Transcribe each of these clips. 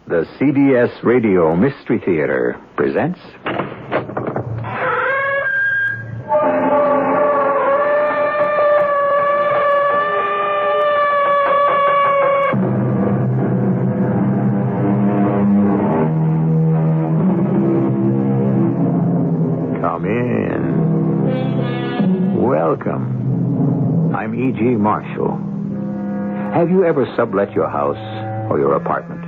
The CBS Radio Mystery Theater presents... Come in. Welcome. I'm E.G. Marshall. Have you ever sublet your house or your apartment?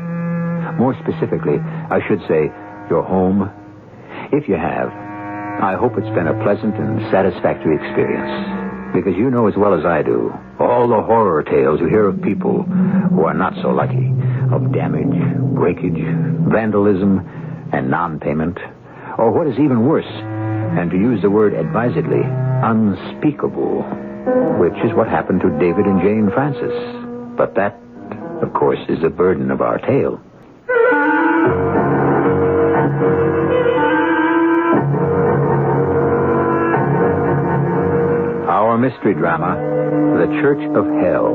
More specifically, I should say, your home. If you have, I hope it's been a pleasant and satisfactory experience. Because you know as well as I do, all the horror tales you hear of people who are not so lucky, of damage, breakage, vandalism, and non-payment, or what is even worse, and to use the word advisedly, unspeakable, which is what happened to David and Jane Francis. But that, of course, is the burden of our tale. Our mystery drama, The Church of Hell,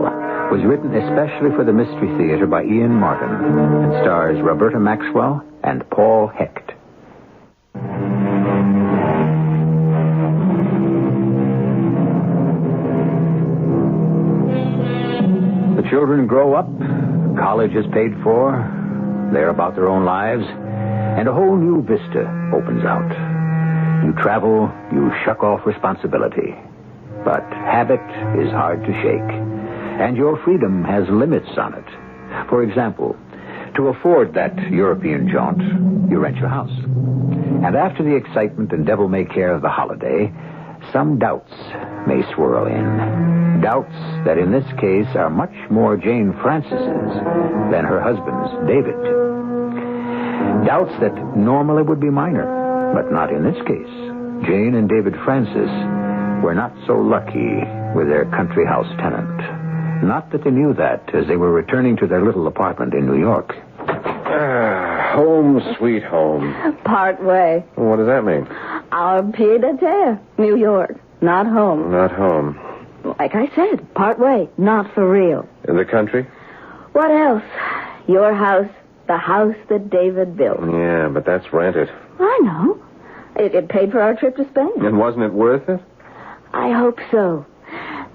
was written especially for the Mystery Theater by Ian Martin and stars Roberta Maxwell and Paul Hecht. The children grow up, college is paid for, they're about their own lives, and a whole new vista opens out. You travel, you shuck off responsibility. But habit is hard to shake, and your freedom has limits on it. For example, to afford that European jaunt, you rent your house. And after the excitement and devil-may-care of the holiday, some doubts may swirl in. Doubts that in this case are much more Jane Francis's than her husband's, David. Doubts that normally would be minor, but not in this case. Jane and David Francis were not so lucky with their country house tenant. Not that they knew that as they were returning to their little apartment in New York. Home sweet home. Part way. What does that mean? Our pied à terre, New York. Not home. Not home. Like I said, part way. Not for real. In the country? What else? Your house, the house that David built. Yeah, but that's rented. I know. It paid for our trip to Spain. And wasn't it worth it? I hope so.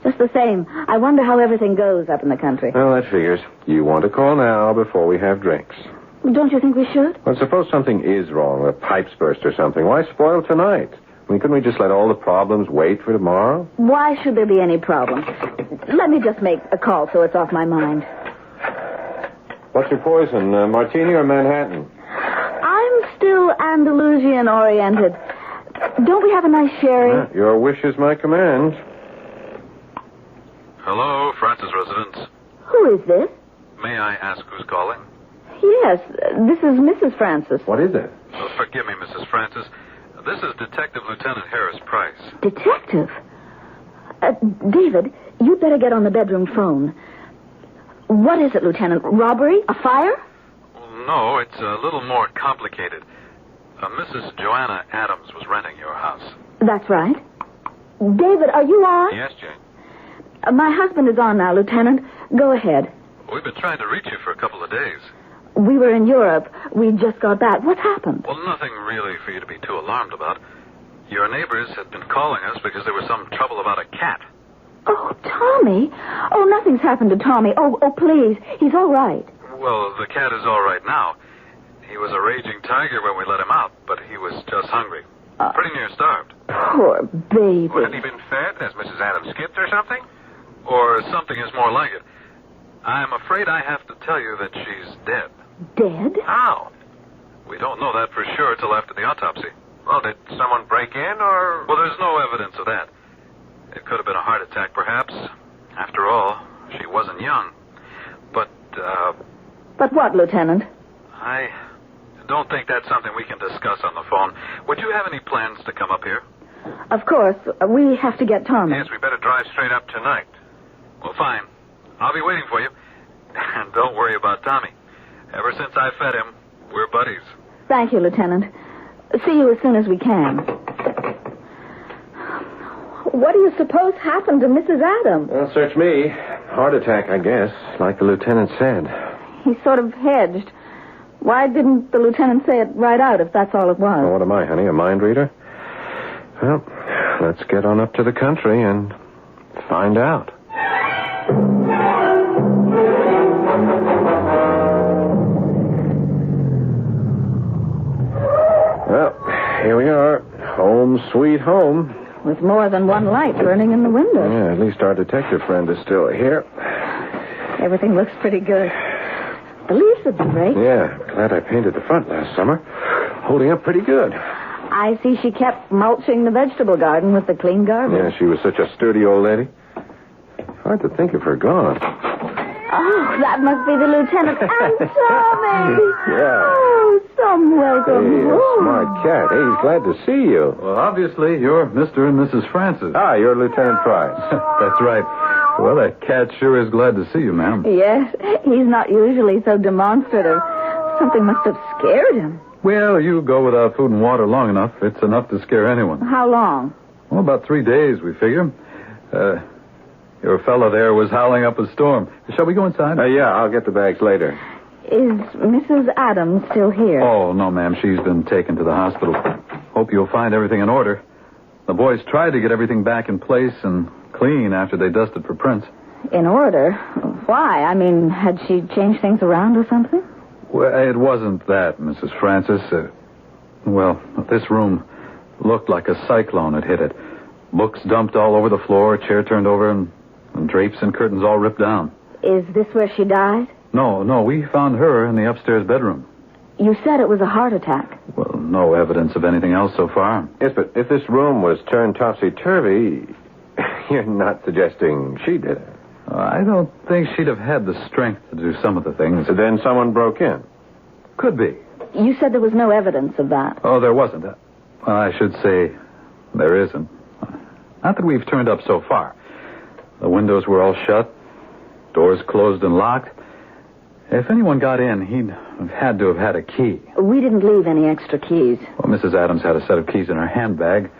Just the same, I wonder how everything goes up in the country. Well, that figures. You want to call now before we have drinks. Don't you think we should? Well, suppose something is wrong, a pipe's burst or something. Why spoil tonight? I mean, couldn't we just let all the problems wait for tomorrow? Why should there be any problem? Let me just make a call so it's off my mind. What's your poison, martini or Manhattan? I'm still Andalusian-oriented. Don't we have a nice sherry? Your wish is my command. Hello, Francis residence. Who is this? May I ask who's calling? Yes, this is Mrs. Francis. What is it? Forgive me, Mrs. Francis. This is Detective Lieutenant Harris Price. Detective? David, you'd better get on the bedroom phone. What is it, Lieutenant? Robbery? A fire? No, it's a little more complicated. Mrs. Joanna Adams was renting your house. That's right. David, are you on? Yes, Jane. My husband is on now, Lieutenant. Go ahead. We've been trying to reach you for a couple of days. We were in Europe. We just got back. What happened? Well, nothing really for you to be too alarmed about. Your neighbors had been calling us because there was some trouble about a cat. Oh, Tommy. Oh, nothing's happened to Tommy. Oh, please. He's all right. Well, the cat is all right now. He was a raging tiger when we let him out, but he was just hungry. Pretty near starved. Poor baby. Well, had he been fed? Has Mrs. Adams skipped or something? Or something is more like it. I'm afraid I have to tell you that she's dead. Dead? How? We don't know that for sure till after the autopsy. Well, did someone break in, or...? Well, there's no evidence of that. It could have been a heart attack, perhaps. After all, she wasn't young. But what, Lieutenant? I don't think that's something we can discuss on the phone. Would you have any plans to come up here? Of course. We have to get Tommy. Yes, we better drive straight up tonight. Well, fine. I'll be waiting for you. And don't worry about Tommy. Ever since I fed him, we're buddies. Thank you, Lieutenant. See you as soon as we can. What do you suppose happened to Mrs. Adams? Well, search me. Heart attack, I guess, like the lieutenant said. He sort of hedged. Why didn't the lieutenant say it right out if that's all it was? Well, what am I, honey, a mind reader? Well, let's get on up to the country and find out. Well, here we are. Home sweet home. With more than one light burning in the window. Yeah, at least our detective friend is still here. Everything looks pretty good. The leaves have been raked. Yeah, glad I painted the front last summer. Holding up pretty good. I see she kept mulching the vegetable garden with the clean garbage. Yeah, she was such a sturdy old lady. Hard to think of her gone. Oh, that must be the lieutenant. And Tommy! Yeah. Oh, some welcome. Hey, a smart cat. Hey, he's glad to see you. Well, obviously, you're Mr. and Mrs. Francis. Ah, you're Lieutenant Price. That's right. Well, that cat sure is glad to see you, ma'am. Yes, he's not usually so demonstrative. Something must have scared him. Well, you go without food and water long enough. It's enough to scare anyone. How long? Well, about 3 days, we figure. Your fellow there was howling up a storm. Shall we go inside? Yeah, I'll get the bags later. Is Mrs. Adams still here? Oh, no, ma'am. She's been taken to the hospital. Hope you'll find everything in order. The boys tried to get everything back in place and clean after they dusted for prints. In order? Why? I mean, had she changed things around or something? Well, it wasn't that, Mrs. Francis. This room looked like a cyclone had hit it. Books dumped all over the floor, chair turned over, and drapes and curtains all ripped down. Is this where she died? No, we found her in the upstairs bedroom. You said it was a heart attack. Well, no evidence of anything else so far. Yes, but if this room was turned topsy-turvy, you're not suggesting she did it. I don't think she'd have had the strength to do some of the things. So then someone broke in. Could be. You said there was no evidence of that. Oh, there wasn't. Well, I should say there isn't. Not that we've turned up so far. The windows were all shut, doors closed and locked. If anyone got in, he'd have had to have had a key. We didn't leave any extra keys. Well, Mrs. Adams had a set of keys in her handbag.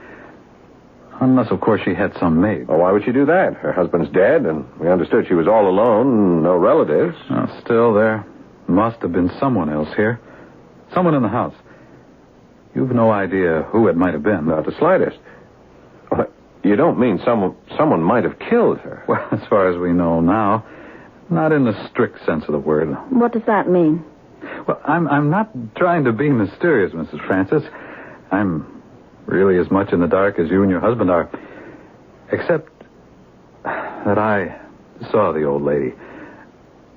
Unless, of course, she had some made. Well, why would she do that? Her husband's dead, and we understood she was all alone, no relatives. Still, there must have been someone else here. Someone in the house. You've no idea who it might have been. Not the slightest. You don't mean someone might have killed her? Well, as far as we know now, not in the strict sense of the word. What does that mean? Well, I'm not trying to be mysterious, Mrs. Francis. I'm really as much in the dark as you and your husband are. Except that I saw the old lady.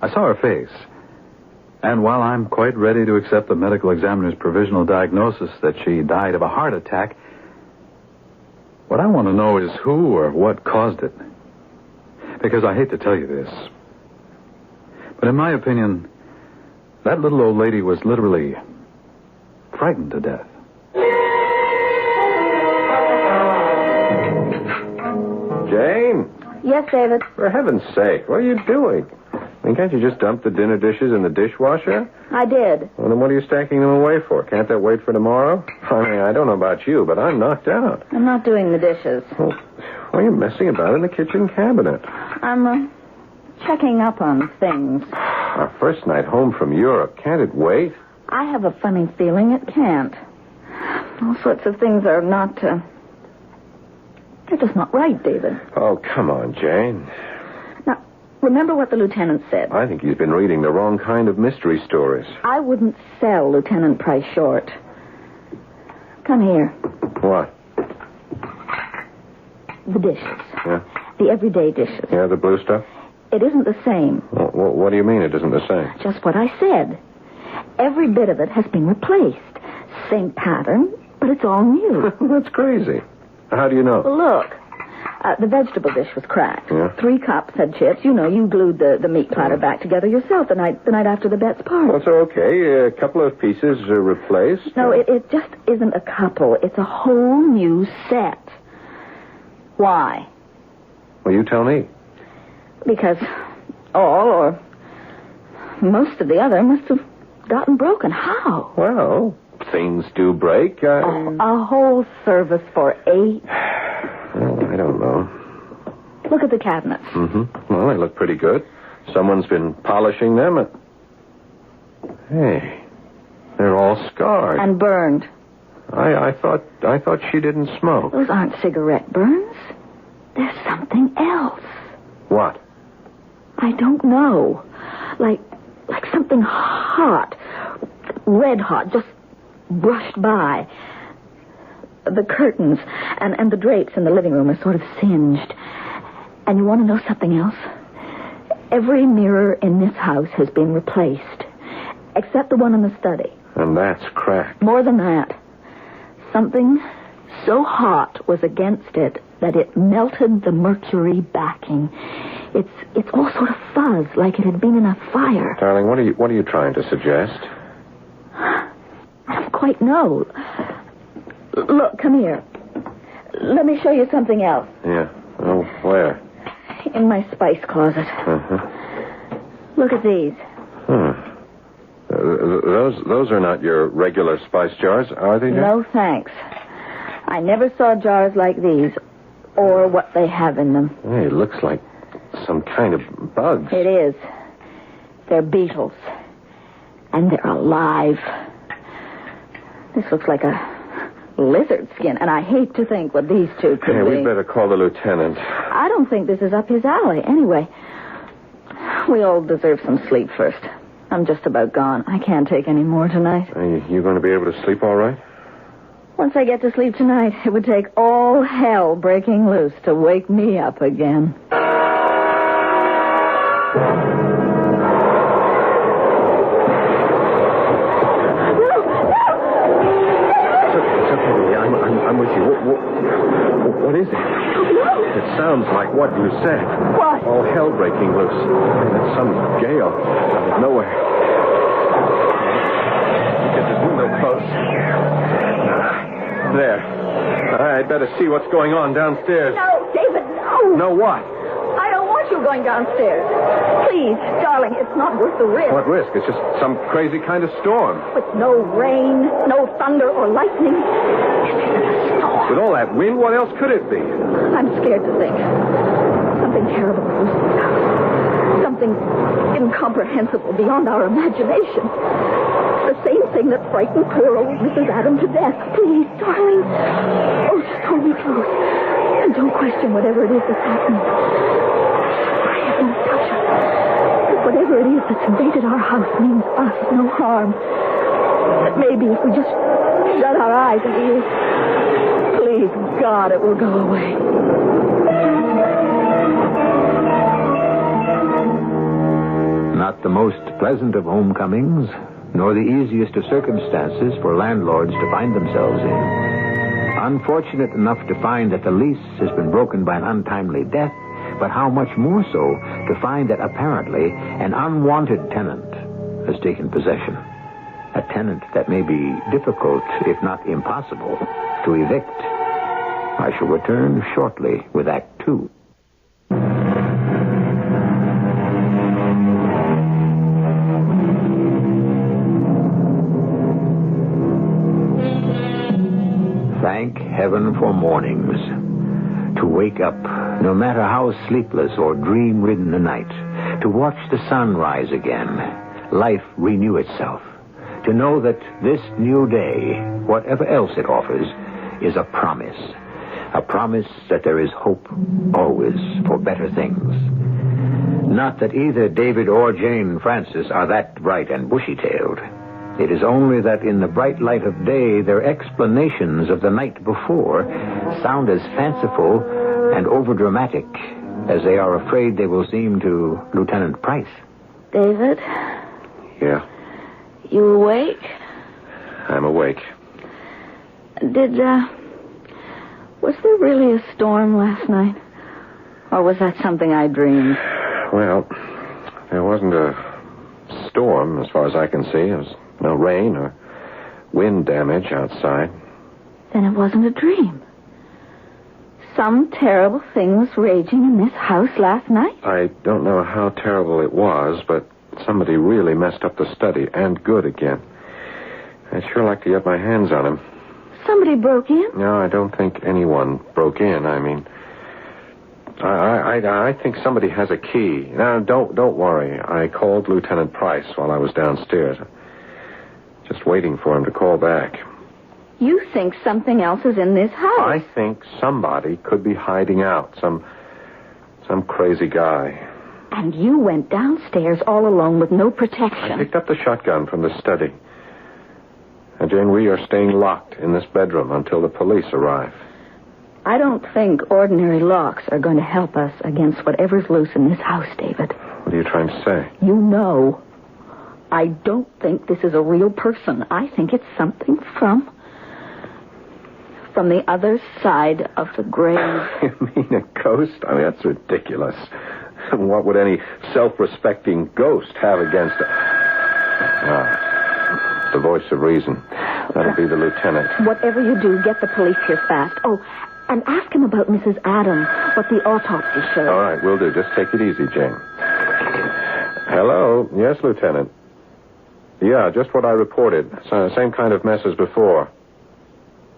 I saw her face. And while I'm quite ready to accept the medical examiner's provisional diagnosis that she died of a heart attack, what I want to know is who or what caused it. Because I hate to tell you this, but in my opinion, that little old lady was literally frightened to death. Jane? Yes, David. For heaven's sake, what are you doing? I mean, can't you just dump the dinner dishes in the dishwasher? I did. Well, then what are you stacking them away for? Can't that wait for tomorrow? I mean, I don't know about you, but I'm knocked out. I'm not doing the dishes. Well, why are you messing about in the kitchen cabinet? I'm checking up on things. Our first night home from Europe. Can't it wait? I have a funny feeling it can't. All sorts of things are not, they're just not right, David. Oh, come on, Jane. Now, remember what the lieutenant said. I think he's been reading the wrong kind of mystery stories. I wouldn't sell Lieutenant Price short. Come here. What? The dishes. Yeah? The everyday dishes. Yeah, the blue stuff? It isn't the same. Well, what do you mean it isn't the same? Just what I said. Every bit of it has been replaced. Same pattern, but it's all new. That's crazy. How do you know? Well, look. The vegetable dish was cracked. Yeah? 3 cups had chips. You know, you glued the meat platter back together yourself the night after the Betts party. Well, so okay. A couple of pieces are replaced. No, it just isn't a couple. It's a whole new set. Why? Well, you tell me. Because all or most of the other must have gotten broken. How? Well, things do break. A whole service for 8. Well, I don't know. Look at the cabinets. Mm-hmm. Well, they look pretty good. Someone's been polishing them. Hey, They're all scarred. And burned. I thought she didn't smoke. Those aren't cigarette burns. There's something else. What? I don't know. Like something hot. Red hot, just brushed by. The curtains and the drapes in the living room are sort of singed. And you want to know something else? Every mirror in this house has been replaced, except the one in the study. And that's cracked. More than that. Something so hot was against it that it melted the mercury backing. It's all sort of fuzz, like it had been in a fire. Darling, what are you trying to suggest? I don't quite know. Look, come here. Let me show you something else. Yeah. Oh, where? In my spice closet. Uh-huh. Look at these. Those are not your regular spice jars, are they? No, thanks. I never saw jars like these, or what they have in them. Hey, it looks like some kind of bugs. It is. They're beetles. And they're alive. This looks like a lizard skin, and I hate to think what these two could be. We'd better call the lieutenant. I don't think this is up his alley. Anyway, we all deserve some sleep first. I'm just about gone. I can't take any more tonight. Are you going to be able to sleep all right? Once I get to sleep tonight, it would take all hell breaking loose to wake me up again. I'm with you. What is it? It sounds like what you said. What? All hell breaking loose. It's some gale out of nowhere. Get this window closed. There. I'd better see what's going on downstairs. No, David, no. No what? I don't want you going downstairs. Please, darling, it's not worth the risk. What risk? It's just some crazy kind of storm. With no rain, no thunder or lightning. With all that wind, what else could it be? I'm scared to think. Something terrible is loose in this house. Something incomprehensible beyond our imagination. The same thing that frightened poor old Mrs. Adam to death. Please, darling. Oh, just hold me close. And don't question whatever it is that's happening. Quiet, don't touch us. Whatever it is that's invaded our house means us no harm. But maybe if we just shut our eyes and ears, please, God, it will go away. Not the most pleasant of homecomings, nor the easiest of circumstances for landlords to find themselves in. Unfortunate enough to find that the lease has been broken by an untimely death, but how much more so to find that apparently an unwanted tenant has taken possession. A tenant that may be difficult, if not impossible, to evict. I shall return shortly with Act 2. Thank heaven for mornings. To wake up, no matter how sleepless or dream-ridden the night. To watch the sun rise again. Life renew itself. To know that this new day, whatever else it offers, is a promise. A promise that there is hope always for better things. Not that either David or Jane Francis are that bright and bushy-tailed. It is only that in the bright light of day, their explanations of the night before sound as fanciful and overdramatic as they are afraid they will seem to Lieutenant Price. David? Yeah? You awake? I'm awake. Was there really a storm last night? Or was that something I dreamed? Well, there wasn't a storm as far as I can see. There was no rain or wind damage outside. Then it wasn't a dream. Some terrible thing was raging in this house last night? I don't know how terrible it was, but somebody really messed up the study, and good again. I'd sure like to get my hands on him. Somebody broke in? No, I don't think anyone broke in. I mean, I think somebody has a key. Now, don't worry. I called Lieutenant Price while I was downstairs. Just waiting for him to call back. You think something else is in this house? I think somebody could be hiding out. Some crazy guy. And you went downstairs all alone with no protection. I picked up the shotgun from the study. And Jane, we are staying locked in this bedroom until the police arrive. I don't think ordinary locks are going to help us against whatever's loose in this house, David. What are you trying to say? You know, I don't think this is a real person. I think it's something from the other side of the grave. You mean a ghost? I mean, that's ridiculous. What would any self-respecting ghost have against it? The voice of reason. That'll be the lieutenant. Whatever you do, get the police here fast. Oh, and ask him about Mrs. Adam, what the autopsy showed. All right, will do. Just take it easy, Jane. Hello. Yes, Lieutenant. Yeah, just what I reported. Same kind of mess as before.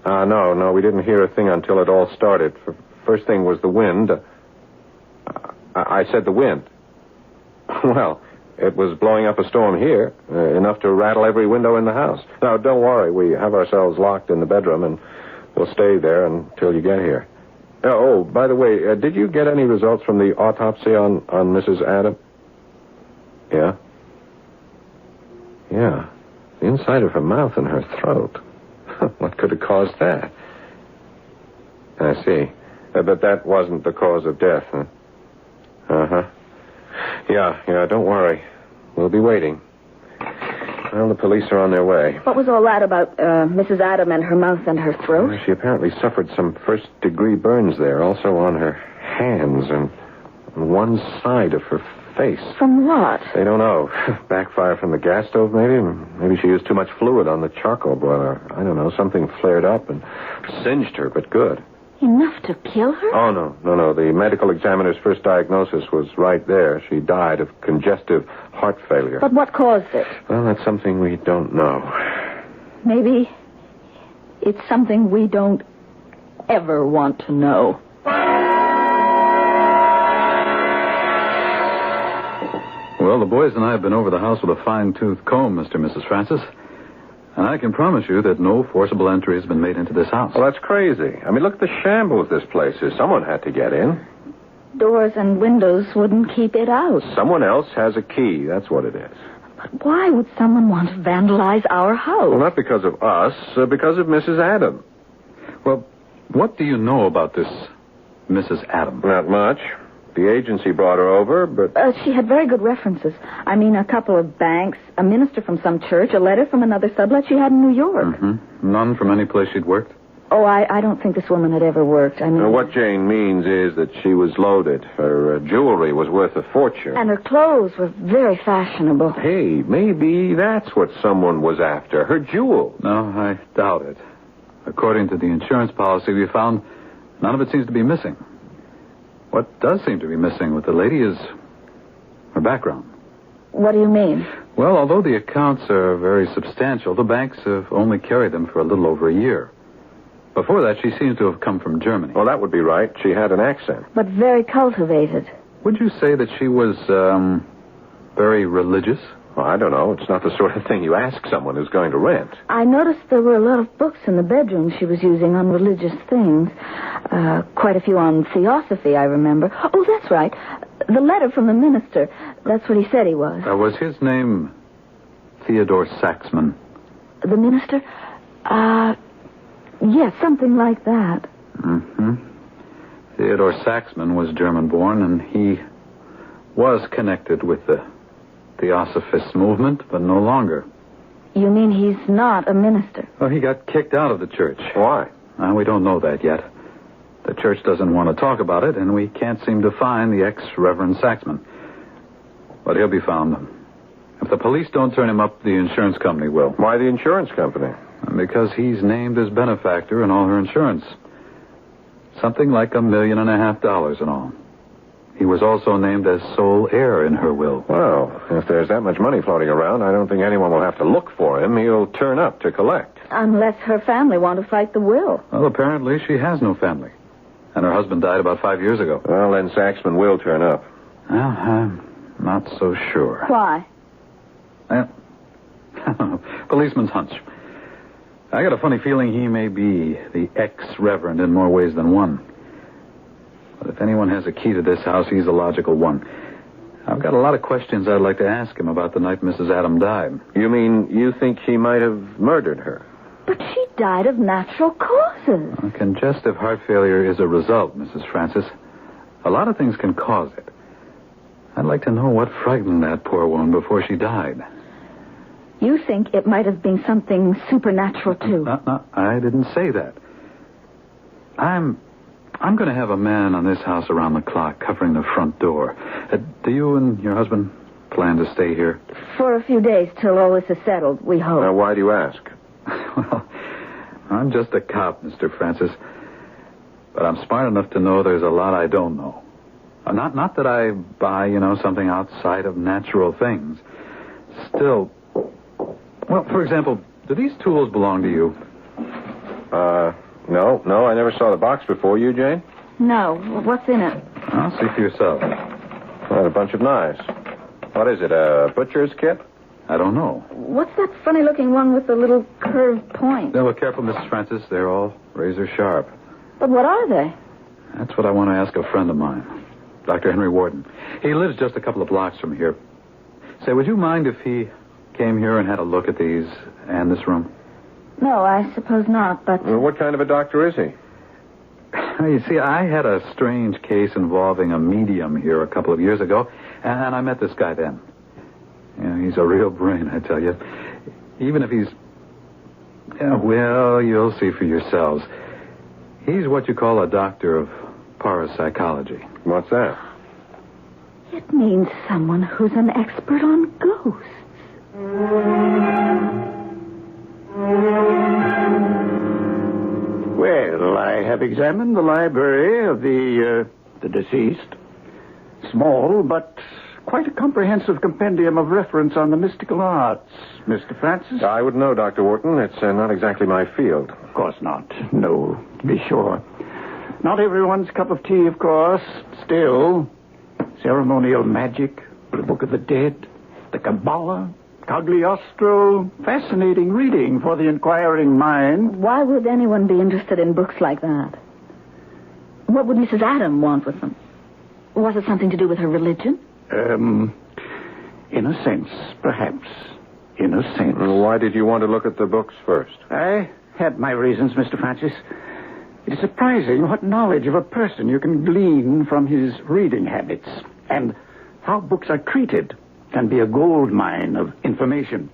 No, we didn't hear a thing until it all started. First thing was the wind. I said the wind. Well, it was blowing up a storm here, enough to rattle every window in the house. Now, don't worry. We have ourselves locked in the bedroom, and we'll stay there until you get here. Oh, by the way, did you get any results from the autopsy on Mrs. Adam? Yeah? Yeah. The inside of her mouth and her throat. What could have caused that? I see. But that wasn't the cause of death, huh? Uh-huh. Yeah, don't worry. We'll be waiting. Well, the police are on their way. What was all that about Mrs. Adam and her mouth and her throat? Well, she apparently suffered some first-degree burns there, also on her hands and on one side of her face. From what? They don't know. Backfire from the gas stove, maybe? Maybe she used too much fluid on the charcoal boiler. I don't know. Something flared up and singed her, but good. Enough to kill her? Oh, no. The medical examiner's first diagnosis was right there. She died of congestive heart failure. But what caused it? Well, that's something we don't know. Maybe it's something we don't ever want to know. Well, the boys and I have been over the house with a fine-tooth comb, Mr. and Mrs. Francis. And I can promise you that no forcible entry has been made into this house. Well, that's crazy. I mean, look at the shambles this place is. Someone had to get in. Doors and windows wouldn't keep it out. Someone else has a key. That's what it is. But why would someone want to vandalize our house? Well, not because of us, because of Mrs. Adam. Well, what do you know about this Mrs. Adam? Not much. The agency brought her over, but... She had very good references. I mean, a couple of banks, a minister from some church, a letter from another sublet she had in New York. Mm-hmm. None from any place she'd worked? Oh, I don't think this woman had ever worked. I mean... what Jane means is that she was loaded. Her jewelry was worth a fortune. And her clothes were very fashionable. Hey, maybe that's what someone was after. Her jewels. No, I doubt it. According to the insurance policy we found, none of it seems to be missing. What does seem to be missing with the lady is her background. What do you mean? Well, although the accounts are very substantial, the banks have only carried them for a little over a year. Before that, she seems to have come from Germany. Well, that would be right. She had an accent. But very cultivated. Would you say that she was, very religious? Well, I don't know. It's not the sort of thing you ask someone who's going to rent. I noticed there were a lot of books in the bedroom she was using on religious things. Quite a few on theosophy, I remember. Oh, that's right. The letter from the minister. That's what he said he was. Was his name Theodore Saxman? The minister? Yes, something like that. Mm-hmm. Theodore Saxman was German-born, and he was connected with the Theosophist movement, but no longer. You mean he's not a minister? Well, he got kicked out of the church. Why? We don't know that yet. The church doesn't want to talk about it, and we can't seem to find the ex-Reverend Saxman. But he'll be found. If the police don't turn him up, the insurance company will. Why the insurance company? Because he's named as benefactor in all her insurance. Something like $1.5 million in all. He was also named as sole heir in her will. Well, if there's that much money floating around, I don't think anyone will have to look for him. He'll turn up to collect. Unless her family want to fight the will. Well, apparently she has no family. And her husband died about 5 years ago. Well, then Saxman will turn up. Well, I'm not so sure. Why? Well, Policeman's hunch. I got a funny feeling he may be the ex-reverend in more ways than one. But if anyone has a key to this house, he's a logical one. I've got a lot of questions I'd like to ask him about the night Mrs. Adam died. You mean you think he might have murdered her? But she died of natural causes. Well, congestive heart failure is a result, Mrs. Francis. A lot of things can cause it. I'd like to know what frightened that poor woman before she died. You think it might have been something supernatural, too? No, I didn't say that. I'm going to have a man on this house around the clock covering the front door. Do you and your husband plan to stay here? For a few days till all this is settled, we hope. Now, why do you ask? Well, I'm just a cop, Mr. Francis. But I'm smart enough to know there's a lot I don't know. Not that I buy, something outside of natural things. Still, well, for example, do these tools belong to you? No, I never saw the box before. You, Jane? No. What's in it? I'll see for yourself. Well, a bunch of knives. What is it, a butcher's kit? I don't know. What's that funny-looking one with the little curved point? Now, look careful, Mrs. Francis. They're all razor sharp. But what are they? That's what I want to ask a friend of mine, Dr. Henry Warden. He lives just a couple of blocks from here. Say, would you mind if he came here and had a look at these and this room? No, I suppose not, but... Well, what kind of a doctor is he? You see, I had a strange case involving a medium here a couple of years ago, and I met this guy then. He's a real brain, I tell you. Even if he's... well, you'll see for yourselves. He's what you call a doctor of parapsychology. What's that? It means someone who's an expert on ghosts. Well, I have examined the library of the deceased. Small, but quite a comprehensive compendium of reference on the mystical arts, Mr. Francis. I would know, Dr. Wharton. It's not exactly my field. Of course not. No, to be sure. Not everyone's cup of tea, of course. Still, ceremonial magic, the Book of the Dead, the Kabbalah, Cagliostro, fascinating reading for the inquiring mind. Why would anyone be interested in books like that? What would Mrs. Adam want with them? Was it something to do with her religion? In a sense, perhaps. In a sense. Why did you want to look at the books first? I had my reasons, Mr. Francis. It is surprising what knowledge of a person you can glean from his reading habits. And how books are treated can be a gold mine of information.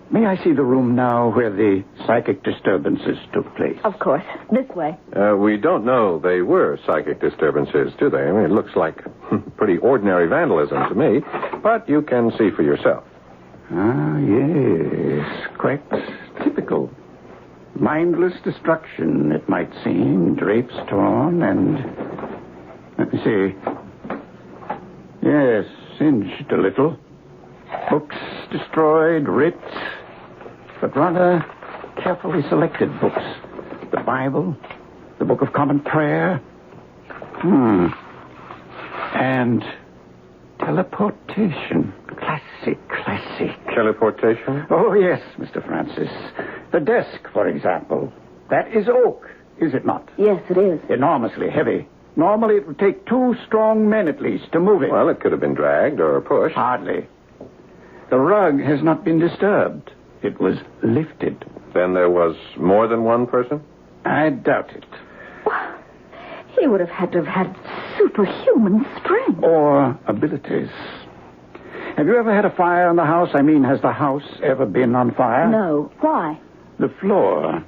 May I see the room now where the psychic disturbances took place? Of course. This way. We don't know they were psychic disturbances, do they? I mean, it looks like pretty ordinary vandalism to me. But you can see for yourself. Ah, yes. Quite typical. Mindless destruction, it might seem. Drapes torn and... Let me see. Yes, singed a little. Books destroyed, ripped, but rather carefully selected books. The Bible, the Book of Common Prayer. And teleportation. Classic. Teleportation? Oh, yes, Mr. Francis. The desk, for example. That is oak, is it not? Yes, it is. Enormously heavy. Normally it would take 2 strong men at least to move it. Well, it could have been dragged or pushed. Hardly. The rug has not been disturbed. It was lifted. Then there was more than one person? I doubt it. Well, he would have had to have had superhuman strength. Or abilities. Have you ever had a fire in the house? I mean, has the house ever been on fire? No. Why? The floor.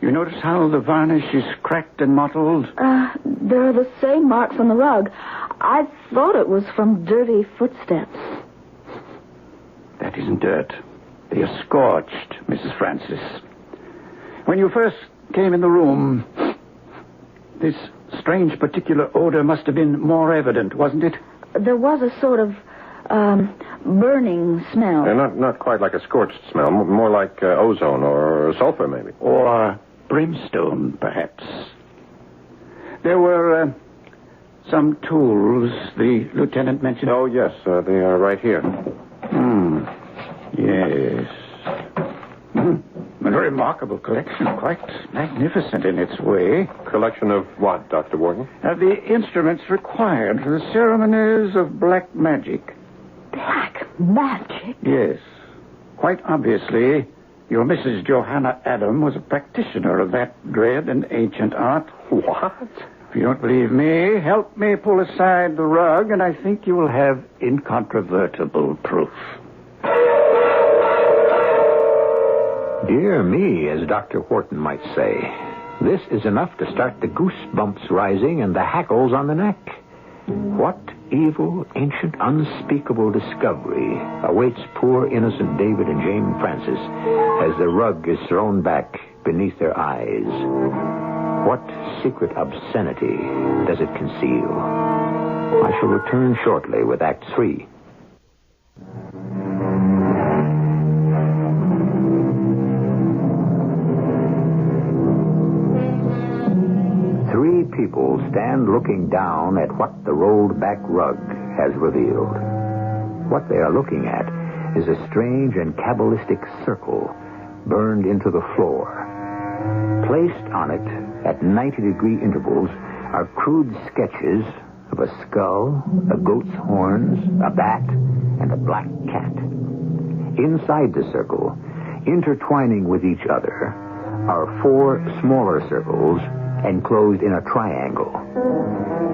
You notice how the varnish is cracked and mottled? There are the same marks on the rug. I thought it was from dirty footsteps. That isn't dirt. They are scorched, Mrs. Francis. When you first came in the room, this strange particular odor must have been more evident, wasn't it? There was a sort of burning smell. Not quite like a scorched smell. More like ozone or sulfur, maybe. Or brimstone, perhaps. There were some tools the lieutenant mentioned. Oh, yes. They are right here. Yes. A remarkable collection, quite magnificent in its way. Collection of what, Dr. Wharton? The instruments required for the ceremonies of black magic. Black magic? Yes. Quite obviously, your Mrs. Johanna Adam was a practitioner of that dread and ancient art. What? If you don't believe me, help me pull aside the rug, and I think you will have incontrovertible proof. Dear me, as Dr. Wharton might say, this is enough to start the goosebumps rising and the hackles on the neck. What evil, ancient, unspeakable discovery awaits poor innocent David and Jane Francis as the rug is thrown back beneath their eyes? What secret obscenity does it conceal? I shall return shortly with Act 3. Three people stand looking down at what the rolled-back rug has revealed. What they are looking at is a strange and cabalistic circle burned into the floor. Placed on it at 90-degree intervals are crude sketches of a skull, a goat's horns, a bat, and a black cat. Inside the circle, intertwining with each other, are four smaller circles enclosed in a triangle.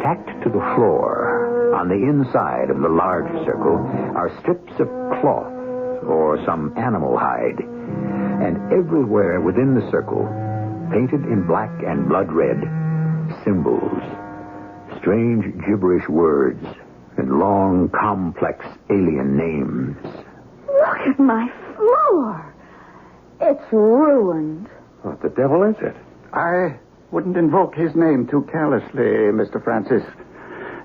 Tacked to the floor on the inside of the large circle are strips of cloth or some animal hide. And everywhere within the circle, painted in black and blood red, symbols, strange gibberish words, and long, complex alien names. Look at my floor. It's ruined. What the devil is it? I wouldn't invoke his name too carelessly, Mr. Francis.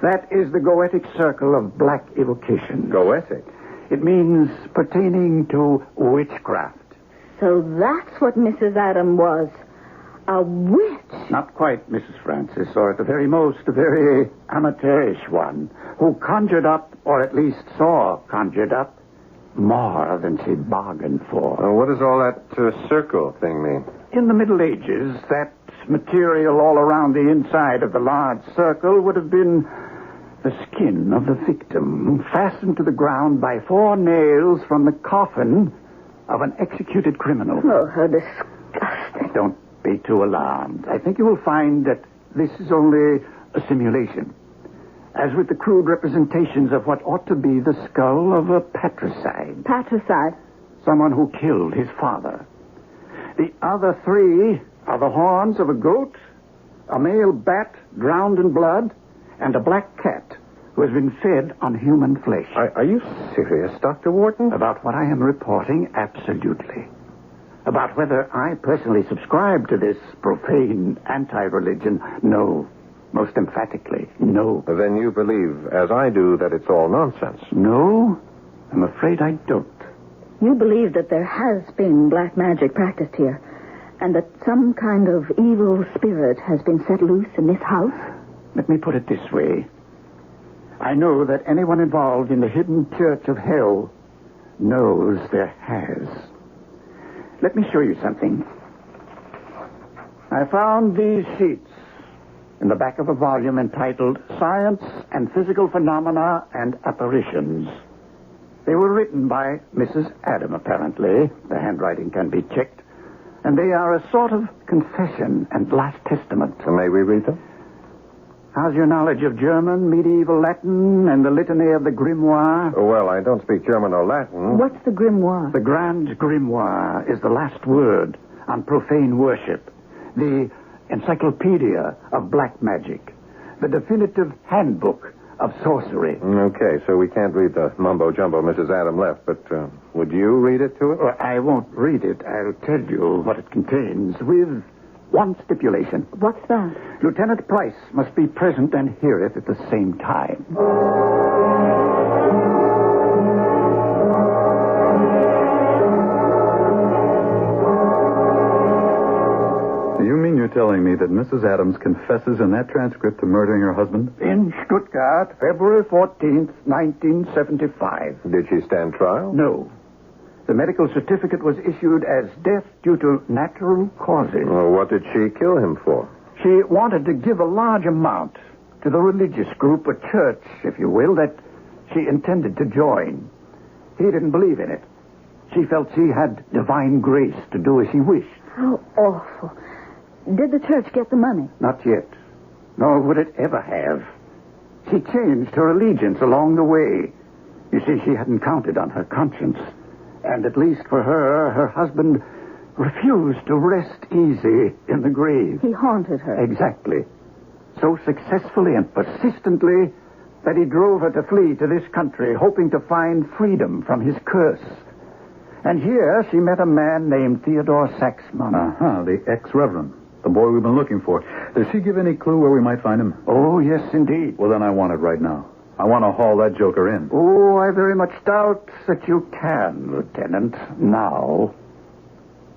That is the Goetic circle of black evocation. Goetic? It means pertaining to witchcraft. So that's what Mrs. Adam was. A witch. Not quite, Mrs. Francis, or at the very most, a very amateurish one, who conjured up, or at least saw conjured up, more than she bargained for. What does all that circle thing mean? In the Middle Ages, that material all around the inside of the large circle would have been the skin of the victim, fastened to the ground by 4 nails from the coffin of an executed criminal. Oh, how disgusting. Don't be too alarmed. I think you will find that this is only a simulation. As with the crude representations of what ought to be the skull of a patricide. Patricide? Someone who killed his father. The other 3 are the horns of a goat, a male bat drowned in blood, and a black cat who has been fed on human flesh. Are you serious, Dr. Wharton? About what I am reporting, absolutely. About whether I personally subscribe to this profane anti-religion, no. Most emphatically, no. Then you believe, as I do, that it's all nonsense. No, I'm afraid I don't. You believe that there has been black magic practiced here, and that some kind of evil spirit has been set loose in this house? Let me put it this way. I know that anyone involved in the hidden church of hell knows there has. Let me show you something. I found these sheets in the back of a volume entitled Science and Physical Phenomena and Apparitions. They were written by Mrs. Adam, apparently. The handwriting can be checked. And they are a sort of confession and last testament. So may we read them? How's your knowledge of German, medieval Latin, and the litany of the grimoire? Oh, well, I don't speak German or Latin. What's the grimoire? The Grand Grimoire is the last word on profane worship. The encyclopedia of black magic. The definitive handbook of sorcery. Okay, so we can't read the mumbo-jumbo Mrs. Adam left, but would you read it to us? Well, I won't read it. I'll tell you what it contains with one stipulation. What's that? Lieutenant Price must be present and hear it at the same time. You mean you're telling me that Mrs. Adams confesses in that transcript to murdering her husband? In Stuttgart, February 14th, 1975. Did she stand trial? No. The medical certificate was issued as death due to natural causes. Well, what did she kill him for? She wanted to give a large amount to the religious group, a church, if you will, that she intended to join. He didn't believe in it. She felt she had divine grace to do as she wished. How awful. Did the church get the money? Not yet. Nor would it ever have. She changed her allegiance along the way. You see, she hadn't counted on her conscience. And at least for her, her husband refused to rest easy in the grave. He haunted her. Exactly. So successfully and persistently that he drove her to flee to this country, hoping to find freedom from his curse. And here she met a man named Theodore Saxman. The ex-reverend. The boy we've been looking for. Does she give any clue where we might find him? Oh, yes, indeed. Well, then I want it right now. I want to haul that joker in. Oh, I very much doubt that you can, Lieutenant, now.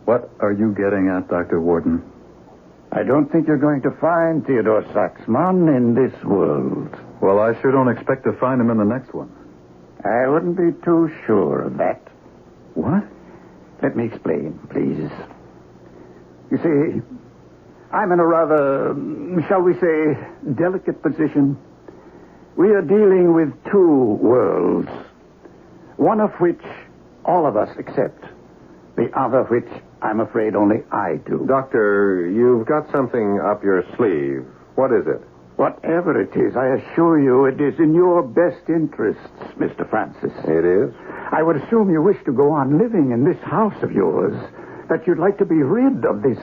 What are you getting at, Dr. Warden? I don't think you're going to find Theodore Saxman in this world. Well, I sure don't expect to find him in the next one. I wouldn't be too sure of that. What? Let me explain, please. You see, I'm in a rather, shall we say, delicate position. We are dealing with two worlds, one of which all of us accept, the other which I'm afraid only I do. Doctor, you've got something up your sleeve. What is it? Whatever it is, I assure you it is in your best interests, Mr. Francis. It is? I would assume you wish to go on living in this house of yours, that you'd like to be rid of this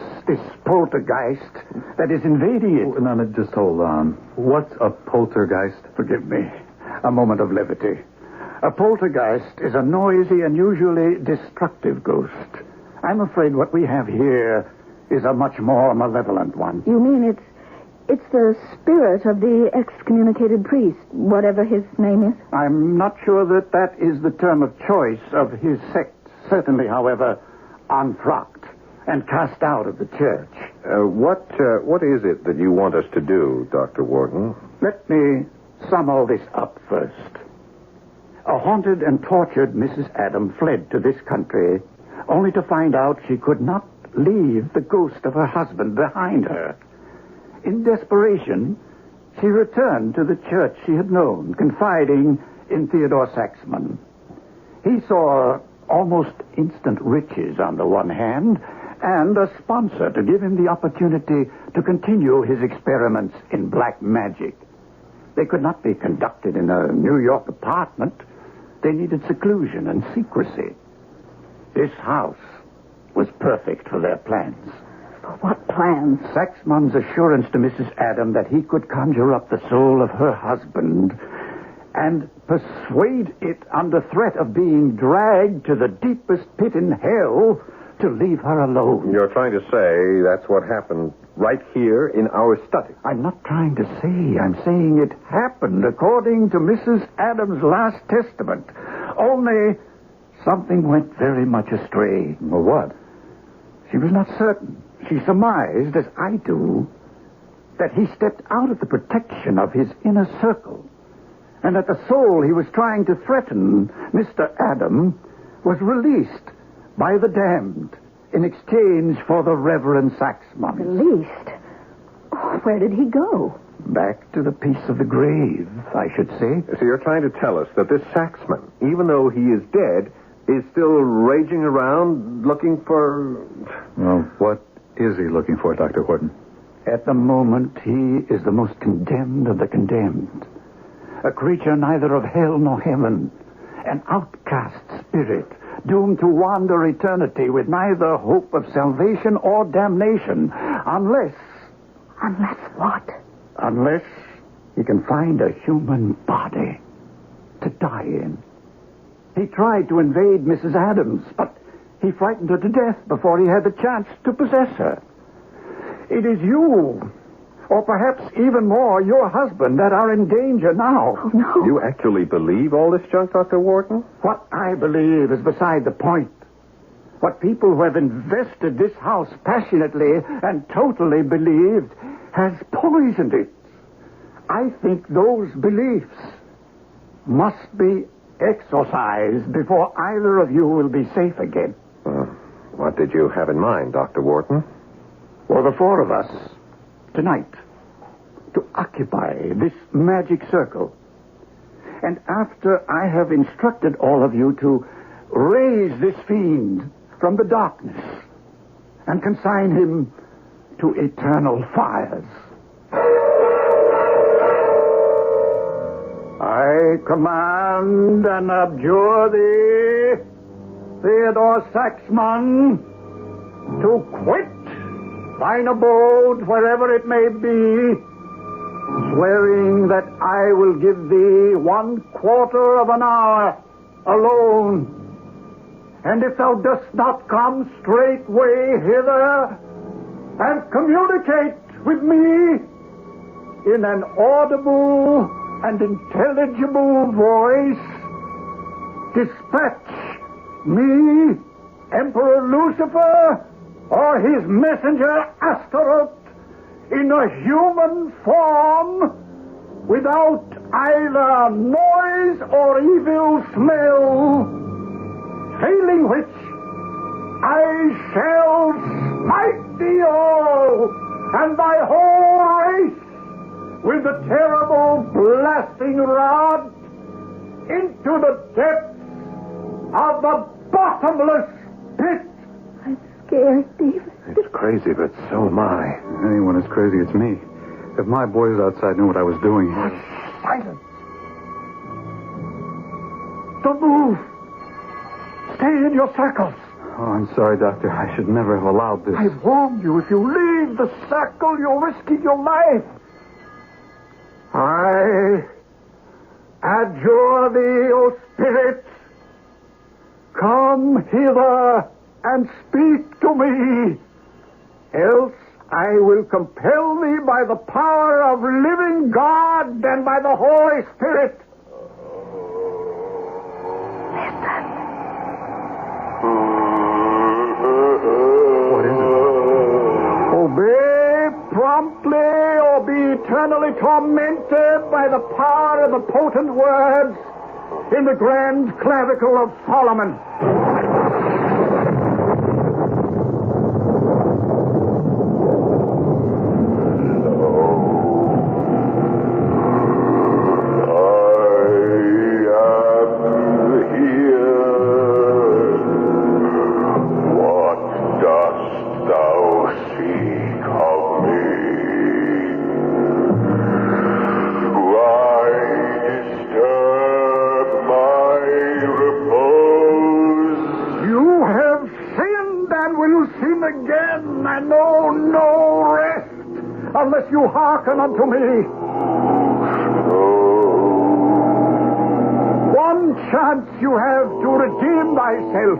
poltergeist that is invading it. Oh, no, just hold on. What's a poltergeist? Forgive me. A moment of levity. A poltergeist is a noisy and usually destructive ghost. I'm afraid what we have here is a much more malevolent one. You mean it's the spirit of the excommunicated priest, whatever his name is? I'm not sure that is the term of choice of his sect. Certainly, however, unfrocked and cast out of the church. What is it that you want us to do, Dr. Warden? Let me sum all this up first. A haunted and tortured Mrs. Adam fled to this country only to find out she could not leave the ghost of her husband behind her. In desperation, she returned to the church she had known, confiding in Theodore Saxman. He saw almost instant riches on the one hand, and a sponsor to give him the opportunity to continue his experiments in black magic. They could not be conducted in a New York apartment. They needed seclusion and secrecy. This house was perfect for their plans. For what plans? Saxman's assurance to Mrs. Adam that he could conjure up the soul of her husband and persuade it under threat of being dragged to the deepest pit in hell to leave her alone. You're trying to say that's what happened right here in our study. I'm not trying to say. I'm saying it happened according to Mrs. Adams' last testament. Only something went very much astray. Well, what? She was not certain. She surmised, as I do, that he stepped out of the protection of his inner circle, and that the soul he was trying to threaten, Mr. Adam, was released by the damned in exchange for the Reverend Saxman. Released? Oh, where did he go? Back to the peace of the grave, I should say. So you're trying to tell us that this Saxman, even though he is dead, is still raging around looking for... Well, what is he looking for, Dr. Horton? At the moment, he is the most condemned of the condemned. A creature neither of hell nor heaven. An outcast spirit, doomed to wander eternity with neither hope of salvation or damnation, unless... Unless what? Unless he can find a human body to die in. He tried to invade Mrs. Adams, but he frightened her to death before he had the chance to possess her. It is you, or perhaps even more your husband, that are in danger now. Oh, no. You actually believe all this junk, Dr. Wharton? What I believe is beside the point. What people who have invested this house passionately and totally believed has poisoned it. I think those beliefs must be exorcised before either of you will be safe again. What did you have in mind, Dr. Wharton? For the four of us, tonight, to occupy this magic circle. And after I have instructed all of you to raise this fiend from the darkness and consign him to eternal fires. I command and abjure thee, Theodore Saxman, to quit thine abode wherever it may be, swearing that I will give thee 1/4 of an hour alone. And if thou dost not come straightway hither and communicate with me in an audible and intelligible voice, dispatch me, Emperor Lucifer, or his messenger Astaroth, in a human form, without either noise or evil smell, failing which I shall smite thee all and thy whole race with the terrible blasting rod into the depths of the bottomless pit. I'm scared, David. It's crazy, but so am I. Anyone as crazy as me. If my boys outside knew what I was doing... Silence. Don't move. Stay in your circles. Oh, I'm sorry, Doctor. I should never have allowed this. I've warned you. If you leave the circle, you're risking your life. I adjure thee, O spirit. Come hither and speak to me. Else I will compel thee by the power of living God and by the Holy Spirit. What is it? Obey promptly or be eternally tormented by the power of the potent words in the grand clavicle of Solomon. Unless you hearken unto me. One chance you have to redeem thyself.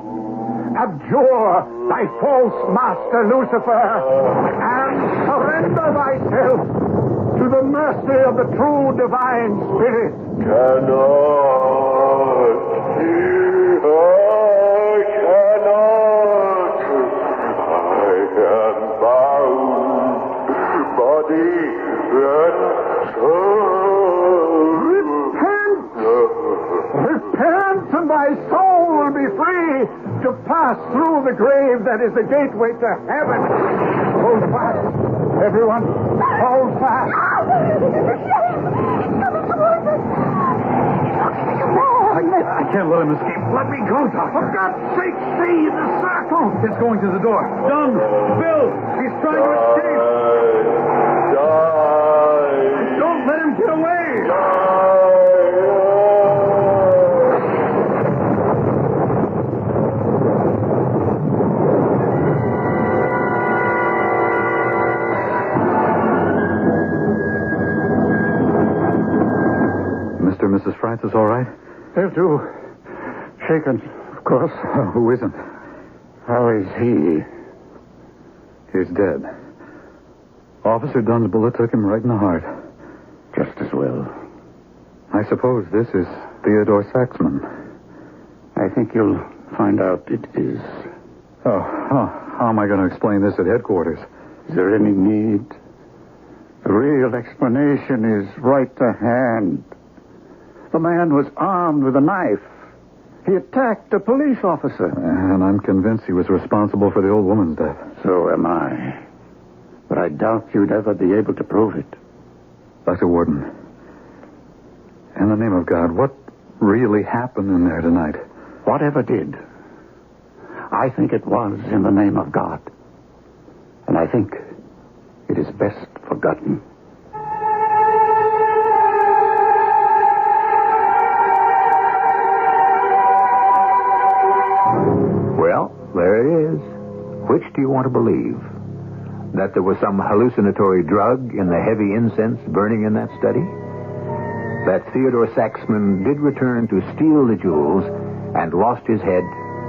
Abjure thy false master Lucifer and surrender thyself to the mercy of the true divine spirit. Repent, and thy soul will be free to pass through the grave that is the gateway to heaven. Hold fast, everyone. Hold fast. I can't let him escape. Let me go, Doctor. For God's sake, stay in the circle. It's going to the door. Done. Bill, he's trying to escape. Don't let him get away. Mr. and Mrs. Francis, all right? They're too shaken, of course. Who isn't? How is he? He's dead. Officer Dunn's bullet took him right in the heart. Just as well. I suppose this is Theodore Saxman. I think you'll find out it is. Oh, how am I going to explain this at headquarters? Is there any need? The real explanation is right to hand. The man was armed with a knife. He attacked a police officer. And I'm convinced he was responsible for the old woman's death. So am I. But I doubt you'd ever be able to prove it. Dr. Warden, in the name of God, what really happened in there tonight? Whatever did, I think it was in the name of God. And I think it is best forgotten. Well, there it is. Which do you want to believe? That there was some hallucinatory drug in the heavy incense burning in that study? That Theodore Saxman did return to steal the jewels and lost his head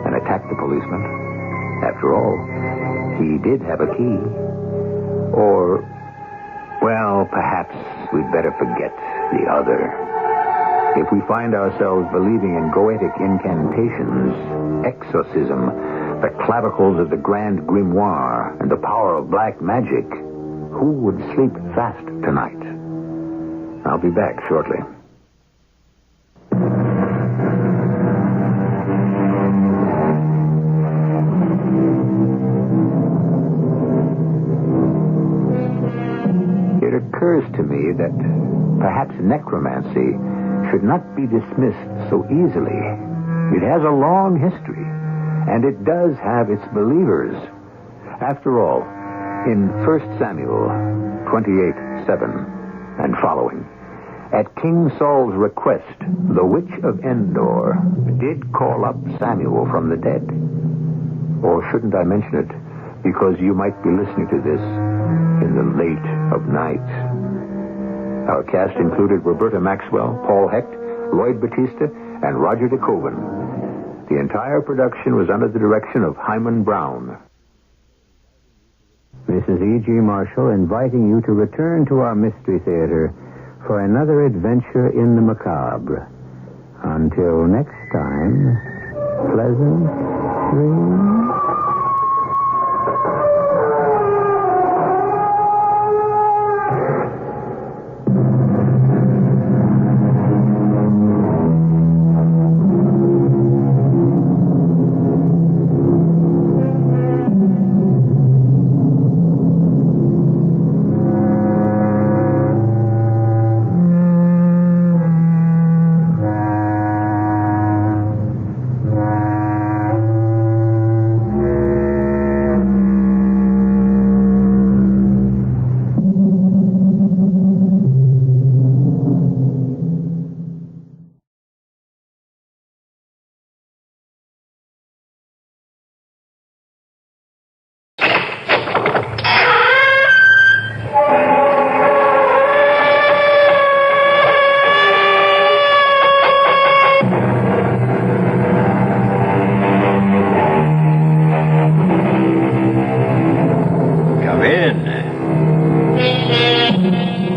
and attacked the policeman? After all, he did have a key. Or, well, perhaps we'd better forget the other. If we find ourselves believing in goetic incantations, exorcism, the clavicles of the Grand Grimoire, and the power of black magic, who would sleep fast tonight? I'll be back shortly. It occurs to me that perhaps necromancy should not be dismissed so easily. It has a long history, and it does have its believers. After all, in 1 Samuel 28:7 and following, at King Saul's request, the witch of Endor did call up Samuel from the dead. Or shouldn't I mention it, because you might be listening to this in the late of night? Our cast included Roberta Maxwell, Paul Hecht, Lloyd Batista, and Roger DeKoven. The entire production was under the direction of Hyman Brown. This is E.G. Marshall inviting you to return to our Mystery Theater for another adventure in the macabre. Until next time, pleasant dreams.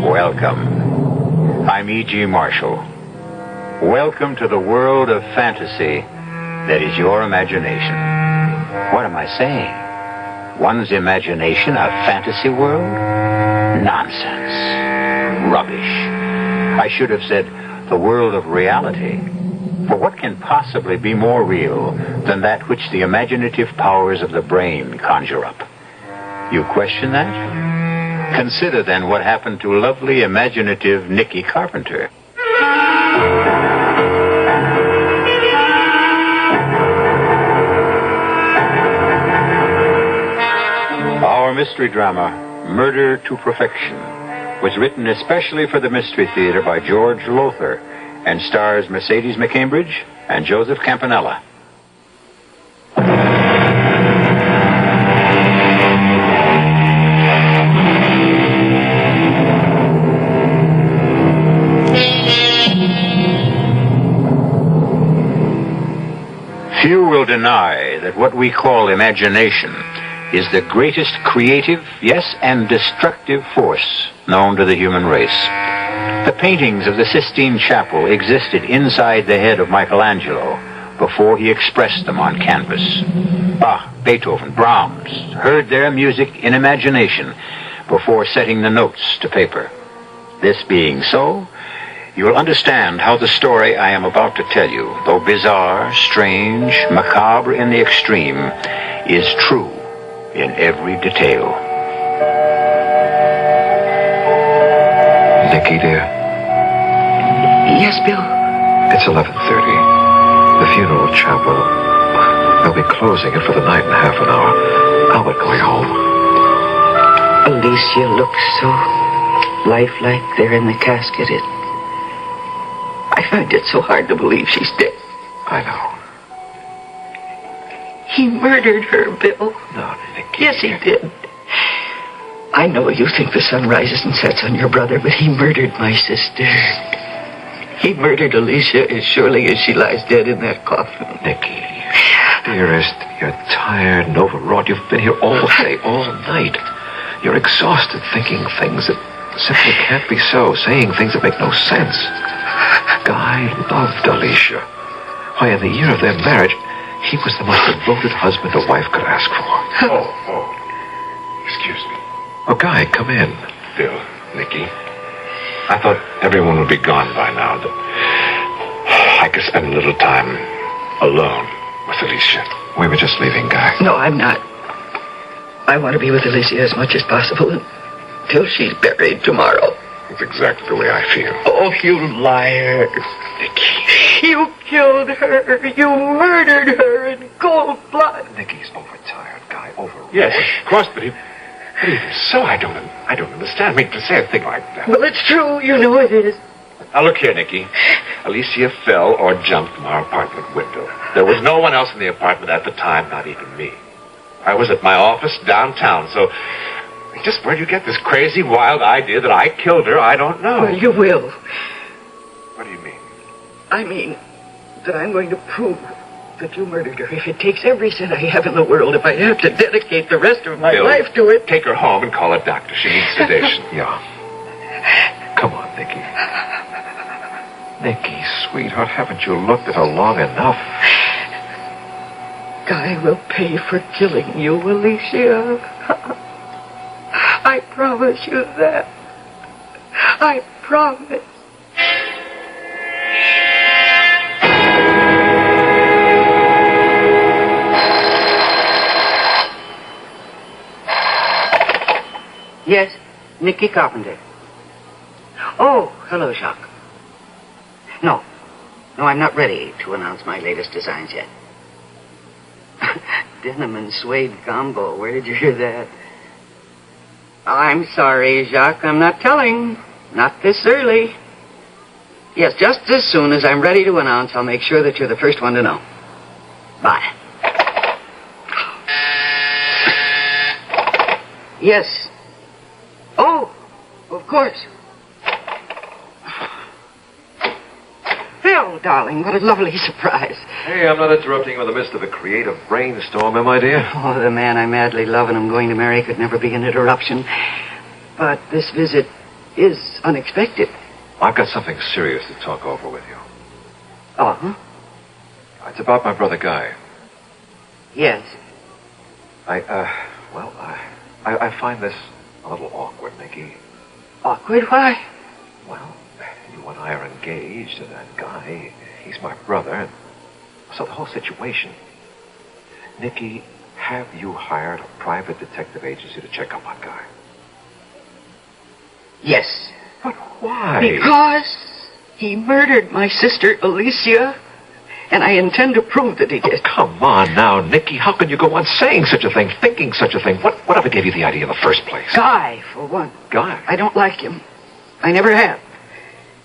Welcome. I'm E.G. Marshall. Welcome to the world of fantasy that is your imagination. What am I saying? One's imagination a fantasy world? Nonsense. Rubbish. I should have said the world of reality. For what can possibly be more real than that which the imaginative powers of the brain conjure up? You question that? Consider, then, what happened to lovely, imaginative Nicky Carpenter. Our mystery drama, Murder to Perfection, was written especially for the Mystery Theater by George Lothar and stars Mercedes McCambridge and Joseph Campanella. Few will deny that what we call imagination is the greatest creative, yes, and destructive force known to the human race. The paintings of the Sistine Chapel existed inside the head of Michelangelo before he expressed them on canvas. Bach, Beethoven, Brahms heard their music in imagination before setting the notes to paper. This being so, you will understand how the story I am about to tell you, though bizarre, strange, macabre in the extreme, is true in every detail. Nicky, dear. Yes, Bill? It's 11:30. The funeral chapel. They'll be closing it for the night in half an hour. Albert going home. Alicia looks so lifelike there in the casket. I find it so hard to believe she's dead. I know. He murdered her, Bill. No, Nicky. Yes, he did. I know you think the sun rises and sets on your brother, but he murdered my sister. He murdered Alicia as surely as she lies dead in that coffin. Nicky, dearest, you're tired and overwrought. You've been here all day, all night. You're exhausted thinking things that simply can't be so, saying things that make no sense. Guy loved Alicia. Why, in the year of their marriage, he was the most devoted husband a wife could ask for. Oh. Excuse me. Oh, Guy, come in. Bill, Nicky. I thought everyone would be gone by now. That I could spend a little time alone with Alicia. We were just leaving, Guy. No, I'm not. I want to be with Alicia as much as possible until she's buried tomorrow. That's exactly the way I feel. Oh, you liar. Nicky. You killed her. You murdered her in cold blood. Nicky's overtired, Guy. Overwrought. Yes, of course, but even so, I don't understand. I mean, to say a thing like that. Well, it's true. You know it is. Now, look here, Nicky. Alicia fell or jumped from our apartment window. There was no one else in the apartment at the time, not even me. I was at my office downtown, so just where do you get this crazy, wild idea that I killed her? I don't know. Well, you will. What do you mean? I mean that I'm going to prove that you murdered her. If it takes every cent I have in the world, if I have to dedicate the rest of my Bill, life to it. Take her home and call a doctor. She needs sedation. Yeah. Come on, Nicky. Nicky, sweetheart, haven't you looked at her long enough? Guy will pay for killing you, Alicia. I promise you that. I promise. Yes, Nicky Carpenter. Oh, hello, Jacques. No, I'm not ready to announce my latest designs yet. Denim and suede combo. Where did you hear that? Oh, I'm sorry, Jacques. I'm not telling. Not this early. Yes, just as soon as I'm ready to announce, I'll make sure that you're the first one to know. Bye. Yes. Oh, of course. Phil, darling, what a lovely surprise. Hey, I'm not interrupting you in the midst of a creative brainstorm, am I, dear? Oh, the man I madly love and am going to marry could never be an interruption. But this visit is unexpected. I've got something serious to talk over with you. Oh? It's about my brother Guy. Yes. I find this a little awkward, Nicky. Awkward? Why? Well, you and I are engaged, and that Guy, he's my brother, and so the whole situation. Nicky, have you hired a private detective agency to check up on Guy? Yes. But why? Because he murdered my sister, Alicia, and I intend to prove that he did. Oh, come on now, Nicky. How can you go on saying such a thing, thinking such a thing? Whatever gave you the idea in the first place? Guy, for one. Guy? I don't like him. I never have.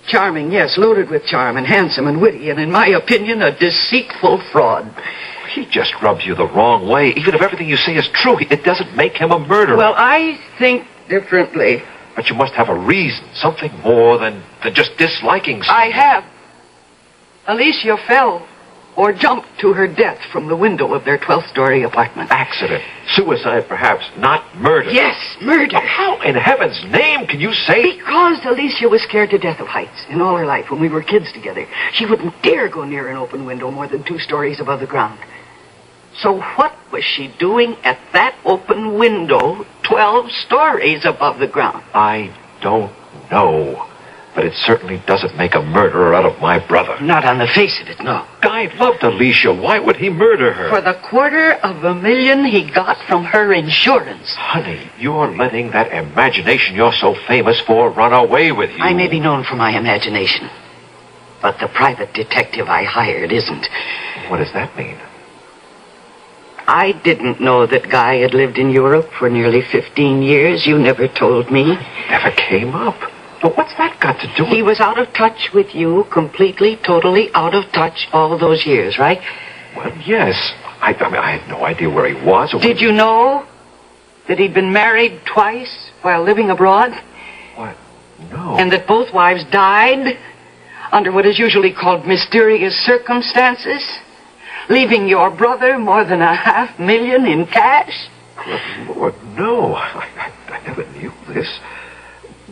Charming, yes, loaded with charm, and handsome and witty, and in my opinion, a deceitful fraud. He just rubs you the wrong way. Even if everything you say is true, it doesn't make him a murderer. Well, I think differently. But you must have a reason, something more than just disliking someone. I have. Alicia fell or jumped to her death from the window of their 12th-story apartment. Accident. Suicide, perhaps. Not murder. Yes, murder. But how in heaven's name can you say... Because Alicia was scared to death of heights in all her life when we were kids together. She wouldn't dare go near an open window more than 2 stories above the ground. So what was she doing at that open window 12 stories above the ground? I don't know. But it certainly doesn't make a murderer out of my brother. Not on the face of it, no. Guy loved Alicia. Why would he murder her? For the $250,000 he got from her insurance. Honey, you're letting that imagination you're so famous for run away with you. I may be known for my imagination, but the private detective I hired isn't. What does that mean? I didn't know that Guy had lived in Europe for nearly 15 years. You never told me. Never came up. But what's that got to do with... He was out of touch with you, completely, totally out of touch all those years, right? Well, yes. I had no idea where he was. Or Did you know that he'd been married twice while living abroad? What? No. And that both wives died under what is usually called mysterious circumstances, leaving your brother more than $500,000 in cash? Good Lord, no. I never knew this.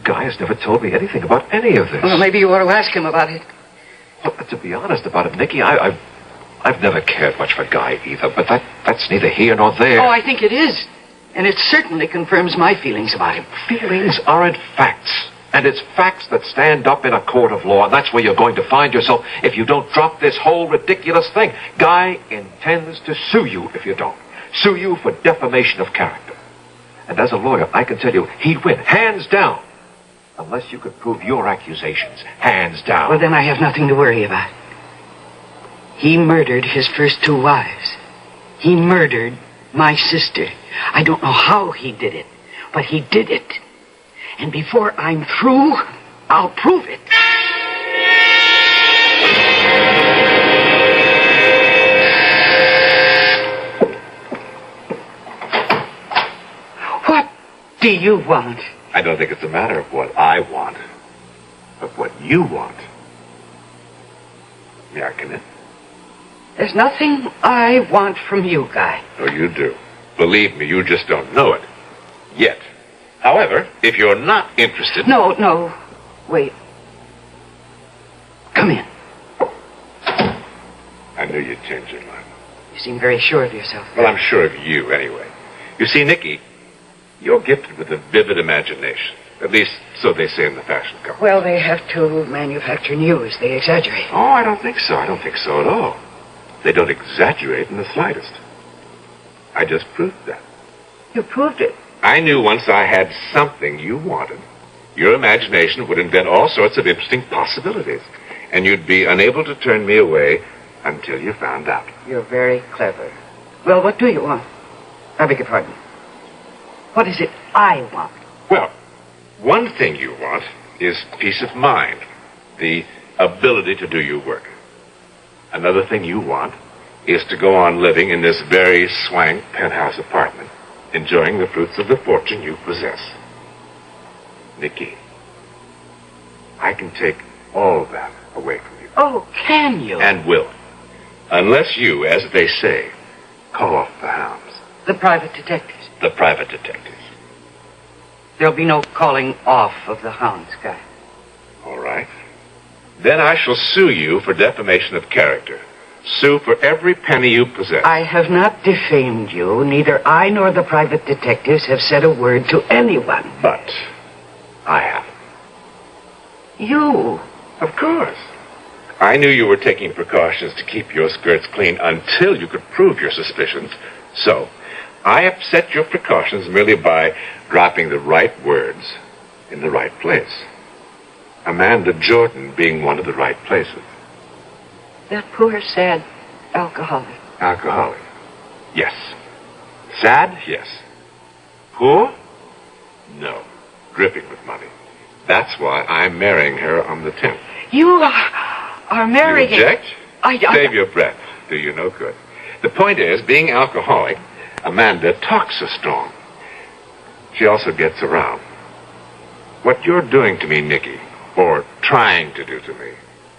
Guy has never told me anything about any of this. Well, maybe you ought to ask him about it. Well, to be honest about it, Nicky, I've never cared much for Guy either, but that's neither here nor there. Oh, I think it is. And it certainly confirms my feelings about him. Feelings aren't facts. And it's facts that stand up in a court of law, and that's where you're going to find yourself if you don't drop this whole ridiculous thing. Guy intends to sue you if you don't. Sue you for defamation of character. And as a lawyer, I can tell you, he'd win, hands down. Unless you could prove your accusations, hands down. Well, then I have nothing to worry about. He murdered his first 2 wives. He murdered my sister. I don't know how he did it, but he did it. And before I'm through, I'll prove it. What do you want? I don't think it's a matter of what I want, but what you want. May I come in? There's nothing I want from you, Guy. Oh, you do. Believe me, you just don't know it. Yet. However, if you're not interested... No. Wait. Come in. I knew you'd change your mind. You seem very sure of yourself. Well, I'm sure of you, anyway. You see, Nicky, you're gifted with a vivid imagination. At least, so they say in the fashion company. Well, they have to manufacture news. They exaggerate. Oh, I don't think so. I don't think so at all. They don't exaggerate in the slightest. I just proved that. You proved it. I knew once I had something you wanted, your imagination would invent all sorts of interesting possibilities, and you'd be unable to turn me away until you found out. You're very clever. Well, what do you want? I beg your pardon. What is it I want? Well, one thing you want is peace of mind, the ability to do your work. Another thing you want is to go on living in this very swank penthouse apartment, enjoying the fruits of the fortune you possess. Nicky, I can take all of that away from you. Oh, can you? And will. Unless you, as they say, call off the hounds. The private detectives. The private detectives. There'll be no calling off of the hounds, Guy. All right. Then I shall sue you for defamation of character. Sue for every penny you possess. I have not defamed you. Neither I nor the private detectives have said a word to anyone. But I have. You? Of course. I knew you were taking precautions to keep your skirts clean until you could prove your suspicions. So, I upset your precautions merely by dropping the right words in the right place. Amanda Jordan being one of the right places. That poor, sad alcoholic. Alcoholic. Yes. Sad? Yes. Poor? No. Dripping with money. That's why I'm marrying her on the 10th. You are marrying... You object? Save your breath. Do you no good. The point is, being alcoholic, Amanda talks so strong. She also gets around. What you're doing to me, Nicky, or trying to do to me,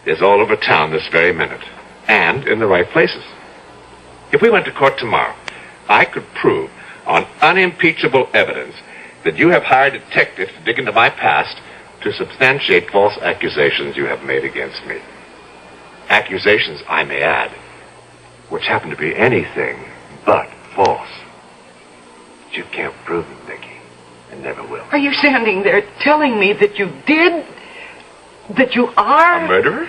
is all over town this very minute, and in the right places. If we went to court tomorrow, I could prove on unimpeachable evidence that you have hired detectives to dig into my past to substantiate false accusations you have made against me. Accusations, I may add, which happen to be anything but false. But you can't prove them, Nicky, and never will. Are you standing there telling me that you did? that you are? A murderer?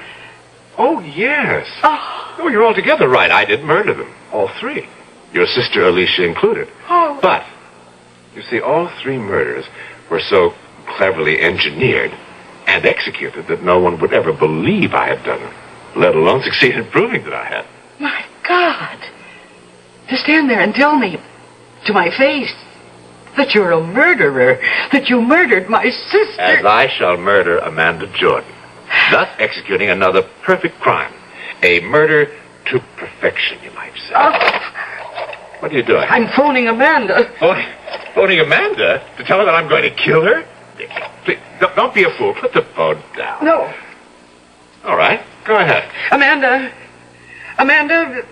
Oh, yes. Oh. You're altogether right. I did murder them. All three. Your sister Alicia included. Oh. But, you see, all three murders were so cleverly engineered and executed that no one would ever believe I had done them, let alone succeed in proving that I had. My God. To stand there and tell me to my face that you're a murderer, that you murdered my sister. As I shall murder Amanda Jordan, thus executing another perfect crime. A murder to perfection, you might say. What are you doing? I'm phoning Amanda. Phoning Amanda? To tell her that I'm going to kill her? Please, don't be a fool. Put the phone down. No. All right, go ahead. Amanda,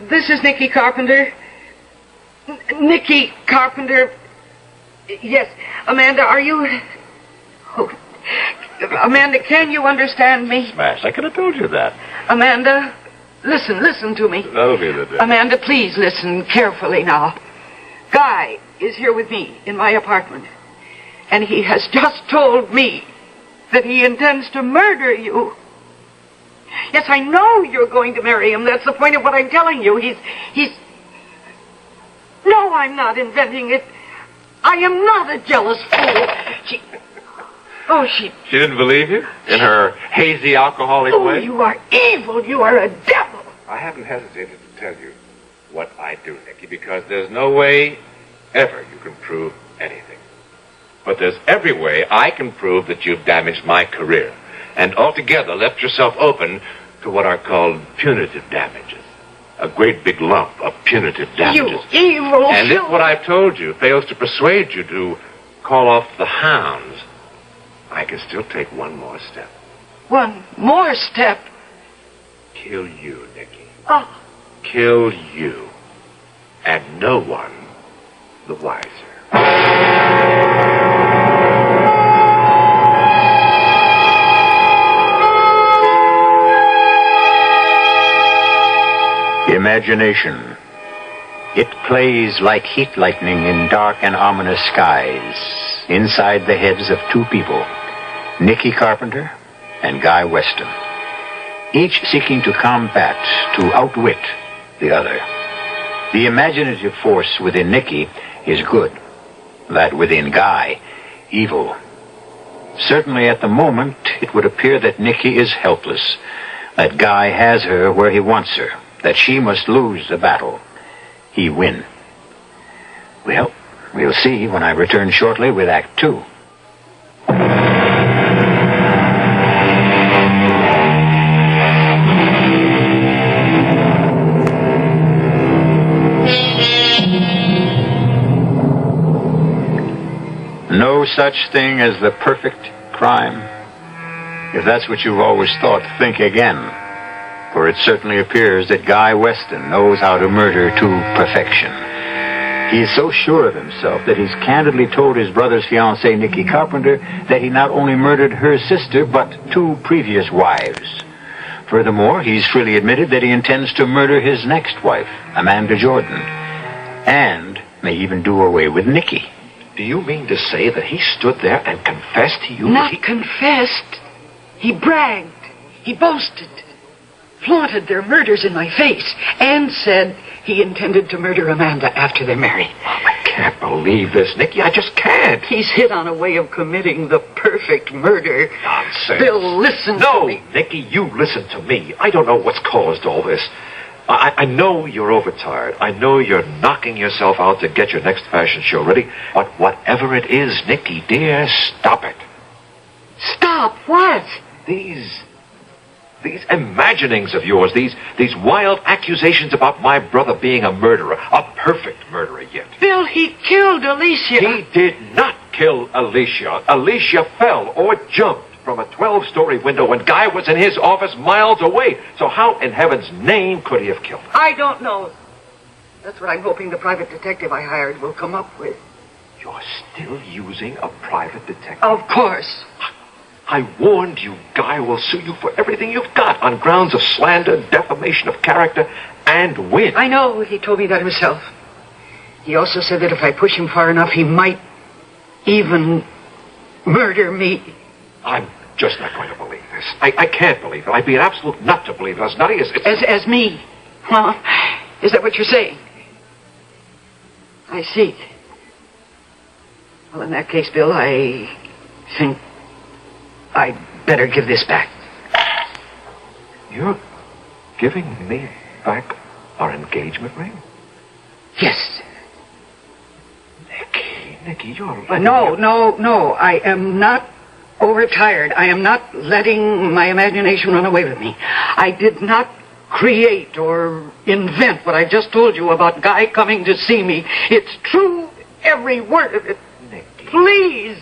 this is Nicky Carpenter. Nicky Carpenter. Yes, Amanda, are you... Oh. Amanda, can you understand me? Smash, I could have told you that. Amanda, listen to me. That'll be the day. Amanda, please listen carefully now. Guy is here with me in my apartment, and he has just told me that he intends to murder you. Yes, I know you're going to marry him. That's the point of what I'm telling you. He's... No, I'm not inventing it. I am not a jealous fool. She didn't believe you? In her hazy, alcoholic way? Oh, you are evil. You are a devil. I haven't hesitated to tell you what I do, Nicky, because there's no way ever you can prove anything. But there's every way I can prove that you've damaged my career and altogether left yourself open to what are called punitive damages. A great big lump of punitive damages. You evil... And if what I've told you fails to persuade you to call off the hounds, I can still take one more step. One more step? Kill you, Nicky. Oh. Kill you. And no one the wiser. Imagination. It plays like heat lightning in dark and ominous skies, inside the heads of two people, Nicky Carpenter and Guy Weston, each seeking to combat, to outwit the other. The imaginative force within Nicky is good, that within Guy, evil. Certainly at the moment, it would appear that Nicky is helpless, that Guy has her where he wants her, that she must lose the battle. He win. Well, we'll see when I return shortly with Act 2. No such thing as the perfect crime. If that's what you've always thought, think again. For it certainly appears that Guy Weston knows how to murder to perfection. He is so sure of himself that he's candidly told his brother's fiancée, Nicky Carpenter, that he not only murdered her sister, but two previous wives. Furthermore, he's freely admitted that he intends to murder his next wife, Amanda Jordan, and may even do away with Nicky. Do you mean to say that he stood there and confessed to you? Not confessed. He bragged. He boasted. Flaunted their murders in my face and said he intended to murder Amanda after they're married. Oh, I can't believe this, Nicky. I just can't. He's hit on a way of committing the perfect murder. Nonsense. Bill, listen to me. No, Nicky, you listen to me. I don't know what's caused all this. I know you're overtired. I know you're knocking yourself out to get your next fashion show ready. But whatever it is, Nicky, dear, stop it. Stop what? These imaginings of yours, these wild accusations about my brother being a murderer, a perfect murderer yet. Bill, he killed Alicia. He did not kill Alicia. Alicia fell or jumped from a 12-story window when Guy was in his office miles away. So how in heaven's name could he have killed her? I don't know. That's what I'm hoping the private detective I hired will come up with. You're still using a private detective? Of course. I warned you, Guy will sue you for everything you've got on grounds of slander, defamation of character, and win. I know. He told me that himself. He also said that if I push him far enough, he might even murder me. I'm just not going to believe this. I can't believe it. I'd be an absolute nut to believe it. As nutty as... As me? Huh? Is that what you're saying? I see. Well, in that case, Bill, I think I'd better give this back. You're giving me back our engagement ring? Yes. Nicky, you're... No. I am not overtired. I am not letting my imagination run away with me. I did not create or invent what I just told you about Guy coming to see me. It's true, every word of it. Nicky. Please.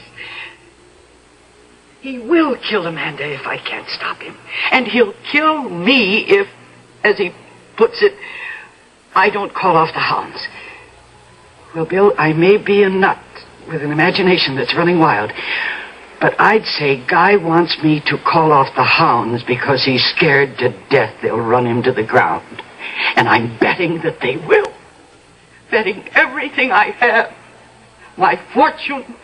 He will kill Amanda if I can't stop him. And he'll kill me if, as he puts it, I don't call off the hounds. Well, Bill, I may be a nut with an imagination that's running wild, but I'd say Guy wants me to call off the hounds because he's scared to death they'll run him to the ground. And I'm betting that they will. Betting everything I have. My fortune,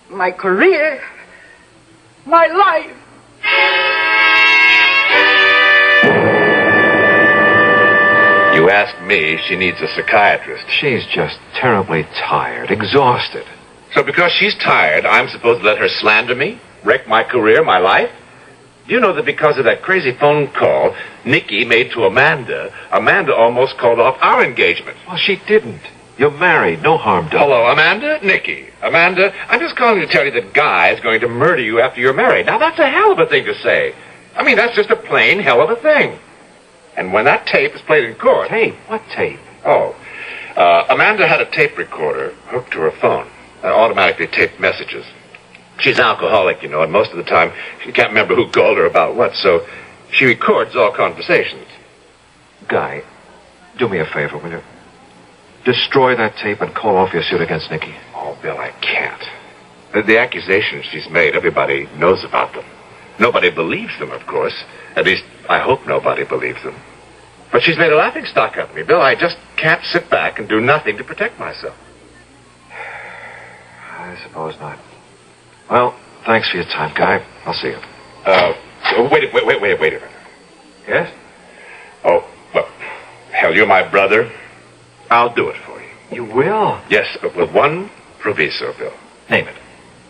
my career, my life. You ask me, she needs a psychiatrist. She's just terribly tired, exhausted. So because she's tired, I'm supposed to let her slander me? Wreck my career, my life? You know that because of that crazy phone call Nicky made to Amanda almost called off our engagement. Well, she didn't. You're married. No harm done. Hello, Amanda? Nicky. Amanda, I'm just calling to tell you that Guy is going to murder you after you're married. Now, that's a hell of a thing to say. I mean, that's just a plain hell of a thing. And when that tape is played in court... Tape? What tape? Oh. Amanda had a tape recorder hooked to her phone. Automatically taped messages. She's an alcoholic, you know, and most of the time she can't remember who called her about what, so she records all conversations. Guy, do me a favor, will you? Destroy that tape and call off your suit against Nicky. Oh, Bill, I can't. The accusations she's made, everybody knows about them. Nobody believes them, of course. At least, I hope nobody believes them. But she's made a laughingstock of me, Bill. I just can't sit back and do nothing to protect myself. I suppose not. Well, thanks for your time, Guy. I'll see you. Wait a minute. Yes? Oh, well, hell, you're my brother. I'll do it for you. You will? Yes, but with one proviso, Bill. Name it.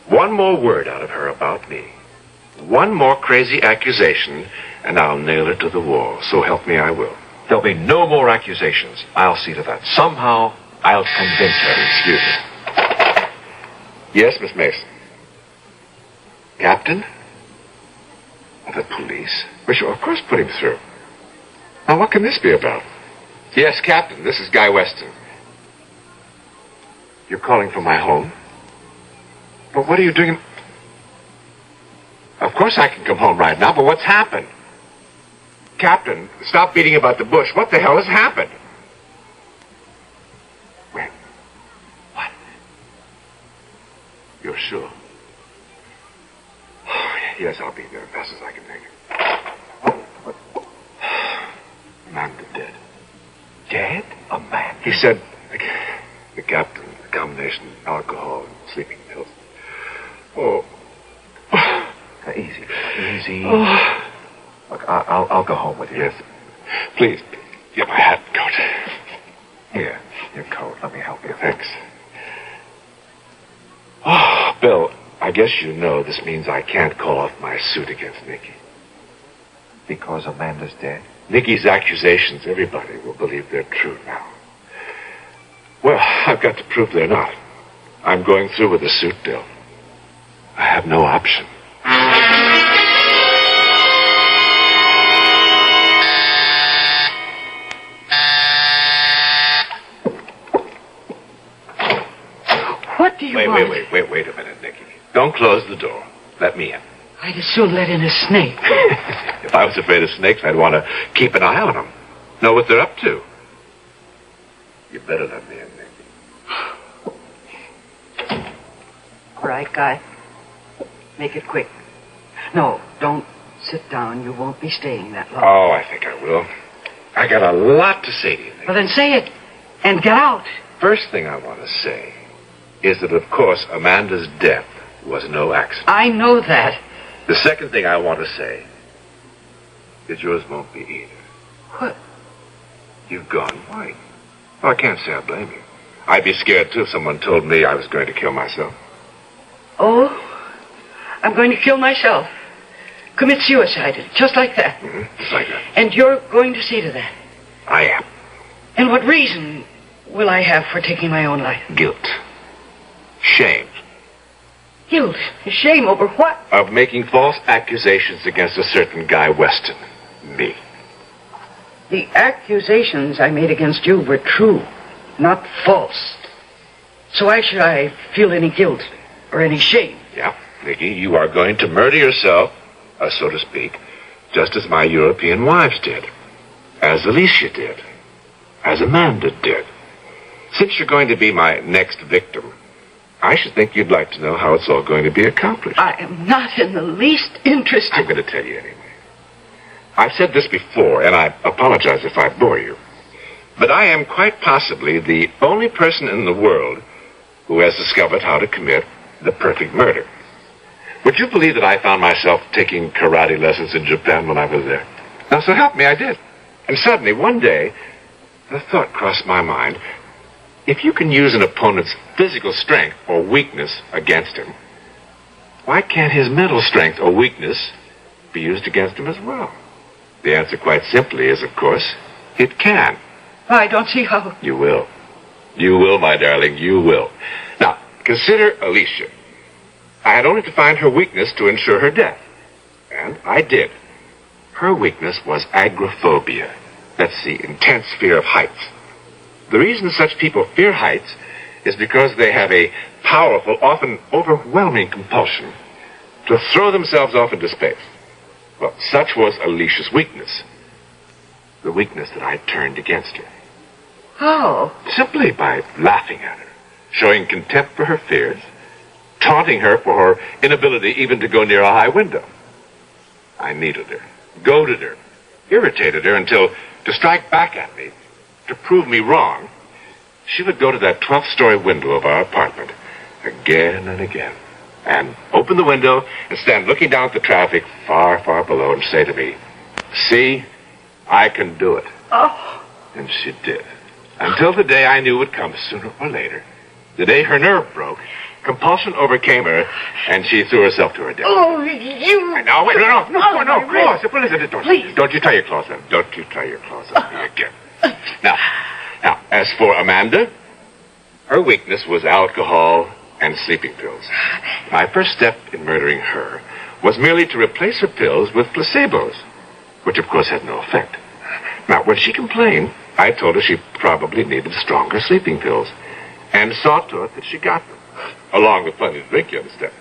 One more word out of her about me. One more crazy accusation, and I'll nail her to the wall. So help me, I will. There'll be no more accusations. I'll see to that. Somehow, I'll convince her. Excuse me. Yes, Miss Mason. Captain? The police? Well, sure, of course, put him through. Now, what can this be about? Yes, Captain, this is Guy Weston. You're calling from my home? But what are you doing? Of course I can come home right now, but what's happened? Captain, stop beating about the bush. What the hell has happened? Where? What? You're sure? Oh, yes, I'll be there as fast as I can make it. Amanda dead. Dead? Amanda? He said the captain, the combination of alcohol and sleeping pills. Oh. Easy. Oh. Look, I'll go home with you. Yes. Please, get my hat and coat. Here, your coat. Let me help you. Thanks. Oh, Bill, I guess you know this means I can't call off my suit against Nicky. Because Amanda's dead? Nicky's accusations, everybody will believe they're true now. Well, I've got to prove they're not. I'm going through with the suit, Bill. I have no option. What do you want? Wait a minute, Nicky. Don't close the door. Let me in. I'd as soon let in a snake. If I was afraid of snakes, I'd want to keep an eye on them. Know what they're up to. You better let me in, Nicky. All right, Guy. Make it quick. No, don't sit down. You won't be staying that long. Oh, I think I will. I got a lot to say to you, Nicky. Well, then say it. And get out. First thing I want to say is that, of course, Amanda's death was no accident. I know that. The second thing I want to say is yours won't be either. What? You've gone white. Well, I can't say I blame you. I'd be scared, too, if someone told me I was going to kill myself. Oh, I'm going to kill myself. Commit suicide, just like that. Mm-hmm. Just like that. And you're going to see to that. I am. And what reason will I have for taking my own life? Guilt. Shame. Guilt? Shame over what? Of making false accusations against a certain Guy Weston. Me. The accusations I made against you were true, not false. So why should I feel any guilt or any shame? Yeah, Nicky, you are going to murder yourself, so to speak, just as my European wives did, as Alicia did, as Amanda did. Since you're going to be my next victim, I should think you'd like to know how it's all going to be accomplished. I am not in the least interested. I'm going to tell you anyway. I've said this before, and I apologize if I bore you, but I am quite possibly the only person in the world who has discovered how to commit the perfect murder. Would you believe that I found myself taking karate lessons in Japan when I was there? Now, so help me, I did. And suddenly, one day, the thought crossed my mind, if you can use an opponent's physical strength or weakness against him, why can't his mental strength or weakness be used against him as well? The answer, quite simply, is, of course, it can. I don't see how. You will. You will, my darling, you will. Now, consider Alicia. I had only to find her weakness to ensure her death. And I did. Her weakness was agoraphobia. That's the intense fear of heights. The reason such people fear heights is because they have a powerful, often overwhelming compulsion to throw themselves off into space. Well, such was Alicia's weakness. The weakness that I turned against her. How? Simply by laughing at her, showing contempt for her fears, taunting her for her inability even to go near a high window. I needed her, goaded her, irritated her until, to strike back at me, to prove me wrong, she would go to that 12th-story window of our apartment again and again, and open the window and stand looking down at the traffic far, far below and say to me, "See, I can do it." Oh. And she did. Until the day I knew would come sooner or later. The day her nerve broke, compulsion overcame her, and she threw herself to her death. Oh, you... No, wait, no, claws. Please. Don't you tie your claws on. Don't you tie your claws on me again. Now, as for Amanda, her weakness was alcohol and sleeping pills. My first step in murdering her was merely to replace her pills with placebos, which of course had no effect. Now, when she complained, I told her she probably needed stronger sleeping pills, and saw to it that she got them, along with plenty to drink, you understand.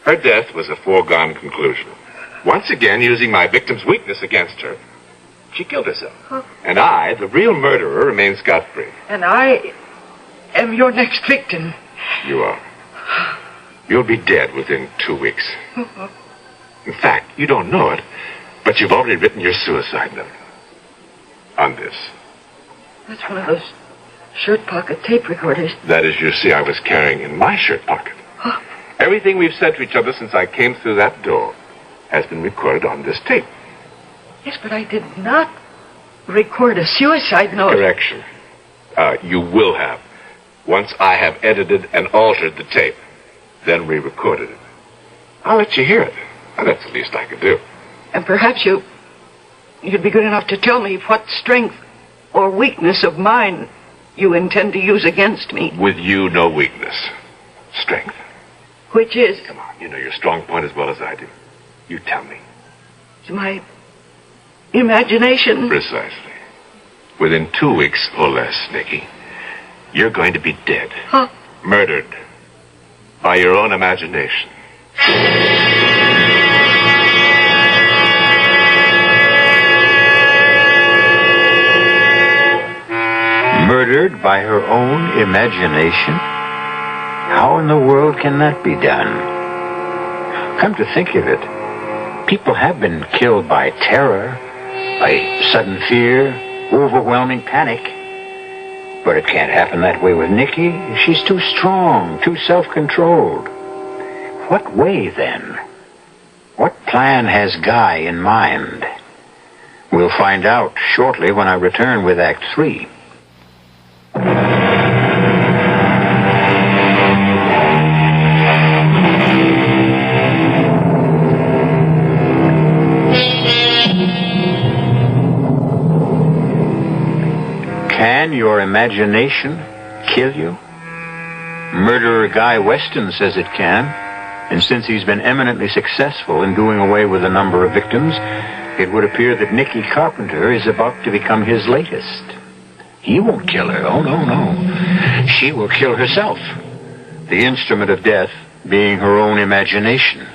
Her death was a foregone conclusion. Once again, using my victim's weakness against her, she killed herself. Huh? And I, the real murderer, remain scot-free. And I am your next victim. You are. You'll be dead within 2 weeks. In fact, you don't know it, but you've already written your suicide note. On this. That's one of those shirt pocket tape recorders. That, as you see, I was carrying in my shirt pocket. Huh? Everything we've said to each other since I came through that door has been recorded on this tape. Yes, but I did not record a suicide note. Correction. You will have. Once I have edited and altered the tape, then re-recorded it. I'll let you hear it. Well, that's the least I could do. And perhaps you'd be good enough to tell me what strength or weakness of mine you intend to use against me. With you, no weakness. Strength. Which is? Come on, you know your strong point as well as I do. You tell me. It's my imagination. Precisely. Within 2 weeks or less, Nicky, you're going to be dead. Huh? Murdered. By your own imagination. Murdered by her own imagination? How in the world can that be done? Come to think of it, people have been killed by terror, by sudden fear, overwhelming panic. But it can't happen that way with Nicky. She's too strong, too self-controlled. What way, then? plan has Guy in mind? We'll find out shortly when I return with Act 3. Can your imagination kill you? Murderer Guy Weston says it can, and since he's been eminently successful in doing away with a number of victims, it would appear that Nicky Carpenter is about to become his latest. He won't kill her. Oh, no. She will kill herself. The instrument of death being her own imagination.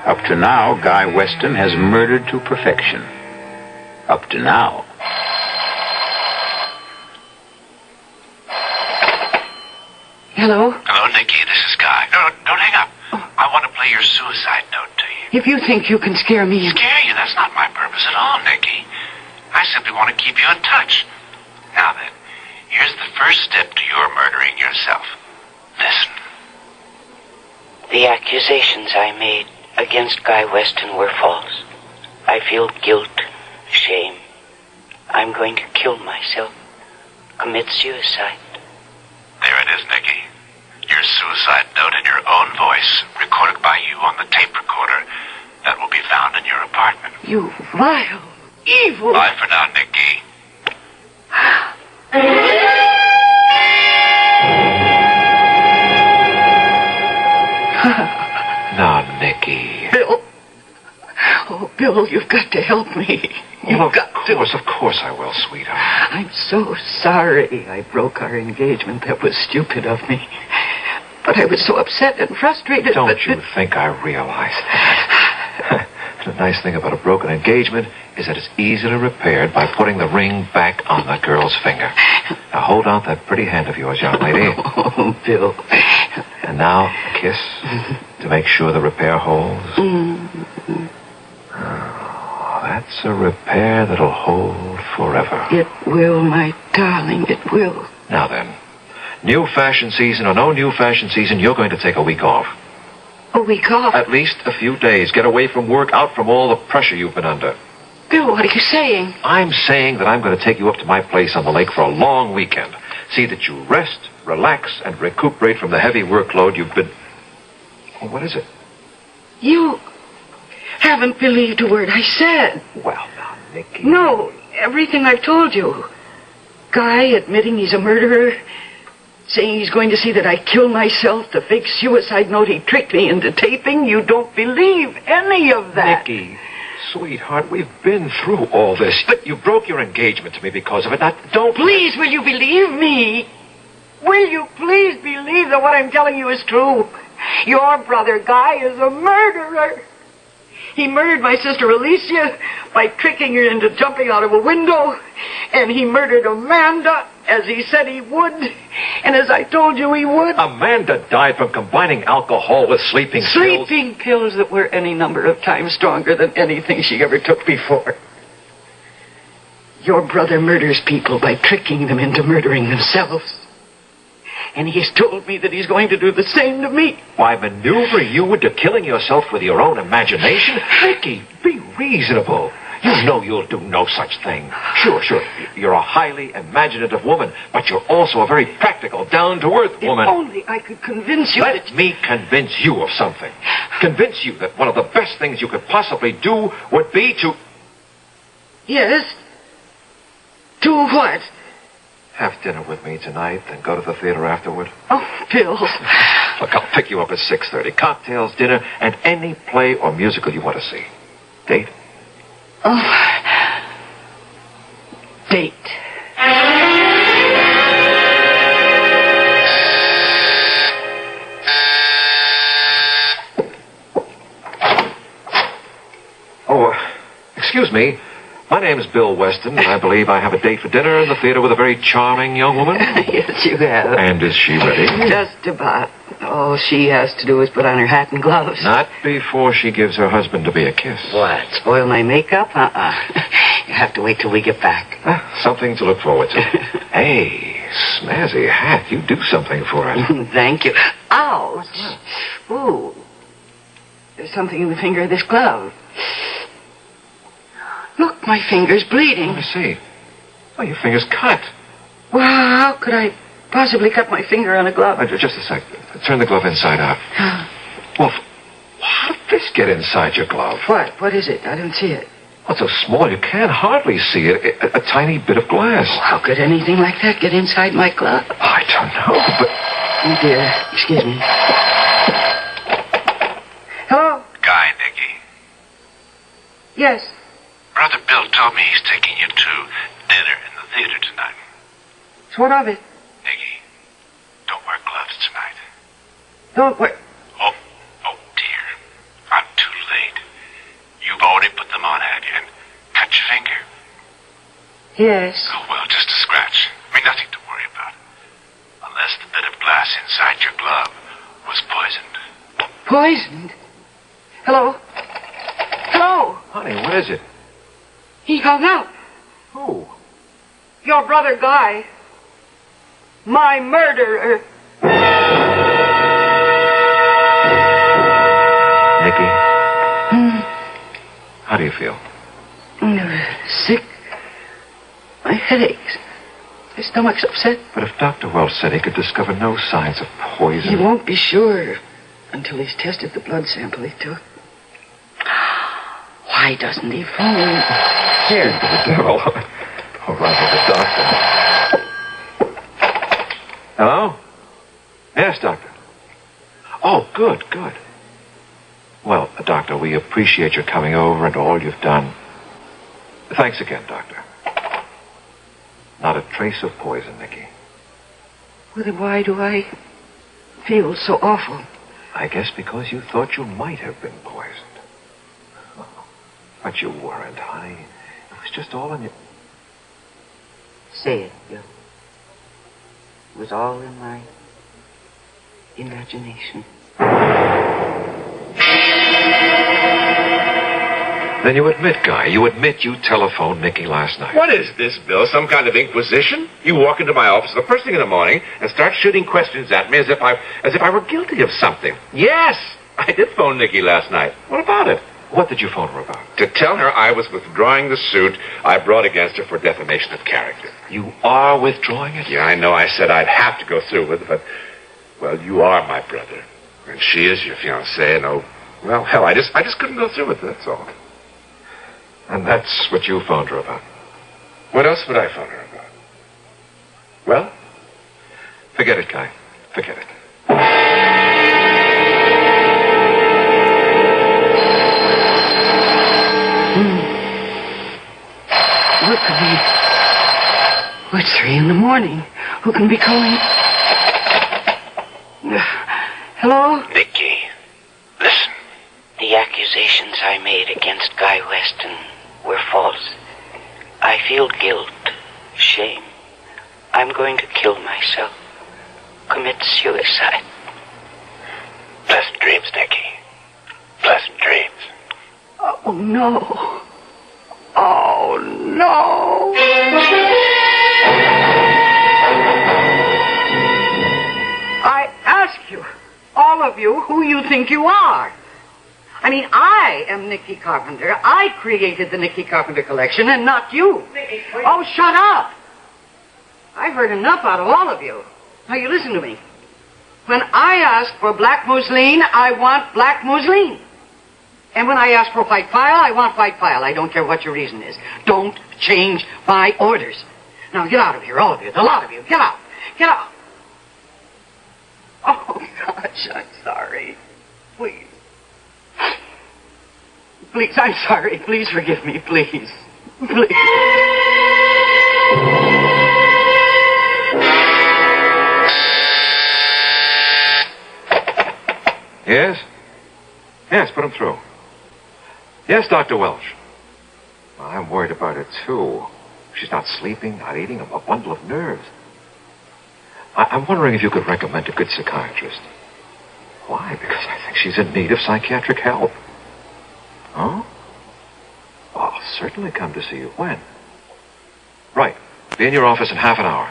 Up to now, Guy Weston has murdered to perfection. Up to now. Hello? Hello, Nicky. This is Guy. No, don't hang up. I want to play your suicide note to you. If you think you can scare me... Scare you? That's not my purpose at all, Nicky. I simply want to keep you in touch. Now then, here's the first step to your murdering yourself. Listen. The accusations I made against Guy Weston were false. I feel guilt, shame. I'm going to kill myself. Commit suicide. There it is, Nicky. Your suicide note in your own voice, recorded by you on the tape recorder that will be found in your apartment. You vile, evil... Bye for now, Nicky. Now, Nicky. Bill. Oh, Bill, you've got to help me. Of course I will, sweetheart. I'm so sorry I broke our engagement. That was stupid of me. But I was so upset and frustrated. Don't you think I realize that? The nice thing about a broken engagement is that it's easily repaired by putting the ring back on the girl's finger. Now hold out that pretty hand of yours, young lady. Oh, Bill. And now, a kiss to make sure the repair holds. Oh, that's a repair that'll hold forever. It will, my darling, it will. Now then, new fashion season or no new fashion season, you're going to take a week off. A week off? At least a few days. Get away from work, out from all the pressure you've been under. Bill, what are you saying? I'm saying that I'm going to take you up to my place on the lake for a long weekend. See that you rest, relax, and recuperate from the heavy workload you've been... Oh, what is it? You haven't believed a word I said. Well, now, Nicky... No, everything I've told you. Guy admitting he's a murderer... saying he's going to see that I kill myself, the fake suicide note he tricked me into taping. You don't believe any of that. Nicky, sweetheart, we've been through all this. But you broke your engagement to me because of it. Now, don't... Please, will you believe me? Will you please believe that what I'm telling you is true? Your brother, Guy, is a murderer. He murdered my sister Alicia by tricking her into jumping out of a window. And he murdered Amanda, as he said he would. And as I told you he would. Amanda died from combining alcohol with sleeping pills. Sleeping pills that were any number of times stronger than anything she ever took before. Your brother murders people by tricking them into murdering themselves. And he's told me that he's going to do the same to me. By maneuvering you into killing yourself with your own imagination? Nicky, be reasonable. You know you'll do no such thing. Sure. You're a highly imaginative woman, but you're also a very practical, down-to-earth woman. If only I could convince you Let me convince you of something. Convince you that one of the best things you could possibly do would be to... Yes? Do what? Have dinner with me tonight and go to the theater afterward. Oh, Bill. Look, I'll pick you up at 6:30. Cocktails, dinner, and any play or musical you want to see. Date? Oh. Date. Oh, excuse me. My name's Bill Weston, and I believe I have a date for dinner in the theater with a very charming young woman. Yes, you have. And is she ready? Just about. All she has to do is put on her hat and gloves. Not before she gives her husband to be a kiss. What? Spoil my makeup? You have to wait till we get back. Something to look forward to. Hey, snazzy hat. You do something for it. Thank you. Ouch. Ooh. There's something in the finger of this glove. Look, my finger's bleeding. Let me see. Oh, your finger's cut. Well, how could I possibly cut my finger on a glove? Just a sec. Turn the glove inside out. Well, how did this get inside your glove? What? What is it? I don't see it. Well, it's so small you can't hardly see it. A tiny bit of glass. How could anything like that get inside my glove? I don't know, but... Oh, dear. Excuse me. Hello? Guy, Nicky. Yes. Brother Bill told me he's taking you to dinner in the theater tonight. So what of it? Nicky, don't wear gloves tonight. Don't worry. Oh, dear. I'm too late. You've already put them on, have you? And cut your finger? Yes. Oh, well, just a scratch. I mean, nothing to worry about. Unless the bit of glass inside your glove was poisoned. Poisoned? Hello? Hello? Honey, what is it? He hung out. Who? Your brother Guy. My murderer. Nicky? How do you feel? Sick. My head aches. My stomach's upset. But if Dr. Welch said he could discover no signs of poison... He won't be sure until he's tested the blood sample he took. Why doesn't he phone? Here. The devil. All right, with the doctor. Hello? Yes, doctor. Oh, good. Well, doctor, we appreciate your coming over and all you've done. Thanks again, doctor. Not a trace of poison, Nicky. Well, then why do I feel so awful? I guess because you thought you might have been poisoned. But you weren't, honey. It was just all in your... Say it, Bill. It was all in my imagination. Then you admit, Guy, you telephoned Nicky last night. What is this, Bill? Some kind of inquisition? You walk into my office the first thing in the morning and start shooting questions at me as if I were guilty of something. Yes, I did phone Nicky last night. What about it? What did you phone her about? To tell her I was withdrawing the suit I brought against her for defamation of character. You are withdrawing it? Yeah, I know. I said I'd have to go through with it, but, well, you are my brother. And she is your fiancée, and well, hell, I just couldn't go through with it, that's all. And that's what you phoned her about? What else would I phone her about? Well? Forget it, Guy. Forget it. What could be... It's 3 a.m. Who can be calling? Hello? Nicky, listen. The accusations I made against Guy Weston were false. I feel guilt, shame. I'm going to kill myself. Commit suicide. Pleasant dreams, Nicky. Pleasant dreams. Oh, no. Oh, no. I ask you, all of you, who you think you are. I mean, I am Nicky Carpenter. I created the Nicky Carpenter collection, and not you. Nicky, oh, shut up. I've heard enough out of all of you. Now, you listen to me. When I ask for black mousseline, I want black mousseline. And when I ask for white file, I want white file. I don't care what your reason is. Don't change my orders. Now, get out of here, all of you, the lot of you. Get out. Get out. Oh, gosh, I'm sorry. Please. Please, I'm sorry. Please forgive me, please. Please. Yes? Yes, put him through. Yes, Dr. Welch. Well, I'm worried about her, too. She's not sleeping, not eating, a bundle of nerves. I'm wondering if you could recommend a good psychiatrist. Why? Because I think she's in need of psychiatric help. Huh? Well, I'll certainly come to see you. When? Right. Be in your office in half an hour.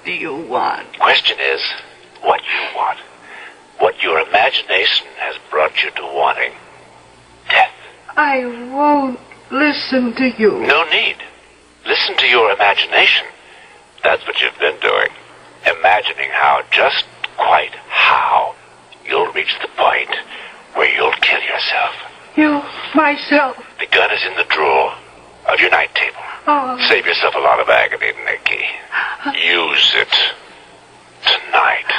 do you want? Question is, what you want. What your imagination has brought you to wanting. Death. I won't listen to you. No need. Listen to your imagination. That's what you've been doing. Imagining how, just quite how, you'll reach the point where you'll kill yourself. You, myself. The gun is in the drawer of your night table. Oh. Save yourself a lot of agony, Nicky. Use it tonight.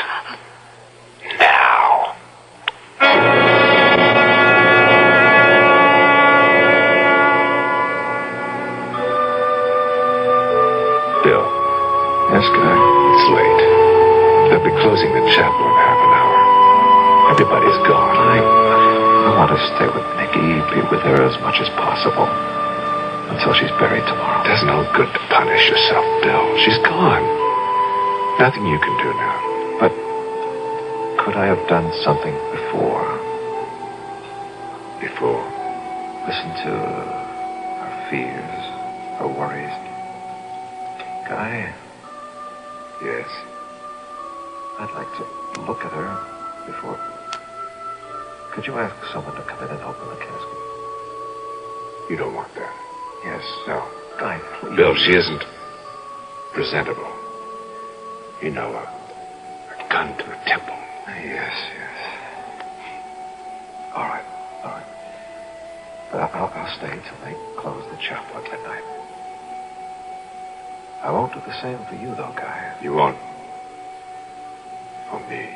Now. Bill. Yes, Guy? It's late. They'll be closing the chapel in half an hour. Everybody's gone. I want to stay with Nicky, be with her as much as possible. Until she's buried tomorrow. There's no good to punish yourself, Bill. She's gone. Nothing you can do now. But could I have done something before? Before? Listen to her fears, her worries. Guy? Yes? I'd like to look at her before... Could you ask someone to come in and open the casket? You don't want that. Yes. No. Guy, please. Bill, she isn't presentable. You know, a gun to the temple. Yes. All right. But I'll stay till they close the chapel at midnight. I won't do the same for you, though, Guy. You won't? For me?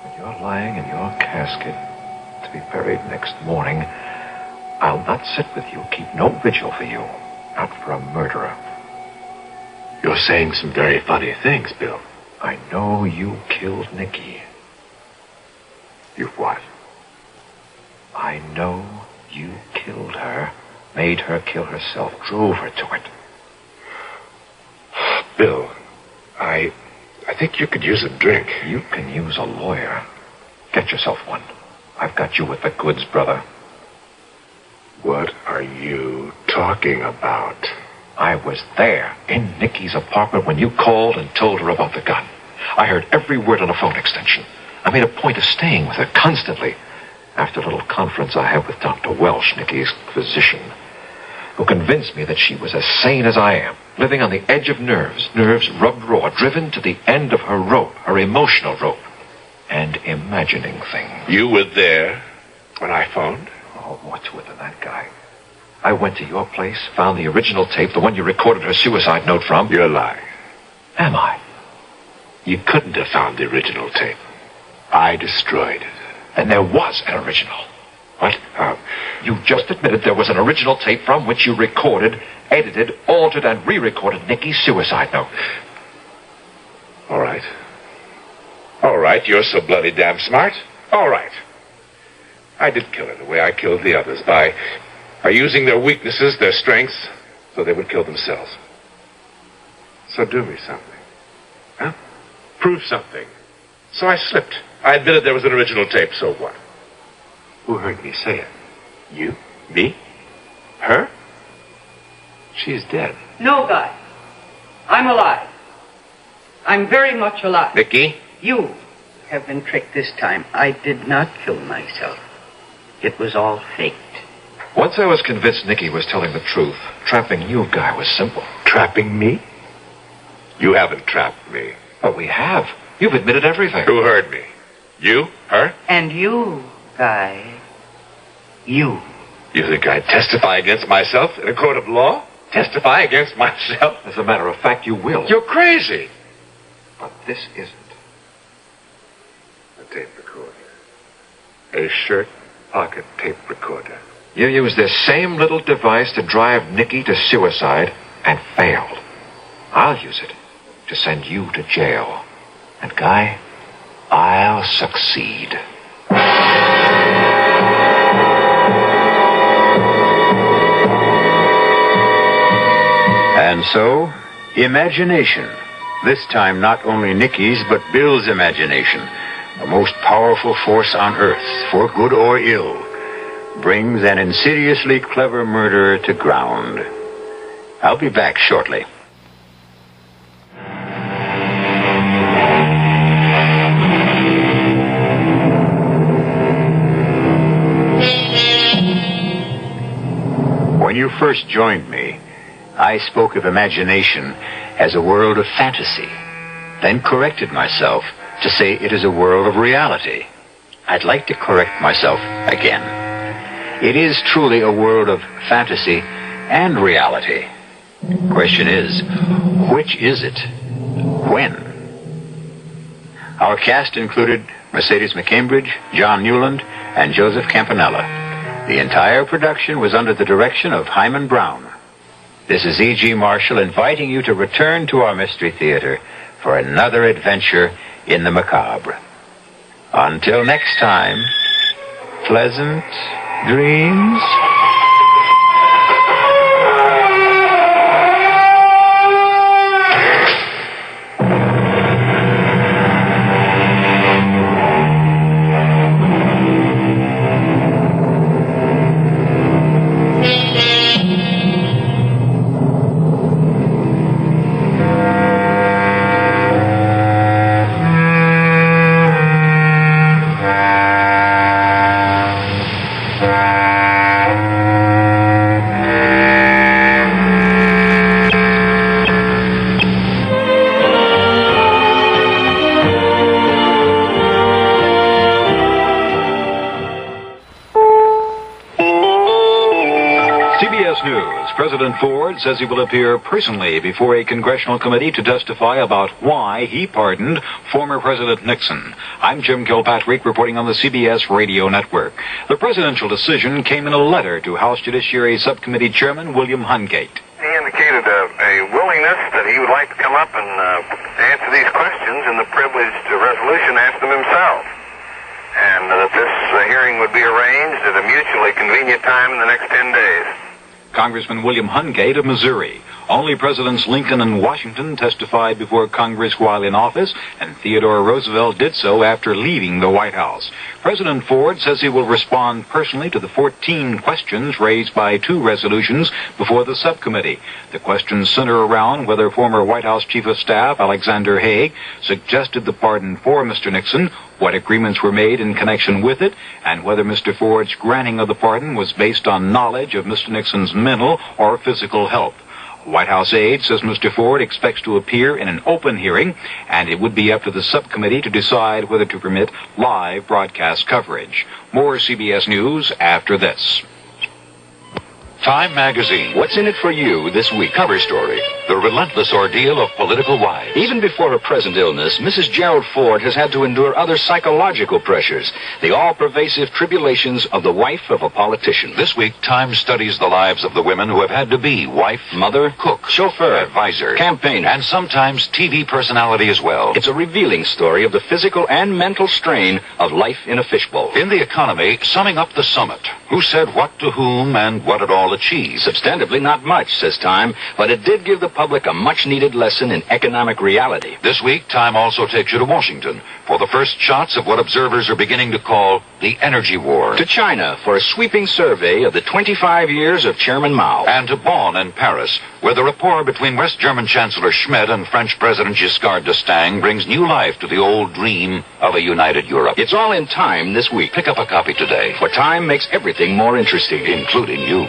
When you're lying in your casket to be buried next morning, I'll not sit with you, keep no vigil for you. Not for a murderer. You're saying some very funny things, Bill. I know you killed Nicky. You what? I know you killed her, made her kill herself, drove her to it. Bill, I think you could use a drink. You can use a lawyer. Get yourself one. I've got you with the goods, brother. What are you talking about? I was there in Nicky's apartment when you called and told her about the gun. I heard every word on a phone extension. I made a point of staying with her constantly. After a little conference I had with Dr. Welsh, Nicky's physician, who convinced me that she was as sane as I am, living on the edge of nerves rubbed raw, driven to the end of her rope, her emotional rope, and imagining things. You were there when I phoned? Oh, what's with that guy? I went to your place, found the original tape, the one you recorded her suicide note from. You're lying. Am I? You couldn't have found the original tape. I destroyed it. And there was an original. What? You just admitted there was an original tape from which you recorded, edited, altered, and re-recorded Nicky's suicide note. All right. All right, you're so bloody damn smart. All right. I did kill her the way I killed the others, by using their weaknesses, their strengths, so they would kill themselves. So do me something. Huh? Prove something. So I slipped. I admitted there was an original tape, so what? Who heard me say it? You? Me? Her? She's dead. No, Guy. I'm alive. I'm very much alive. Nicky? You have been tricked this time. I did not kill myself. It was all faked. Once I was convinced Nicky was telling the truth, trapping you, Guy, was simple. Trapping me? You haven't trapped me. But we have. You've admitted everything. Who heard me? You? Her? And you, Guy. You. You think I'd testify against myself in a court of law? Testify against myself? As a matter of fact, you will. You're crazy. But this isn't. A tape recorder. A shirt pocket tape recorder. You used this same little device to drive Nicky to suicide and failed. I'll use it to send you to jail. And, Guy, I'll succeed. And so, imagination. This time not only Nicky's, but Bill's imagination. The most powerful force on Earth, for good or ill, brings an insidiously clever murderer to ground. I'll be back shortly. first joined me, I spoke of imagination as a world of fantasy, then corrected myself to say it is a world of reality. I'd like to correct myself again. It is truly a world of fantasy and reality. Question is, which is it? When? Our cast included Mercedes McCambridge, John Newland, and Joseph Campanella. The entire production was under the direction of Hyman Brown. This is E.G. Marshall inviting you to return to our Mystery Theater for another adventure in the macabre. Until next time, pleasant dreams. President Ford says he will appear personally before a congressional committee to testify about why he pardoned former President Nixon. I'm Jim Kilpatrick reporting on the CBS Radio Network. The presidential decision came in a letter to House Judiciary Subcommittee Chairman William Hungate. He indicated a willingness that he would like to come up and answer these questions in the privileged resolution, asked them himself, and that this hearing would be arranged at a mutually convenient time in the next 10 days. Congressman William Hungate of Missouri. Only Presidents Lincoln and Washington testified before Congress while in office, and Theodore Roosevelt did so after leaving the White House. President Ford says he will respond personally to the 14 questions raised by 2 resolutions before the subcommittee. The questions center around whether former White House Chief of Staff Alexander Haig suggested the pardon for Mr. Nixon, what agreements were made in connection with it, and whether Mr. Ford's granting of the pardon was based on knowledge of Mr. Nixon's mental or physical health. White House aide says Mr. Ford expects to appear in an open hearing, and it would be up to the subcommittee to decide whether to permit live broadcast coverage. More CBS News after this. Time magazine. What's in it for you this week? Cover story. The relentless ordeal of political wives. Even before her present illness, Mrs. Gerald Ford has had to endure other psychological pressures. The all-pervasive tribulations of the wife of a politician. This week, Time studies the lives of the women who have had to be wife, mother, cook, chauffeur, advisor, campaigner, and sometimes TV personality as well. It's a revealing story of the physical and mental strain of life in a fishbowl. In the economy, summing up the summit. Who said what to whom and what it all achieved? Substantively, not much, says Time, but it did give the public a much-needed lesson in economic reality. This week, Time also takes you to Washington for the first shots of what observers are beginning to call the energy war. To China for a sweeping survey of the 25 years of Chairman Mao. And to Bonn and Paris, where the rapport between West German Chancellor Schmidt and French President Giscard d'Estaing brings new life to the old dream of a united Europe. It's all in Time this week. Pick up a copy today, for Time makes everything more interesting, including you.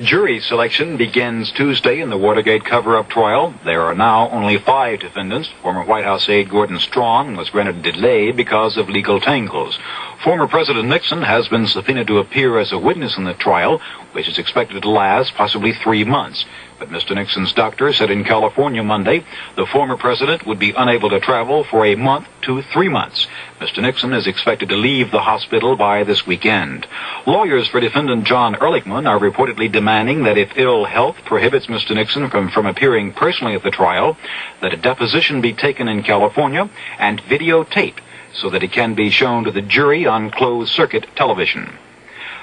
Jury selection begins Tuesday in the Watergate cover-up trial. There are now only 5 defendants. Former White House aide Gordon Strong was granted delay because of legal tangles. Former President Nixon has been subpoenaed to appear as a witness in the trial, which is expected to last possibly 3 months. But Mr. Nixon's doctor said in California Monday the former president would be unable to travel for a month to 3 months. Mr. Nixon is expected to leave the hospital by this weekend. Lawyers for defendant John Ehrlichman are reportedly demanding that if ill health prohibits Mr. Nixon from appearing personally at the trial, that a deposition be taken in California and videotaped so that it can be shown to the jury on closed-circuit television.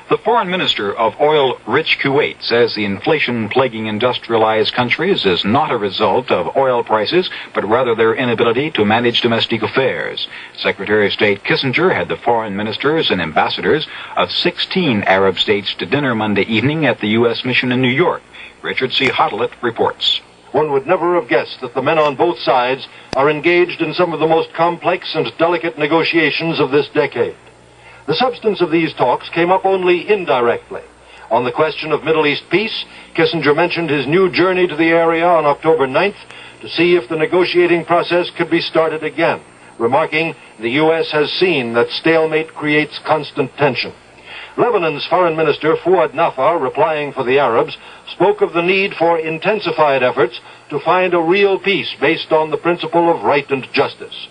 The foreign minister of oil-rich Kuwait says the inflation plaguing industrialized countries is not a result of oil prices, but rather their inability to manage domestic affairs. Secretary of State Kissinger had the foreign ministers and ambassadors of 16 Arab states to dinner Monday evening at the U.S. mission in New York. Richard C. Hotelet reports. One would never have guessed that the men on both sides are engaged in some of the most complex and delicate negotiations of this decade. The substance of these talks came up only indirectly. On the question of Middle East peace, Kissinger mentioned his new journey to the area on October 9th to see if the negotiating process could be started again, remarking, "The U.S. has seen that stalemate creates constant tension." Lebanon's Foreign Minister Fuad Nafar, replying for the Arabs, spoke of the need for intensified efforts to find a real peace based on the principle of right and justice.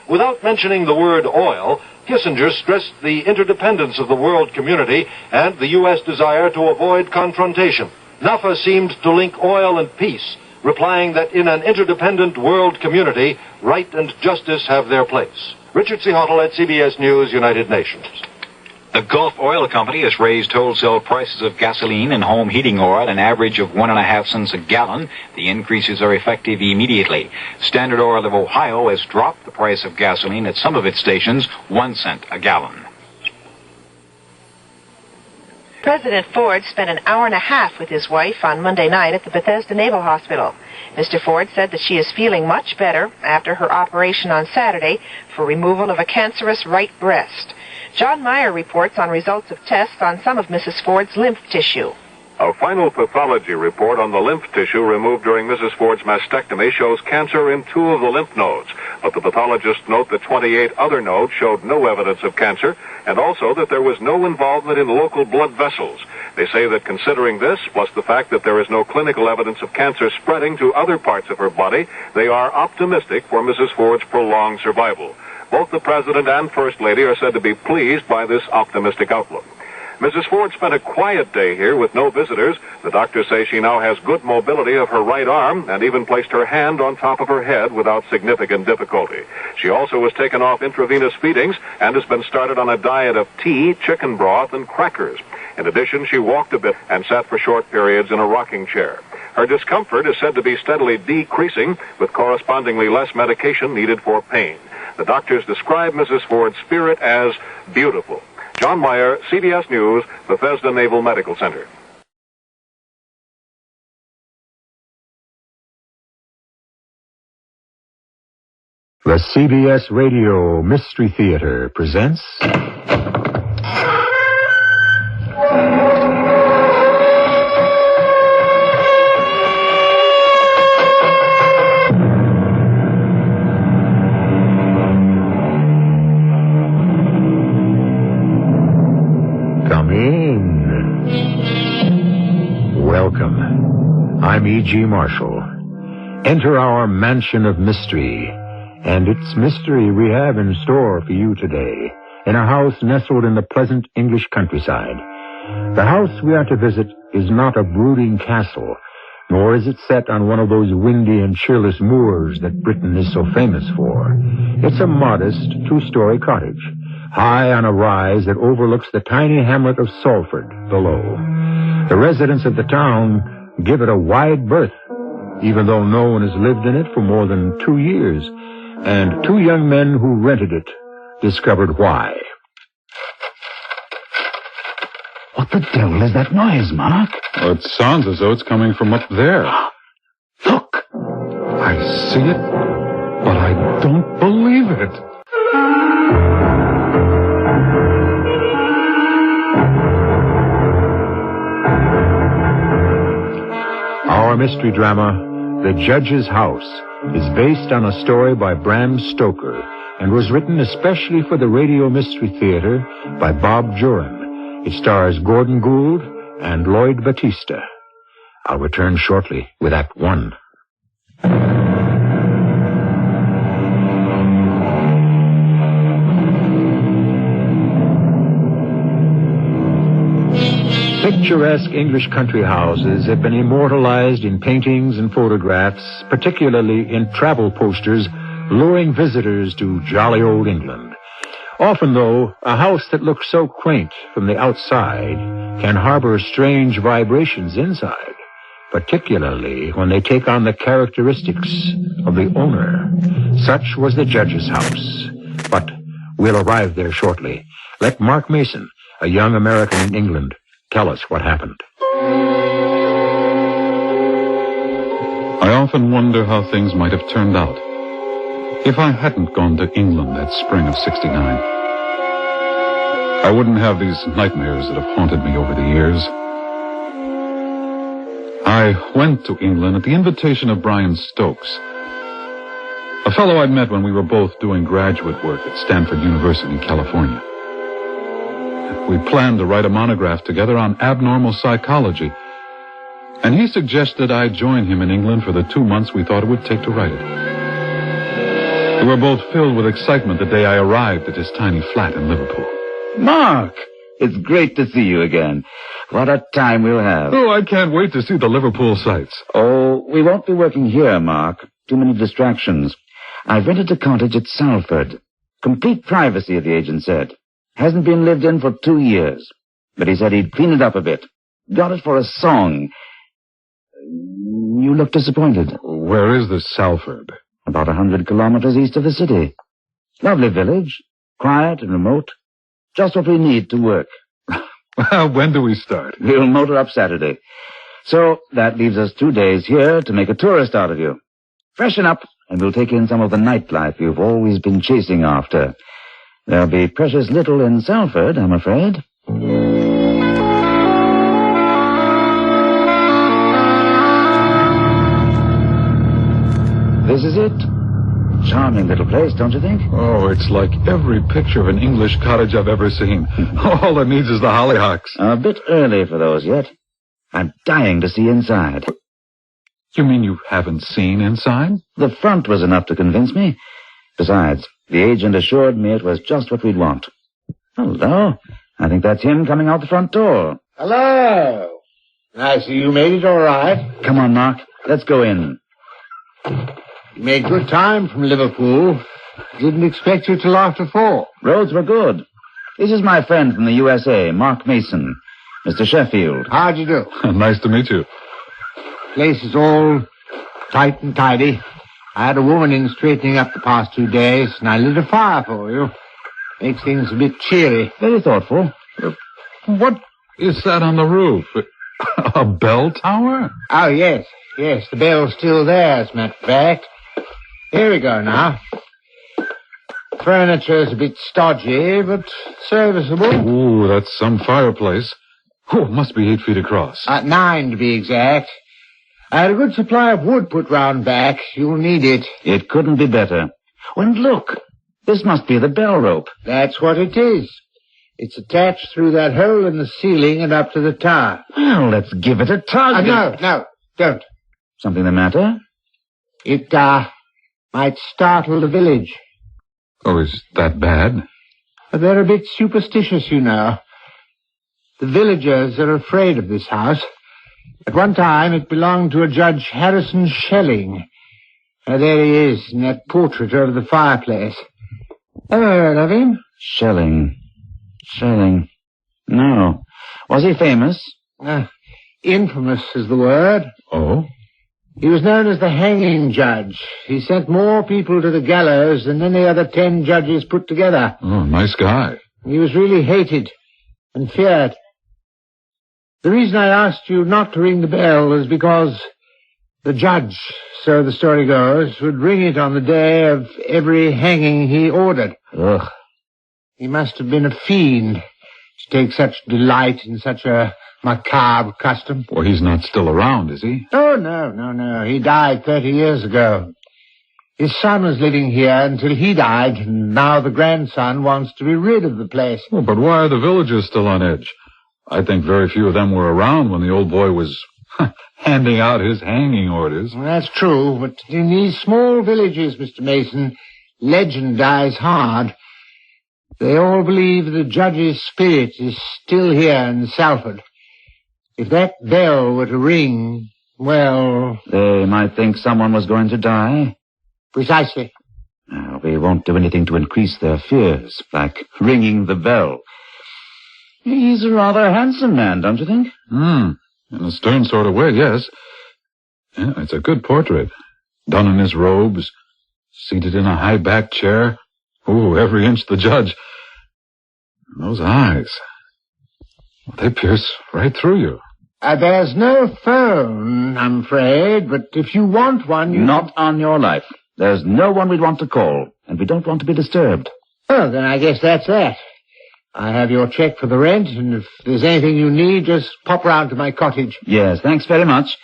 Without mentioning the word oil, Kissinger stressed the interdependence of the world community and the U.S. desire to avoid confrontation. Nafar seemed to link oil and peace, replying that in an interdependent world community, right and justice have their place. Richard C. Hottle at CBS News, United Nations. The Gulf Oil Company has raised wholesale prices of gasoline and home heating oil an average of 1.5 cents a gallon. The increases are effective immediately. Standard Oil of Ohio has dropped the price of gasoline at some of its stations 1 cent a gallon. President Ford spent an hour and a half with his wife on Monday night at the Bethesda Naval Hospital. Mr. Ford said that she is feeling much better after her operation on Saturday for removal of a cancerous right breast. John Meyer reports on results of tests on some of Mrs. Ford's lymph tissue. A final pathology report on the lymph tissue removed during Mrs. Ford's mastectomy shows cancer in 2 of the lymph nodes, but the pathologists note that 28 other nodes showed no evidence of cancer, and also that there was no involvement in local blood vessels. They say that considering this, plus the fact that there is no clinical evidence of cancer spreading to other parts of her body, they are optimistic for Mrs. Ford's prolonged survival. Both the President and First Lady are said to be pleased by this optimistic outlook. Mrs. Ford spent a quiet day here with no visitors. The doctors say she now has good mobility of her right arm and even placed her hand on top of her head without significant difficulty. She also was taken off intravenous feedings and has been started on a diet of tea, chicken broth, and crackers. In addition, she walked a bit and sat for short periods in a rocking chair. Her discomfort is said to be steadily decreasing, with correspondingly less medication needed for pain. The doctors describe Mrs. Ford's spirit as beautiful. John Meyer, CBS News, Bethesda Naval Medical Center. The CBS Radio Mystery Theater presents... Come in. Welcome. I'm E.G. Marshall. Enter our mansion of mystery. And it's mystery we have in store for you today, in a house nestled in the pleasant English countryside. The house we are to visit is not a brooding castle, nor is it set on one of those windy and cheerless moors that Britain is so famous for. It's a modest 2-story cottage, high on a rise that overlooks the tiny hamlet of Salford below. The residents of the town give it a wide berth, even though no one has lived in it for more than 2 years. And 2 young men who rented it discovered why. What the devil is that noise, Mark? Well, it sounds as though it's coming from up there. Look! I see it, but I don't believe it. Our mystery drama, The Judge's House, is based on a story by Bram Stoker and was written especially for the Radio Mystery Theater by Bob Juran. It stars Gordon Gould and Lloyd Battista. I'll return shortly with Act 1. Picturesque English country houses have been immortalized in paintings and photographs, particularly in travel posters luring visitors to jolly old England. Often, though, a house that looks so quaint from the outside can harbor strange vibrations inside, particularly when they take on the characteristics of the owner. Such was the Judge's house. But we'll arrive there shortly. Let Mark Mason, a young American in England, tell us what happened. I often wonder how things might have turned out if I hadn't gone to England that spring of '69. I wouldn't have these nightmares that have haunted me over the years. I went to England at the invitation of Brian Stokes, a fellow I'd met when we were both doing graduate work at Stanford University in California. We planned to write a monograph together on abnormal psychology, and he suggested I join him in England for the 2 months we thought it would take to write it. We were both filled with excitement the day I arrived at his tiny flat in Liverpool. Mark, it's great to see you again. What a time we'll have. Oh, I can't wait to see the Liverpool sights. Oh, we won't be working here, Mark. Too many distractions. I've rented a cottage at Salford. Complete privacy, the agent said. Hasn't been lived in for 2 years. But he said he'd clean it up a bit. Got it for a song. You look disappointed. Where is this Salford? About 100 kilometers east of the city. Lovely village. Quiet and remote. Just what we need to work. Well, when do we start? We'll motor up Saturday. So that leaves us 2 days here to make a tourist out of you. Freshen up, and we'll take in some of the nightlife you've always been chasing after. There'll be precious little in Salford, I'm afraid. This is it. Charming little place, don't you think? Oh, it's like every picture of an English cottage I've ever seen. All it needs is the hollyhocks. A bit early for those yet. I'm dying to see inside. You mean you haven't seen inside? The front was enough to convince me. Besides, the agent assured me it was just what we'd want. Hello. I think that's him coming out the front door. Hello. I see you made it all right. Come on, Mark. Let's go in. You made good time from Liverpool. Didn't expect you till after 4. Roads were good. This is my friend from the USA, Mark Mason. Mr. Sheffield. How'd you do? Nice to meet you. Place is all tight and tidy. I had a woman in straightening up the past 2 days, and I lit a fire for you. Makes things a bit cheery. Very thoughtful. What is that on the roof? A bell tower? Oh, yes. Yes, the bell's still there, as a matter of fact. Here we go now. Furniture's a bit stodgy, but serviceable. Ooh, that's some fireplace. Oh, it must be 8 feet across. 9 to be exact. I had a good supply of wood put round back. You'll need it. It couldn't be better. And look, this must be the bell rope. That's what it is. It's attached through that hole in the ceiling and up to the tower. Well, let's give it a tug. No, don't. Something the matter? It, might startle the village. Oh, is that bad? They're a bit superstitious, you know. The villagers are afraid of this house. At one time, it belonged to a Judge Harrison Schelling. There he is, in that portrait over the fireplace. Ever heard of him? Schelling. No. Was he famous? Infamous is the word. Oh? He was known as the hanging judge. He sent more people to the gallows than any other 10 judges put together. Oh, nice guy. He was really hated and feared. The reason I asked you not to ring the bell is because the judge, so the story goes, would ring it on the day of every hanging he ordered. Ugh. He must have been a fiend to take such delight in such a macabre custom. Well, he's not still around, is he? Oh, no. He died 30 years ago. His son was living here until he died, and now the grandson wants to be rid of the place. Well, but why are the villagers still on edge? I think very few of them were around when the old boy was handing out his hanging orders. Well, that's true, but in these small villages, Mr. Mason, legend dies hard. They all believe the judge's spirit is still here in Salford. If that bell were to ring, well... They might think someone was going to die. Precisely. We won't do anything to increase their fears, like ringing the bell. He's a rather handsome man, don't you think? In a stern sort of way, yes. Yeah, it's a good portrait. Done in his robes, seated in a high-backed chair. Ooh, every inch the judge. And those eyes. They pierce right through you. There's no phone, I'm afraid, but if you want one... Not on your life. There's no one we'd want to call, and we don't want to be disturbed. Oh, then I guess that's that. I have your check for the rent, and if there's anything you need, just pop round to my cottage. Yes, thanks very much.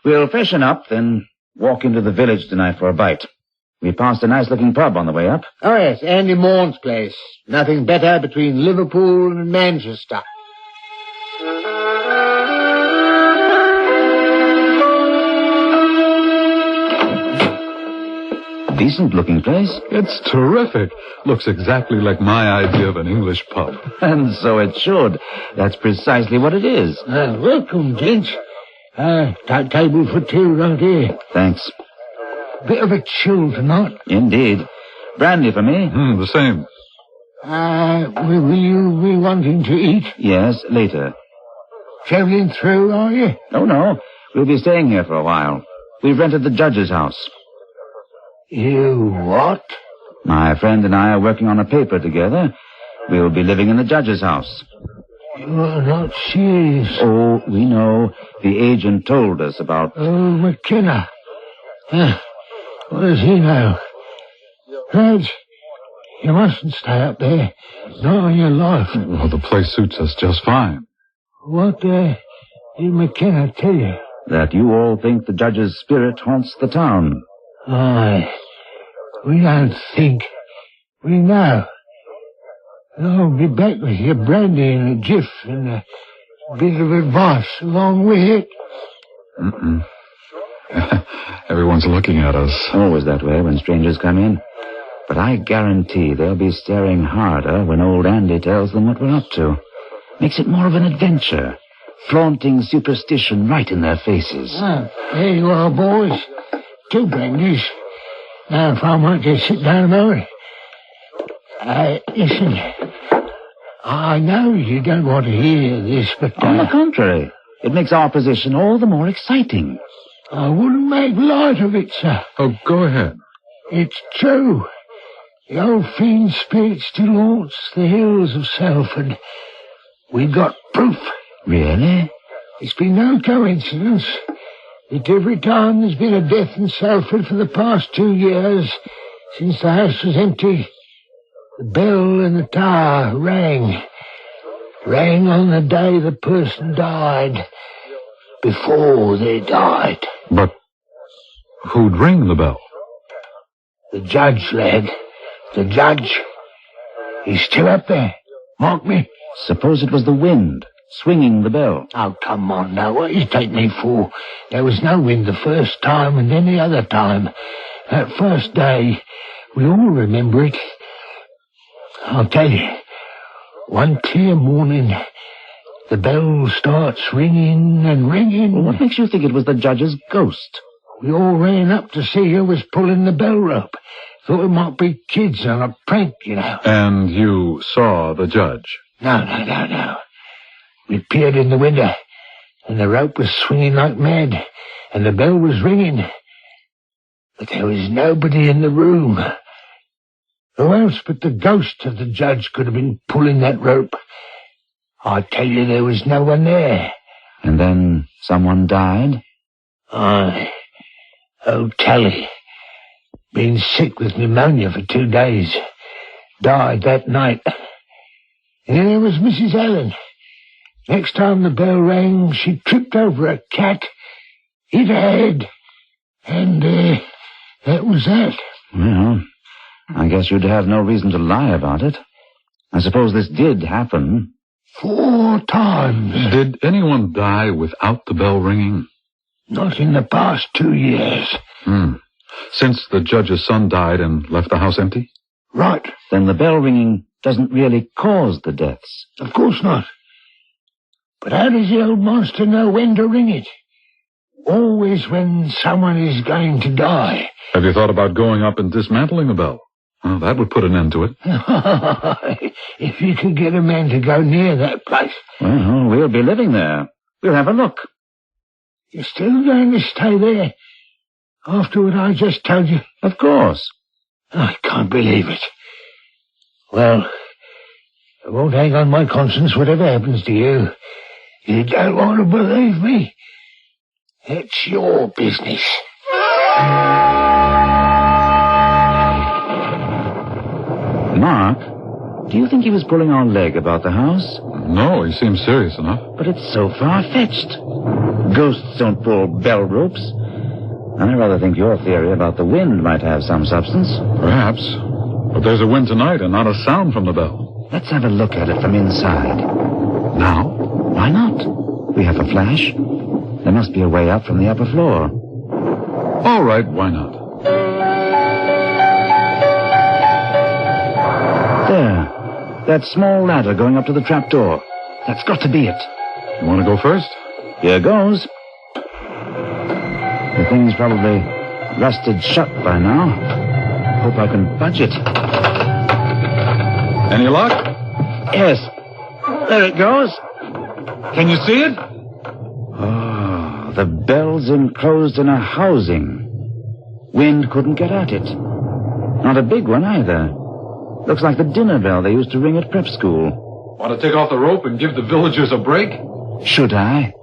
We'll freshen up, then walk into the village tonight for a bite. We passed a nice-looking pub on the way up. Oh, yes, Andy Morn's place. Nothing better between Liverpool and Manchester. Decent-looking place. It's terrific. Looks exactly like my idea of an English pub. And so it should. That's precisely what it is. Welcome, gents. Table for two right here. Thanks. Bit of a chill tonight. Indeed. Brandy for me. The same. Will you be wanting to eat? Yes, later. Travelling through, are you? Oh, no. We'll be staying here for a while. We've rented the judge's house. You what? My friend and I are working on a paper together. We'll be living in the judge's house. You're not serious. Oh, we know. The agent told us about... Oh, McKenna. What does he know? Lads, you mustn't stay up there. Not on your life. Well, the place suits us just fine. What did McKenna tell you? That you all think the judge's spirit haunts the town. Aye. We don't think. We know. I'll be back with your brandy in a jiff and a bit of advice along with it. Everyone's looking at us. Always that way when strangers come in. But I guarantee they'll be staring harder when old Andy tells them what we're up to. Makes it more of an adventure. Flaunting superstition right in their faces. There you are, boys. 2 brandies. Now, if I might just sit down a moment. Listen. I know you don't want to hear this, but... On the contrary. It makes our position all the more exciting. I wouldn't make light of it, sir. Oh, go ahead. It's true. The old fiend spirit still haunts the hills of Salford. We've got proof. Really? It's been no coincidence that every time there's been a death in Salford for the past 2 years, since the house was empty, the bell in the tower rang. Rang on the day the person died. Before they died. But who'd ring the bell? The judge, lad. The judge. He's still up there. Mark me. Suppose it was the wind swinging the bell. Oh, come on now. What you take me for? There was no wind the first time and then the other time. That first day, we all remember it. I'll tell you. One clear morning, the bell starts ringing and ringing. Well, what makes you think it was the judge's ghost? We all ran up to see who was pulling the bell rope. Thought it might be kids on a prank, you know. And you saw the judge? No. We peered in the window, and the rope was swinging like mad, and the bell was ringing. But there was nobody in the room. Who else but the ghost of the judge could have been pulling that rope? I tell you, there was no one there. And then someone died? Aye. Old Tally. Been sick with pneumonia for 2 days. Died that night. And then there was Mrs. Allen. Next time the bell rang, she tripped over a cat, hit her head, and that was that. Well, I guess you'd have no reason to lie about it. I suppose this did happen. 4 times. Did anyone die without the bell ringing? Not in the past 2 years. Since the judge's son died and left the house empty? Right. Then the bell ringing doesn't really cause the deaths. Of course not. But how does the old monster know when to ring it? Always when someone is going to die. Have you thought about going up and dismantling the bell? Well, that would put an end to it. If you could get a man to go near that place. Well, we'll be living there. We'll have a look. You're still going to stay there? After what I just told you? Of course. I can't believe it. Well, I won't hang on my conscience whatever happens to you. You don't want to believe me? It's your business. Mark, Do you think he was pulling our leg about the house? No, he seems serious enough. But it's so far-fetched. Ghosts don't pull bell ropes. I rather think your theory about the wind might have some substance. Perhaps. But there's a wind tonight and not a sound from the bell. Let's have a look at it from inside. Now? Why not? We have a flash. There must be a way up from the upper floor. All right, why not? There. That small ladder going up to the trap door. That's got to be it. You want to go first? Here goes. The thing's probably rusted shut by now. Hope I can budge it. Any luck? Yes. There it goes. Can you see it? Oh, the bell's enclosed in a housing. Wind couldn't get at it. Not a big one either. Looks like the dinner bell they used to ring at prep school. Want to take off the rope and give the villagers a break? Should I?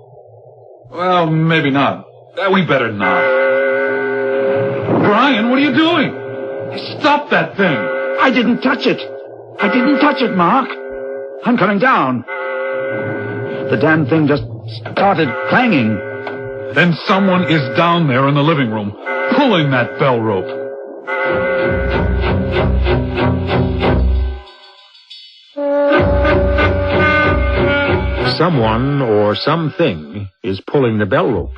Well, maybe not. We better not. Brian, what are you doing? Stop that thing. I didn't touch it. I didn't touch it, Mark. I'm coming down. The damn thing just started clanging. Then someone is down there in the living room, pulling that bell rope. Someone or something is pulling the bell rope.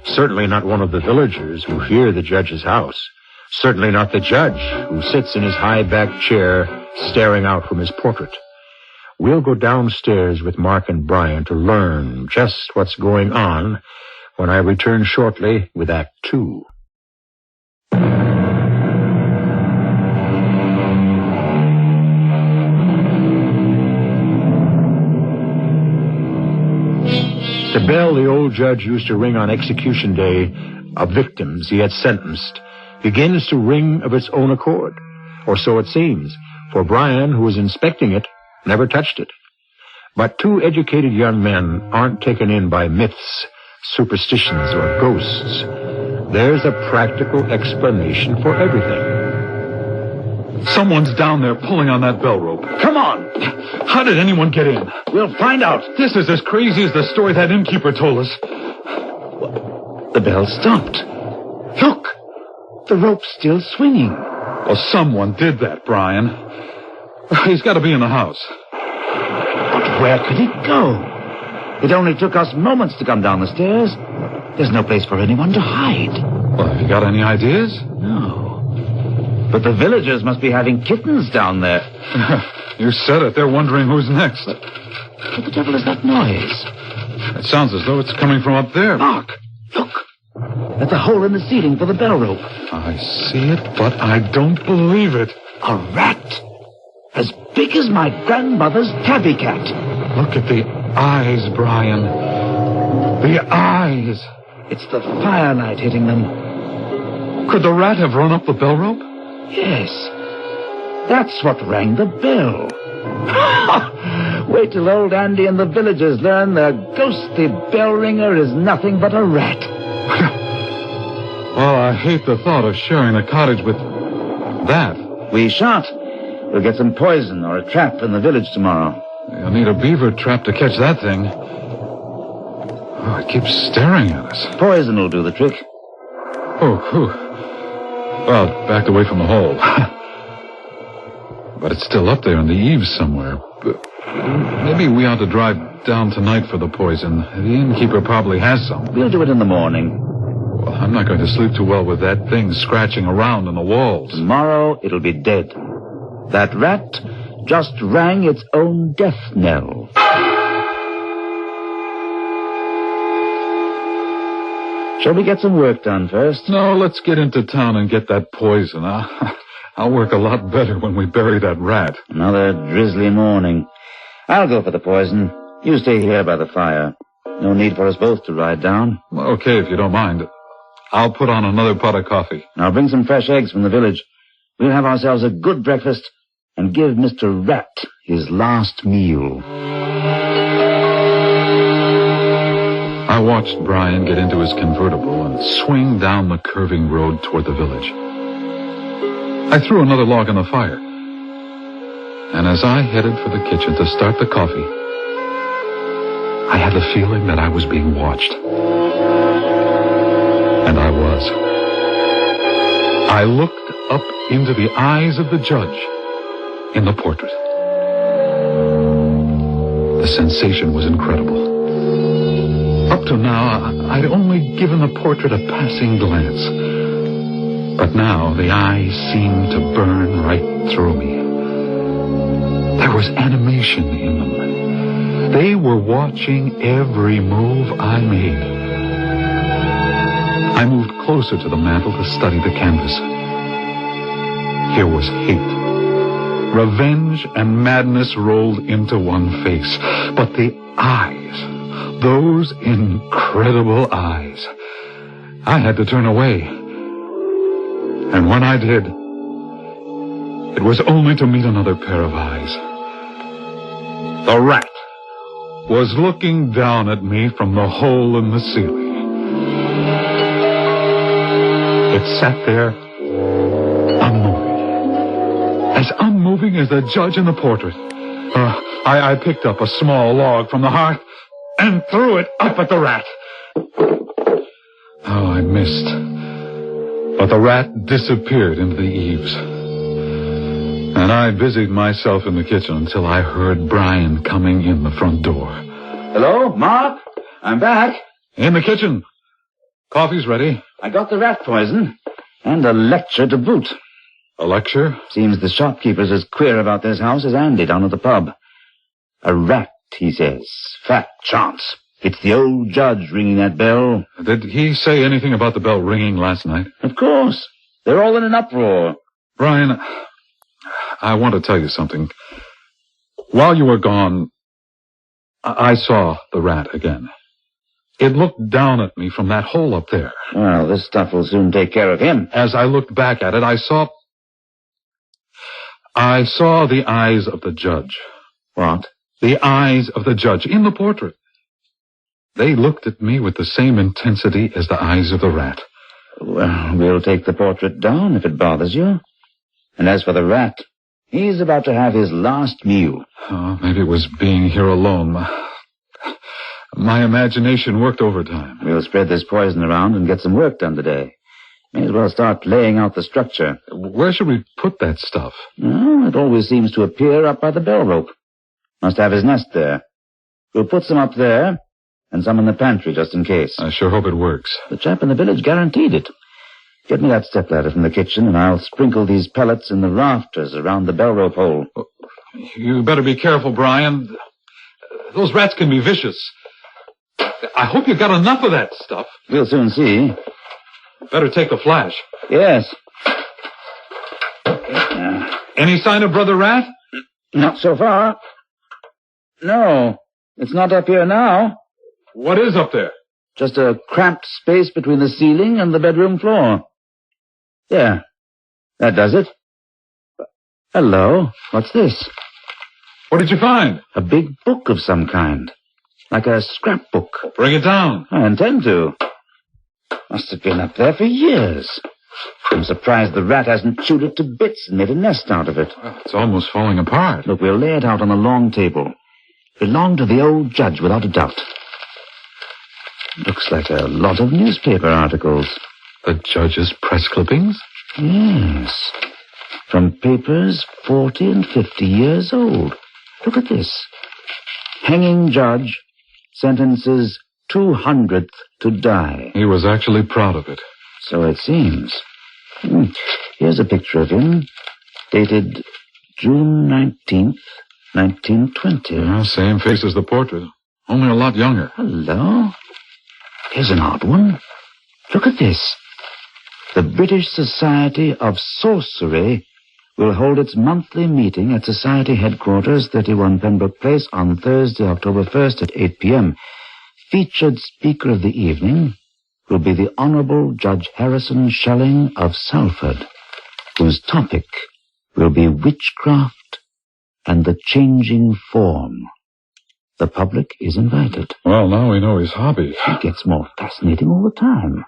Certainly not one of the villagers who fear the judge's house. Certainly not the judge who sits in his high-backed chair staring out from his portrait. We'll go downstairs with Mark and Brian to learn just what's going on when I return shortly with Act 2. The bell the old judge used to ring on execution day of victims he had sentenced begins to ring of its own accord, or so it seems, for Brian, who was inspecting it, never touched it. But two educated young men aren't taken in by myths, superstitions, or ghosts. There's a practical explanation for everything. Someone's down there pulling on that bell rope. Come on! How did anyone get in? We'll find out. This is as crazy as the story that innkeeper told us. The bell stopped. Look! The rope's still swinging. Well, someone did that, Brian. He's got to be in the house. But where could it go? It only took us moments to come down the stairs. There's no place for anyone to hide. Well, have you got any ideas? No. But the villagers must be having kittens down there. You said it. They're wondering who's next. What the devil is that noise? It sounds as though it's coming from up there. Mark, look. At the hole in the ceiling for the bell rope. I see it, but I don't believe it. A rat. As big as my grandmother's tabby cat. Look at the eyes, Brian. The eyes. It's the firelight hitting them. Could the rat have run up the bell rope? Yes. That's what rang the bell. Wait till old Andy and the villagers learn their ghostly bell ringer is nothing but a rat. Well, I hate the thought of sharing a cottage with that. We shan't. We'll get some poison or a trap in the village tomorrow. You'll need a beaver trap to catch that thing. Oh, it keeps staring at us. Poison will do the trick. Oh, whew. Well, it backed away from the hole. But it's still up there on the eaves somewhere. Maybe we ought to drive down tonight for the poison. The innkeeper probably has some. We'll do it in the morning. Well, I'm not going to sleep too well with that thing scratching around in the walls. Tomorrow it'll be dead. That rat just rang its own death knell. Shall we get some work done first? No, let's get into town and get that poison. I'll work a lot better when we bury that rat. Another drizzly morning. I'll go for the poison. You stay here by the fire. No need for us both to ride down. Okay, if you don't mind. I'll put on another pot of coffee. I'll bring some fresh eggs from the village. We'll have ourselves a good breakfast and give Mr. Rat his last meal. I watched Brian get into his convertible and swing down the curving road toward the village. I threw another log on the fire. And as I headed for the kitchen to start the coffee, I had the feeling that I was being watched. And I was. I looked up into the eyes of the judge in the portrait. The sensation was incredible. Up to now, I'd only given the portrait a passing glance. But now the eyes seemed to burn right through me. There was animation in them. They were watching every move I made. I moved closer to the mantel to study the canvas. Here was hate. Revenge and madness rolled into one face. But the eyes, those incredible eyes, I had to turn away. And when I did, it was only to meet another pair of eyes. The rat was looking down at me from the hole in the ceiling. It sat there, unmoving. As unmoving as the judge in the portrait. I picked up a small log from the hearth and threw it up at the rat. Oh, I missed. But the rat disappeared into the eaves. And I busied myself in the kitchen until I heard Brian coming in the front door. Hello, Mark? I'm back. In the kitchen. Coffee's ready. I got the rat poison. And a lecture to boot. A lecture? Seems the shopkeeper's as queer about this house as Andy down at the pub. A rat, he says. Fat chance. It's the old judge ringing that bell. Did he say anything about the bell ringing last night? Of course. They're all in an uproar. Brian, I want to tell you something. While you were gone, I saw the rat again. It looked down at me from that hole up there. Well, this stuff will soon take care of him. As I looked back at it, I saw the eyes of the judge. What? The eyes of the judge in the portrait. They looked at me with the same intensity as the eyes of the rat. Well, we'll take the portrait down if it bothers you. And as for the rat, he's about to have his last meal. Oh, maybe it was being here alone. My imagination worked overtime. We'll spread this poison around and get some work done today. May as well start laying out the structure. Where should we put that stuff? Oh, it always seems to appear up by the bell rope. Must have his nest there. We'll put some up there, and some in the pantry just in case. I sure hope it works. The chap in the village guaranteed it. Get me that stepladder from the kitchen, and I'll sprinkle these pellets in the rafters around the bell rope hole. You better be careful, Brian. Those rats can be vicious. I hope you got enough of that stuff. We'll soon see. Better take the flash. Yes. Any sign of Brother Rat? Not so far. No, it's not up here now. What is up there? Just a cramped space between the ceiling and the bedroom floor. There. That does it. Hello. What's this? What did you find? A big book of some kind. Like a scrapbook. Bring it down. I intend to. Must have been up there for years. I'm surprised the rat hasn't chewed it to bits and made a nest out of it. Well, it's almost falling apart. Look, we'll lay it out on a long table. Belonged to the old judge, without a doubt. Looks like a lot of newspaper articles. The judge's press clippings? Yes. From papers 40 and 50 years old. Look at this. Hanging judge sentences 200th to die. He was actually proud of it. So it seems. Here's a picture of him, dated June 19th, 1920. Yeah, same face as the portrait, only a lot younger. Hello. Here's an odd one. Look at this. The British Society of Sorcery will hold its monthly meeting at Society Headquarters, 31 Pembroke Place, on Thursday, October 1st at 8 p.m. Featured speaker of the evening will be the Honorable Judge Harrison Schelling of Salford, whose topic will be witchcraft and the changing form. The public is invited. Well, now we know his hobby. He gets more fascinating all the time.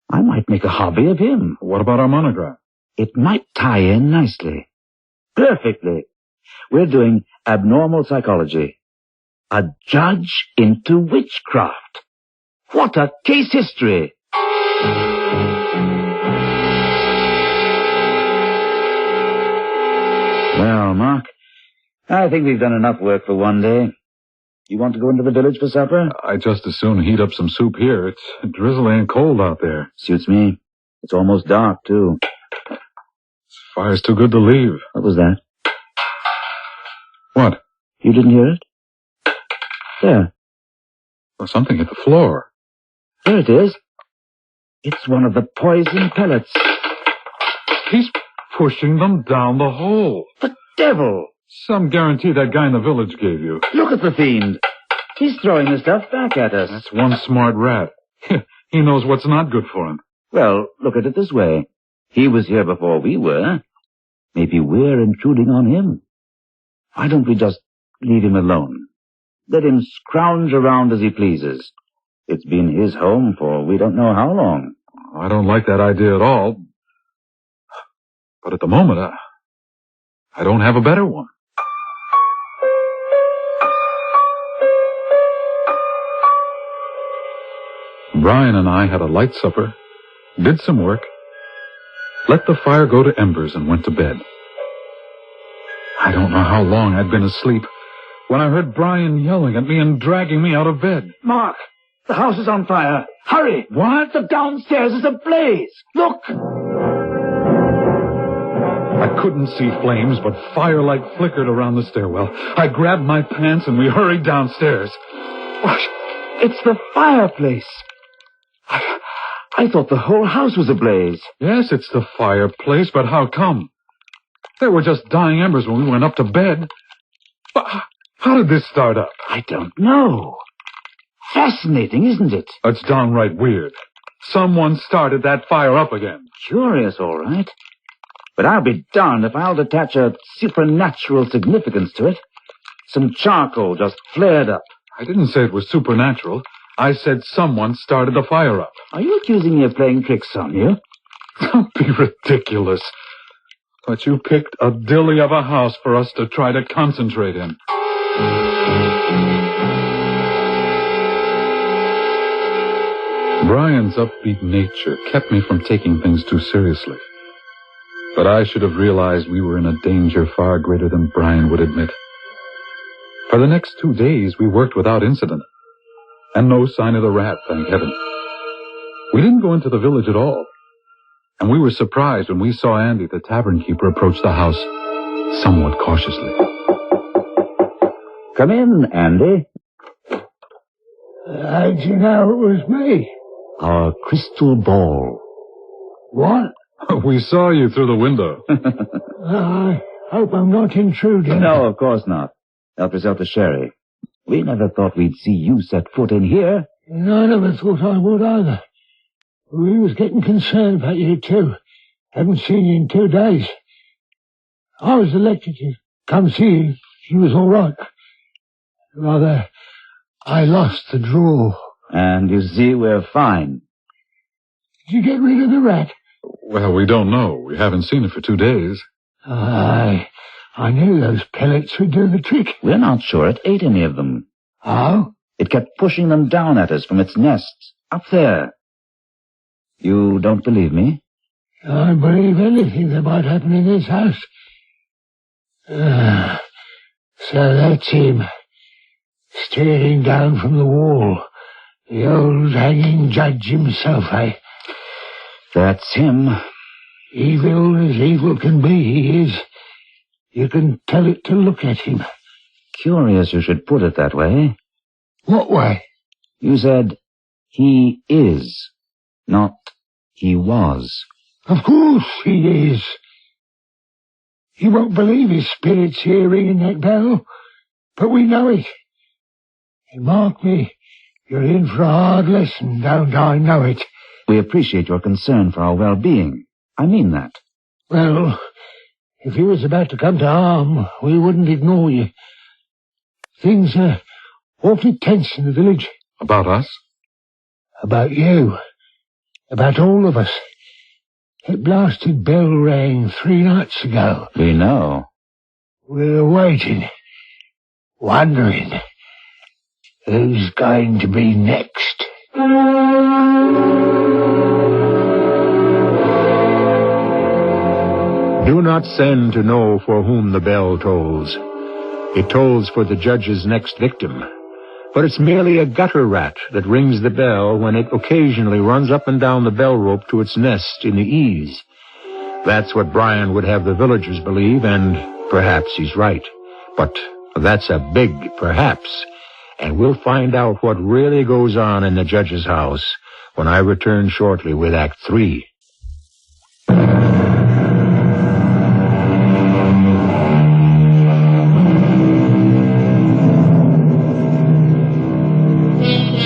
I might make a hobby of him. What about our monograph? It might tie in nicely. Perfectly. We're doing abnormal psychology. A judge into witchcraft. What a case history! Well, Mark, I think we've done enough work for one day. You want to go into the village for supper? I'd just as soon heat up some soup here. It's drizzly and cold out there. Suits me. It's almost dark, too. Fire's too good to leave. What was that? What? You didn't hear it? There. Well, something hit the floor. There it is. It's one of the poison pellets. He's pushing them down the hole. The devil! Some guarantee that guy in the village gave you. Look at the fiend. He's throwing the stuff back at us. That's one smart rat. He knows what's not good for him. Well, look at it this way. He was here before we were. Maybe we're intruding on him. Why don't we just leave him alone? Let him scrounge around as he pleases. It's been his home for we don't know how long. I don't like that idea at all. But at the moment, I don't have a better one. Brian and I had a light supper, did some work, let the fire go to embers, and went to bed. I don't know how long I'd been asleep when I heard Brian yelling at me and dragging me out of bed. Mark, the house is on fire. Hurry! What? The downstairs is ablaze. Look! I couldn't see flames, but firelight flickered around the stairwell. I grabbed my pants and we hurried downstairs. What? It's the fireplace. I thought the whole house was ablaze. Yes, it's the fireplace, but how come? There were just dying embers when we went up to bed. But how did this start up? I don't know. Fascinating, isn't it? It's downright weird. Someone started that fire up again. Curious, all right. But I'll be darned if I'll attach a supernatural significance to it. Some charcoal just flared up. I didn't say it was supernatural. I said someone started the fire up. Are you accusing me of playing tricks on you? Don't be ridiculous. But you picked a dilly of a house for us to try to concentrate in. Brian's upbeat nature kept me from taking things too seriously. But I should have realized we were in a danger far greater than Brian would admit. For the next 2 days, we worked without incident. And no sign of the rat, thank heaven. We didn't go into the village at all. And we were surprised when we saw Andy, the tavern keeper, approach the house somewhat cautiously. Come in, Andy. How'd you know it was me? Our crystal ball. What? We saw you through the window. I hope I'm not intruding. No, of course not. Help yourself to sherry. We never thought we'd see you set foot in here. I never thought I would either. We was getting concerned about you, too. Haven't seen you in 2 days. I was elected to come see you. You was all right. Rather, I lost the draw. And you see, we're fine. Did you get rid of the rat? Well, we don't know. We haven't seen it for 2 days. I knew those pellets would do the trick. We're not sure it ate any of them. Oh? It kept pushing them down at us from its nest, up there. You don't believe me? I believe anything that might happen in this house. So that's him. Staring down from the wall. The old hanging judge himself, eh? That's him. Evil as evil can be, he is. You can tell it to look at him. Curious you should put it that way. What way? You said, he is, not he was. Of course he is. You won't believe his spirit's here ringing that bell, but we know it. And mark me, you're in for a hard lesson, don't I know it? We appreciate your concern for our well-being. I mean that. Well, if you was about to come to harm, we wouldn't ignore you. Things are awfully tense in the village. About us? About you. About all of us. That blasted bell rang 3 nights ago. We know. We're waiting, wondering who's going to be next. Do not send to know for whom the bell tolls. It tolls for the judge's next victim. But it's merely a gutter rat that rings the bell when it occasionally runs up and down the bell rope to its nest in the eaves. That's what Brian would have the villagers believe, and perhaps he's right. But that's a big perhaps. And we'll find out what really goes on in the judge's house when I return shortly with Act 3.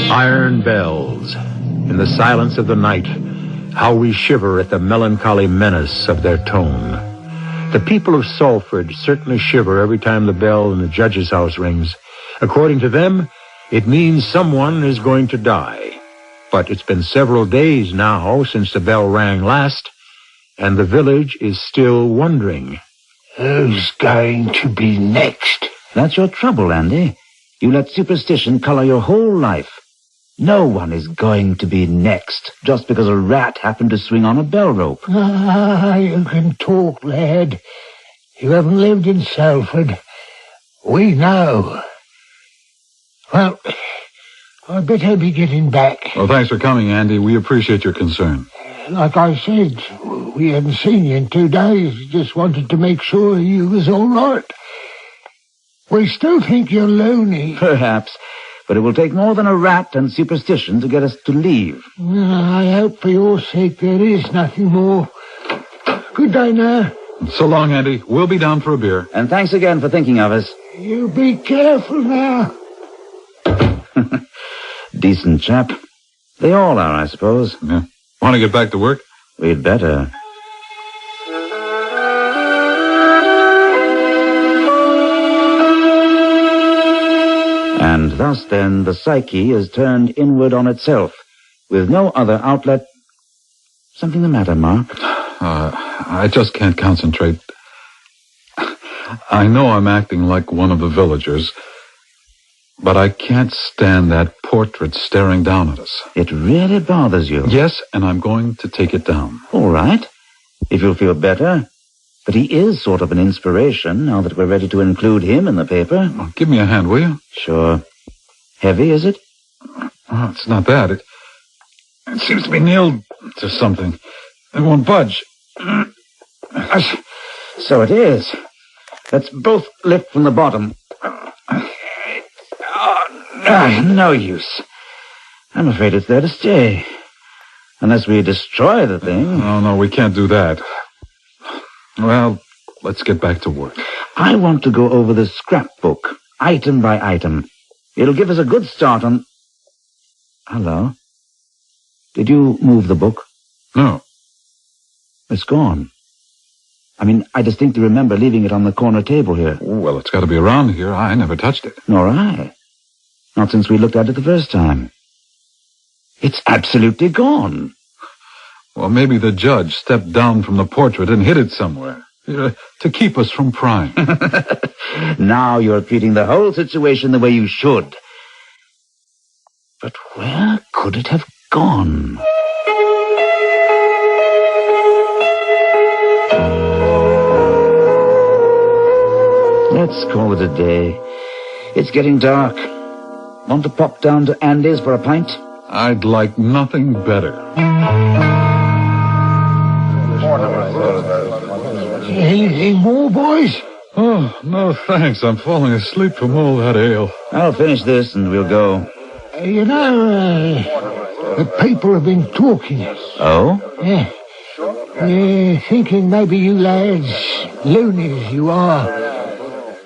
Iron bells. In the silence of the night, how we shiver at the melancholy menace of their tone. The people of Salford certainly shiver every time the bell in the judge's house rings. According to them, it means someone is going to die. But it's been several days now since the bell rang last, and the village is still wondering. Who's going to be next? That's your trouble, Andy. You let superstition color your whole life. No one is going to be next just because a rat happened to swing on a bell rope. You can talk, lad. You haven't lived in Salford. We know. Well, I'd better be getting back. Well, thanks for coming, Andy. We appreciate your concern. Like I said, we hadn't seen you in 2 days. Just wanted to make sure you was all right. We still think you're loony. Perhaps. But it will take more than a rat and superstition to get us to leave. I hope for your sake there is nothing more. Good day now. So long, Andy. We'll be down for a beer. And thanks again for thinking of us. You be careful now. Decent chap. They all are, I suppose. Yeah. Want to get back to work? We'd better. And thus, then, the psyche is turned inward on itself, with no other outlet. Something the matter, Mark? I just can't concentrate. I know I'm acting like one of the villagers, but I can't stand that portrait staring down at us. It really bothers you? Yes, and I'm going to take it down. All right, if you'll feel better. But he is sort of an inspiration now that we're ready to include him in the paper. Oh, give me a hand, will you? Sure. Heavy, is it? Oh, it's not that. It seems to be nailed to something. It won't budge. So it is. Let's both lift from the bottom. No use. I'm afraid it's there to stay. Unless we destroy the thing. Oh, no, we can't do that. Well, let's get back to work. I want to go over the scrapbook, item by item. It'll give us a good start on... Hello? Did you move the book? No. It's gone. I mean, I distinctly remember leaving it on the corner table here. Oh, well, it's got to be around here. I never touched it. Nor I. Not since we looked at it the first time. It's absolutely gone. Well, maybe the judge stepped down from the portrait and hid it somewhere. To keep us from prying. Now you're treating the whole situation the way you should. But where could it have gone? Let's call it a day. It's getting dark. Want to pop down to Andy's for a pint? I'd like nothing better. Anything more, boys? Oh, no thanks. I'm falling asleep from all that ale. I'll finish this and we'll go. You know, the people have been talking. Oh? Yeah. They're thinking maybe you lads, loonies you are,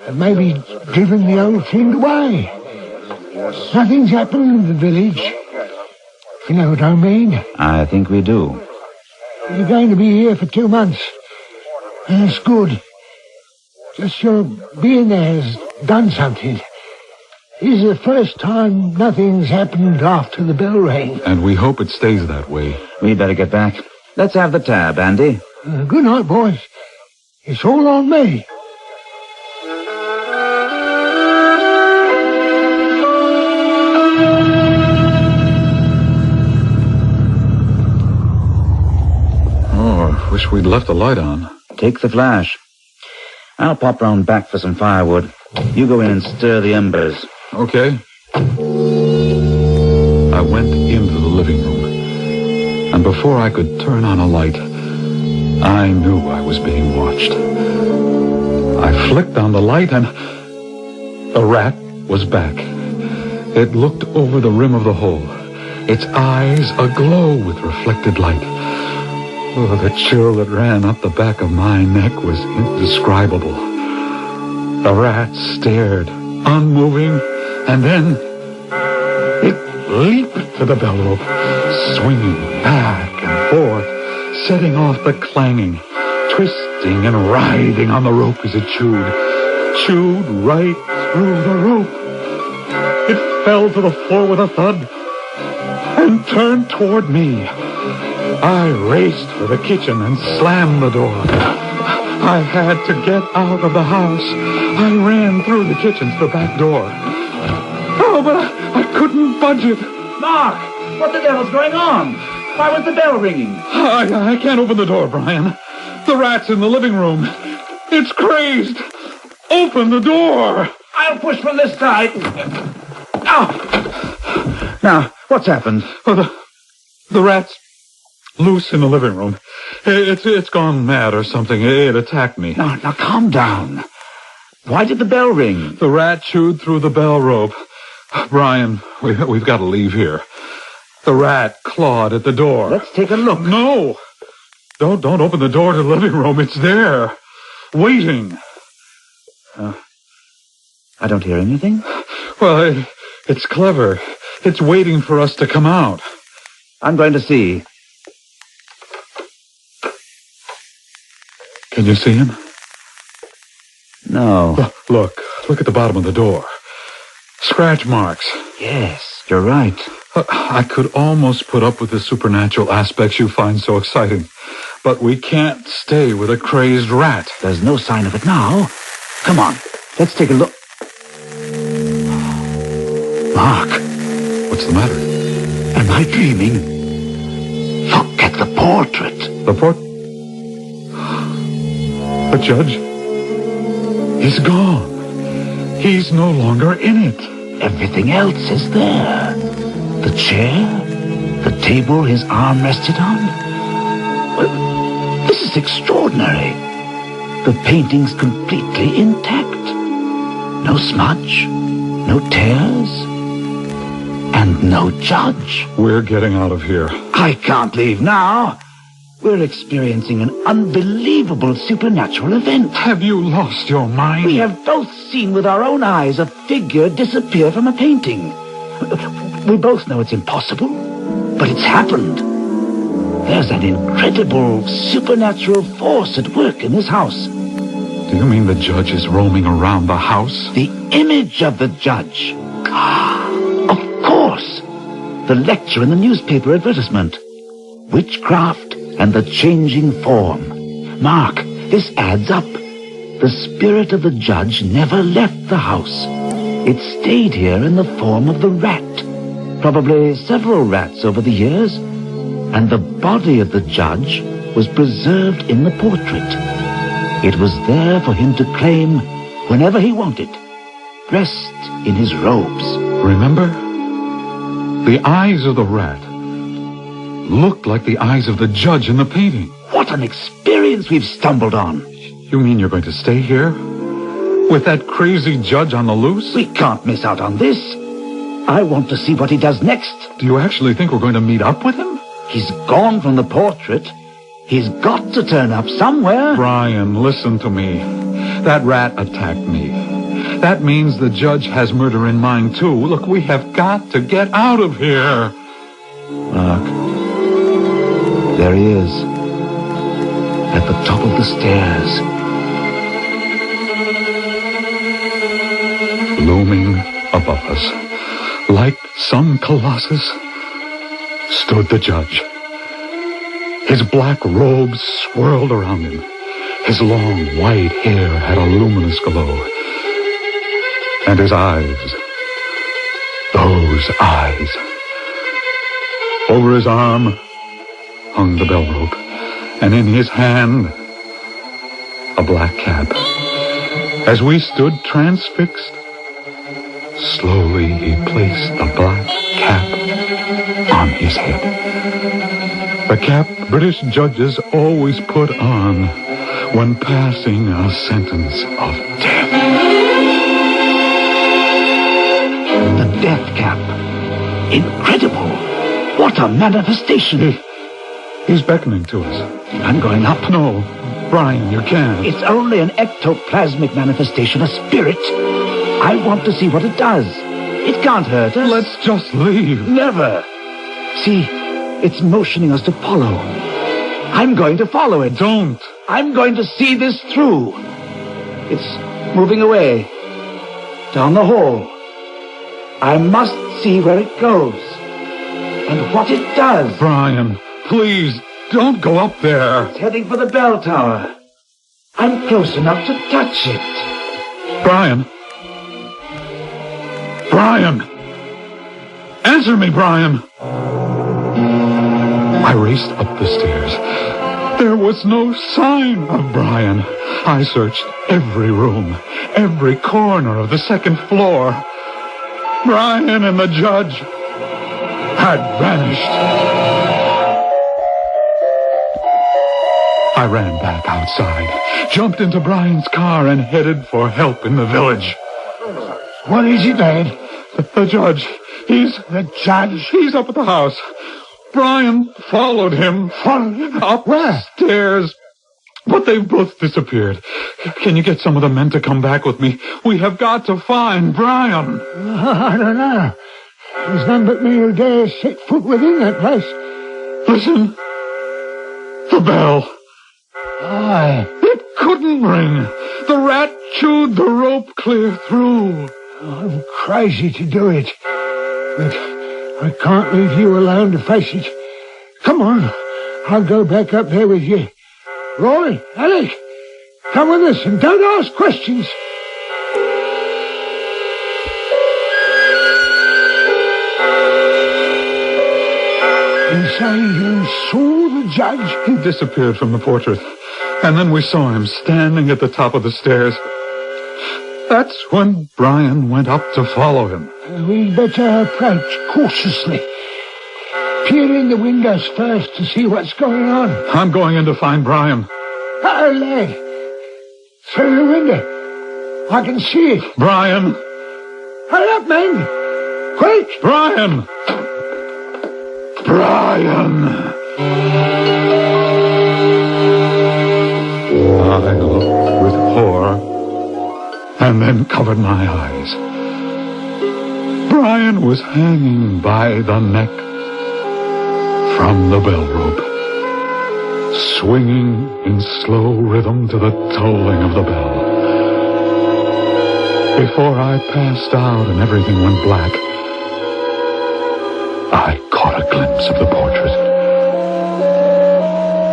have maybe driven the old thing away. Nothing's happened in the village. You know what I mean? I think we do. You're going to be here for 2 months. That's good. Just your being there has done something. This is the first time nothing's happened after the bell rang. And we hope it stays that way. We'd better get back. Let's have the tab, Andy. Good night, boys. It's all on me. wish we'd left the light on. Take the flash. I'll pop round back for some firewood. You go in and stir the embers. Okay. I went into the living room, and before I could turn on a light, I knew I was being watched. I flicked on the light, and the rat was back. It looked over the rim of the hole, its eyes aglow with reflected light. Oh, the chill that ran up the back of my neck was indescribable. The rat stared, unmoving, and then it leaped to the bell rope, swinging back and forth, setting off the clanging, twisting and writhing on the rope as it chewed right through the rope. It fell to the floor with a thud and turned toward me. I raced for the kitchen and slammed the door. I had to get out of the house. I ran through the kitchen to the back door. Oh, but I couldn't budge it. Mark, what the devil's going on? Why was the bell ringing? I can't open the door, Brian. The rat's in the living room. It's crazed. Open the door. I'll push from this side. Ow! Now, what's happened? Oh, the rat's loose in the living room. It's gone mad or something. It attacked me. Now, calm down. Why did the bell ring? The rat chewed through the bell rope. Brian, we've got to leave here. The rat clawed at the door. Let's take a look. No! Don't open the door to the living room. It's there, waiting. I don't hear anything. Well, it's clever. It's waiting for us to come out. I'm going to see. Can you see him? No. Look at the bottom of the door. Scratch marks. Yes, you're right. I could almost put up with the supernatural aspects you find so exciting, but we can't stay with a crazed rat. There's no sign of it now. Come on, let's take a look. Mark. What's the matter? Am I dreaming? Look at the portrait. The The judge? He's gone. He's no longer in it. Everything else is there. The chair, the table his arm rested on. Well, this is extraordinary. The painting's completely intact. No smudge, no tears, and no judge. We're getting out of here. I can't leave now. We're experiencing an unbelievable supernatural event. Have you lost your mind? We have both seen with our own eyes a figure disappear from a painting. We both know it's impossible, but it's happened. There's an incredible supernatural force at work in this house. Do you mean the judge is roaming around the house? The image of the judge. Of course. The lecture in the newspaper advertisement. Witchcraft and the changing form. Mark, this adds up. The spirit of the judge never left the house. It stayed here in the form of the rat. Probably several rats over the years. And the body of the judge was preserved in the portrait. It was there for him to claim whenever he wanted, dressed in his robes. Remember? The eyes of the rat looked like the eyes of the judge in the painting. What an experience we've stumbled on. You mean you're going to stay here? With that crazy judge on the loose? We can't miss out on this. I want to see what he does next. Do you actually think we're going to meet up with him? He's gone from the portrait. He's got to turn up somewhere. Brian, listen to me. That rat attacked me. That means the judge has murder in mind, too. Look, we have got to get out of here. Mark, there he is. At the top of the stairs. Looming above us, like some colossus, stood the judge. His black robes swirled around him. His long white hair had a luminous glow. And his eyes, those eyes. Over his arm hung the bell rope, and in his hand, a black cap. As we stood transfixed, slowly he placed the black cap on his head. The cap British judges always put on when passing a sentence of death. The death cap. Incredible. What a manifestation. He's beckoning to us. I'm going up. No, Brian, you can't. It's only an ectoplasmic manifestation, a spirit. I want to see what it does. It can't hurt us. Let's just leave. Never. See, it's motioning us to follow. I'm going to follow it. Don't. I'm going to see this through. It's moving away. Down the hall. I must see where it goes. And what it does. Brian, please, don't go up there. It's heading for the bell tower. I'm close enough to touch it. Brian. Brian! Answer me, Brian! I raced up the stairs. There was no sign of Brian. I searched every room, every corner of the second floor. Brian and the judge had vanished. I ran back outside, jumped into Brian's car, and headed for help in the village. What is it, lad? The judge. The judge? He's up at the house. Brian followed him. Followed him? Up where? Stairs. But they've both disappeared. Can you get some of the men to come back with me? We have got to find Brian. I don't know. There's none but me who dare set foot within that place. Listen. The bell. Aye. It couldn't ring. The rat chewed the rope clear through. I'm crazy to do it. But I can't leave you alone to face it. Come on. I'll go back up there with you. Roy, Alec, come with us and don't ask questions. You say you saw the judge? He disappeared from the portrait. And then we saw him standing at the top of the stairs. That's when Brian went up to follow him. We'd better approach cautiously. Peer in the windows first to see what's going on. I'm going in to find Brian. Oh, lad. Through the window. I can see it. Brian. Hurry up, men. Quick. Brian. Brian. I looked with horror and then covered my eyes. Brian was hanging by the neck from the bell rope, swinging in slow rhythm to the tolling of the bell. Before I passed out and everything went black, I caught a glimpse of the portrait.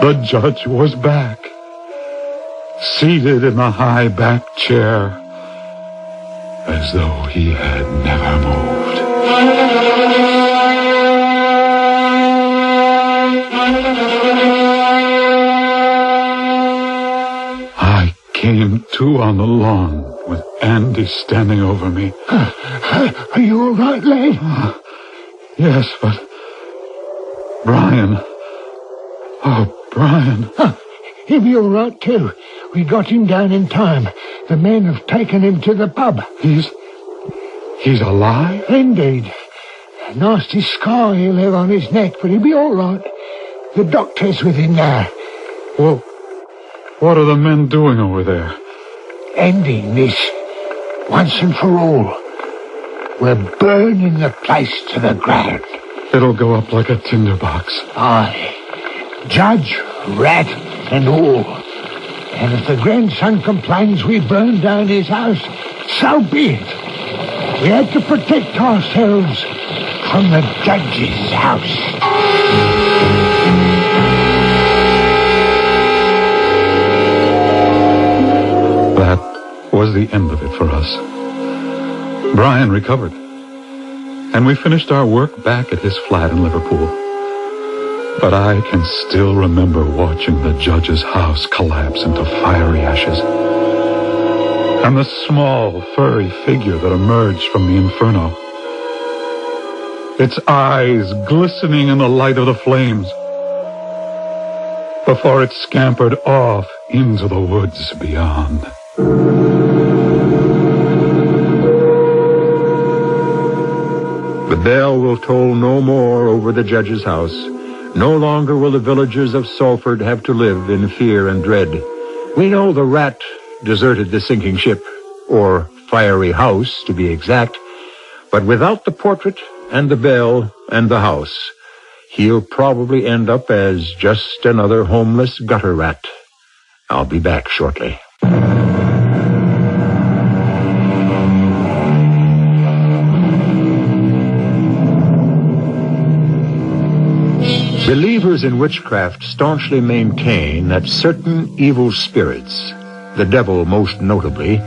The judge was back, seated in the high-backed chair, as though he had never moved. I came to on the lawn with Andy standing over me. Are you all right, lad? Yes, but... Brian. Oh, Brian. He'll be all right, too. We got him down in time. The men have taken him to the pub. He's alive? Indeed. A nasty scar he'll have on his neck, but he'll be all right. The doctor's with him now. Well, what are the men doing over there? Ending this, once and for all. We're burning the place to the ground. It'll go up like a tinderbox. Aye. Judge, rat, and all. And if the grandson complains we burn down his house, so be it. We had to protect ourselves from the judge's house. That was the end of it for us. Brian recovered, and we finished our work back at his flat in Liverpool. But I can still remember watching the judge's house collapse into fiery ashes. And the small, furry figure that emerged from the inferno. Its eyes glistening in the light of the flames. Before it scampered off into the woods beyond. The bell will toll no more over the judge's house. No longer will the villagers of Salford have to live in fear and dread. We know the rat deserted the sinking ship, or fiery house, to be exact. But without the portrait and the bell and the house, he'll probably end up as just another homeless gutter rat. I'll be back shortly. Believers in witchcraft staunchly maintain that certain evil spirits, the devil most notably,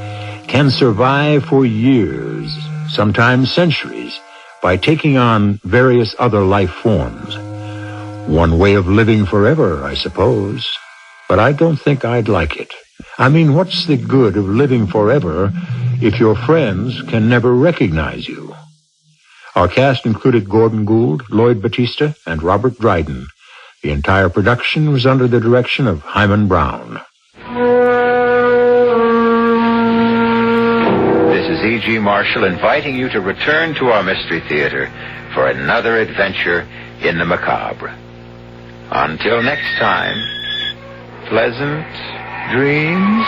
can survive for years, sometimes centuries, by taking on various other life forms. One way of living forever, I suppose. But I don't think I'd like it. I mean, what's the good of living forever if your friends can never recognize you? Our cast included Gordon Gould, Lloyd Battista, and Robert Dryden. The entire production was under the direction of Hyman Brown. This is E.G. Marshall inviting you to return to our Mystery Theater for another adventure in the macabre. Until next time, pleasant dreams.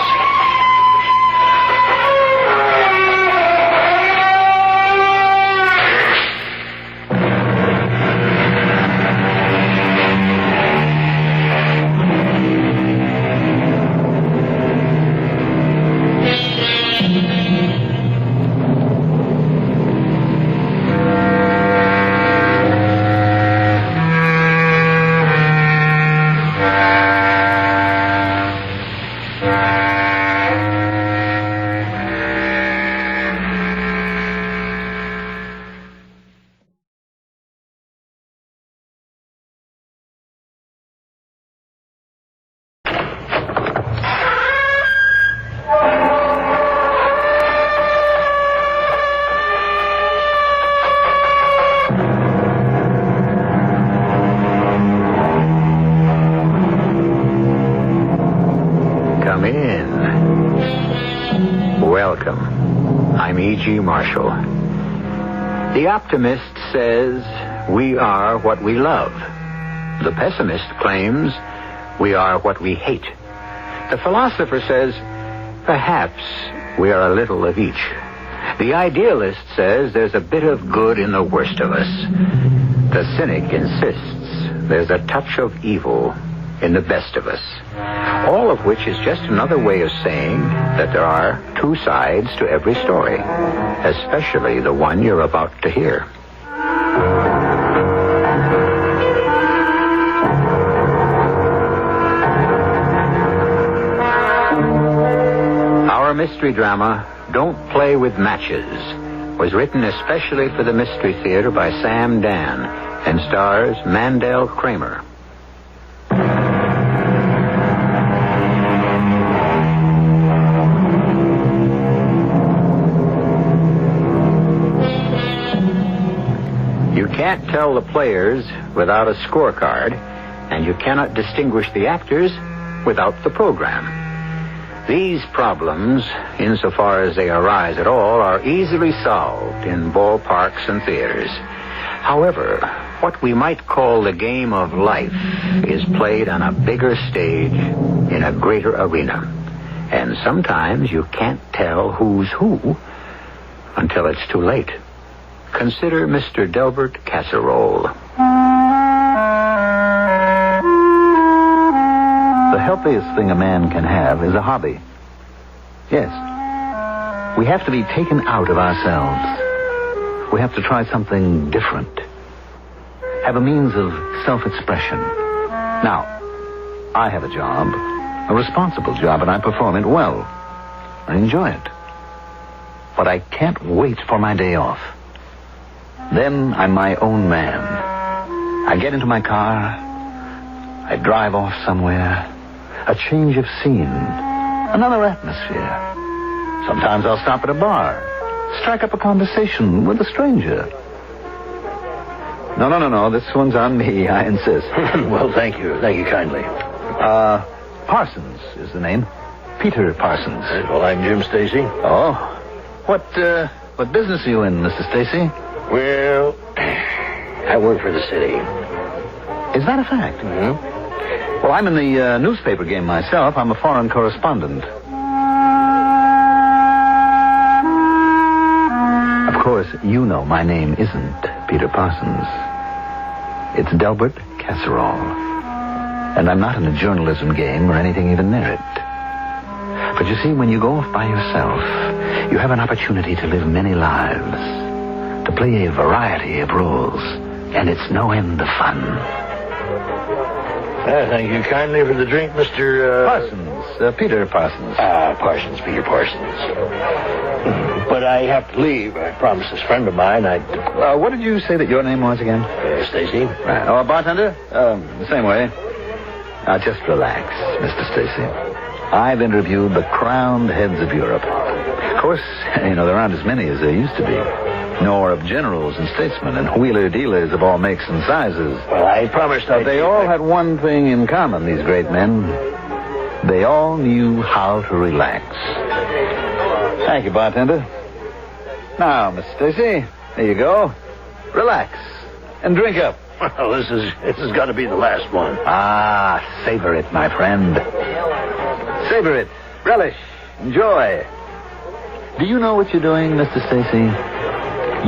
I'm E.G. Marshall. The optimist says we are what we love. The pessimist claims we are what we hate. The philosopher says perhaps we are a little of each. The idealist says there's a bit of good in the worst of us. The cynic insists there's a touch of evil in the best of us. All of which is just another way of saying that there are two sides to every story, especially the one you're about to hear. Our mystery drama, Don't Play with Matches, was written especially for the Mystery Theater by Sam Dan and stars Mandel Kramer. You can't tell the players without a scorecard, and you cannot distinguish the actors without the program. These problems, insofar as they arise at all, are easily solved in ballparks and theaters. However, what we might call the game of life is played on a bigger stage in a greater arena. And sometimes you can't tell who's who until it's too late. Consider Mr. Delbert Casserole. The healthiest thing a man can have is a hobby. Yes. We have to be taken out of ourselves. We have to try something different. Have a means of self-expression. Now, I have a job, a responsible job, and I perform it well. I enjoy it. But I can't wait for my day off. Then I'm my own man. I get into my car, I drive off somewhere. A change of scene. Another atmosphere. Sometimes I'll stop at a bar. Strike up a conversation with a stranger. No. This one's on me. I insist. Well, thank you. Thank you kindly. Parsons is the name. Peter Parsons. Well, I'm Jim Stacy. Oh. What business are you in, Mr. Stacy? Well, I work for the city. Is that a fact? Mm-hmm. Well, I'm in the newspaper game myself. I'm a foreign correspondent. Of course, you know my name isn't Peter Parsons. It's Delbert Casserole. And I'm not in a journalism game or anything even near it. But you see, when you go off by yourself, you have an opportunity to live many lives, to play a variety of roles, and it's no end of fun. Thank you kindly for the drink, Mr. Parsons. Peter Parsons. Parsons, Peter Parsons. But I have to leave. I promised this friend of mine I'd... what did you say that your name was again? Stacy. Right. Oh, bartender? The same way. Now, just relax, Mr. Stacy. I've interviewed the crowned heads of Europe. Of course, there aren't as many as there used to be. Nor of generals and statesmen and wheeler-dealers of all makes and sizes. Well, I promised But they all had one thing in common, these great men. They all knew how to relax. Thank you, bartender. Now, Miss Stacy, there you go. Relax and drink up. Well, this has got to be the last one. Savor it, my friend. Savor it. Relish. Enjoy. Do you know what you're doing, Mr. Stacy?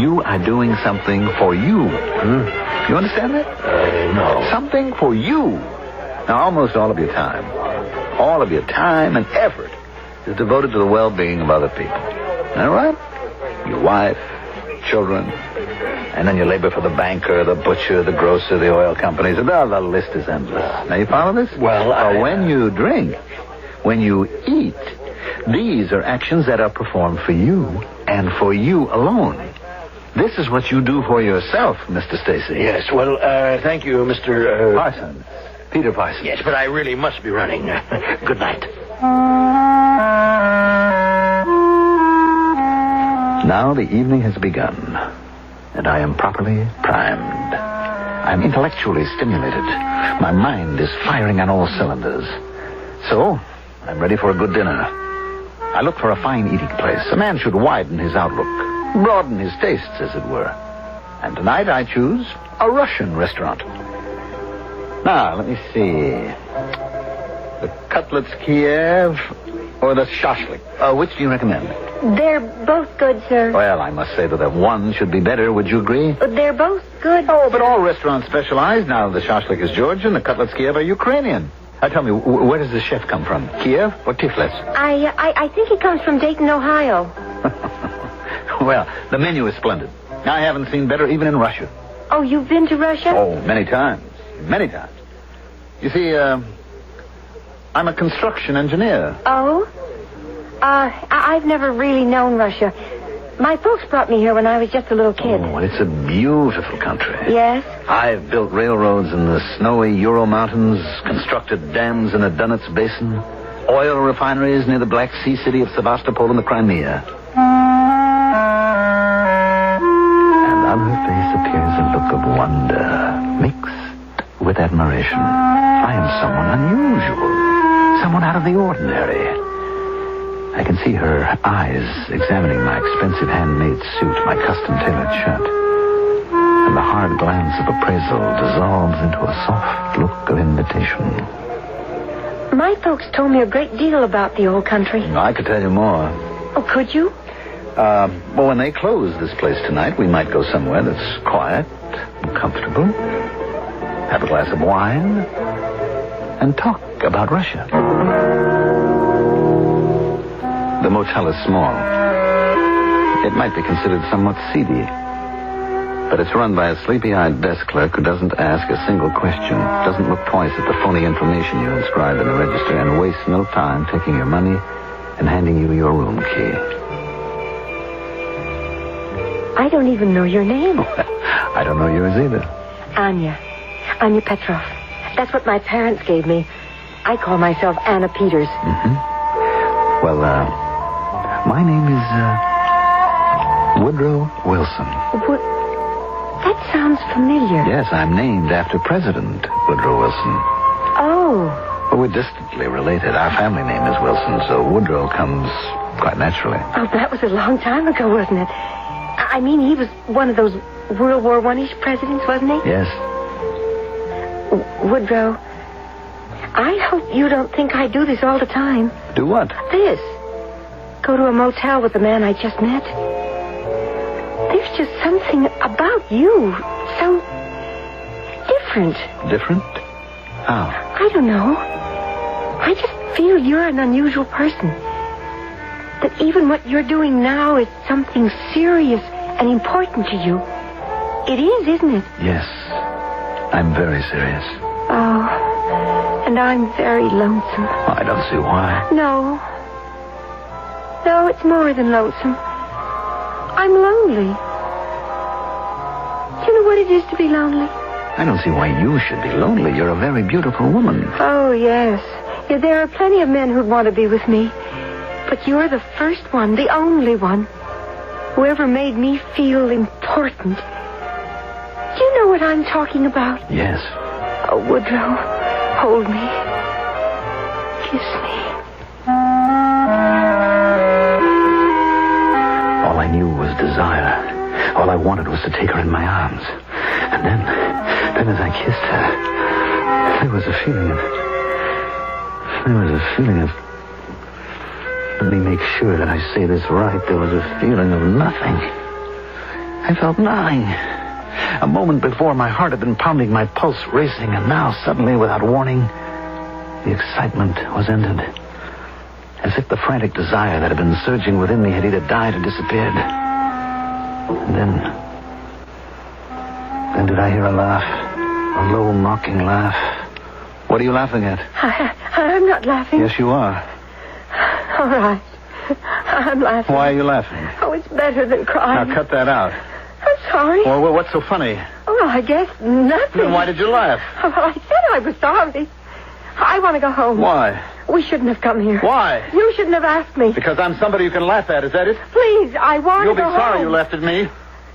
You are doing something for you. You understand that? No. Something for you. Now, almost all of your time and effort is devoted to the well-being of other people. All right? Your wife, children, and then you labor for the banker, the butcher, the grocer, the oil companies. The list is endless. Now, you follow this? Well, when you drink, when you eat, these are actions that are performed for you and for you alone. This is what you do for yourself, Mr. Stacy. Yes, well, thank you, Mr. Parsons. Peter Parsons. Yes, but I really must be running. Good night. Now the evening has begun, and I am properly primed. I'm intellectually stimulated. My mind is firing on all cylinders. So, I'm ready for a good dinner. I look for a fine eating place. A man should widen his outlook, broaden his tastes, as it were. And tonight I choose a Russian restaurant. Now, let me see. The cutlets Kiev or the shashlik? Which do you recommend? They're both good, sir. Well, I must say that one should be better. Would you agree? They're both good. Oh, but all restaurants specialize. Now, the shashlik is Georgian, the cutlets Kiev are Ukrainian. Tell me, where does the chef come from? Kiev or Tiflis? I think he comes from Dayton, Ohio. Well, the menu is splendid. I haven't seen better even in Russia. Oh, you've been to Russia? Oh, many times. Many times. You see, I'm a construction engineer. Oh? I've never really known Russia. My folks brought me here when I was just a little kid. Oh, it's a beautiful country. Yes? I've built railroads in the snowy Ural Mountains, constructed dams in the Donets Basin, oil refineries near the Black Sea city of Sevastopol in the Crimea. And on her face appears a look of wonder, mixed with admiration. I am someone unusual, someone out of the ordinary. I can see her eyes examining my expensive handmade suit, my custom-tailored shirt. And the hard glance of appraisal dissolves into a soft look of invitation. My folks told me a great deal about the old country. I could tell you more. Oh, could you? Well, when they close this place tonight, we might go somewhere that's quiet and comfortable, have a glass of wine, and talk about Russia. The motel is small. It might be considered somewhat seedy. But it's run by a sleepy-eyed desk clerk who doesn't ask a single question, doesn't look twice at the phony information you inscribe in the register, and wastes no time taking your money and handing you your room key. I don't even know your name. I don't know yours either. Anya Petrov. That's what my parents gave me. I call myself Anna Peters. Well, my name is, Woodrow Wilson. That sounds familiar. Yes, I'm named after President Woodrow Wilson. Oh. Well, we're distantly related. Our family name is Wilson, so Woodrow comes quite naturally. Oh, that was a long time ago, wasn't it? I mean, he was one of those World War I-ish presidents, wasn't he? Yes. Woodrow, I hope you don't think I do this all the time. Do what? This. Go to a motel with the man I just met. There's just something about you so different. Different? How? I don't know. I just feel you're an unusual person. That even what you're doing now is something serious and important to you. It is, isn't it? Yes. I'm very serious. Oh, and I'm very lonesome. I don't see why. No. No, it's more than lonesome. I'm lonely. Do you know what it is to be lonely? I don't see why you should be lonely. You're a very beautiful woman. Oh, yes. Yeah, there are plenty of men who'd want to be with me. But you're the first one, the only one. Whoever made me feel important. Do you know what I'm talking about? Yes. Oh, Woodrow, hold me. Kiss me. All I knew was desire. All I wanted was to take her in my arms. And then as I kissed her, there was a feeling of... Let me make sure that I say this right. There was a feeling of nothing. I felt nothing. A moment before, my heart had been pounding, my pulse racing, and now, suddenly, without warning, the excitement was ended. As if the frantic desire that had been surging within me had either died or disappeared. And then did I hear a laugh? A low, mocking laugh. What are you laughing at? I'm not laughing. Yes, you are. All right. I'm laughing. Why are you laughing? Oh, it's better than crying. Now, cut that out. I'm sorry. Well, what's so funny? Well, I guess nothing. Then why did you laugh? Oh, well, I said I was sorry. I want to go home. Why? We shouldn't have come here. Why? You shouldn't have asked me. Because I'm somebody you can laugh at, is that it? Please, I want to go home. You'll be sorry you laughed at me.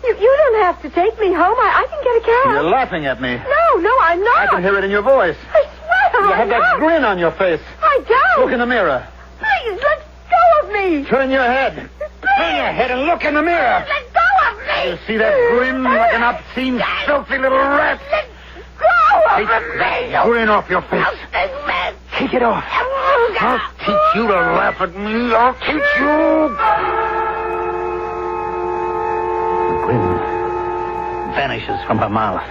You don't have to take me home. I can get a cab. You're laughing at me. No, I'm not. I can hear it in your voice. I swear You have that grin on your face. I don't. Look in the mirror. Please, let go of me. Turn your head. Please. Turn your head and look in the mirror. Let go of me. You see that grin like an obscene, filthy little rat? Let go of me. Take that grin off your face. Take it off. I'll teach you to laugh at me. I'll teach you. The grin vanishes from her mouth.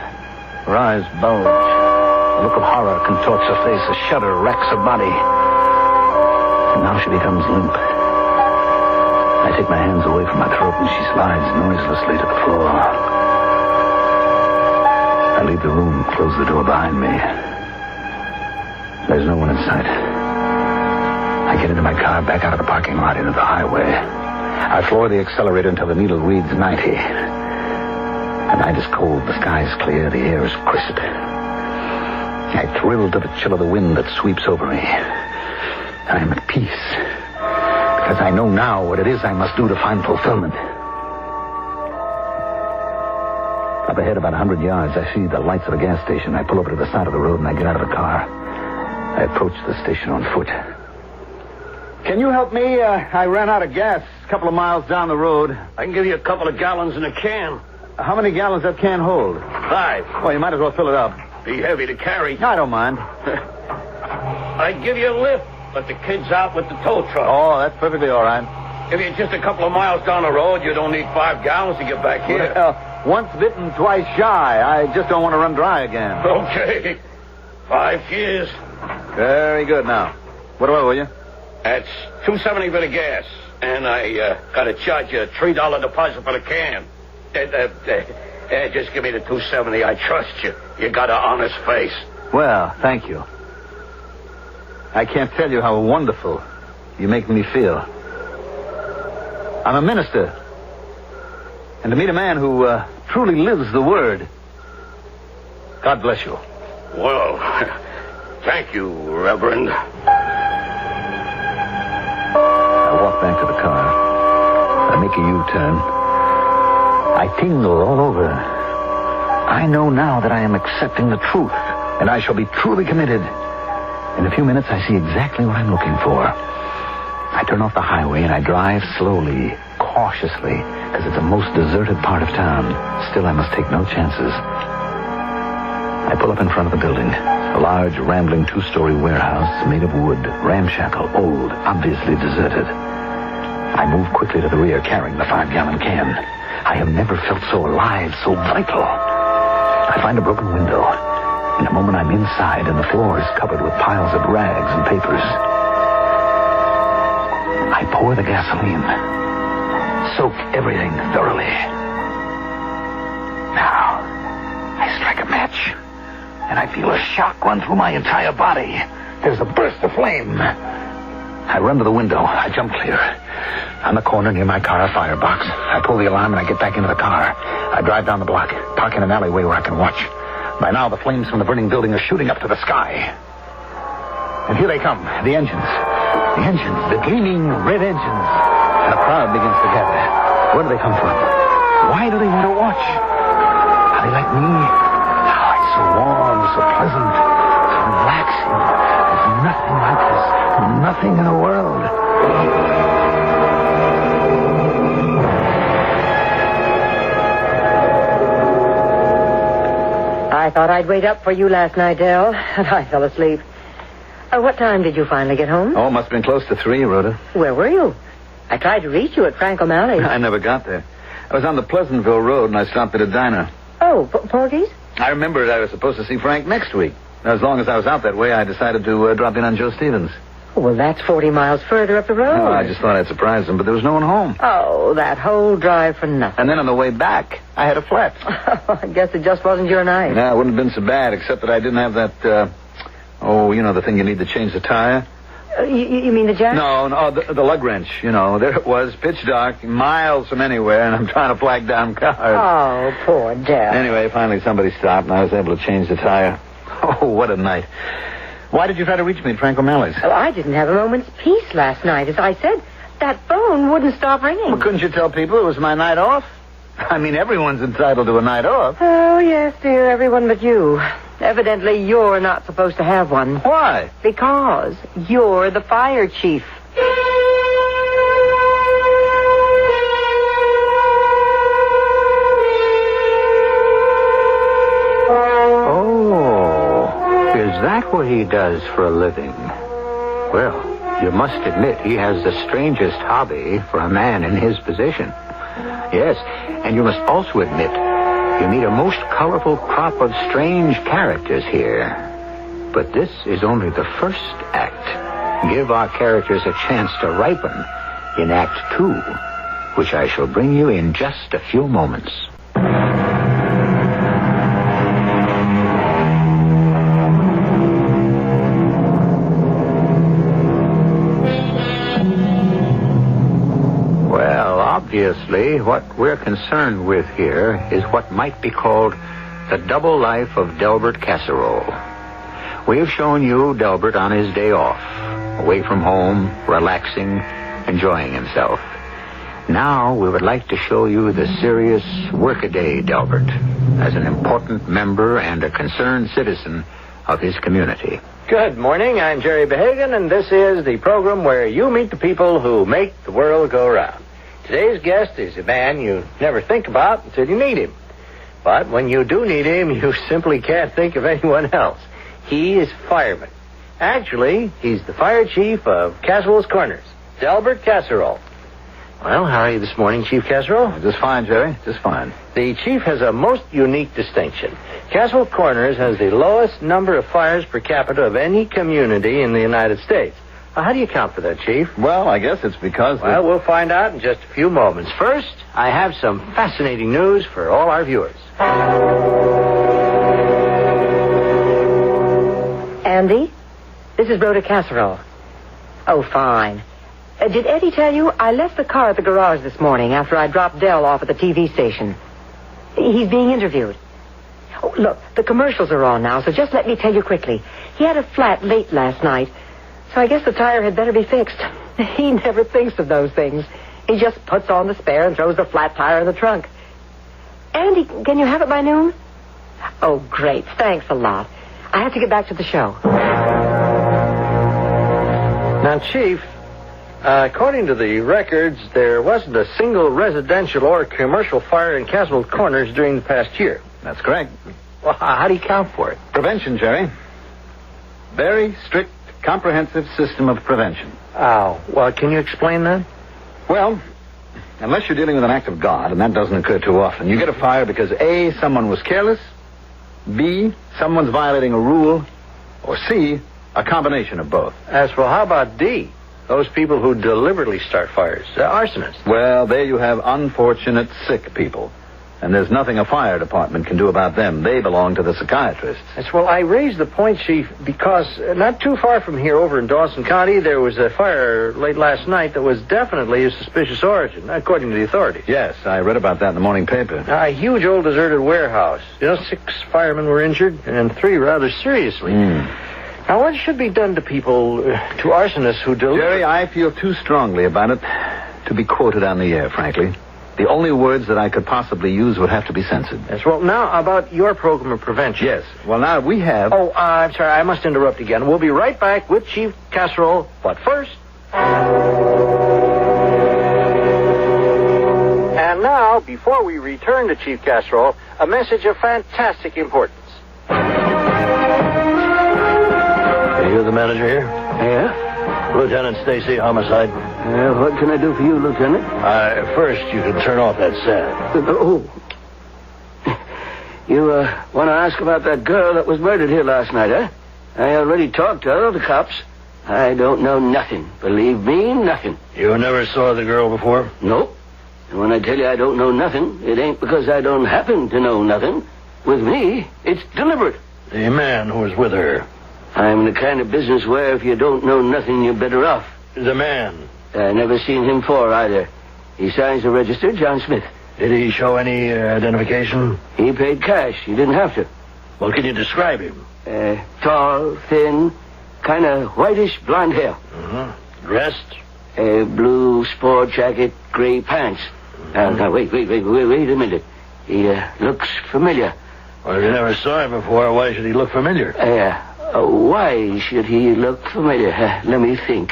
Her eyes bulge. A look of horror contorts her face. A shudder racks her body. And now she becomes limp. I take my hands away from my throat and she slides noiselessly to the floor. I leave the room, close the door behind me. There's no one in sight. I get into my car, back out of the parking lot into the highway. I floor the accelerator until the needle reads 90. The night is cold, the sky is clear, the air is crisp. I thrill to the chill of the wind that sweeps over me. I am at peace, because I know now what it is I must do to find fulfillment. Up ahead about 100 yards, I see the lights of a gas station. I pull over to the side of the road and I get out of the car. I approach the station on foot. Can you help me? I ran out of gas a couple of miles down the road. I can give you a couple of gallons in a can. How many gallons that can hold? 5. Well, you might as well fill it up. Be heavy to carry. I don't mind. I'd give you a lift, but the kid's out with the tow truck. Oh, that's perfectly all right. If you're just a couple of miles down the road, you don't need 5 gallons to get back here. Once bitten, twice shy. I just don't want to run dry again. Okay. 5 years. Very good now. What do I owe you? That's $2.70 for the gas. And I got to charge you a $3 deposit for the can. Just give me the $2.70. I trust you. You got an honest face. Well, thank you. I can't tell you how wonderful you make me feel. I'm a minister. And to meet a man who truly lives the word. God bless you. Well, thank you, Reverend. I walk back to the car. I make a U-turn. I tingle all over. I know now that I am accepting the truth, and I shall be truly committed. In a few minutes, I see exactly what I'm looking for. I turn off the highway, and I drive slowly, cautiously, because it's the most deserted part of town. Still, I must take no chances. I pull up in front of the building. A large, rambling two-story warehouse made of wood, ramshackle, old, obviously deserted. I move quickly to the rear, carrying the 5-gallon can. I have never felt so alive, so vital. I find a broken window. In a moment, I'm inside, and the floor is covered with piles of rags and papers. I pour the gasoline. Soak everything thoroughly. Now, I strike a match, and I feel a shock run through my entire body. There's a burst of flame. I run to the window. I jump clear. On the corner near my car, a firebox. I pull the alarm, and I get back into the car. I drive down the block, park in an alleyway where I can watch. By now, the flames from the burning building are shooting up to the sky. And here they come, the engines. The engines, the gleaming red engines. And a crowd begins to gather. Where do they come from? Why do they want to watch? Are they like me? Oh, it's so warm, so pleasant, so relaxing. There's nothing like this. Nothing in the world. I thought I'd wait up for you last night, Del, and I fell asleep. What time did you finally get home? Oh, must have been close to 3, Rhoda. Where were you? I tried to reach you at Frank O'Malley's. I never got there. I was on the Pleasantville Road, and I stopped at a diner. Oh, Porgy's? I remembered I was supposed to see Frank next week. As long as I was out that way, I decided to drop in on Joe Stevens. Well, that's 40 miles further up the road. Oh, I just thought I'd surprise him, but there was no one home. Oh, that whole drive for nothing. And then on the way back, I had a flat. I guess it just wasn't your night. No, it wouldn't have been so bad, except that I didn't have that, the thing you need to change the tire. You mean the jack? No, the lug wrench, There it was, pitch dark, miles from anywhere, and I'm trying to flag down cars. Oh, poor Del. Anyway, finally somebody stopped, and I was able to change the tire. Oh, what a night. Why did you try to reach me at Frank O'Malley's? Well, I didn't have a moment's peace last night. As I said, that phone wouldn't stop ringing. Well, couldn't you tell people it was my night off? I mean, everyone's entitled to a night off. Oh, yes, dear, everyone but you. Evidently, you're not supposed to have one. Why? Because you're the fire chief. Is that what he does for a living? Well, you must admit he has the strangest hobby for a man in his position. Yes, and you must also admit you meet a most colorful crop of strange characters here. But this is only the first act. Give our characters a chance to ripen in Act 2, which I shall bring you in just a few moments. Obviously, what we're concerned with here is what might be called the double life of Delbert Casserole. We have shown you Delbert on his day off, away from home, relaxing, enjoying himself. Now we would like to show you the serious workaday Delbert as an important member and a concerned citizen of his community. Good morning, I'm Jerry Behagan, and this is the program where you meet the people who make the world go round. Today's guest is a man you never think about until you meet him. But when you do meet him, you simply can't think of anyone else. He is fireman. Actually, he's the fire chief of Casserole's Corners, Delbert Casserole. Well, how are you this morning, Chief Casserole? Just fine, Jerry. Just fine. The chief has a most unique distinction. Casserole Corners has the lowest number of fires per capita of any community in the United States. How do you account for that, Chief? Well, I guess it's because... Well, we'll find out in just a few moments. First, I have some fascinating news for all our viewers. Andy, this is Rhoda Casserole. Oh, fine. Did Eddie tell you I left the car at the garage this morning after I dropped Del off at the TV station? He's being interviewed. Oh, look, the commercials are on now, so just let me tell you quickly. He had a flat late last night, so I guess the tire had better be fixed. He never thinks of those things. He just puts on the spare and throws the flat tire in the trunk. Andy, can you have it by noon? Oh, great. Thanks a lot. I have to get back to the show. Now, Chief, according to the records, there wasn't a single residential or commercial fire in Castle Corners during the past year. That's correct. Well, how do you account for it? Prevention, Jerry. Very strict, comprehensive system of prevention. Oh, well, can you explain that? Well, unless you're dealing with an act of God, and that doesn't occur too often, you get a fire because A, someone was careless, B, someone's violating a rule, or C, a combination of both. As well, how about D? Those people who deliberately start fires, arsonists. Well, there you have unfortunate, sick people. And there's nothing a fire department can do about them. They belong to the psychiatrists. Yes, well, I raised the point, Chief, because not too far from here, over in Dawson County, there was a fire late last night that was definitely of suspicious origin, according to the authorities. Yes, I read about that in the morning paper. A huge old deserted warehouse. 6 firemen were injured, and 3 rather seriously. Now, what should be done to people, to arsonists who do... Jerry, I feel too strongly about it to be quoted on the air, frankly. The only words that I could possibly use would have to be censored. Yes, well, now about your program of prevention. Yes. Well, now we have... Oh, I'm sorry, I must interrupt again. We'll be right back with Chief Casserole, but first... And now, before we return to Chief Casserole, a message of fantastic importance. You're the manager here? Yeah? Lieutenant Stacy, homicide. What can I do for you, Lieutenant? First, you can turn off that sound. You, want to ask about that girl that was murdered here last night, eh? I already talked to her, the cops. I don't know nothing. Believe me, nothing. You never saw the girl before? Nope. And when I tell you I don't know nothing, it ain't because I don't happen to know nothing. With me, it's deliberate. The man who was with her. I'm the kind of business where if you don't know nothing, you're better off. The man? I never seen him for either. He signs the register, John Smith. Did he show any identification? He paid cash. He didn't have to. Well, can you describe him? Tall, thin, kind of whitish blonde hair. Dressed? Blue sport jacket, gray pants. Now, wait a minute. He looks familiar. Well, if you never saw him before, why should he look familiar? Why should he look familiar? Let me think.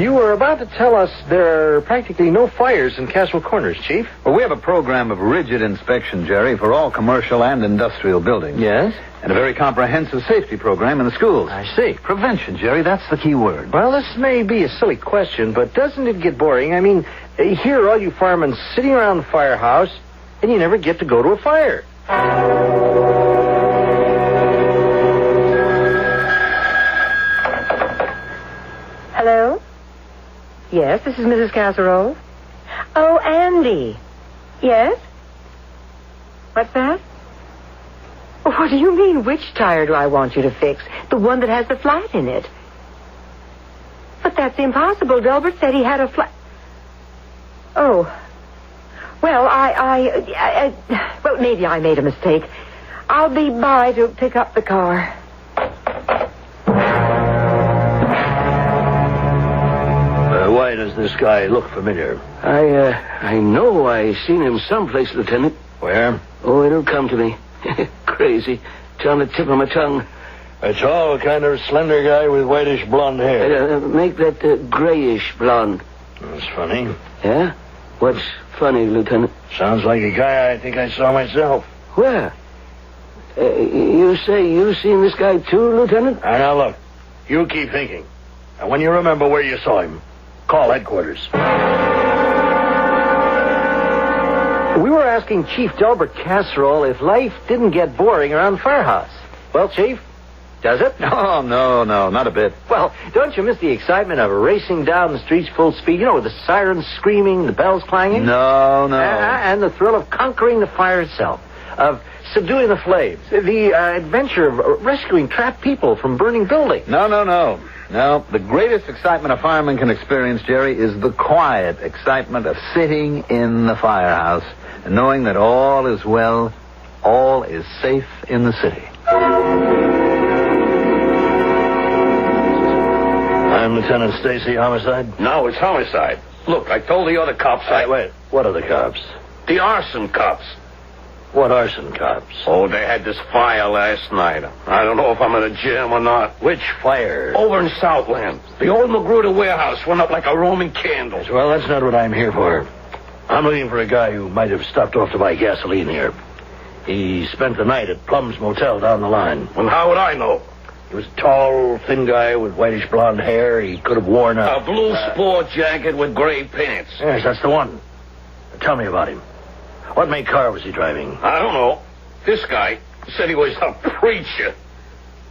You were about to tell us there are practically no fires in Castle Corners, Chief. Well, we have a program of rigid inspection, Jerry, for all commercial and industrial buildings. Yes? And a very comprehensive safety program in the schools. I see. Prevention, Jerry, that's the key word. Well, this may be a silly question, but doesn't it get boring? I mean, here are all you firemen sitting around the firehouse, and you never get to go to a fire. Hello? Yes, this is Mrs. Casserole. Oh, Andy. Yes? What's that? What do you mean, which tire do I want you to fix? The one that has the flat in it. But that's impossible. Delbert said he had a flat... Oh. Well, well, maybe I made a mistake. I'll be by to pick up the car. Why does this guy look familiar? I know I seen him someplace, Lieutenant. Where? Oh, it'll come to me. Crazy. It's on the tip of my tongue. A tall, kind of slender guy with whitish blonde hair. Make that grayish blonde. That's funny. Yeah? What's funny, Lieutenant? Sounds like a guy I think I saw myself. Where? You say you seen this guy too, Lieutenant? Now, look. You keep thinking. And when you remember where you saw him, call headquarters. We were asking Chief Delbert Casserole if life didn't get boring around the firehouse. Well, Chief, does it? No, not a bit. Well, don't you miss the excitement of racing down the streets full speed, with the sirens screaming, the bells clanging? No. And the thrill of conquering the fire itself, of subduing the flames, the adventure of rescuing trapped people from burning buildings. No. No, the greatest excitement a fireman can experience, Jerry, is the quiet excitement of sitting in the firehouse, and knowing that all is well, all is safe in the city. I'm Lieutenant Stacy, homicide? No, it's homicide. Look, I told the other cops Wait, what are the cops? The arson cops. What arson cops? Oh, they had this fire last night. I don't know if I'm in a jam or not. Which fire? Over in Southland. The old Magruder warehouse went up like a Roman candle. Well, that's not what I'm here for. I'm looking for a guy who might have stopped off to buy gasoline here. He spent the night at Plum's Motel down the line. Well, how would I know? He was a tall, thin guy with whitish blonde hair. He could have worn a blue sport jacket with gray pants. Yes, that's the one. Tell me about him. What make car was he driving? I don't know. This guy said he was a preacher.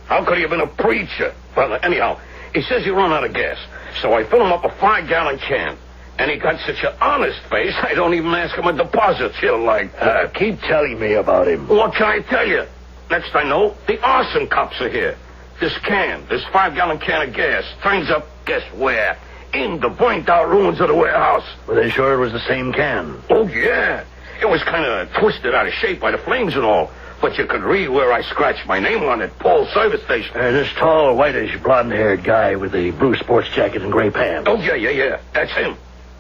How could he have been a preacher? Well, anyhow, he says he run out of gas. So I fill him up a 5-gallon can. And he got such an honest face, I don't even ask him a deposit. He'll like that. Keep telling me about him. What can I tell you? Next I know, the arson cops are here. This 5-gallon can of gas, turns up, guess where? In the burnt-out ruins of the warehouse. Were they sure it was the same can? Oh, yeah. It was kind of twisted out of shape by the flames and all. But you could read where I scratched my name on it, Paul's service station. This tall, whitish, blonde-haired guy with the blue sports jacket and gray pants. Oh, yeah. That's him.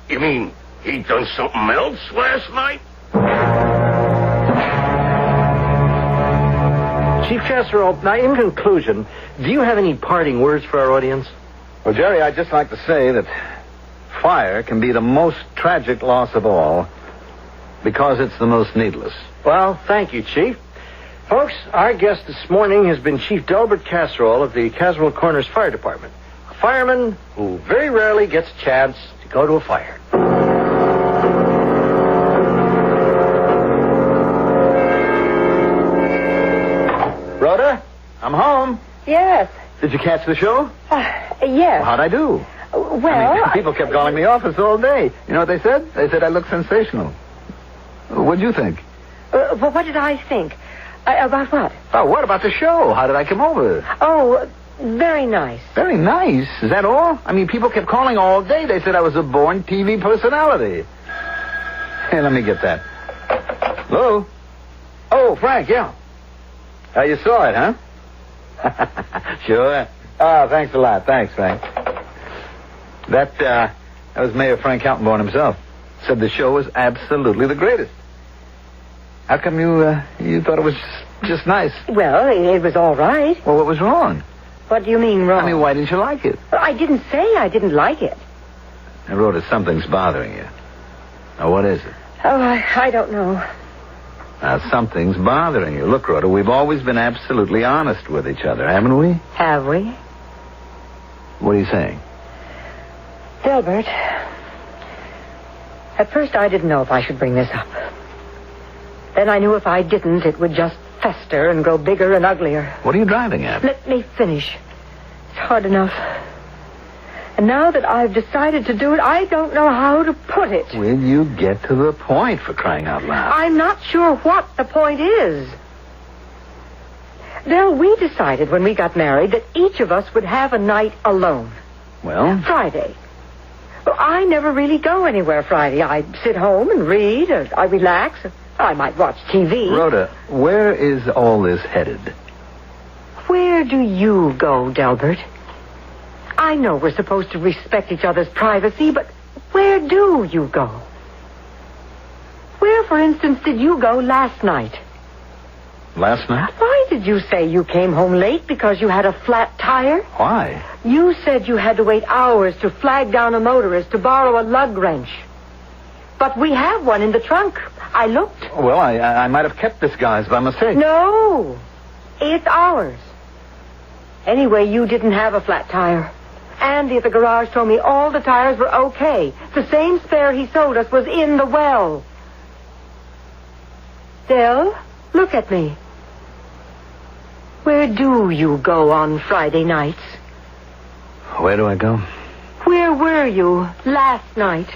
You mean he done something else last night? Chief Casserole, now in conclusion, do you have any parting words for our audience? Well, Jerry, I'd just like to say that fire can be the most tragic loss of all because it's the most needless. Well, thank you, Chief. Folks, our guest this morning has been Chief Delbert Casserole of the Casserole Corners Fire Department, a fireman who very rarely gets a chance to go to a fire. Rhoda, I'm home. Yes. Did you catch the show? Yes. How'd I do? Well, people kept calling me office all day. You know what they said? They said I looked sensational. What'd you think? Well, what did I think? About what? Oh, what about the show? How did I come over? Oh, very nice. Very nice? Is that all? I mean, people kept calling all day. They said I was a born TV personality. Hey, let me get that. Hello? Oh, Frank, yeah. You saw it, huh? Sure. Oh, thanks a lot. Thanks, Frank. That was Mayor Frank Altenborn himself. Said the show was absolutely the greatest. How come you thought it was just nice? Well, it was all right. Well, what was wrong? What do you mean wrong? I mean, why didn't you like it? Well, I didn't say I didn't like it. I wrote it, something's bothering you. Now, what is it? Oh, I don't know. Now, something's bothering you. Look, Rhoda, we've always been absolutely honest with each other, haven't we? Have we? What are you saying? Delbert, at first I didn't know if I should bring this up. Then I knew if I didn't, it would just fester and grow bigger and uglier. What are you driving at? Let me finish. It's hard enough. And now that I've decided to do it, I don't know how to put it. Will you get to the point, for crying out loud? I'm not sure what the point is. Del, we decided when we got married that each of us would have a night alone. Well? Friday. Well, I never really go anywhere Friday. I sit home and read, or I relax. I might watch TV. Rhoda, where is all this headed? Where do you go, Delbert? I know we're supposed to respect each other's privacy, but where do you go? Where, for instance, did you go last night? Last night? Why did you say you came home late because you had a flat tire? Why? You said you had to wait hours to flag down a motorist to borrow a lug wrench. But we have one in the trunk. I looked. Well, I might have kept this guy's by mistake. No. It's ours. Anyway, you didn't have a flat tire. Andy at the garage told me all the tires were okay. The same spare he sold us was in the well. Del, look at me. Where do you go on Friday nights? Where do I go? Where were you last night?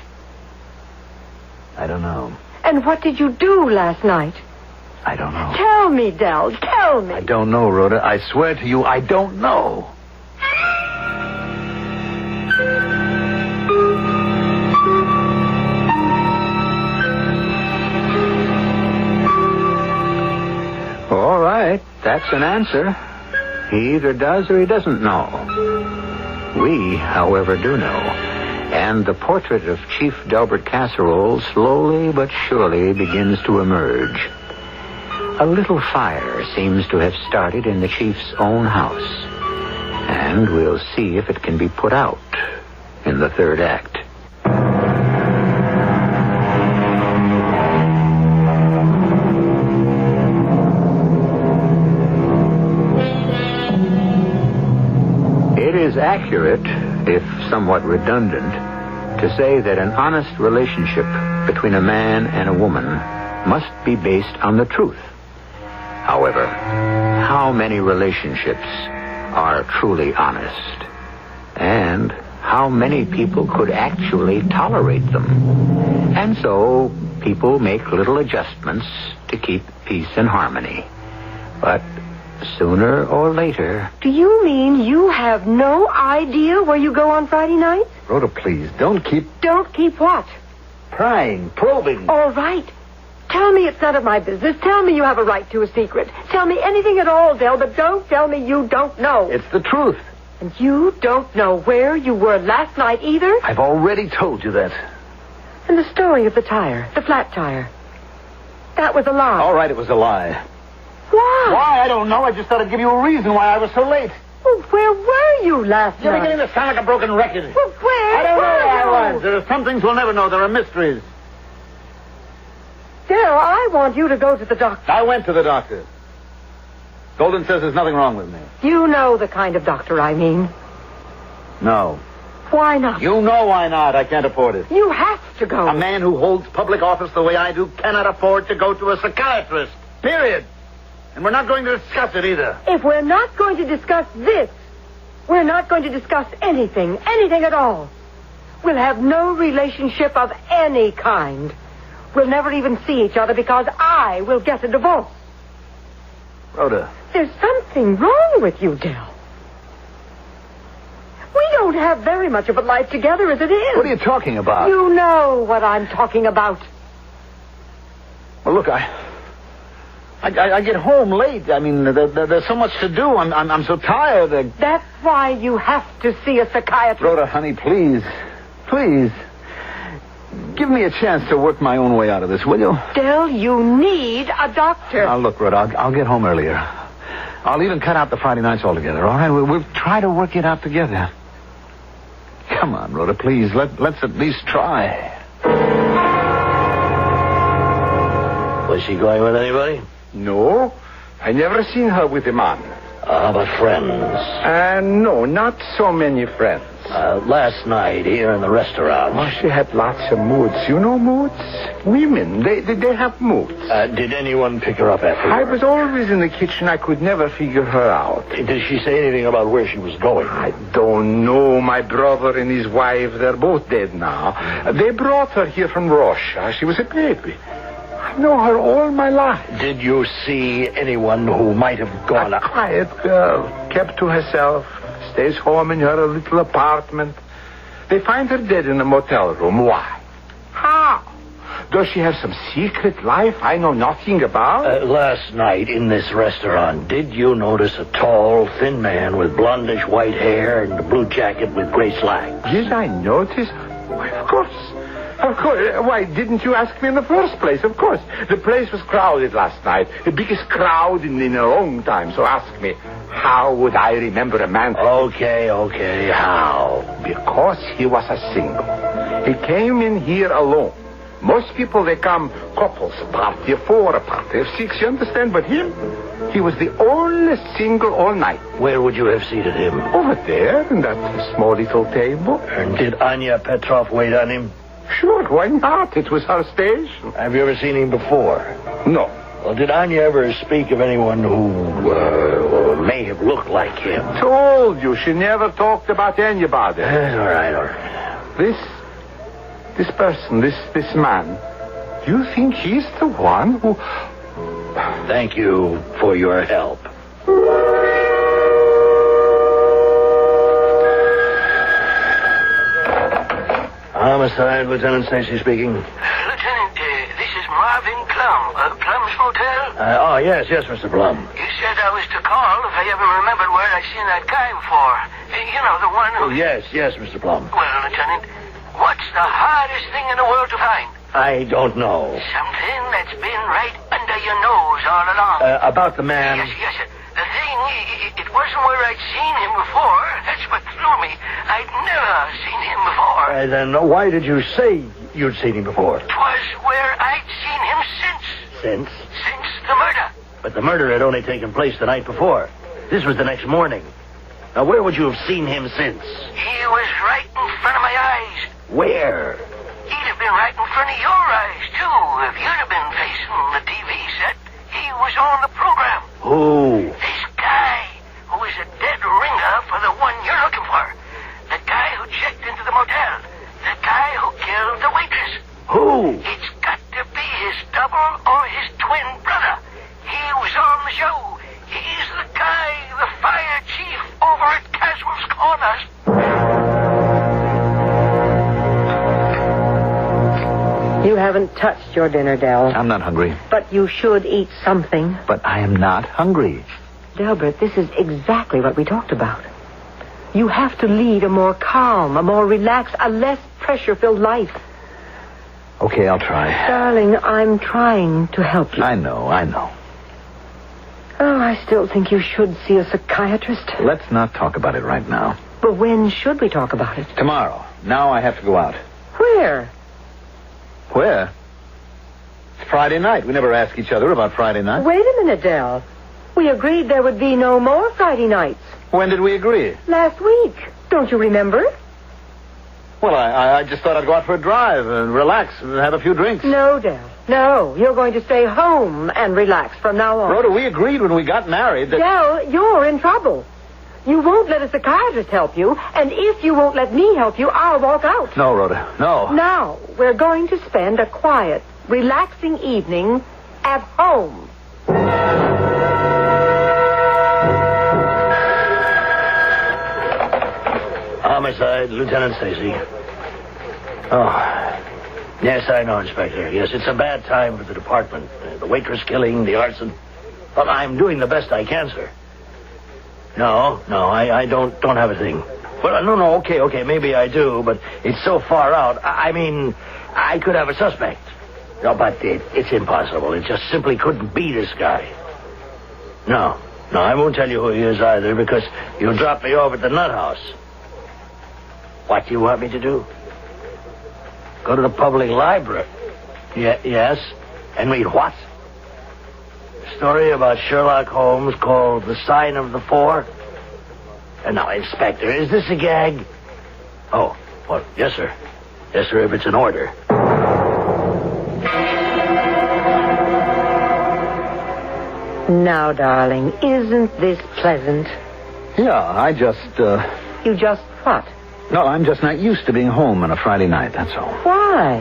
I don't know. And what did you do last night? I don't know. Tell me, Del. Tell me. I don't know, Rhoda. I swear to you, I don't know. That's an answer. He either does or he doesn't know. We, however, do know. And the portrait of Chief Delbert Casserole slowly but surely begins to emerge. A little fire seems to have started in the chief's own house. And we'll see if it can be put out in the third act. It is accurate, if somewhat redundant, to say that an honest relationship between a man and a woman must be based on the truth. However, how many relationships are truly honest? And how many people could actually tolerate them? And so, people make little adjustments to keep peace and harmony. But sooner or later... Do you mean you have no idea where you go on Friday nights? Rhoda, please, don't keep... Don't keep what? Prying, probing. All right. Tell me it's none of my business. Tell me you have a right to a secret. Tell me anything at all, Del, but don't tell me you don't know. It's the truth. And you don't know where you were last night either? I've already told you that. And the story of the tire, the flat tire. That was a lie. All right, it was a lie. Why? Why? I don't know. I just thought I'd give you a reason why I was so late. Well, where were you last night? You're beginning to sound like a broken record. Well, where I don't know where were I you? was. There are some things we'll never know. There are mysteries. Del, I want you to go to the doctor. I went to the doctor. Golden says there's nothing wrong with me. You know the kind of doctor I mean. No. Why not? You know why not. I can't afford it. You have to go. A man who holds public office the way I do cannot afford to go to a psychiatrist. Period. And we're not going to discuss it either. If we're not going to discuss this, we're not going to discuss anything at all. We'll have no relationship of any kind. We'll never even see each other because I will get a divorce. Rhoda. There's something wrong with you, Del. We don't have very much of a life together as it is. What are you talking about? You know what I'm talking about. Well, look, I get home late. I mean, there's so much to do. I'm so tired. That's why you have to see a psychiatrist. Rhoda, honey, please. Please. Give me a chance to work my own way out of this, will you? Del, you need a doctor. Now, look, Rhoda, I'll get home earlier. I'll even cut out the Friday nights altogether, all right? We'll try to work it out together. Come on, Rhoda, please. Let's at least try. Was she going with anybody? No. I never seen her with a man. But friends? No, not so many friends. Last night here in the restaurant. Oh, she had lots of moods. You know moods? Women, they have moods. Did anyone pick her up after? I was always in the kitchen. I could never figure her out. Did she say anything about where she was going? I don't know. My brother and his wife, they're both dead now. They brought her here from Russia. She was a baby. I know her all my life. Did you see anyone who might have gone out? A quiet girl, kept to herself, stays home in her little apartment. They find her dead in a motel room. Why? How? Does she have some secret life I know nothing about? Last night in this restaurant, did you notice a tall, thin man with blondish white hair and a blue jacket with gray slacks? Did I notice? Why, of course. Of course. Why, didn't you ask me in the first place? Of course. The place was crowded last night. The biggest crowd in a long time. So ask me, how would I remember a man? Okay. How? Because he was a single. He came in here alone. Most people, they come couples, a party of 4, a party of 6, you understand? But him, he was the only single all night. Where would you have seated him? Over there, in that small little table. And did Anya Petrov wait on him? Sure, why not? It was her station. Have you ever seen him before? No. Well, did Anya ever speak of anyone who may have looked like him? Told you, she never talked about anybody. All right. This person, this man, do you think he's the one who... Thank you for your help. Homicide, Lieutenant Stacy speaking. Lieutenant, this is Marvin Plum, Plum's Motel. Yes, Mr. Plum. You said I was to call if I ever remembered where I'd seen that guy before. You know, the one who... Yes, Mr. Plum. Well, Lieutenant, what's the hardest thing in the world to find? I don't know. Something that's been right under your nose all along. About the man... Yes, sir. The thing, it wasn't where I'd seen him before. That's what threw me. I'd never seen him before. Then why did you say you'd seen him before? 'Twas where I'd seen him since. Since? Since the murder. But the murder had only taken place the night before. This was the next morning. Now, where would you have seen him since? He was right in front of my eyes. Where? He'd have been right in front of your eyes, too, if you'd have been facing the TV set. He was on the program. Who? This guy who is a dead ringer for the one you're looking for. The guy who checked into the motel. The guy who killed the waitress. Who? It's got to be his double or his twin brother. He was on the show. He's the guy, the fire chief over at Caswell's Corners. You haven't touched your dinner, Del. I'm not hungry. But you should eat something. But I am not hungry. Delbert, this is exactly what we talked about. You have to lead a more calm, a more relaxed, a less pressure-filled life. Okay, I'll try. Darling, I'm trying to help you. I know. Oh, I still think you should see a psychiatrist. Let's not talk about it right now. But when should we talk about it? Tomorrow. Now I have to go out. Where? Where? It's Friday night. We never ask each other about Friday night. Wait a minute, Del. We agreed there would be no more Friday nights. When did we agree? Last week. Don't you remember? Well, I just thought I'd go out for a drive and relax and have a few drinks. No, Del. No, you're going to stay home and relax from now on. Rhoda, we agreed when we got married that... Del, you're in trouble. You won't let a psychiatrist help you, and if you won't let me help you, I'll walk out. No, Rhoda, no. Now, we're going to spend a quiet, relaxing evening at home. Homicide, Lieutenant Stacy. Oh, yes, I know, Inspector. Yes, it's a bad time for the department. The waitress killing, the arson. But I'm doing the best I can, sir. No, I don't have a thing. Well, no, okay, maybe I do, but it's so far out. I mean, I could have a suspect. No, but it's impossible. It just simply couldn't be this guy. No, I won't tell you who he is either, because you'll drop me off at the nut house. What do you want me to do? Go to the public library? Yes. And read what? A story about Sherlock Holmes called The Sign of the Four? And now, Inspector, is this a gag? Oh, well, yes, sir. Yes, sir, if it's an order. Now, darling, isn't this pleasant? Yeah, I just, You just what? No, I'm just not used to being home on a Friday night, that's all. Why?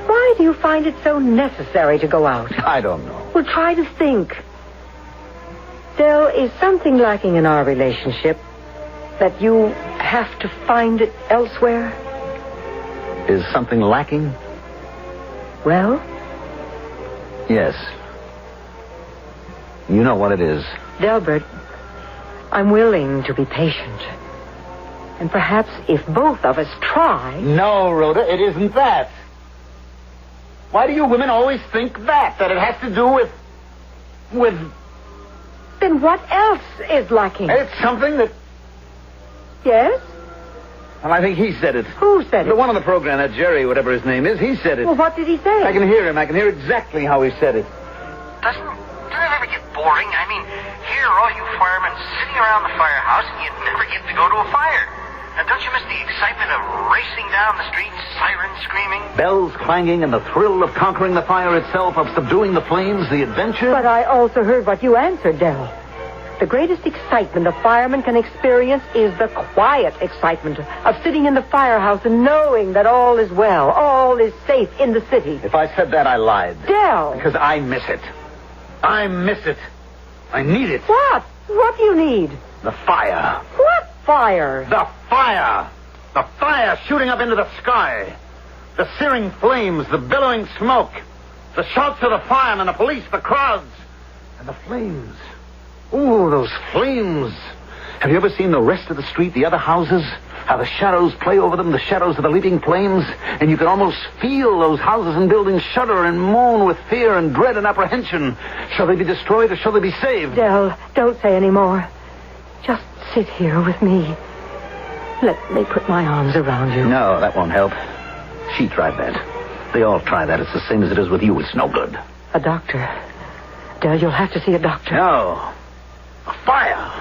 Why do you find it so necessary to go out? I don't know. Well, try to think. Del, is something lacking in our relationship that you have to find it elsewhere? Is something lacking? Well? Yes. You know what it is. Delbert, I'm willing to be patient. And perhaps if both of us try... No, Rhoda, it isn't that. Why do you women always think that it has to do with... Then what else is lacking? It's something that... Yes? Well, I think he said it. Who said it? The one on the program, that Jerry, whatever his name is, he said it. Well, what did he say? I can hear him. I can hear exactly how he said it. Doesn't it ever get boring? I mean, here are all you firemen sitting around the firehouse, and you never get to go to a fire. Now, don't you miss the excitement of racing down the street, sirens screaming? Bells clanging and the thrill of conquering the fire itself, of subduing the flames, the adventure. But I also heard what you answered, Del. The greatest excitement a fireman can experience is the quiet excitement of sitting in the firehouse and knowing that all is well, all is safe in the city. If I said that, I lied. Del! Because I miss it. I miss it. I need it. What? What do you need? The fire. What fire? The fire! The fire shooting up into the sky. The searing flames, the billowing smoke. The shouts of the firemen, the police, the crowds. And the flames. Ooh, those flames. Have you ever seen the rest of the street, the other houses? How the shadows play over them, the shadows of the leaping flames? And you can almost feel those houses and buildings shudder and moan with fear and dread and apprehension. Shall they be destroyed or shall they be saved? Del, don't say any more. Just sit here with me. Let me put my arms around you. No, that won't help. She tried that. They all try that. It's the same as it is with you. It's no good. A doctor. Del, you'll have to see a doctor. No. A fire.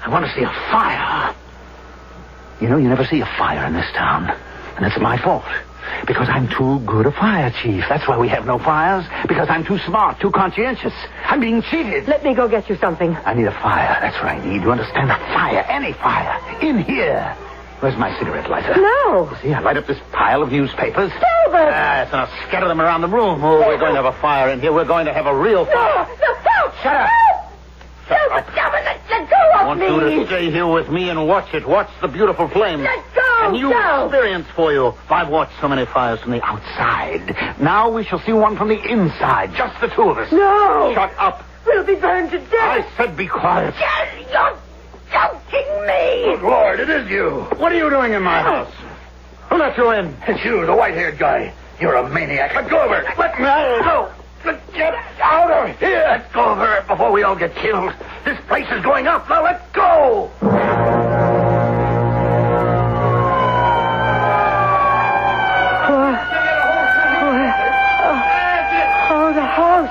I want to see a fire. You know, you never see a fire in this town. And it's my fault. Because I'm too good a fire chief. That's why we have no fires. Because I'm too smart, too conscientious. I'm being cheated. Let me go get you something. I need a fire. That's what I need. You understand? A fire. Any fire. In here. Where's my cigarette lighter? No. You see, I light up this pile of newspapers. Delbert! That's enough. Scatter them around the room. Oh, we're going to have a fire in here. We're going to have a real fire. No, Shut up. Delbert, let go I of want me. you to stay here with me and watch it. Watch the beautiful flames. Let go. A new No. experience for you. I've watched so many fires from the outside. Now we shall see one from the inside. Just the two of us. No. Shut up. We'll be burned to death. I said be quiet. You're joking me. Good Lord, it is you. What are you doing in my house? Who let you in? It's you, the white-haired guy. You're a maniac. Let go of her. Let me go. Get out of here. Let go of her before we all get killed. This place is going up. Now let go. Oh, the house.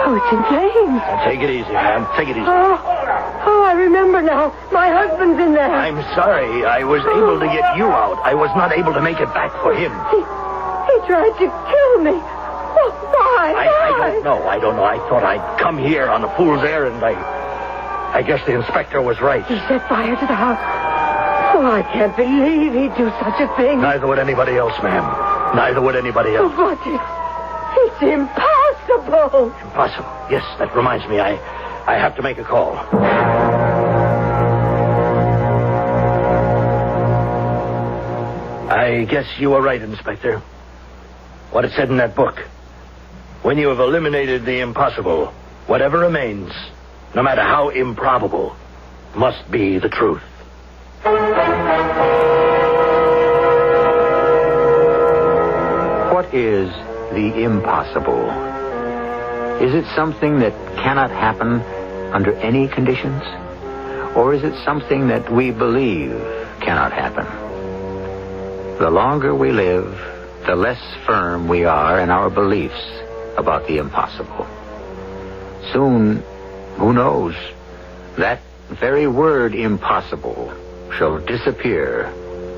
Oh, it's in flames. Take it easy, ma'am. Take it easy. Oh, I remember now. My husband's in there. I'm sorry. I was able to get you out. I was not able to make it back for him. He tried to kill me. Oh, why? I don't know. I thought I'd come here on a fool's errand. I guess the inspector was right. He set fire to the house. Oh, I can't believe he'd do such a thing. Neither would anybody else, ma'am. Neither would anybody else. But it's impossible. Impossible. Yes, that reminds me. I have to make a call. I guess you were right, Inspector. What it said in that book. When you have eliminated the impossible, whatever remains, no matter how improbable, must be the truth. What is the impossible? Is it something that cannot happen under any conditions? Or is it something that we believe cannot happen? The longer we live, the less firm we are in our beliefs about the impossible. Soon, who knows, that very word impossible shall disappear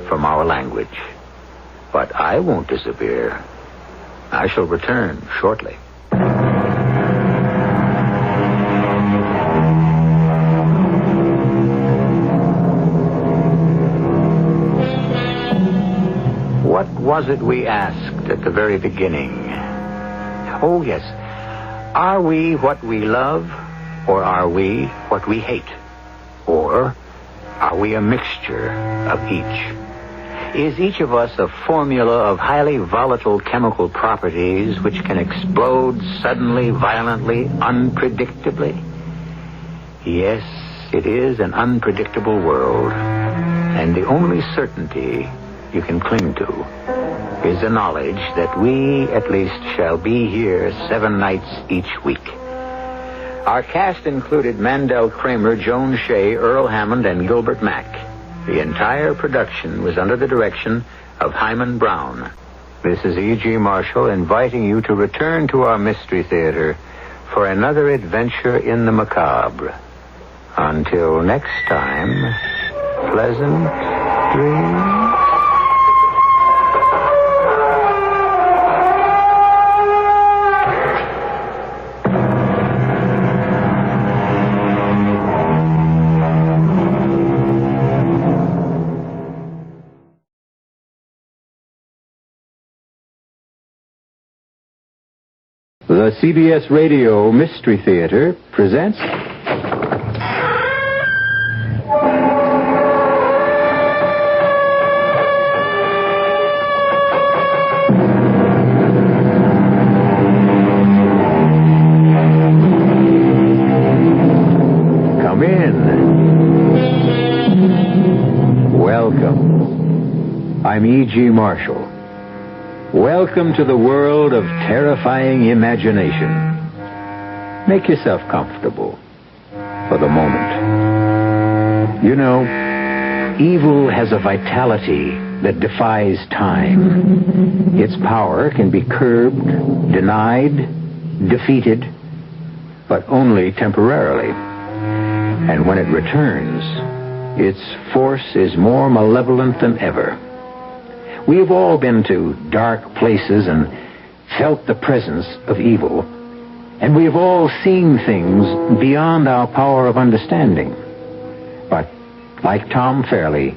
from our language. But I won't disappear. I shall return shortly. What was it we asked at the very beginning? Oh, yes. Are we what we love, or are we what we hate? Or are we a mixture of each? Is each of us a formula of highly volatile chemical properties which can explode suddenly, violently, unpredictably? Yes, it is an unpredictable world, and the only certainty you can cling to is the knowledge that we, at least, shall be here 7 nights each week. Our cast included Mandel Kramer, Joan Shea, Earl Hammond, and Gilbert Mack. The entire production was under the direction of Hyman Brown. This is E.G. Marshall inviting you to return to our Mystery Theater for another adventure in the macabre. Until next time, pleasant dreams. The CBS Radio Mystery Theater presents... Welcome. I'm E.G. Marshall. Welcome to the world of terrifying imagination. Make yourself comfortable for the moment. You know, evil has a vitality that defies time. Its power can be curbed, denied, defeated, but only temporarily. And when it returns, its force is more malevolent than ever. We have all been to dark places and felt the presence of evil. And we have all seen things beyond our power of understanding. But, like Tom Fairley,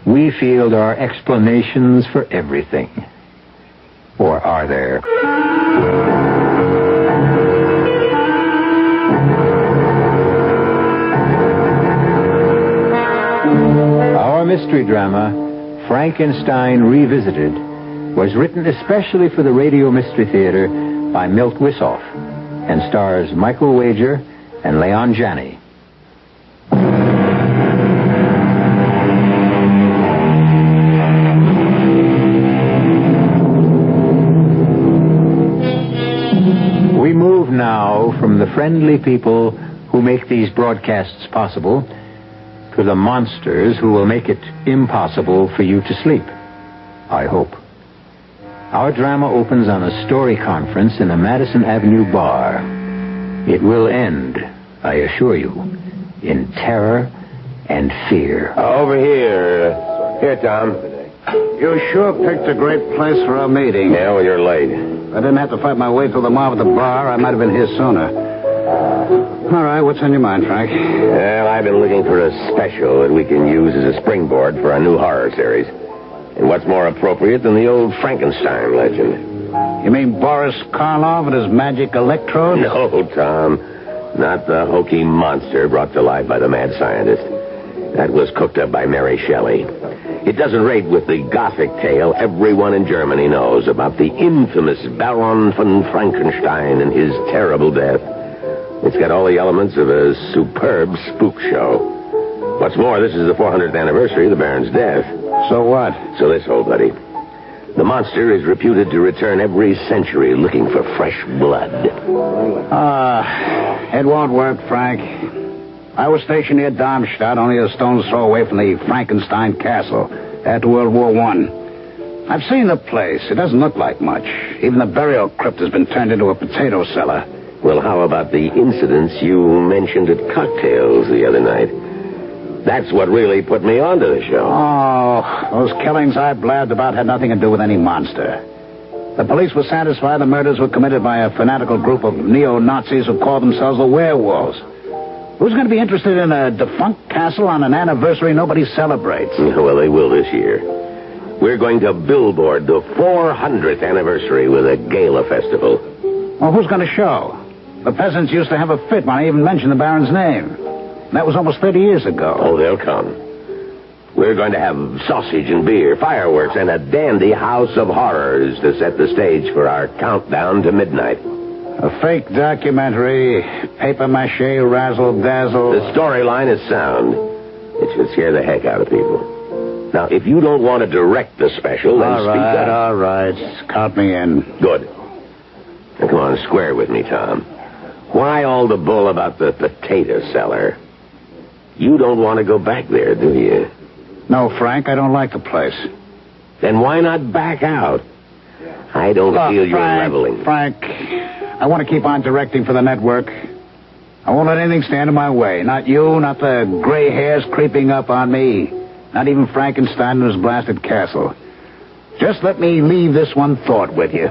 we feel there are explanations for everything. Or are there? Our mystery drama, Frankenstein Revisited, was written especially for the Radio Mystery Theater by Milt Wissoff and stars Michael Wager and Leon Janney. We move now from the friendly people who make these broadcasts possible to the monsters who will make it impossible for you to sleep. I hope. Our drama opens on a story conference in a Madison Avenue bar. It will end, I assure you, in terror and fear. Over here. Here, Tom. You sure picked a great place for our meeting. Yeah, well, you're late. If I didn't have to fight my way through the mob at the bar, I might have been here sooner. All right, what's on your mind, Frank? Well, I've been looking for a special that we can use as a springboard for our new horror series. And what's more appropriate than the old Frankenstein legend? You mean Boris Karloff and his magic electrode? No, Tom. Not the hokey monster brought to life by the mad scientist. That was cooked up by Mary Shelley. It doesn't rate with the Gothic tale everyone in Germany knows about the infamous Baron von Frankenstein and his terrible death. It's got all the elements of a superb spook show. What's more, this is the 400th anniversary of the Baron's death. So what? So this, old buddy. The monster is reputed to return every century looking for fresh blood. It won't work, Frank. I was stationed near Darmstadt, only a stone's throw away from the Frankenstein castle after World War I. I've seen the place. It doesn't look like much. Even the burial crypt has been turned into a potato cellar. Well, how about the incidents you mentioned at cocktails the other night? That's what really put me onto the show. Oh, those killings I blabbed about had nothing to do with any monster. The police were satisfied the murders were committed by a fanatical group of neo-Nazis who call themselves the werewolves. Who's going to be interested in a defunct castle on an anniversary nobody celebrates? Well, they will this year. We're going to billboard the 400th anniversary with a gala festival. Well, who's going to show? The peasants used to have a fit when I even mentioned the Baron's name. That was almost 30 years ago. Oh, they'll come. We're going to have sausage and beer, fireworks, and a dandy house of horrors to set the stage for our countdown to midnight. A fake documentary, papier-mâché, razzle-dazzle. The storyline is sound. It should scare the heck out of people. Now, if you don't want to direct the special, then speak up. All right. Count me in. Good. Now, come on, square with me, Tom. Why all the bull about the potato cellar? You don't want to go back there, do you? No, Frank, I don't like the place. Then why not back out? I don't feel you're leveling. Frank, I want to keep on directing for the network. I won't let anything stand in my way. Not you, not the gray hairs creeping up on me. Not even Frankenstein and his blasted castle. Just let me leave this one thought with you.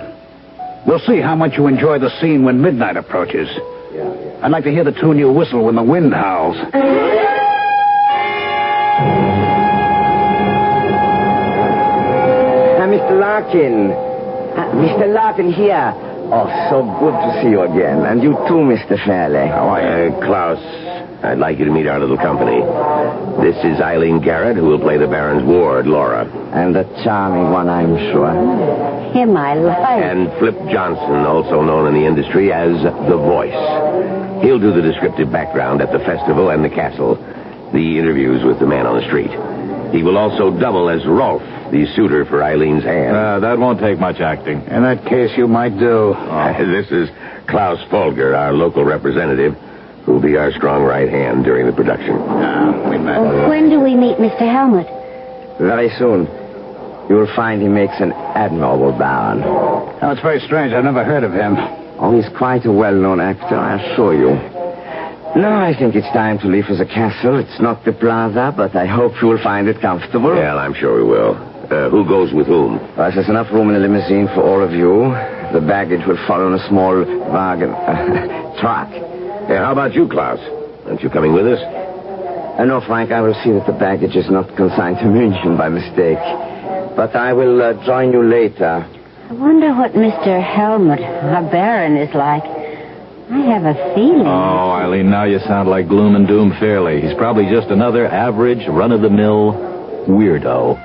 We'll see how much you enjoy the scene when midnight approaches. I'd like to hear the tune you whistle when the wind howls. Mr. Larkin. Mr. Larkin here. Oh, so good to see you again. And you too, Mr. Fairley. How are you, Klaus? I'd like you to meet our little company. This is Eileen Garrett, who will play the Baron's ward, Laura. And a charming one, I'm sure. In my life. And Flip Johnson, also known in the industry as The Voice. He'll do the descriptive background at the festival and the castle, the interviews with the man on the street. He will also double as Rolf, the suitor for Eileen's hand. That won't take much acting. In that case, you might do. This is Klaus Folger, our local representative, who will be our strong right hand during the production. We met. When do we meet Mr. Helmut? Very soon. You will find he makes an admirable Baron. Oh, it's very strange. I've never heard of him. Oh, he's quite a well-known actor, I assure you. Now I think it's time to leave for the castle. It's not the plaza, but I hope you will find it comfortable. Well, I'm sure we will. Who goes with whom? Well, there's enough room in the limousine for all of you. The baggage will follow in a small wagon... truck. How about you, Klaus? Aren't you coming with us? No, Frank, I will see that the baggage is not consigned to München by mistake. But I will join you later. I wonder what Mr. Helmut, our Baron, is like. I have a feeling. Oh, Eileen, now you sound like Gloom and Doom Fairley. He's probably just another average, run-of-the-mill weirdo.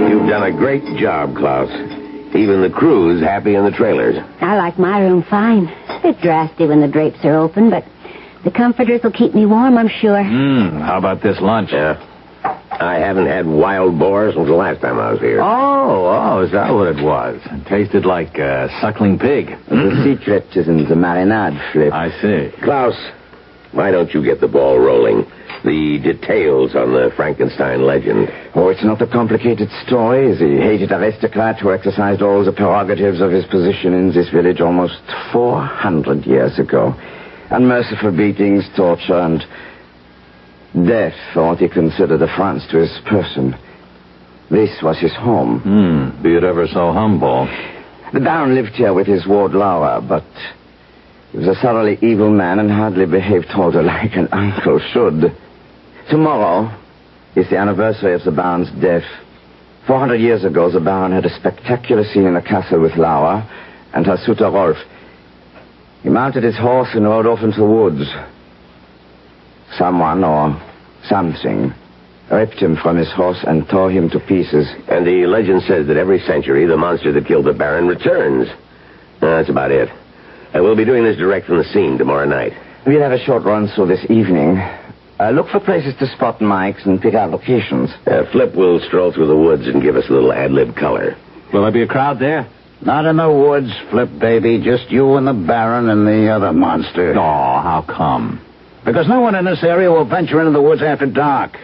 You've done a great job, Klaus. Even the crew's happy in the trailers. I like my room fine. It's a bit drafty when the drapes are open, but the comforters will keep me warm, I'm sure. How about this lunch? Yeah. I haven't had wild boar since the last time I was here. Oh, is that what it was? It tasted like suckling pig. The secret is in the marinade, Flip. I see. Klaus, why don't you get the ball rolling? The details on the Frankenstein legend. Oh, it's not a complicated story. The hated aristocrat who exercised all the prerogatives of his position in this village almost 400 years ago. Unmerciful beatings, torture, and death for what he considered affronts to his person. This was his home. Be it ever so humble. The Baron lived here with his ward Laura, but he was a thoroughly evil man and hardly behaved toward her like an uncle should. Tomorrow is the anniversary of the Baron's death. 400 years ago, the Baron had a spectacular scene in the castle with Laura and her suitor Rolf. He mounted his horse and rode off into the woods. Someone or something ripped him from his horse and tore him to pieces. And the legend says that every century the monster that killed the Baron returns. That's about it. And we'll be doing this direct from the scene tomorrow night. We'll have a short run through this evening. Look for places to spot mics and pick out locations. Flip will stroll through the woods and give us a little ad-lib color. Will there be a crowd there? Not in the woods, Flip, baby. Just you and the Baron and the other monster. Oh, how come? Because no one in this area will venture into the woods after dark.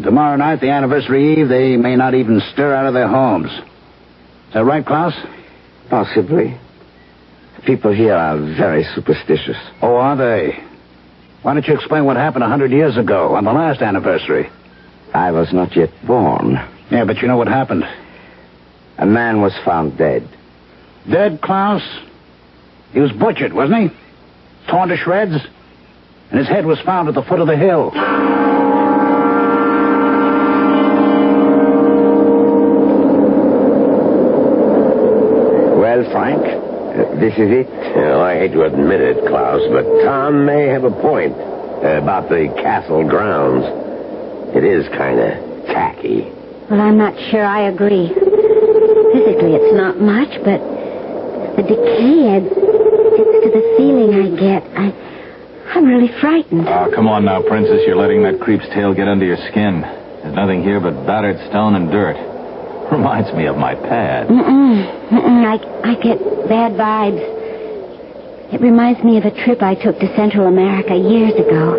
Tomorrow night, the anniversary eve, they may not even stir out of their homes. Is that right, Klaus? Possibly. People here are very superstitious. Oh, are they? Why don't you explain what happened 100 years ago on the last anniversary? I was not yet born. Yeah, but you know what happened. A man was found dead. Dead, Klaus? He was butchered, wasn't he? Torn to shreds? And his head was found at the foot of the hill. Well, Frank, this is it. Well, I hate to admit it, Klaus, but Tom may have a point about the castle grounds. It is kind of tacky. Well, I'm not sure I agree. Physically, it's not much, but the decay adds to the feeling I get. I'm really frightened. Oh, come on now, Princess. You're letting that creep's tail get under your skin. There's nothing here but battered stone and dirt. Reminds me of my pad. I get bad vibes. It reminds me of a trip I took to Central America years ago.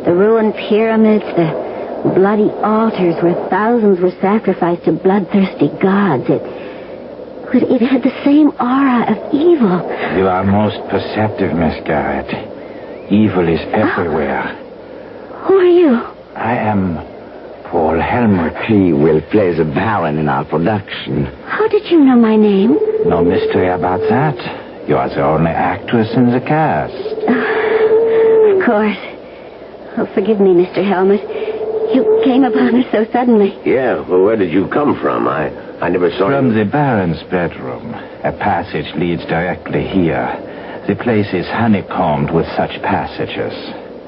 The ruined pyramids, the bloody altars where thousands were sacrificed to bloodthirsty gods. It had the same aura of evil. You are most perceptive, Miss Garrett. Evil is everywhere. Who are you? I am Paul Helmut. He will play the Baron in our production. How did you know my name? No mystery about that. You are the only actress in the cast. Of course. Oh, forgive me, Mr. Helmut. You came upon us so suddenly. Yeah, well, where did you come from? I never saw From you. the Baron's bedroom. A passage leads directly here. The place is honeycombed with such passages.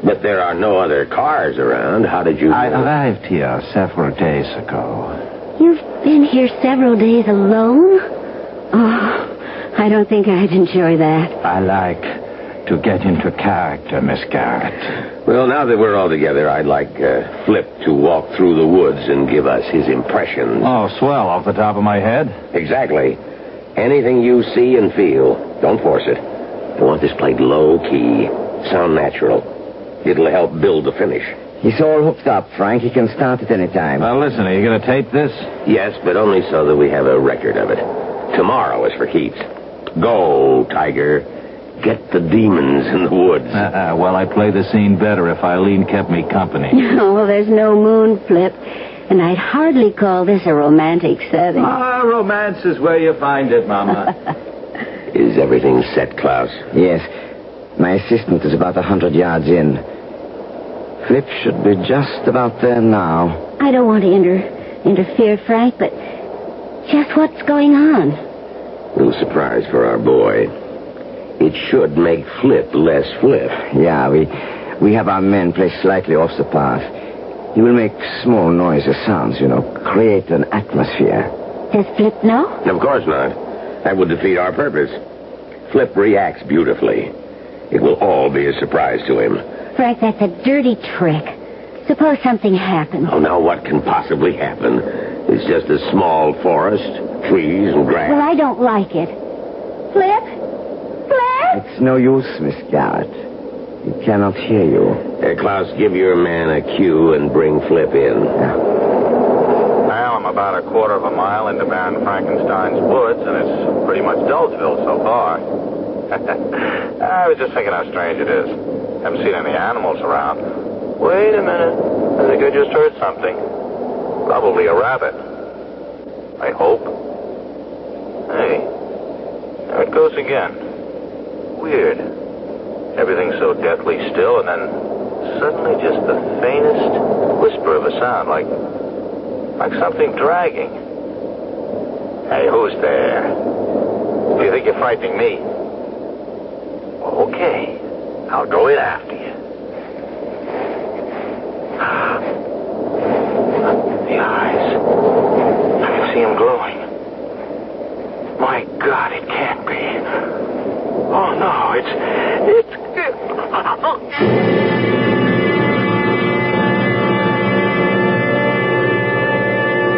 But there are no other cars around. How did you... I arrived here several days ago. You've been here several days alone? Oh, I don't think I'd enjoy that. I like to get into character, Miss Garrett. Well, now that we're all together, I'd like Flip to walk through the woods and give us his impressions. Oh, swell, off the top of my head. Exactly. Anything you see and feel, don't force it. I want this played low-key, sound natural. It'll help build the finish. He's all hooked up, Frank. He can start at any time. Well, listen, are you going to tape this? Yes, but only so that we have a record of it. Tomorrow is for keeps. Go, Tiger. Get the demons in the woods. Well, I'd play the scene better if Eileen kept me company. No, there's no moon, Flip. And I'd hardly call this a romantic setting. Romance is where you find it, Mama. Is everything set, Klaus? Yes. My assistant is about 100 yards in. Flip should be just about there now. I don't want to interfere, Frank, but just what's going on? Little surprise for our boy. It should make Flip less Flip. Yeah, we have our men play slightly off the path. He will make small noises, sounds, create an atmosphere. Does Flip know? Of course not. That would defeat our purpose. Flip reacts beautifully. It will all be a surprise to him. Frank, that's a dirty trick. Suppose something happens. Oh, now what can possibly happen? It's just a small forest, trees and grass. Well, I don't like it. Flip? Flip? It's no use, Miss Garrett. He cannot hear you. Klaus, give your man a cue and bring Flip in. Well, I'm about a quarter of a mile into Baron Frankenstein's woods, and it's pretty much Dulceville so far. I was just thinking how strange it is. Haven't seen any animals around. Wait a minute. I think I just heard something. Probably a rabbit. I hope. Hey, there it goes again. Weird. Everything's so deathly still, and then suddenly just the faintest whisper of a sound, like something dragging. Hey, who's there? Do you think you're frightening me? Okay, I'll go in after you. The eyes. I can see them glowing. My God, it can't be. Oh, no, it's...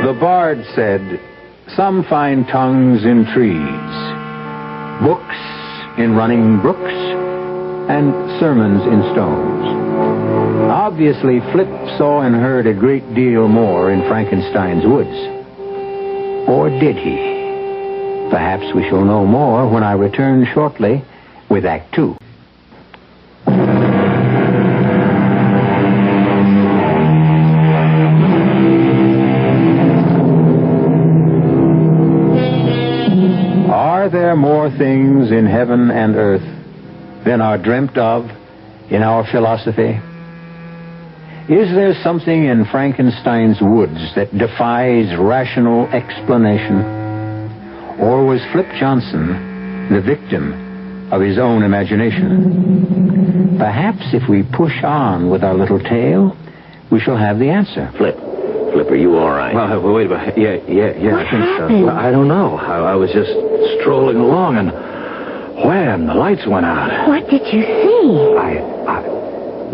The bard said, some find tongues in trees, books in running brooks, and sermons in stones. Obviously, Flip saw and heard a great deal more in Frankenstein's woods. Or did he? Perhaps we shall know more when I return shortly with Act 2. Are there more things in heaven and earth than are dreamt of in our philosophy? Is there something in Frankenstein's woods that defies rational explanation? Or was Flip Johnson the victim of his own imagination? Perhaps if we push on with our little tale, we shall have the answer. Flip, are you all right? Well, wait a minute. Yeah, I think so. Well, I don't know. I was just strolling along, and wham, the lights went out. What did you see?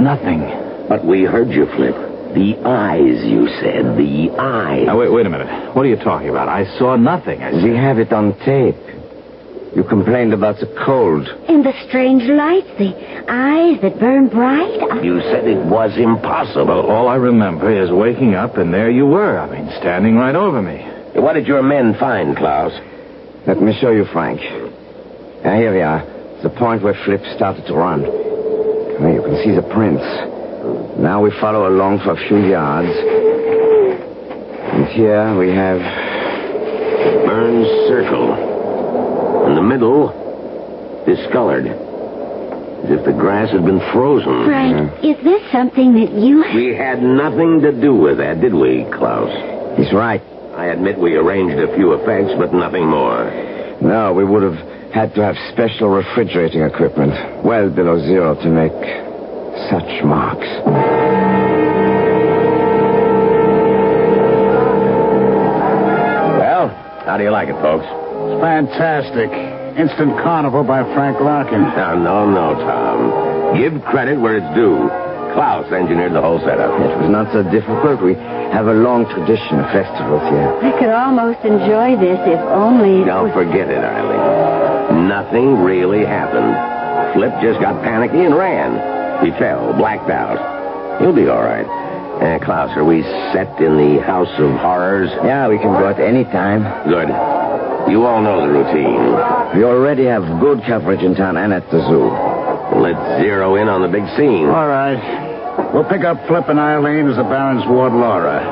Nothing. But we heard you, Flip. The eyes, you said. The eyes. Now, wait a minute. What are you talking about? I saw nothing. We have it on tape. You complained about the cold. And the strange lights, the eyes that burn bright. You said it was impossible. All I remember is waking up, and there you were. Standing right over me. What did your men find, Klaus? Let me show you, Frank. Now, here we are. The point where Flip started to run. Well, you can see the prints. Now we follow along for a few yards. And here we have... burned circle. In the middle, discolored. As if the grass had been frozen. Frank, is this something that you... We had nothing to do with that, did we, Klaus? He's right. I admit we arranged a few effects, but nothing more. No, we would have had to have special refrigerating equipment. Well below zero to make such marks. Well, how do you like it, folks? It's fantastic. Instant Carnival by Frank Larkin. No, Tom. Give credit where it's due. Klaus engineered the whole setup. It was not so difficult. We have a long tradition of festivals here. I could almost enjoy this if only... Don't forget it, Eileen. Nothing really happened. Flip just got panicky and ran. He fell, blacked out. He'll be all right. Klaus, are we set in the House of Horrors? Yeah, we can go at any time. Good. You all know the routine. We already have good coverage in town and at the zoo. Let's zero in on the big scene. All right. We'll pick up Flip and Eileen as the Baron's ward Laura.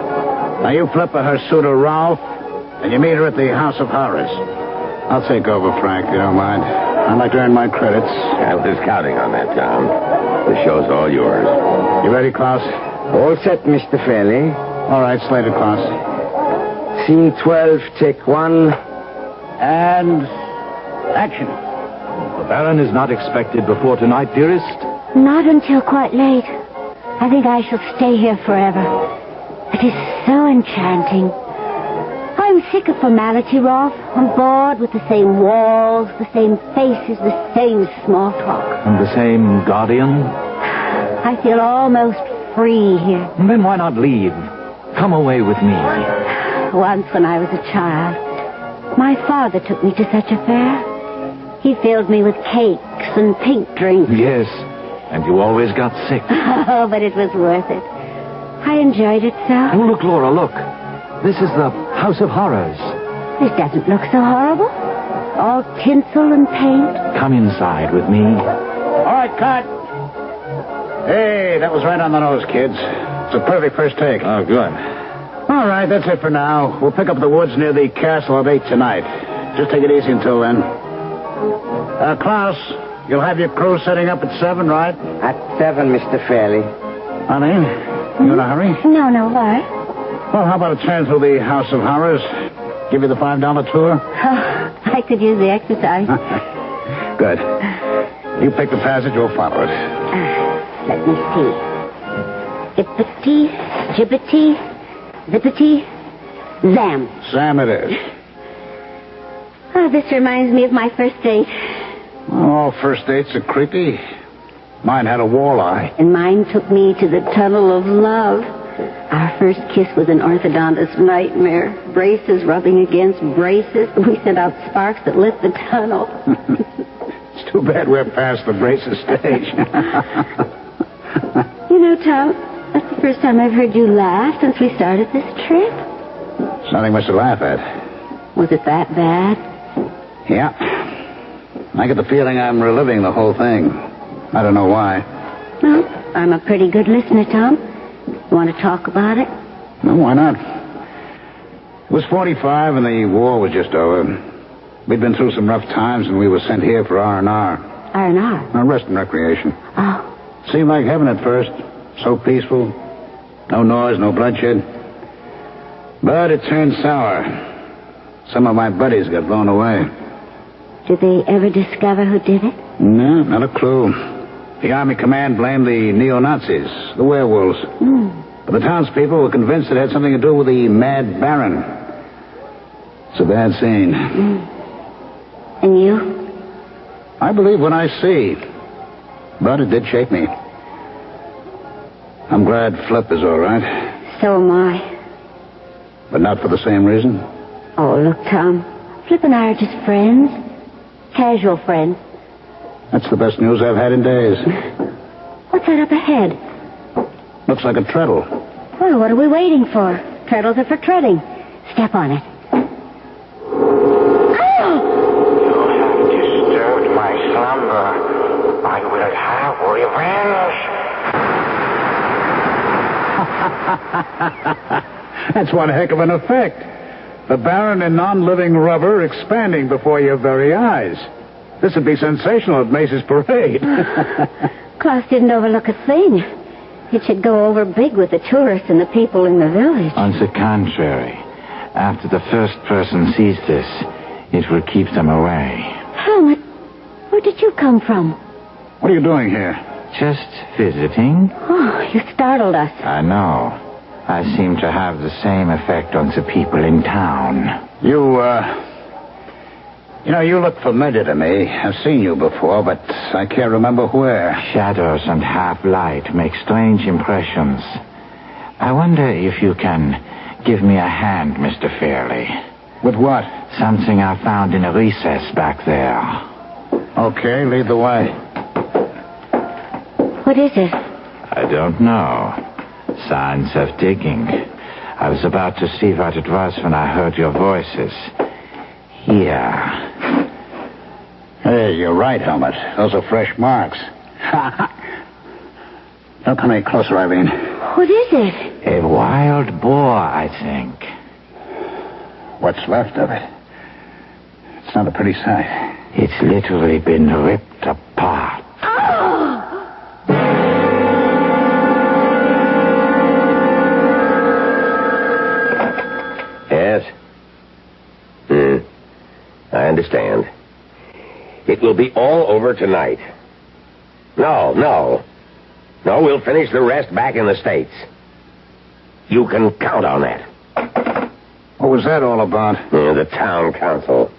Now you Flip her suitor Ralph, and you meet her at the House of Horrors. I'll take over, Frank, if you don't mind. I'd like to earn my credits. I was counting on that, Tom. The show's all yours. You ready, Klaus? All set, Mr. Fairley. All right, slated, Klaus. Scene 12, take 1. And... action. The Baron is not expected before tonight, dearest? Not until quite late. I think I shall stay here forever. It is so enchanting. I'm sick of formality, Rolf. I'm bored with the same walls, the same faces, the same small talk. And the same guardian? I feel almost free here. Then why not leave? Come away with me. Once when I was a child, my father took me to such a fair. He filled me with cakes and pink drinks. Yes, and you always got sick. Oh, but it was worth it. I enjoyed it so. Oh, look, Laura, look. This is the House of Horrors. This doesn't look so horrible. All tinsel and paint. Come inside with me. All right, cut. Hey, that was right on the nose, kids. It's a perfect first take. Oh, good. All right, that's it for now. We'll pick up the woods near the castle at 8 tonight. Just take it easy until then. Klaus, you'll have your crew setting up at 7, right? At 7, Mr. Fairley. Honey, you in a hurry? No, why? Well, how about a turn through the House of Horrors? Give you the $5 tour? Oh, I could use the exercise. Good. You pick the passage, we'll follow it. Let me see. Ippity, jibbity, zippity, zam. Sam it is. Oh, this reminds me of my first date. All first dates are creepy. Mine had a walleye. And mine took me to the tunnel of love. Our first kiss was an orthodontist's nightmare. Braces rubbing against braces. We sent out sparks that lit the tunnel. It's too bad we're past the braces stage. You know, Tom, that's the first time I've heard you laugh since we started this trip. There's nothing much to laugh at. Was it that bad? Yeah. I get the feeling I'm reliving the whole thing. I don't know why. Well, I'm a pretty good listener, Tom. You want to talk about it? No, why not? It was 45 and the war was just over. We'd been through some rough times and we were sent here for R&R. R&R? Rest and recreation. Oh. Seemed like heaven at first. So peaceful. No noise, no bloodshed. But it turned sour. Some of my buddies got blown away. Did they ever discover who did it? No, not a clue. The Army command blamed the neo-Nazis, the werewolves. But the townspeople were convinced it had something to do with the Mad Baron. It's a bad scene. And you? I believe what I see. But it did shake me. I'm glad Flip is all right. So am I. But not for the same reason? Oh, look, Tom. Flip and I are just friends. Casual friends. That's the best news I've had in days. What's that up ahead? Looks like a treadle. Well, what are we waiting for? Treadles are for treading. Step on it. Disturbed my slumber. I will have revenge. That's one heck of an effect. The Baron in non-living rubber expanding before your very eyes. This would be sensational at Mace's parade. Klaus didn't overlook a thing. It should go over big with the tourists and the people in the village. On the contrary, after the first person sees this, it will keep them away. Helmut, where did you come from? What are you doing here? Just visiting. Oh, you startled us. I know. I seem to have the same effect on the people in town. You know, you look familiar to me. I've seen you before, but I can't remember where. Shadows and half-light make strange impressions. I wonder if you can give me a hand, Mr. Fairley. With what? Something I found in a recess back there. Okay, lead the way. What is it? I don't know. Signs of digging. I was about to see what it was when I heard your voices. Here. Hey, you're right, Helmut. Those are fresh marks. Don't come any closer, Eileen. What is it? A wild boar, I think. What's left of it? It's not a pretty sight. It's literally been ripped apart. Yes? I understand. It will be all over tonight. No, we'll finish the rest back in the States. You can count on that. What was that all about? The town council.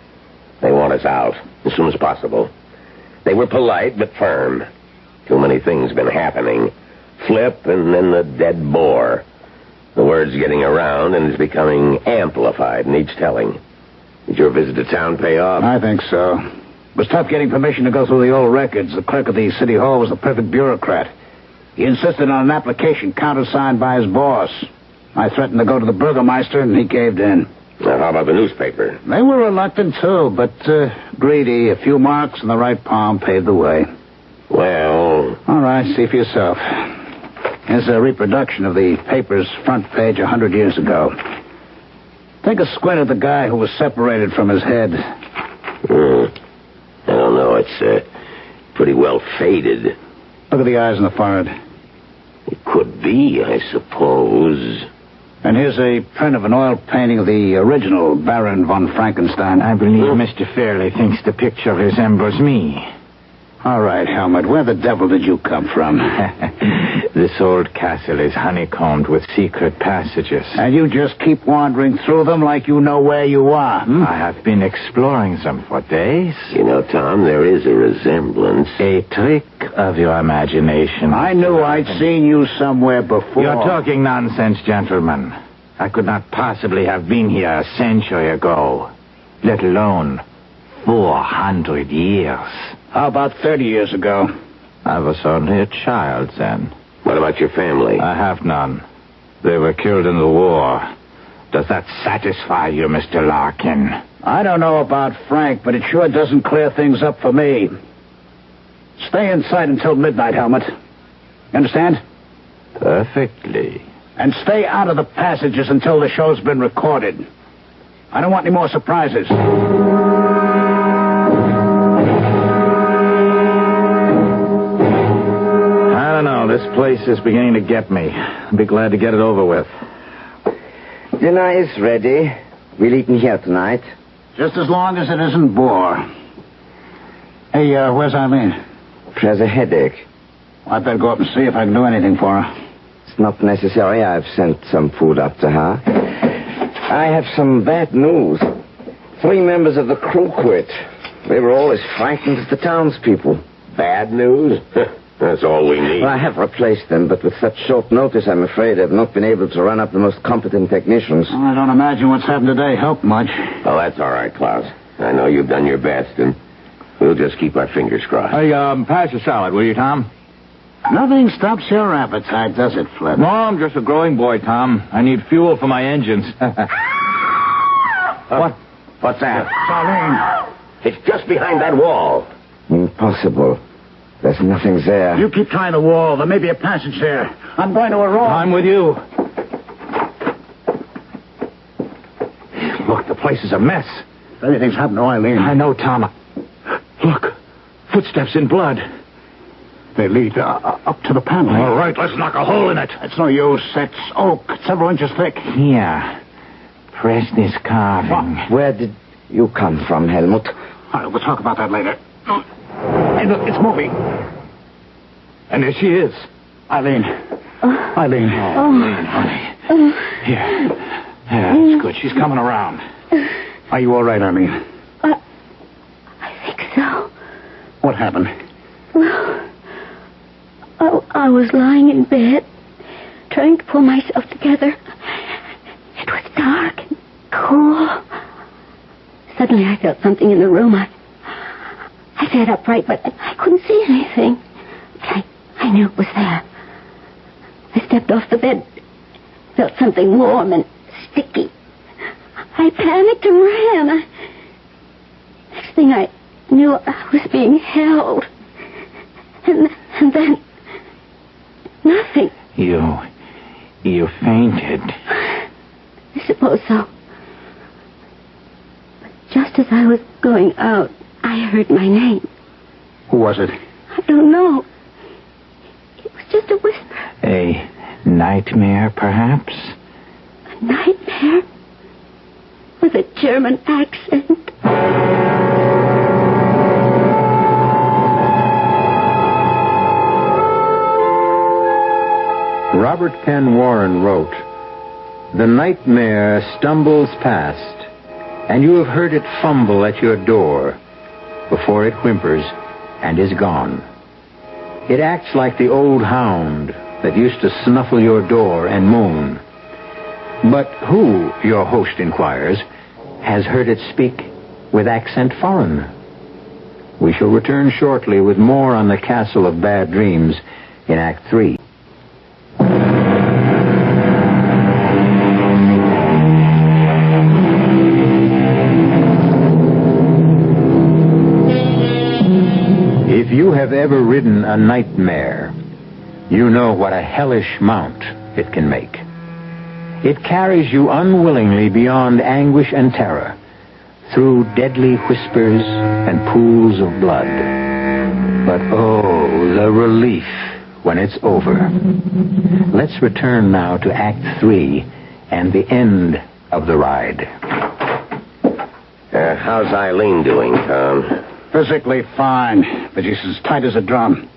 They want us out as soon as possible. They were polite but firm. Too many things been happening. Flip and then the dead boar. The word's getting around and is becoming amplified in each telling. Did your visit to town pay off? I think so. It was tough getting permission to go through the old records. The clerk of the city hall was the perfect bureaucrat. He insisted on an application countersigned by his boss. I threatened to go to the burgomaster, and he caved in. Now, how about the newspaper? They were reluctant, too, but greedy. A few marks in the right palm paved the way. Well... All right, see for yourself. Here's a reproduction of the paper's front page 100 years ago. Take a squint at the guy who was separated from his head. I don't know. It's pretty well faded. Look at the eyes and the forehead. It could be, I suppose. And here's a print of an oil painting of the original Baron von Frankenstein. I believe Mr. Fairley thinks the picture resembles me. All right, Helmut, where the devil did you come from? This old castle is honeycombed with secret passages. And you just keep wandering through them like you know where you are. I have been exploring them for days. You know, Tom, there is a resemblance. A trick of your imagination. I knew I'd seen you somewhere before. You're talking nonsense, gentlemen. I could not possibly have been here a century ago, let alone 400 years. How about 30 years ago? I was only a child then. What about your family? I have none. They were killed in the war. Does that satisfy you, Mr. Larkin? I don't know about Frank, but it sure doesn't clear things up for me. Stay inside until midnight, Helmut. You understand? Perfectly. And stay out of the passages until the show's been recorded. I don't want any more surprises. I don't know. This place is beginning to get me. I'll be glad to get it over with. Dinner is ready. We'll eat in here tonight. Just as long as it isn't boar. Hey, where's Eileen? She has a headache. Well, I better go up and see if I can do anything for her. It's not necessary. I've sent some food up to her. I have some bad news. 3 members of the crew quit. They were all as frightened as the townspeople. Bad news? That's all we need. Well, I have replaced them, but with such short notice, I'm afraid I've not been able to run up the most competent technicians. Well, I don't imagine what's happened today helped much. Well, that's all right, Klaus. I know you've done your best, and we'll just keep our fingers crossed. Hey, pass the salad, will you, Tom? Nothing stops your appetite, does it, Flip? No, I'm just a growing boy, Tom. I need fuel for my engines. What's that? Eileen. It's just behind that wall. Impossible. There's nothing there. You keep trying the wall. There may be a passage there. I'm going to a roll. I'm with you. Look, the place is a mess. If anything's happened to Eileen. I know, Tom. Look, footsteps in blood. They lead up to the panel. All right, let's knock a hole in it. It's no use. It's oak, several inches thick. Here. Press this carving. Where did you come from, Helmut? All right, we'll talk about that later. Hey, look, it's moving. And there she is. Eileen. Eileen. Eileen, honey. Here. Yeah, that's good. She's coming around. Are you all right, Eileen? What happened? Well, I was lying in bed, trying to pull myself together. It was dark and cool. Suddenly I felt something in the room. I sat upright, but I couldn't see anything. I knew it was there. I stepped off the bed, felt something warm and sticky. I panicked and ran. Next thing I knew, I was being held. And then... nothing. You fainted. I suppose so. But just as I was going out, I heard my name. Who was it? I don't know. It was just a whisper. A nightmare, perhaps? A nightmare? With a German accent. Robert Penn Warren wrote, "The nightmare stumbles past, and you have heard it fumble at your door before it whimpers and is gone. It acts like the old hound that used to snuffle your door and moan. But who, your host inquires, has heard it speak with accent foreign?" We shall return shortly with more on the Castle of Bad Dreams in Act 3. If you have ever ridden a nightmare, you know what a hellish mount it can make. It carries you unwillingly beyond anguish and terror, through deadly whispers and pools of blood. But oh, the relief when it's over. Let's return now to Act 3 and the end of the ride. How's Eileen doing, Tom? Physically fine, but she's as tight as a drum.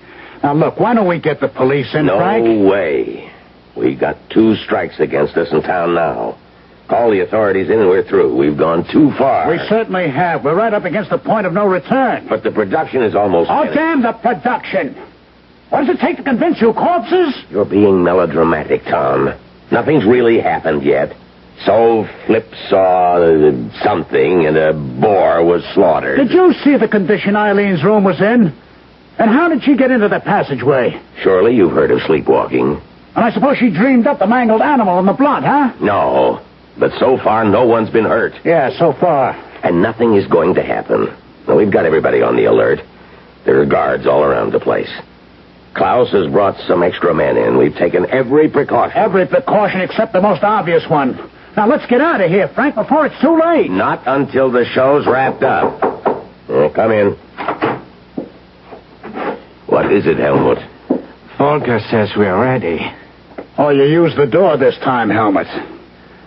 Now, look, why don't we get the police in, Frank? No way. We got 2 strikes against us in town now. Call the authorities in and we're through. We've gone too far. We certainly have. We're right up against the point of no return. But the production is almost Oh, finished. damn the production! What does it take to convince you, corpses? You're being melodramatic, Tom. Nothing's really happened yet. So Flip saw something and a boar was slaughtered. Did you see the condition Eileen's room was in? And how did she get into the passageway? Surely you've heard of sleepwalking. And I suppose she dreamed up the mangled animal and the blood, huh? No. But so far, no one's been hurt. Yeah, so far. And nothing is going to happen. Now, we've got everybody on the alert. There are guards all around the place. Klaus has brought some extra men in. We've taken every precaution. Every precaution except the most obvious one. Now, let's get out of here, Frank, before it's too late. Not until the show's wrapped up. Come in. What is it, Helmut? Volker says we're ready. Oh, you used the door this time, Helmut.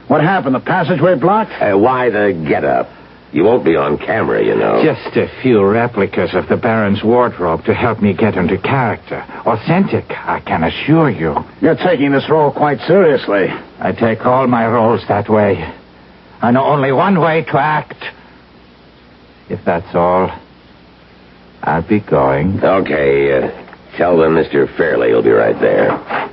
What happened? The passageway blocked? Why the get-up? You won't be on camera, you know. Just a few replicas of the Baron's wardrobe to help me get into character. Authentic, I can assure you. You're taking this role quite seriously. I take all my roles that way. I know only one way to act. If that's all, I'll be going. Okay, tell them Mr. Fairley will be right there.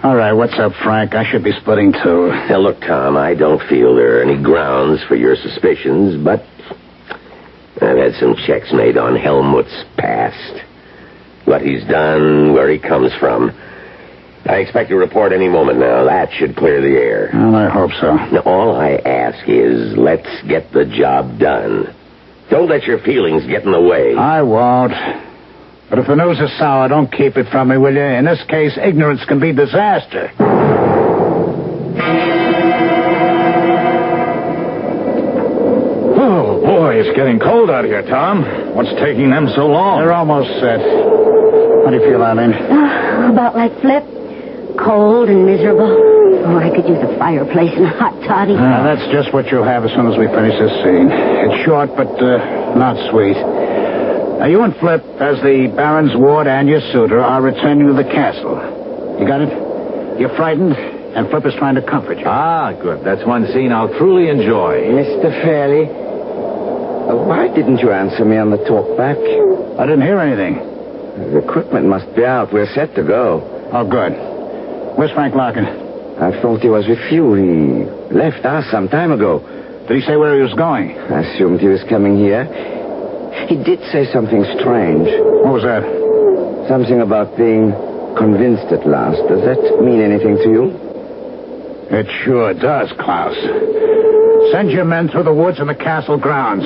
All right, what's up, Frank? I should be splitting too. Now, look, Tom, I don't feel there are any grounds for your suspicions, but I've had some checks made on Helmut's past. What he's done, where he comes from. I expect a report any moment now. That should clear the air. Well, I hope so. Now, all I ask is let's get the job done. Don't let your feelings get in the way. I won't. But if the news is sour, don't keep it from me, will you? In this case, ignorance can be disaster. Oh, boy, it's getting cold out here, Tom. What's taking them so long? They're almost set. How do you feel, Eileen? About like Flip. Cold and miserable. Oh, I could use a fireplace and a hot toddy. That's just what you'll have as soon as we finish this scene. It's short, but not sweet. Now, you and Flip, as the Baron's ward and your suitor, are returning to the castle. You got it? You're frightened, and Flip is trying to comfort you. Ah, good. That's one scene I'll truly enjoy. Mr. Fairley, Why didn't you answer me on the talk back? I didn't hear anything. The equipment must be out. We're set to go. Oh, good. Where's Frank Larkin? I thought he was with you. He left us some time ago. Did he say where he was going? I assumed he was coming here. He did say something strange. What was that? Something about being convinced at last. Does that mean anything to you? It sure does, Klaus. Send your men through the woods and the castle grounds.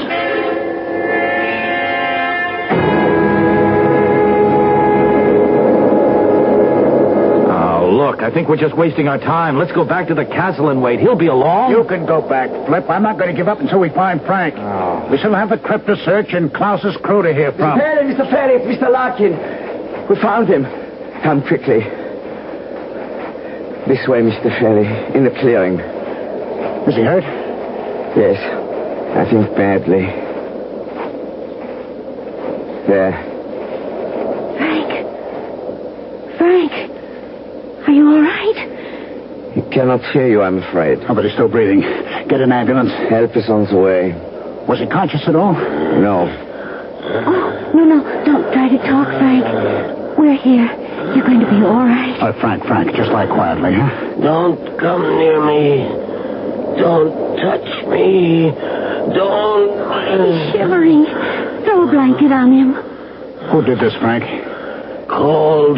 Look, I think we're just wasting our time. Let's go back to the castle and wait. He'll be along. You can go back, Flip. I'm not going to give up until we find Frank. Oh. We still have the crypt to search and Klaus's crew to hear from. Mr. Ferry, it's Mr. Larkin. We found him. Come quickly. This way, Mr. Ferry, in the clearing. Is he hurt? Yes, I think badly. There. Frank, are you all right? He cannot hear you, I'm afraid. Oh, but he's still breathing. Get an ambulance. Help is on the way. Was he conscious at all? No. Oh, no. Don't try to talk, Frank. We're here. You're going to be all right. Frank, just lie quietly, huh? Don't come near me. Don't touch me. Don't... He's shivering. Throw a blanket on him. Who did this, Frank? Cold,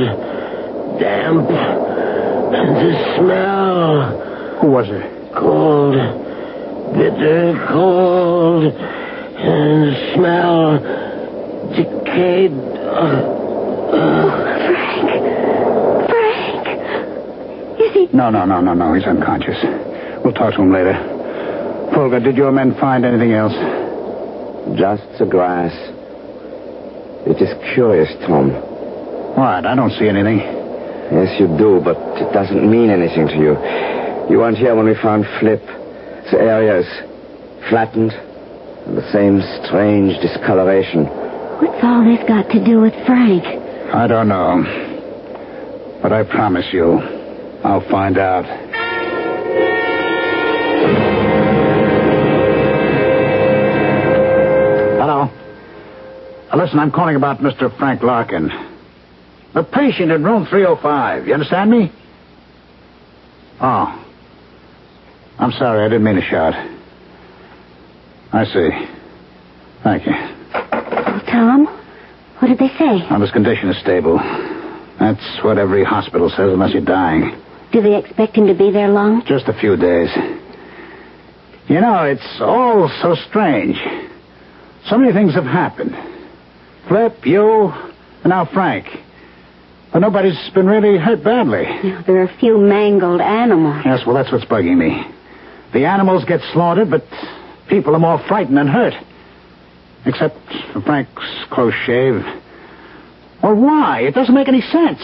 damp, and the smell. Who was it? Cold, bitter cold, and smell, decayed. Frank. Is he... No. He's unconscious. We'll talk to him later. Folger, did your men find anything else? Just the grass. It is curious, Tom. What? I don't see anything. Yes, you do, but it doesn't mean anything to you. You weren't here when we found Flip. The area is flattened, and the same strange discoloration. What's all this got to do with Frank? I don't know. But I promise you, I'll find out. Hello. Listen, I'm calling about Mr. Frank Larkin. The patient in room 305. You understand me? Oh. I'm sorry, I didn't mean to shout. I see. Thank you. Tom, what did they say? Well, his condition is stable. That's what every hospital says unless you're dying. Do they expect him to be there long? Just a few days. You know, it's all so strange. So many things have happened. Flip, you, and now Frank. But nobody's been really hurt badly. Yeah, there are a few mangled animals. Yes, well, that's what's bugging me. The animals get slaughtered, but people are more frightened than hurt. Except for Frank's close shave. Well, why? It doesn't make any sense.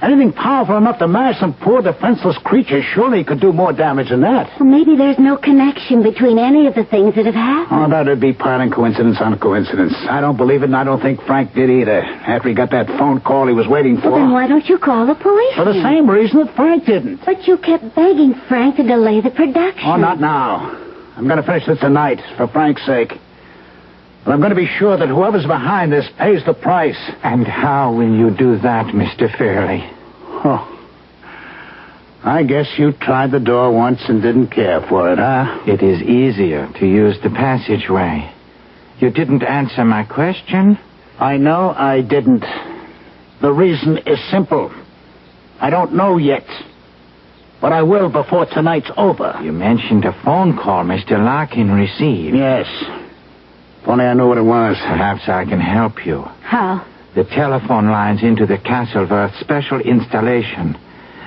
Anything powerful enough to mash some poor defenseless creature surely could do more damage than that. Well, maybe there's no connection between any of the things that have happened. Oh, that'd be piling coincidence on a coincidence. I don't believe it, and I don't think Frank did either. After he got that phone call he was waiting for. Well, then why don't you call the police? For the same reason that Frank didn't. But you kept begging Frank to delay the production. Oh, not now. I'm going to finish it tonight, for Frank's sake. But I'm going to be sure that whoever's behind this pays the price. And how will you do that, Mr. Fairley? Oh. I guess you tried the door once and didn't care for it, huh? It is easier to use the passageway. You didn't answer my question? I know I didn't. The reason is simple. I don't know yet. But I will before tonight's over. You mentioned a phone call Mr. Larkin received. Yes. If only I knew what it was. Perhaps I can help you. How? The telephone lines into the castle were a special installation.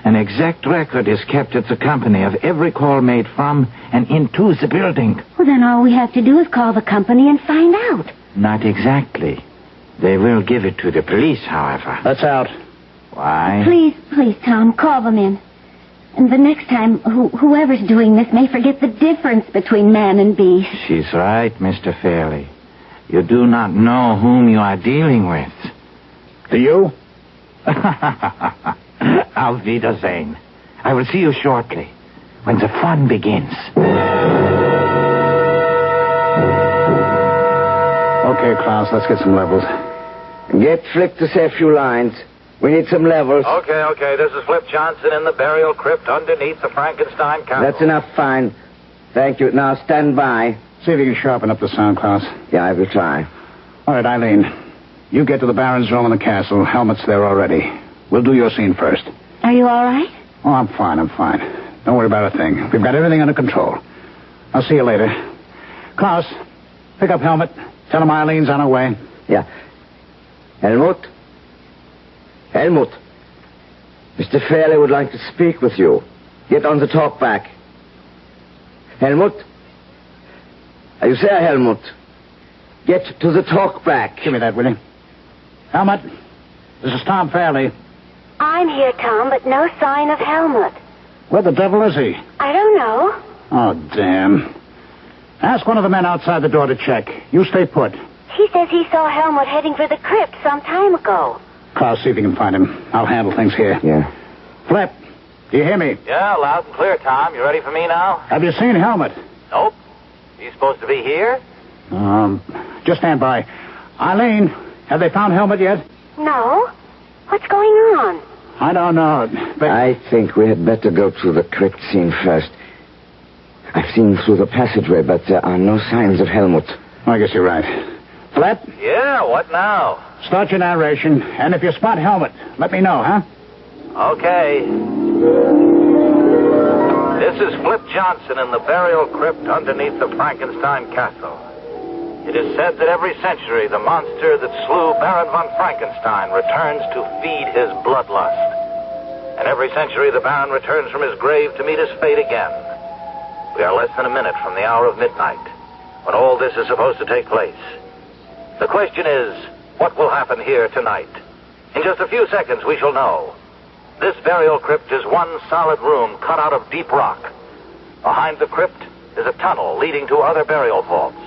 An exact record is kept at the company of every call made from and into the building. Well, then all we have to do is call the company and find out. Not exactly. They will give it to the police, however. That's out. Why? Please, Tom, call them in. And the next time, whoever's doing this may forget the difference between man and beast. She's right, Mr. Fairley. You do not know whom you are dealing with. Do you? Auf Wiedersehen. I will see you shortly, when the fun begins. Okay, Klaus, let's get some levels. Get Flip to say a few lines. We need some levels. Okay. This is Flip Johnson in the burial crypt underneath the Frankenstein castle. That's enough, fine. Thank you. Now stand by. See if you can sharpen up the sound, Klaus. Yeah, I will try. All right, Eileen. You get to the Baron's room in the castle. Helmet's there already. We'll do your scene first. Are you all right? Oh, I'm fine. Don't worry about a thing. We've got everything under control. I'll see you later. Klaus, pick up Helmet. Tell him Eileen's on her way. Yeah. Helmut? Mr. Fairley would like to speak with you. Get on the talk back. Helmut? Are you there, Helmut? Get to the talk back. Give me that, will you? Helmut, this is Tom Fairley. I'm here, Tom, but no sign of Helmut. Where the devil is he? I don't know. Oh, damn. Ask one of the men outside the door to check. You stay put. He says he saw Helmut heading for the crypt some time ago. Klaus, see if you can find him. I'll handle things here. Yeah. Flip, do you hear me? Yeah, loud and clear, Tom. You ready for me now? Have you seen Helmut? Nope. He's supposed to be here? Just stand by. Eileen, have they found Helmut yet? No. What's going on? I don't know, but... I think we had better go to the crypt scene first. I've seen through the passageway, but there are no signs of Helmut. I guess you're right. Flip? Yeah, what now? Start your narration, and if you spot Helmut, let me know, huh? Okay. This is Flip Johnson in the burial crypt underneath the Frankenstein castle. It is said that every century the monster that slew Baron von Frankenstein returns to feed his bloodlust. And every century the Baron returns from his grave to meet his fate again. We are less than a minute from the hour of midnight, when all this is supposed to take place. The question is, what will happen here tonight? In just a few seconds we shall know. This burial crypt is one solid room cut out of deep rock. Behind the crypt is a tunnel leading to other burial vaults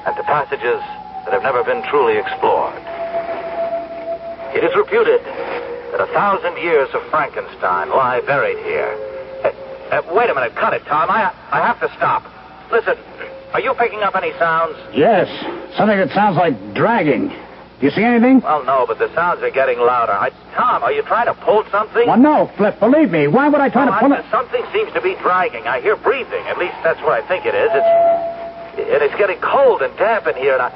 and to passages that have never been truly explored. It is reputed that 1,000 years of Frankenstein lie buried here. Wait a minute, cut it, Tom. I have to stop. Listen, are you picking up any sounds? Yes, something that sounds like dragging. Do you see anything? Well, no, but the sounds are getting louder. Tom, are you trying to pull something? Well, no, Flip, believe me. Why would I try to pull it? Something seems to be dragging. I hear breathing. At least that's what I think it is. It's getting cold and damp in here, and I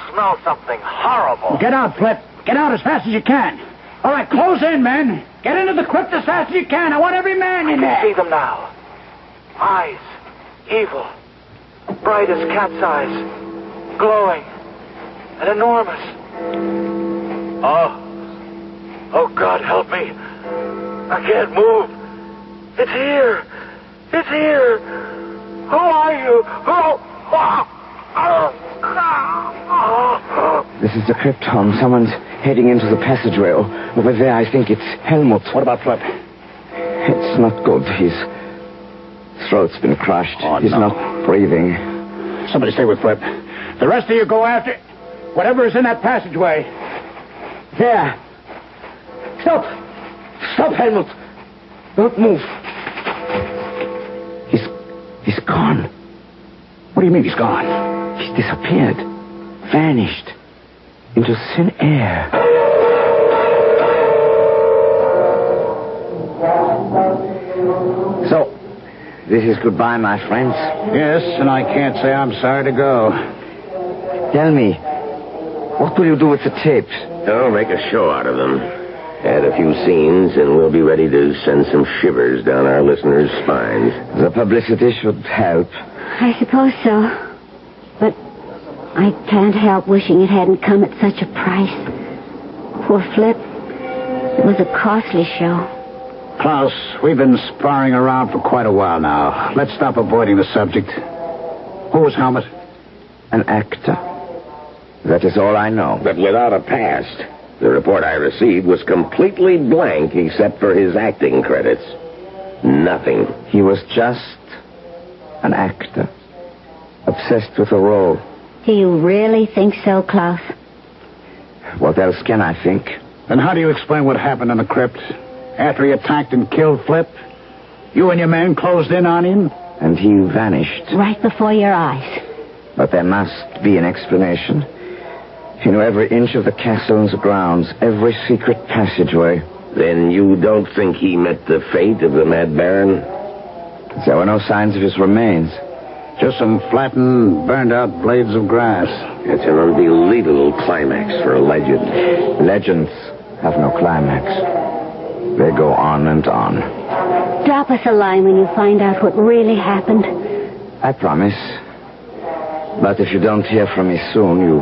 smell something horrible. Get out, Flip. Get out as fast as you can. All right, close in, men. Get into the crypt as fast as you can. I want every man in there. I can see them now. Eyes. Evil. Bright as cat's eyes. Glowing. And enormous. Oh, God, help me. I can't move. It's here. It's here. Who are you? This is the crypt, Tom. Someone's heading into the passageway. Over there, I think it's Helmut. What about Flip? It's not good. His throat's been crushed. He's not breathing. Somebody stay with Flip. The rest of you go after whatever is in that passageway. There. Stop, Helmut. Don't move. He's gone. What do you mean he's gone? He's disappeared. Vanished. Into thin air. So, this is goodbye, my friends. Yes, and I can't say I'm sorry to go. Tell me, what will you do with the tapes? Oh, make a show out of them. Add a few scenes, and we'll be ready to send some shivers down our listeners' spines. The publicity should help. I suppose so. But I can't help wishing it hadn't come at such a price. Poor Flip. It was a costly show. Klaus, we've been sparring around for quite a while now. Let's stop avoiding the subject. Who was Helmut? An actor. That is all I know. But without a past. The report I received was completely blank except for his acting credits. Nothing. He was just an actor. Obsessed with a role. Do you really think so, Klaus? What else can I think? Then how do you explain what happened in the crypt? After he attacked and killed Flip, you and your men closed in on him? And he vanished. Right before your eyes. But there must be an explanation. If you knew every inch of the castle and the grounds, every secret passageway... Then you don't think he met the fate of the Mad Baron? There were no signs of his remains. Just some flattened, burned-out blades of grass. It's an unbelievable climax for a legend. Legends have no climax. They go on and on. Drop us a line when you find out what really happened. I promise. But if you don't hear from me soon, you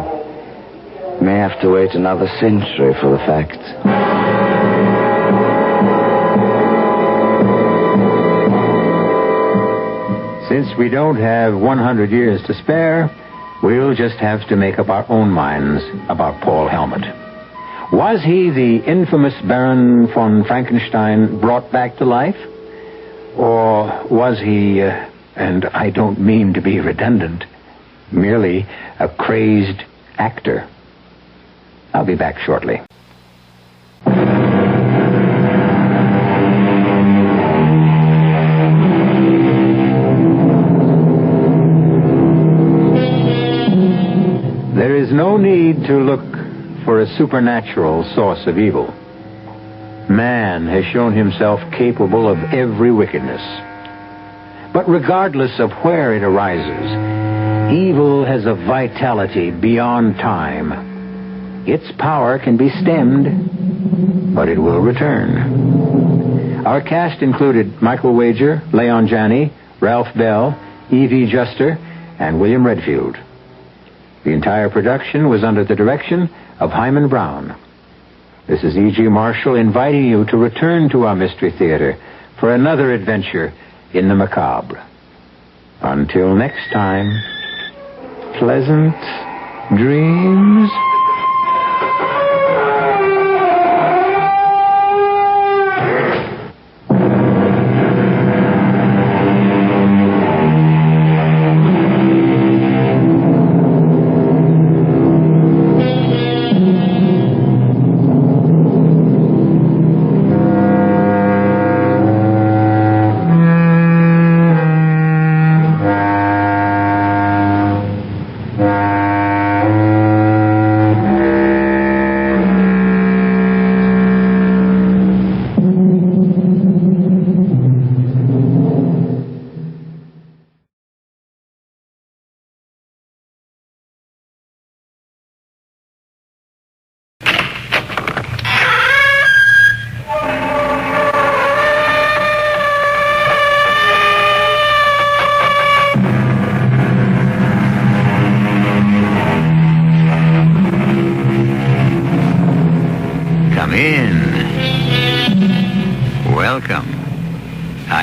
may have to wait another century for the facts. Since we don't have 100 years to spare, we'll just have to make up our own minds about Paul Helmut. Was he the infamous Baron von Frankenstein brought back to life? Or was he, and I don't mean to be redundant, merely a crazed actor? I'll be back shortly. There is no need to look for a supernatural source of evil. Man has shown himself capable of every wickedness. But regardless of where it arises, evil has a vitality beyond time. Its power can be stemmed, but it will return. Our cast included Michael Wager, Leon Janney, Ralph Bell, E.V. Juster, and William Redfield. The entire production was under the direction of Hyman Brown. This is E.G. Marshall inviting you to return to our Mystery Theater for another adventure in the macabre. Until next time, pleasant dreams.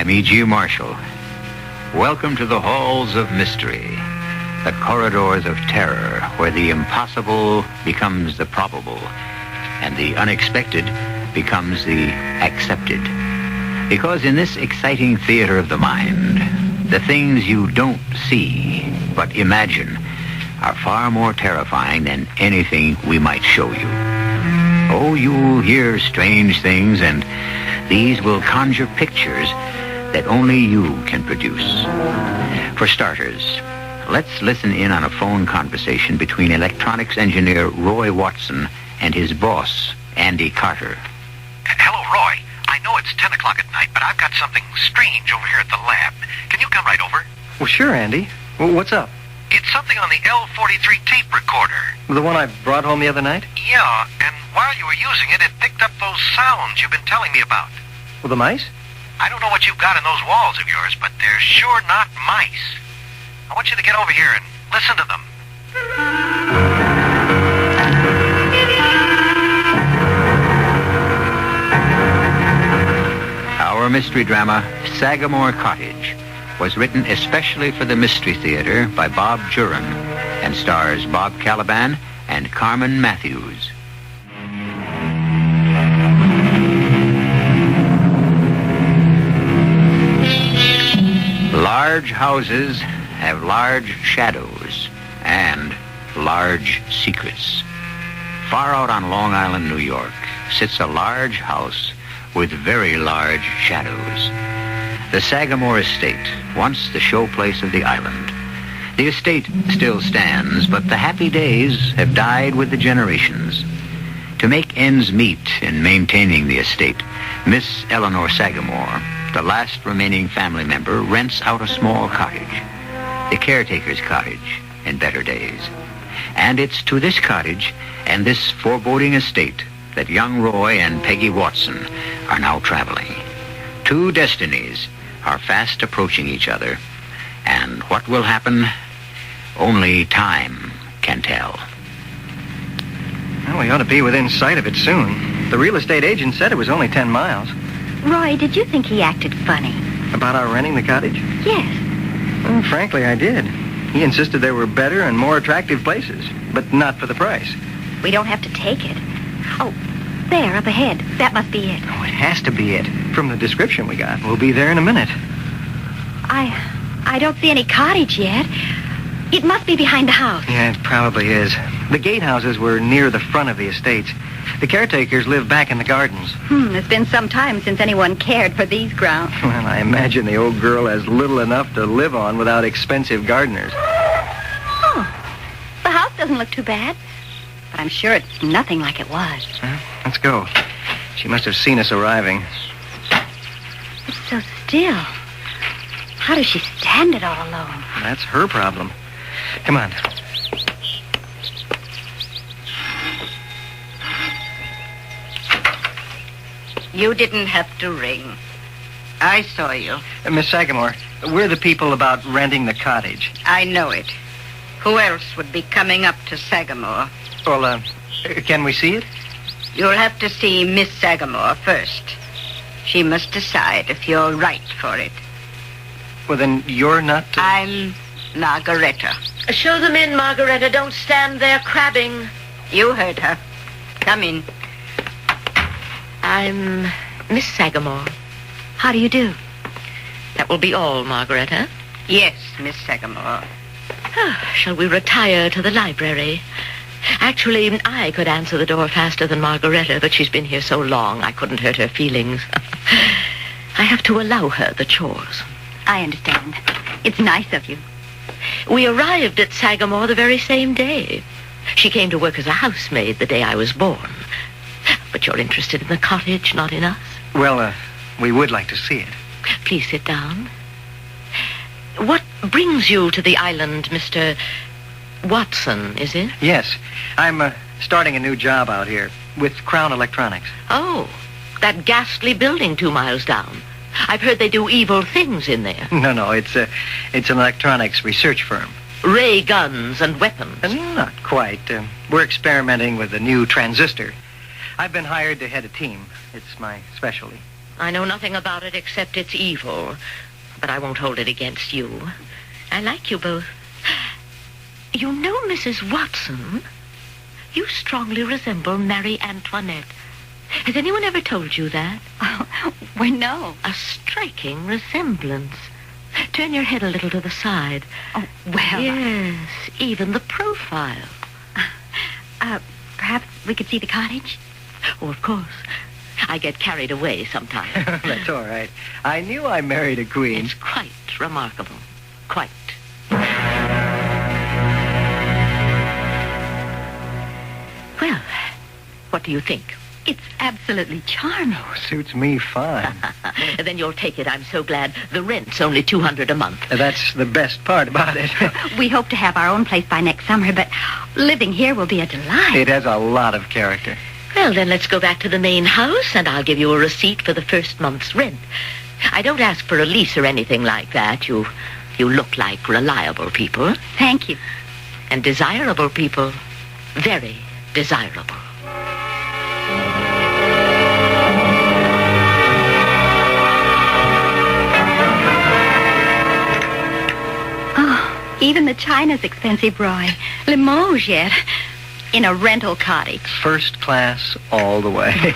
I'm E.G. Marshall. Welcome to the halls of mystery, the corridors of terror, where the impossible becomes the probable, and the unexpected becomes the accepted. Because in this exciting theater of the mind, the things you don't see but imagine are far more terrifying than anything we might show you. Oh, you'll hear strange things, and these will conjure pictures that only you can produce. For starters, let's listen in on a phone conversation between electronics engineer Roy Watson and his boss, Andy Carter. Hello, Roy. I know it's 10 o'clock at night, but I've got something strange over here at the lab. Can you come right over? Well, sure, Andy. What's up? It's something on the L43 tape recorder. The one I brought home the other night? Yeah, and while you were using it, it picked up those sounds you've been telling me about. Well, the mice? I don't know what you've got in those walls of yours, but they're sure not mice. I want you to get over here and listen to them. Our mystery drama, Sagamore Cottage, was written especially for the Mystery Theater by Bob Juran and stars Bob Caliban and Carmen Matthews. Large houses have large shadows and large secrets. Far out on Long Island, New York, sits a large house with very large shadows. The Sagamore Estate, once the showplace of the island, The estate still stands, but the happy days have died with the generations. To make ends meet in maintaining the estate, Miss Eleanor Sagamore, the last remaining family member, rents out a small cottage, the caretaker's cottage in better days. And it's to this cottage and this foreboding estate that young Roy and Peggy Watson are now traveling. Two destinies are fast approaching each other, and what will happen, only time can tell. Well, we ought to be within sight of it soon. The real estate agent said it was only 10 miles. Roy, did you think he acted funny? About our renting the cottage? Yes. Well, frankly, I did. He insisted there were better and more attractive places, but not for the price. We don't have to take it. Oh, there, up ahead. That must be it. Oh, it has to be it. From the description we got. We'll be there in a minute. I don't see any cottage yet. It must be behind the house. Yeah, it probably is. The gatehouses were near the front of the estates. The caretakers live back in the gardens. It's been some time since anyone cared for these grounds. Well, I imagine the old girl has little enough to live on without expensive gardeners. Oh, the house doesn't look too bad. But I'm sure it's nothing like it was. Well, let's go. She must have seen us arriving. It's so still. How does she stand it all alone? That's her problem. Come on. You didn't have to ring. I saw you. Miss Sagamore, we're the people about renting the cottage. I know it. Who else would be coming up to Sagamore? Well, can we see it? You'll have to see Miss Sagamore first. She must decide if you're right for it. Well, then you're not... I'm Margareta. Show them in, Margareta. Don't stand there crabbing. You heard her. Come in. I'm Miss Sagamore. How do you do? That will be all, Margareta. Yes, Miss Sagamore. Shall we retire to the library? Actually, I could answer the door faster than Margareta, but she's been here so long I couldn't hurt her feelings. I have to allow her the chores. I understand. It's nice of you. We arrived at Sagamore the very same day. She came to work as a housemaid the day I was born. But you're interested in the cottage, not in us? Well, we would like to see it. Please sit down. What brings you to the island, Mr. Watson, is it? Yes. I'm starting a new job out here with Crown Electronics. Oh, that ghastly building 2 miles down. I've heard they do evil things in there. No, it's an electronics research firm. Ray guns and weapons. Not quite. We're experimenting with a new transistor. I've been hired to head a team. It's my specialty. I know nothing about it except it's evil. But I won't hold it against you. I like you both. You know, Mrs. Watson, you strongly resemble Marie Antoinette. Has anyone ever told you that? Well, no. A striking resemblance. Turn your head a little to the side. Oh, well. Yes, even the profile. Perhaps we could see the cottage? Oh, of course. I get carried away sometimes. That's all right. I knew I married a queen. It's quite remarkable. Quite. Well, what do you think? It's absolutely charming. Oh, suits me fine. Then you'll take it. I'm so glad. The rent's only $200 a month. That's the best part about it. We hope to have our own place by next summer, but living here will be a delight. It has a lot of character. Well, then let's go back to the main house, and I'll give you a receipt for the first month's rent. I don't ask for a lease or anything like that. You look like reliable people. Thank you. And desirable people. Very desirable. Oh, even the china's expensive, Roy. Limoges yet. In a rental cottage. First class all the way.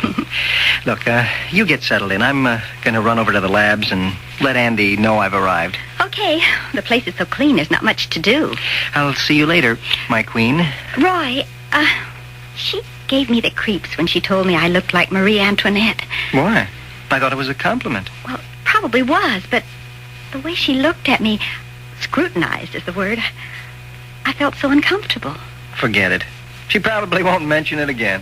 Look, you get settled in. I'm going to run over to the labs and let Andy know I've arrived. Okay. The place is so clean, there's not much to do. I'll see you later, my queen. Roy, she gave me the creeps when she told me I looked like Marie Antoinette. Why? I thought it was a compliment. Well, probably was, but the way she looked at me, Scrutinized is the word. I felt so uncomfortable. Forget it. She probably won't mention it again.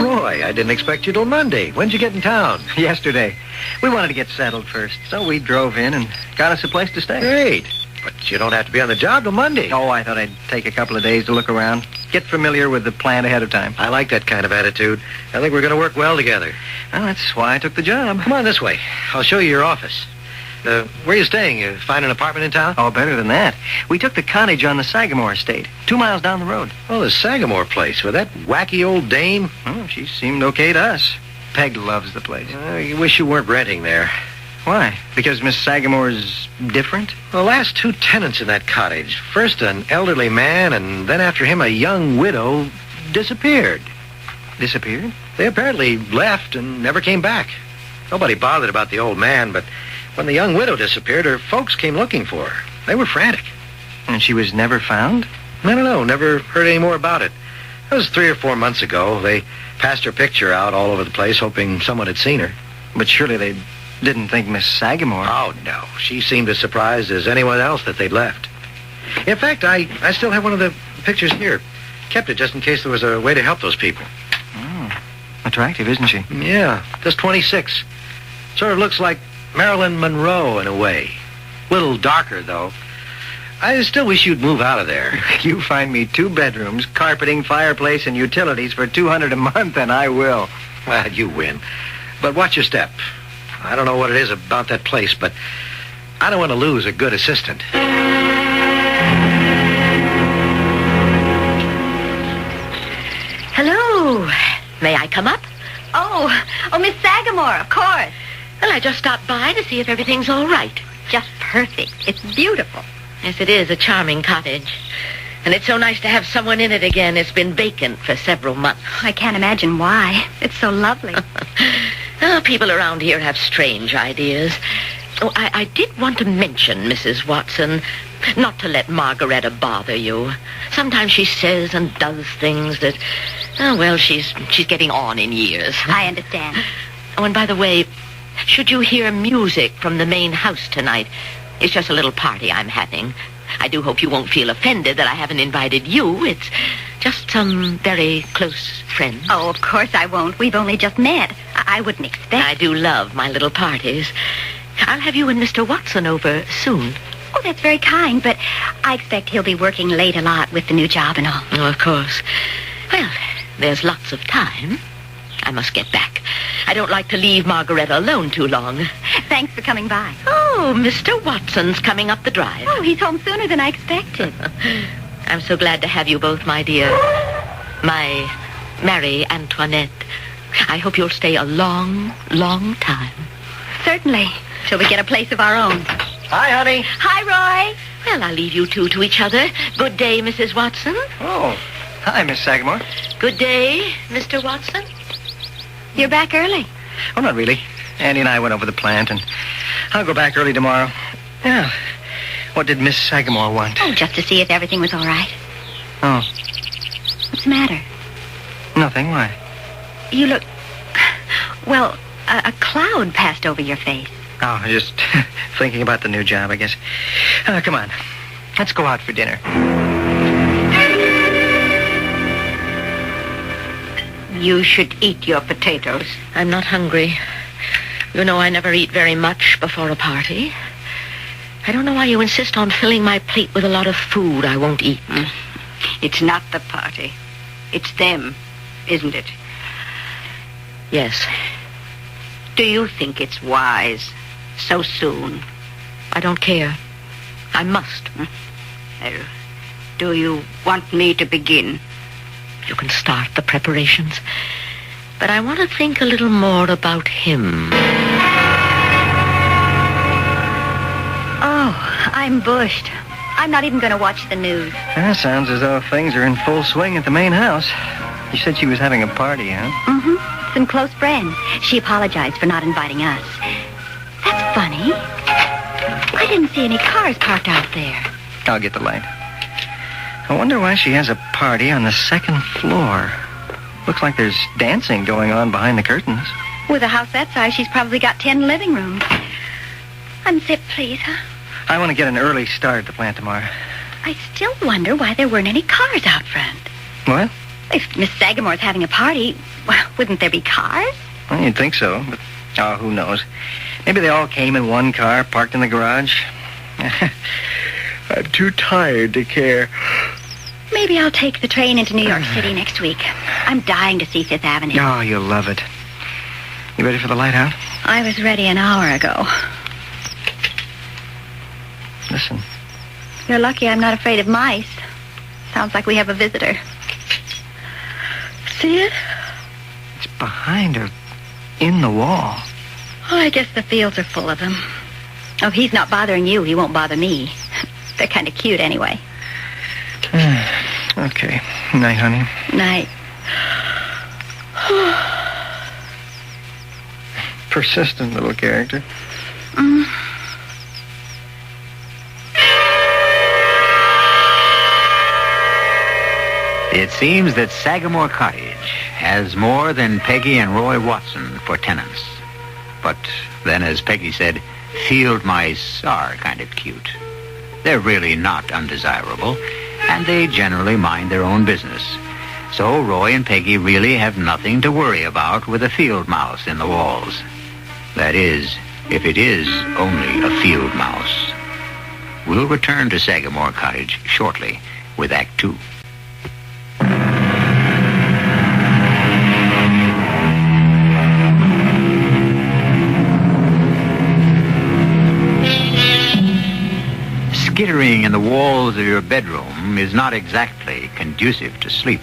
Roy, I didn't expect you till Monday. When'd you get in town? Yesterday. We wanted to get settled first, so we drove in and got us a place to stay. Great. But you don't have to be on the job till Monday. Oh, I thought I'd take a couple of days to look around, get familiar with the plant ahead of time. I like that kind of attitude. I think we're going to work well together. Well, that's why I took the job. Come on this way. I'll show you your office. Where are you staying? You find an apartment in town? Oh, better than that. We took the cottage on the Sagamore estate, 2 miles down the road. Oh, the Sagamore place with that wacky old dame? Oh, she seemed okay to us. Peg loves the place. You wish you weren't renting there. Why? Because Miss Sagamore's different? The last 2 tenants in that cottage, first an elderly man, and then after him a young widow, disappeared. Disappeared? They apparently left and never came back. Nobody bothered about the old man, but when the young widow disappeared, her folks came looking for her. They were frantic. And she was never found? I don't know. Never heard any more about it. That was 3 or 4 months ago. They passed her picture out all over the place, hoping someone had seen her. But surely they didn't think Miss Sagamore. Oh, no. She seemed as surprised as anyone else that they'd left. In fact, I still have one of the pictures here. Kept it just in case there was a way to help those people. Oh, attractive, isn't she? Yeah, just 26. Sort of looks like Marilyn Monroe in a way. Little darker, though. I still wish you'd move out of there. You find me 2 bedrooms, carpeting, fireplace, and utilities for $200 a month, and I will. Well, you win. But watch your step. I don't know what it is about that place, but I don't want to lose a good assistant. Hello. May I come up? Oh, Miss Sagamore, of course. Well, I just stopped by to see if everything's all right. Just perfect. It's beautiful. Yes, it is a charming cottage. And it's so nice to have someone in it again. It's been vacant for several months. I can't imagine why. It's so lovely. People around here have strange ideas. Oh, I did want to mention, Mrs. Watson, not to let Margaretta bother you. Sometimes she says and does things that, she's getting on in years. I understand. Oh, and by the way, should you hear music from the main house tonight, it's just a little party I'm having. I do hope you won't feel offended that I haven't invited you. It's just some very close friends. Oh, of course I won't. We've only just met. I wouldn't expect. I do love my little parties. I'll have you and Mr. Watson over soon. Oh, that's very kind, but I expect he'll be working late a lot with the new job and all. Oh, of course. Well, there's lots of time. I must get back. I don't like to leave Margaretta alone too long. Thanks for coming by. Oh, Mr. Watson's coming up the drive. Oh, he's home sooner than I expected. I'm so glad to have you both, my dear. My Marie Antoinette. I hope you'll stay a long, long time. Certainly. Till we get a place of our own. Hi, honey. Hi, Roy. Well, I'll leave you two to each other. Good day, Mrs. Watson. Oh, hi, Miss Sagamore. Good day, Mr. Watson. You're back early. Oh, not really. Andy and I went over the plant, and I'll go back early tomorrow. Yeah. What did Miss Sagamore want? Oh, just to see if everything was all right. Oh. What's the matter? Nothing. Why? You look... Well, a cloud passed over your face. Oh, just thinking about the new job, I guess. Come on. Let's go out for dinner. You should eat your potatoes. I'm not hungry. You know I never eat very much before a party. I don't know why you insist on filling my plate with a lot of food I won't eat. It's not the party. It's them, isn't it? Yes. Do you think it's wise so soon? I don't care. I must. Do you want me to begin? You can start the preparations. But I want to think a little more about him. Oh, I'm bushed. I'm not even going to watch the news. That sounds as though things are in full swing at the main house. You said she was having a party, huh? Mm-hmm. Some close friends. She apologized for not inviting us. That's funny. I didn't see any cars parked out there. I'll get the light. I wonder why she has a party on the second floor. Looks like there's dancing going on behind the curtains. With a house that size, she's probably got 10 living rooms. Unzip, please, huh? I want to get an early start at the plant tomorrow. I still wonder why there weren't any cars out front. What? If Miss Sagamore's having a party, well, wouldn't there be cars? Well, you'd think so, but who knows? Maybe they all came in one car, parked in the garage. I'm too tired to care. Maybe I'll take the train into New York City next week. I'm dying to see Fifth Avenue. Oh, you'll love it. You ready for the light out? I was ready an hour ago. Listen. You're lucky I'm not afraid of mice. Sounds like we have a visitor. See it? It's behind her, in the wall. Oh, I guess the fields are full of them. Oh, if he's not bothering you, he won't bother me. They're kind of cute anyway. Okay. Night, honey. Night. Persistent little character. It seems that Sagamore Cottage has more than Peggy and Roy Watson for tenants. But then, as Peggy said, field mice are kind of cute. They're really not undesirable, and they generally mind their own business. So Roy and Peggy really have nothing to worry about with a field mouse in the walls. That is, if it is only a field mouse. We'll return to Sagamore Cottage shortly with Act 2. Skittering in the walls of your bedroom is not exactly conducive to sleep.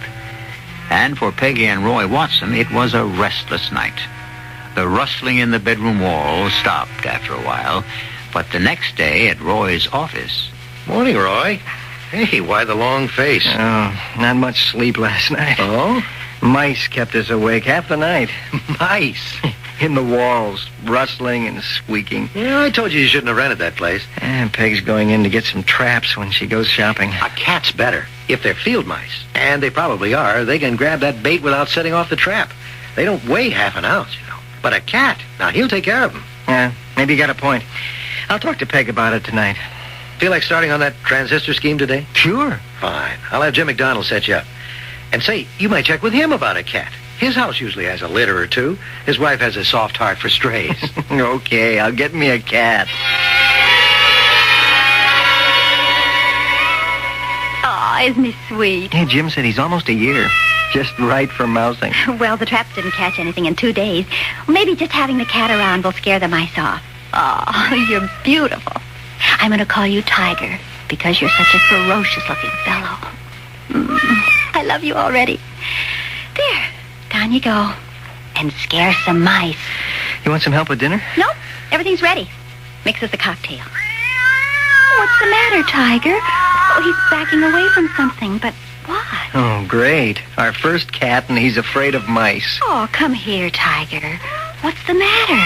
And for Peggy and Roy Watson, it was a restless night. The rustling in the bedroom wall stopped after a while, but the next day at Roy's office... Morning, Roy. Hey, why the long face? Oh, not much sleep last night. Oh? Mice kept us awake half the night. Mice? In the walls, rustling and squeaking. Yeah, I told you shouldn't have rented that place. And Peg's going in to get some traps when she goes shopping. A cat's better, if they're field mice. And they probably are. They can grab that bait without setting off the trap. They don't weigh half an ounce, you know. But a cat, now he'll take care of them. Yeah, maybe you got a point. I'll talk to Peg about it tonight. Feel like starting on that transistor scheme today? Sure. Fine. I'll have Jim McDonald set you up. And say, you might check with him about a cat. His house usually has a litter or two. His wife has a soft heart for strays. Okay, I'll get me a cat. Aw, isn't he sweet? Hey, Jim said he's almost a year. Just right for mousing. Well, the traps didn't catch anything in 2 days. Maybe just having the cat around will scare the mice off. Oh, you're beautiful. I'm going to call you Tiger because you're such a ferocious-looking fellow. I love you already. There, down you go. And scare some mice. You want some help with dinner? Nope, everything's ready. Mix us a cocktail. What's the matter, Tiger? Oh, he's backing away from something, but what? Oh, great. Our first cat, and he's afraid of mice. Oh, come here, Tiger. What's the matter?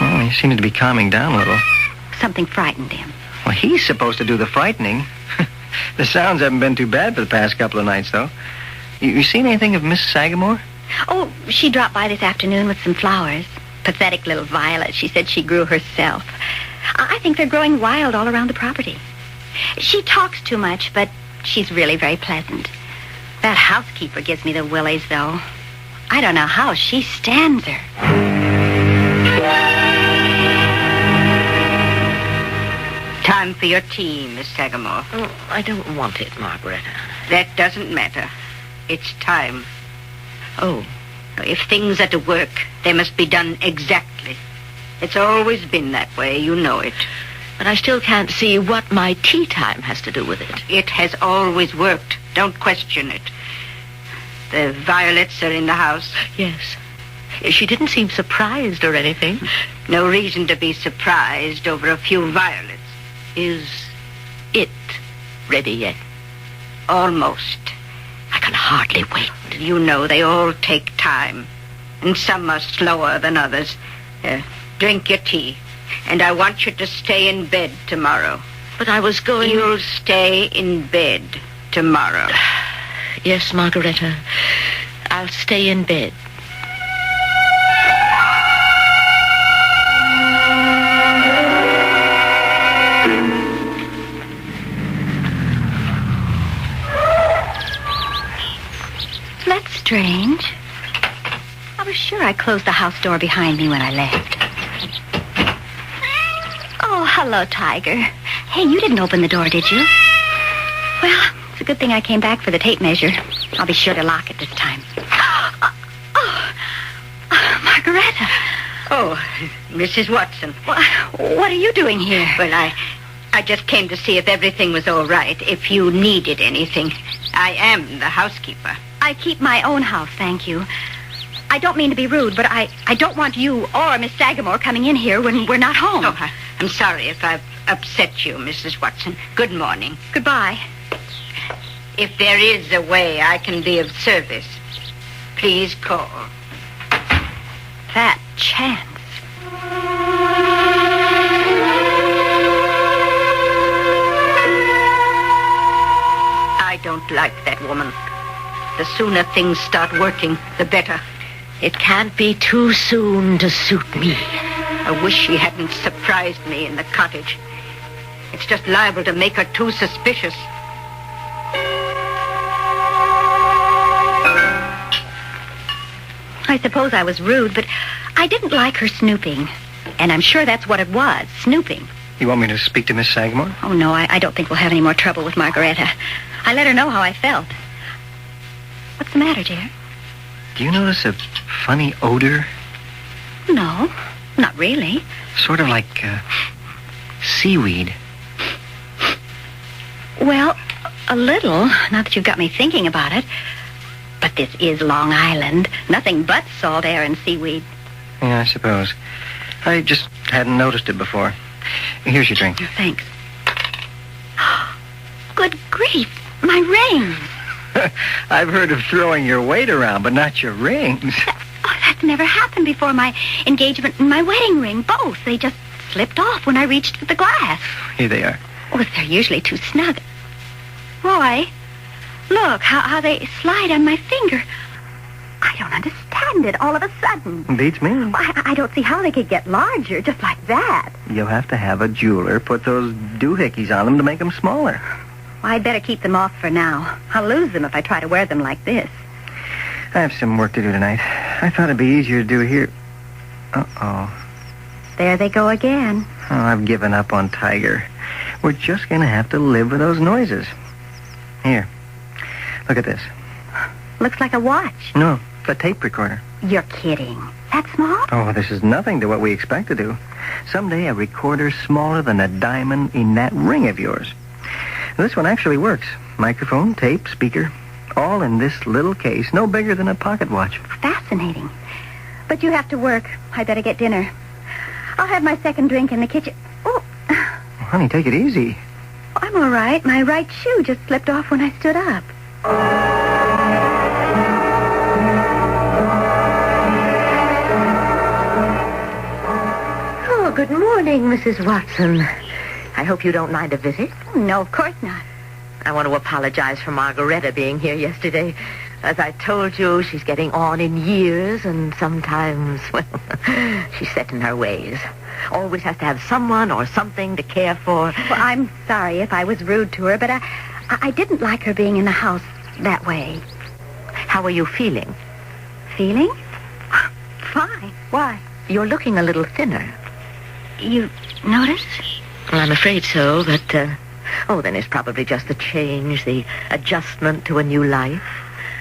Well, he seemed to be calming down a little. Something frightened him. Well, he's supposed to do the frightening. The sounds haven't been too bad for the past couple of nights, though. You seen anything of Miss Sagamore? Oh, she dropped by this afternoon with some flowers. Pathetic little violets she said she grew herself. I think they're growing wild all around the property. She talks too much, but she's really very pleasant. That housekeeper gives me the willies, though. I don't know how she stands her. Time for your tea, Miss Sagamore. Oh, I don't want it, Margaret. That doesn't matter. It's time. Oh. If things are to work, they must be done exactly. It's always been that way, you know it. But I still can't see what my tea time has to do with it. It has always worked. Don't question it. The violets are in the house. Yes. She didn't seem surprised or anything. No reason to be surprised over a few violets. Is it ready yet? Almost. I can hardly wait. You know, they all take time. And some are slower than others. Drink your tea. And I want you to stay in bed tomorrow. But I was going... You'll stay in bed tomorrow. Yes, Margareta. I'll stay in bed. That's strange. I was sure I closed the house door behind me when I left. Oh, hello, Tiger. Hey, you didn't open the door, did you? Well, it's a good thing I came back for the tape measure. I'll be sure to lock it this time. Margaretta. Oh, Mrs. Watson. What are you doing here? Well, I just came to see if everything was all right, if you needed anything. I am the housekeeper. I keep my own house, thank you. I don't mean to be rude, but I don't want you or Miss Sagamore coming in here when we're not home. Oh, I'm sorry if I've upset you, Mrs. Watson. Good morning. Goodbye. If there is a way I can be of service, please call. That chance. I don't like that woman. The sooner things start working, the better. It can't be too soon to suit me. I wish she hadn't surprised me in the cottage. It's just liable to make her too suspicious. I suppose I was rude, but I didn't like her snooping. And I'm sure that's what it was, snooping. You want me to speak to Miss Sagamore? Oh, no, I don't think we'll have any more trouble with Margaretta. I let her know how I felt. What's the matter, dear? Do you notice a funny odor? No, not really. Sort of like seaweed. Well, a little, now that you've got me thinking about it. But this is Long Island. Nothing but salt air and seaweed. Yeah, I suppose. I just hadn't noticed it before. Here's your drink. Thanks. Good grief, my rings. I've heard of throwing your weight around, but not your rings. That's never happened before. My engagement and my wedding ring, both. They just slipped off when I reached for the glass. Here they are. Oh, they're usually too snug. Roy, look how they slide on my finger. I don't understand it all of a sudden. Beats me. I don't see how they could get larger just like that. You'll have to have a jeweler put those doohickeys on them to make them smaller. Well, I'd better keep them off for now. I'll lose them if I try to wear them like this. I have some work to do tonight. I thought it'd be easier to do it here. Uh-oh. There they go again. Oh, I've given up on Tiger. We're just going to have to live with those noises. Here. Look at this. Looks like a watch. No, a tape recorder. You're kidding. That small? Oh, this is nothing to what we expect to do. Someday a recorder smaller than a diamond in that ring of yours. This one actually works. Microphone, tape, speaker, all in this little case, no bigger than a pocket watch. Fascinating. But you have to work. I better get dinner. I'll have my second drink in the kitchen. Oh. Honey, take it easy. I'm all right. My right shoe just slipped off when I stood up. Oh, good morning, Mrs. Watson. I hope you don't mind a visit. No, of course not. I want to apologize for Margaretta being here yesterday. As I told you, she's getting on in years, and sometimes, well, she's set in her ways. Always has to have someone or something to care for. Well, I'm sorry if I was rude to her, but I didn't like her being in the house that way. How are you feeling? Feeling? Fine. Why? You're looking a little thinner. You notice? Well, I'm afraid so, but, then it's probably just the change, the adjustment to a new life.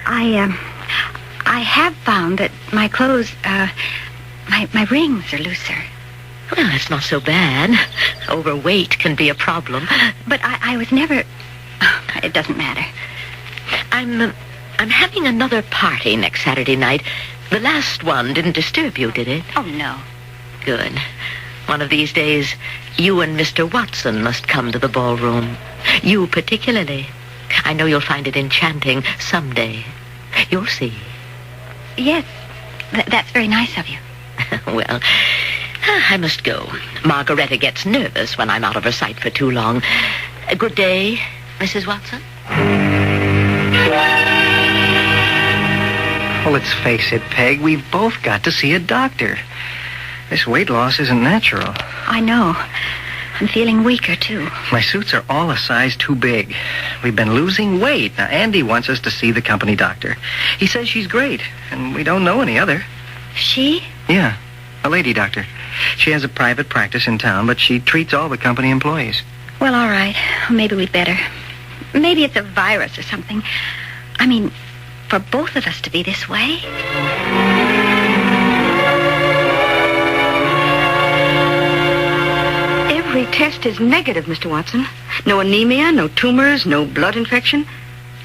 I have found that my clothes, my rings are looser. Well, it's not so bad. Overweight can be a problem. But I was never... It doesn't matter. I'm having another party next Saturday night. The last one didn't disturb you, did it? Oh, no. Good. One of these days, you and Mr. Watson must come to the ballroom. You particularly. I know you'll find it enchanting someday. You'll see. Yes, that's very nice of you. Well, I must go. Margaretta gets nervous when I'm out of her sight for too long. Good day, Mrs. Watson. Well, let's face it, Peg. We've both got to see a doctor. This weight loss isn't natural. I know. I'm feeling weaker, too. My suits are all a size too big. We've been losing weight. Now, Andy wants us to see the company doctor. He says she's great, and we don't know any other. She? Yeah, a lady doctor. She has a private practice in town, but she treats all the company employees. Well, all right. Maybe we'd better. Maybe it's a virus or something. I mean, for both of us to be this way. Every test is negative, Mr. Watson. No anemia, no tumors, no blood infection,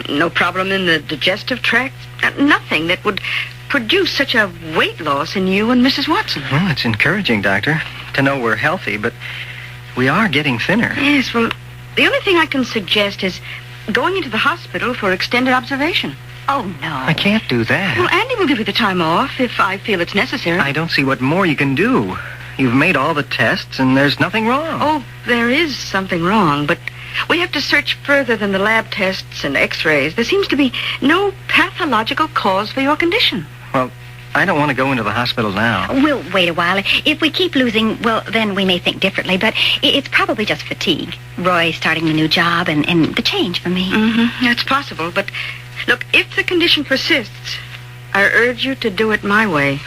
no problem in the digestive tract. Nothing that would produce such a weight loss in you and Mrs. Watson. Well, it's encouraging, Doctor, to know we're healthy, but we are getting thinner. Yes, well, the only thing I can suggest is going into the hospital for extended observation. Oh, no. I can't do that. Well, Andy will give you the time off if I feel it's necessary. I don't see what more you can do. You've made all the tests, and there's nothing wrong. Oh, there is something wrong, but we have to search further than the lab tests and x-rays. There seems to be no pathological cause for your condition. Well, I don't want to go into the hospital now. We'll wait a while. If we keep losing, well, then we may think differently, but it's probably just fatigue. Roy starting the new job and the change for me. Mm-hmm. That's possible, but look, if the condition persists, I urge you to do it my way.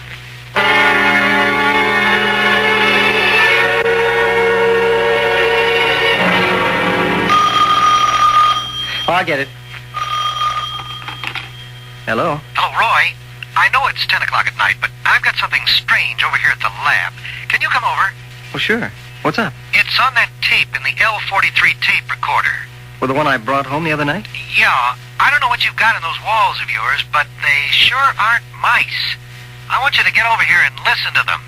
Oh, I get it. Hello? Hello, Roy. I know it's 10 o'clock at night, but I've got something strange over here at the lab. Can you come over? Oh, sure. What's up? It's on that tape in the L43 tape recorder. Well, the one I brought home the other night? Yeah. I don't know what you've got in those walls of yours, but they sure aren't mice. I want you to get over here and listen to them.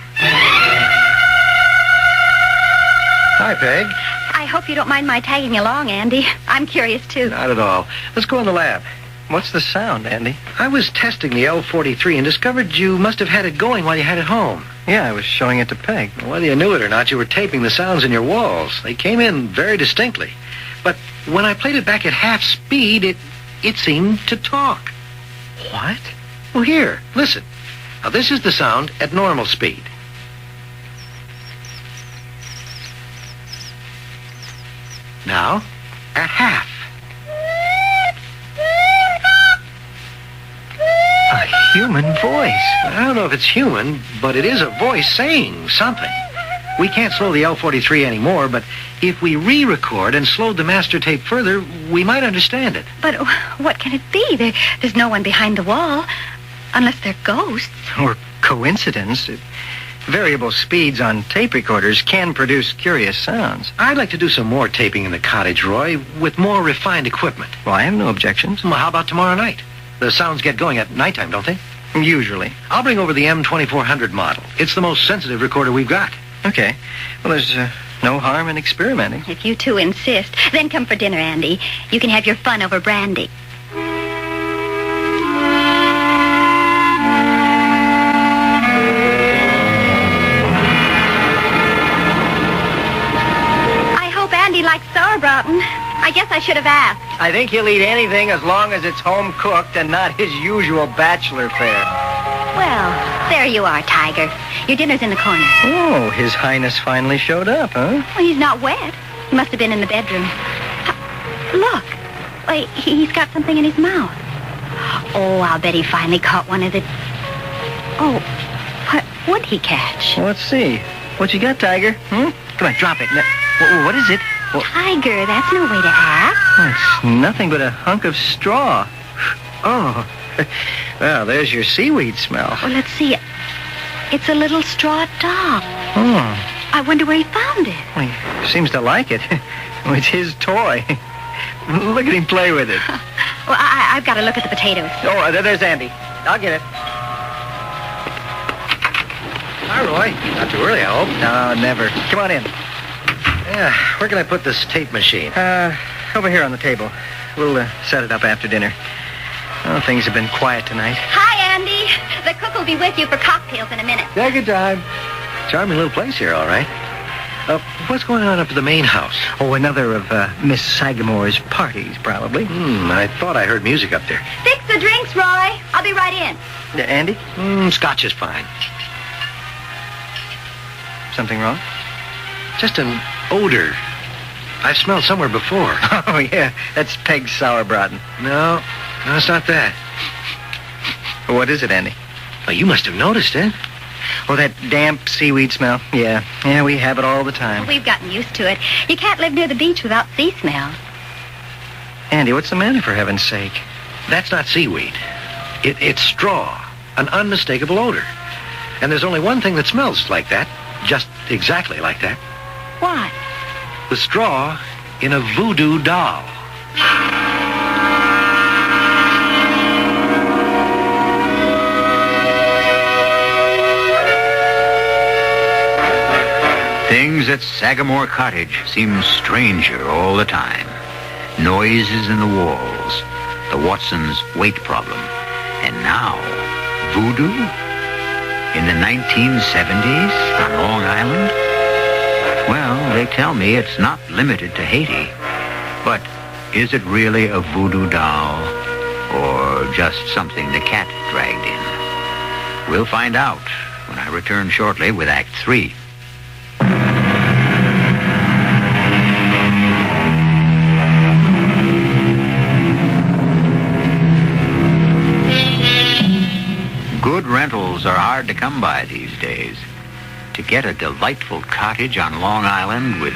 Hi, Peg. I hope you don't mind my tagging along, Andy. I'm curious, too. Not at all. Let's go in the lab. What's the sound, Andy? I was testing the L43 and discovered you must have had it going while you had it home. Yeah, I was showing it to Peg. Whether you knew it or not, you were taping the sounds in your walls. They came in very distinctly. But when I played it back at half speed, it seemed to talk. What? Well, here, listen. Now, this is the sound at normal speed. Now, at half. A human voice. I don't know if it's human, but it is a voice saying something. We can't slow the L43 anymore, but if we re-record and slowed the master tape further, we might understand it. But what can it be? There's no one behind the wall, unless they're ghosts. Or coincidence. Variable speeds on tape recorders can produce curious sounds. I'd like to do some more taping in the cottage, Roy, with more refined equipment. Well, I have no objections. Well, how about tomorrow night? The sounds get going at nighttime, don't they? Usually. I'll bring over the M2400 model. It's the most sensitive recorder we've got. Okay. Well, there's no harm in experimenting. If you two insist, then come for dinner, Andy. You can have your fun over brandy. I hope Andy likes sauerbraten. I guess I should have asked. I think he'll eat anything as long as it's home cooked and not his usual bachelor fare. Well, there you are, Tiger. Your dinner's in the corner. Oh, His Highness finally showed up, huh? Well, he's not wet. He must have been in the bedroom. Look. Wait, he's got something in his mouth. Oh, I'll bet he finally caught one of the... Oh, what would he catch? Well, let's see. What you got, Tiger? Come on, drop it. What is it? Well, Tiger, that's no way to act. It's nothing but a hunk of straw. Oh, well, there's your seaweed smell. Well, let's see. It's a little straw doll. Oh. I wonder where he found it. Well, he seems to like it. Well, it's his toy. Look at him play with it. Well, I've got to look at the potatoes. Oh, there's Andy. I'll get it. Hi, Roy. Not too early, I hope. No, never. Come on in. Yeah, where can I put this tape machine? Over here on the table. We'll set it up after dinner. Oh, things have been quiet tonight. Hi, Andy. The cook will be with you for cocktails in a minute. Take your time. Charming little place here, all right. What's going on up at the main house? Oh, another of Miss Sagamore's parties, probably. I thought I heard music up there. Fix the drinks, Roy. I'll be right in. Andy? Scotch is fine. Something wrong? Just an odor. I've smelled somewhere before. Oh, yeah. That's Peg's sauerbraten. No, it's not that. What is it, Andy? Oh, you must have noticed it. Oh, that damp seaweed smell. Yeah, we have it all the time. We've gotten used to it. You can't live near the beach without sea smell. Andy, what's the matter, for heaven's sake? That's not seaweed. It's straw. An unmistakable odor. And there's only one thing that smells like that. Just exactly like that. What? The straw in a voodoo doll. Things at Sagamore Cottage seem stranger all the time. Noises in the walls, the Watsons' weight problem, and now voodoo? In the 1970s on Long Island? Well, they tell me it's not limited to Haiti. But is it really a voodoo doll or just something the cat dragged in? We'll find out when I return shortly with Act 3. Good rentals are hard to come by these days. To get a delightful cottage on Long Island with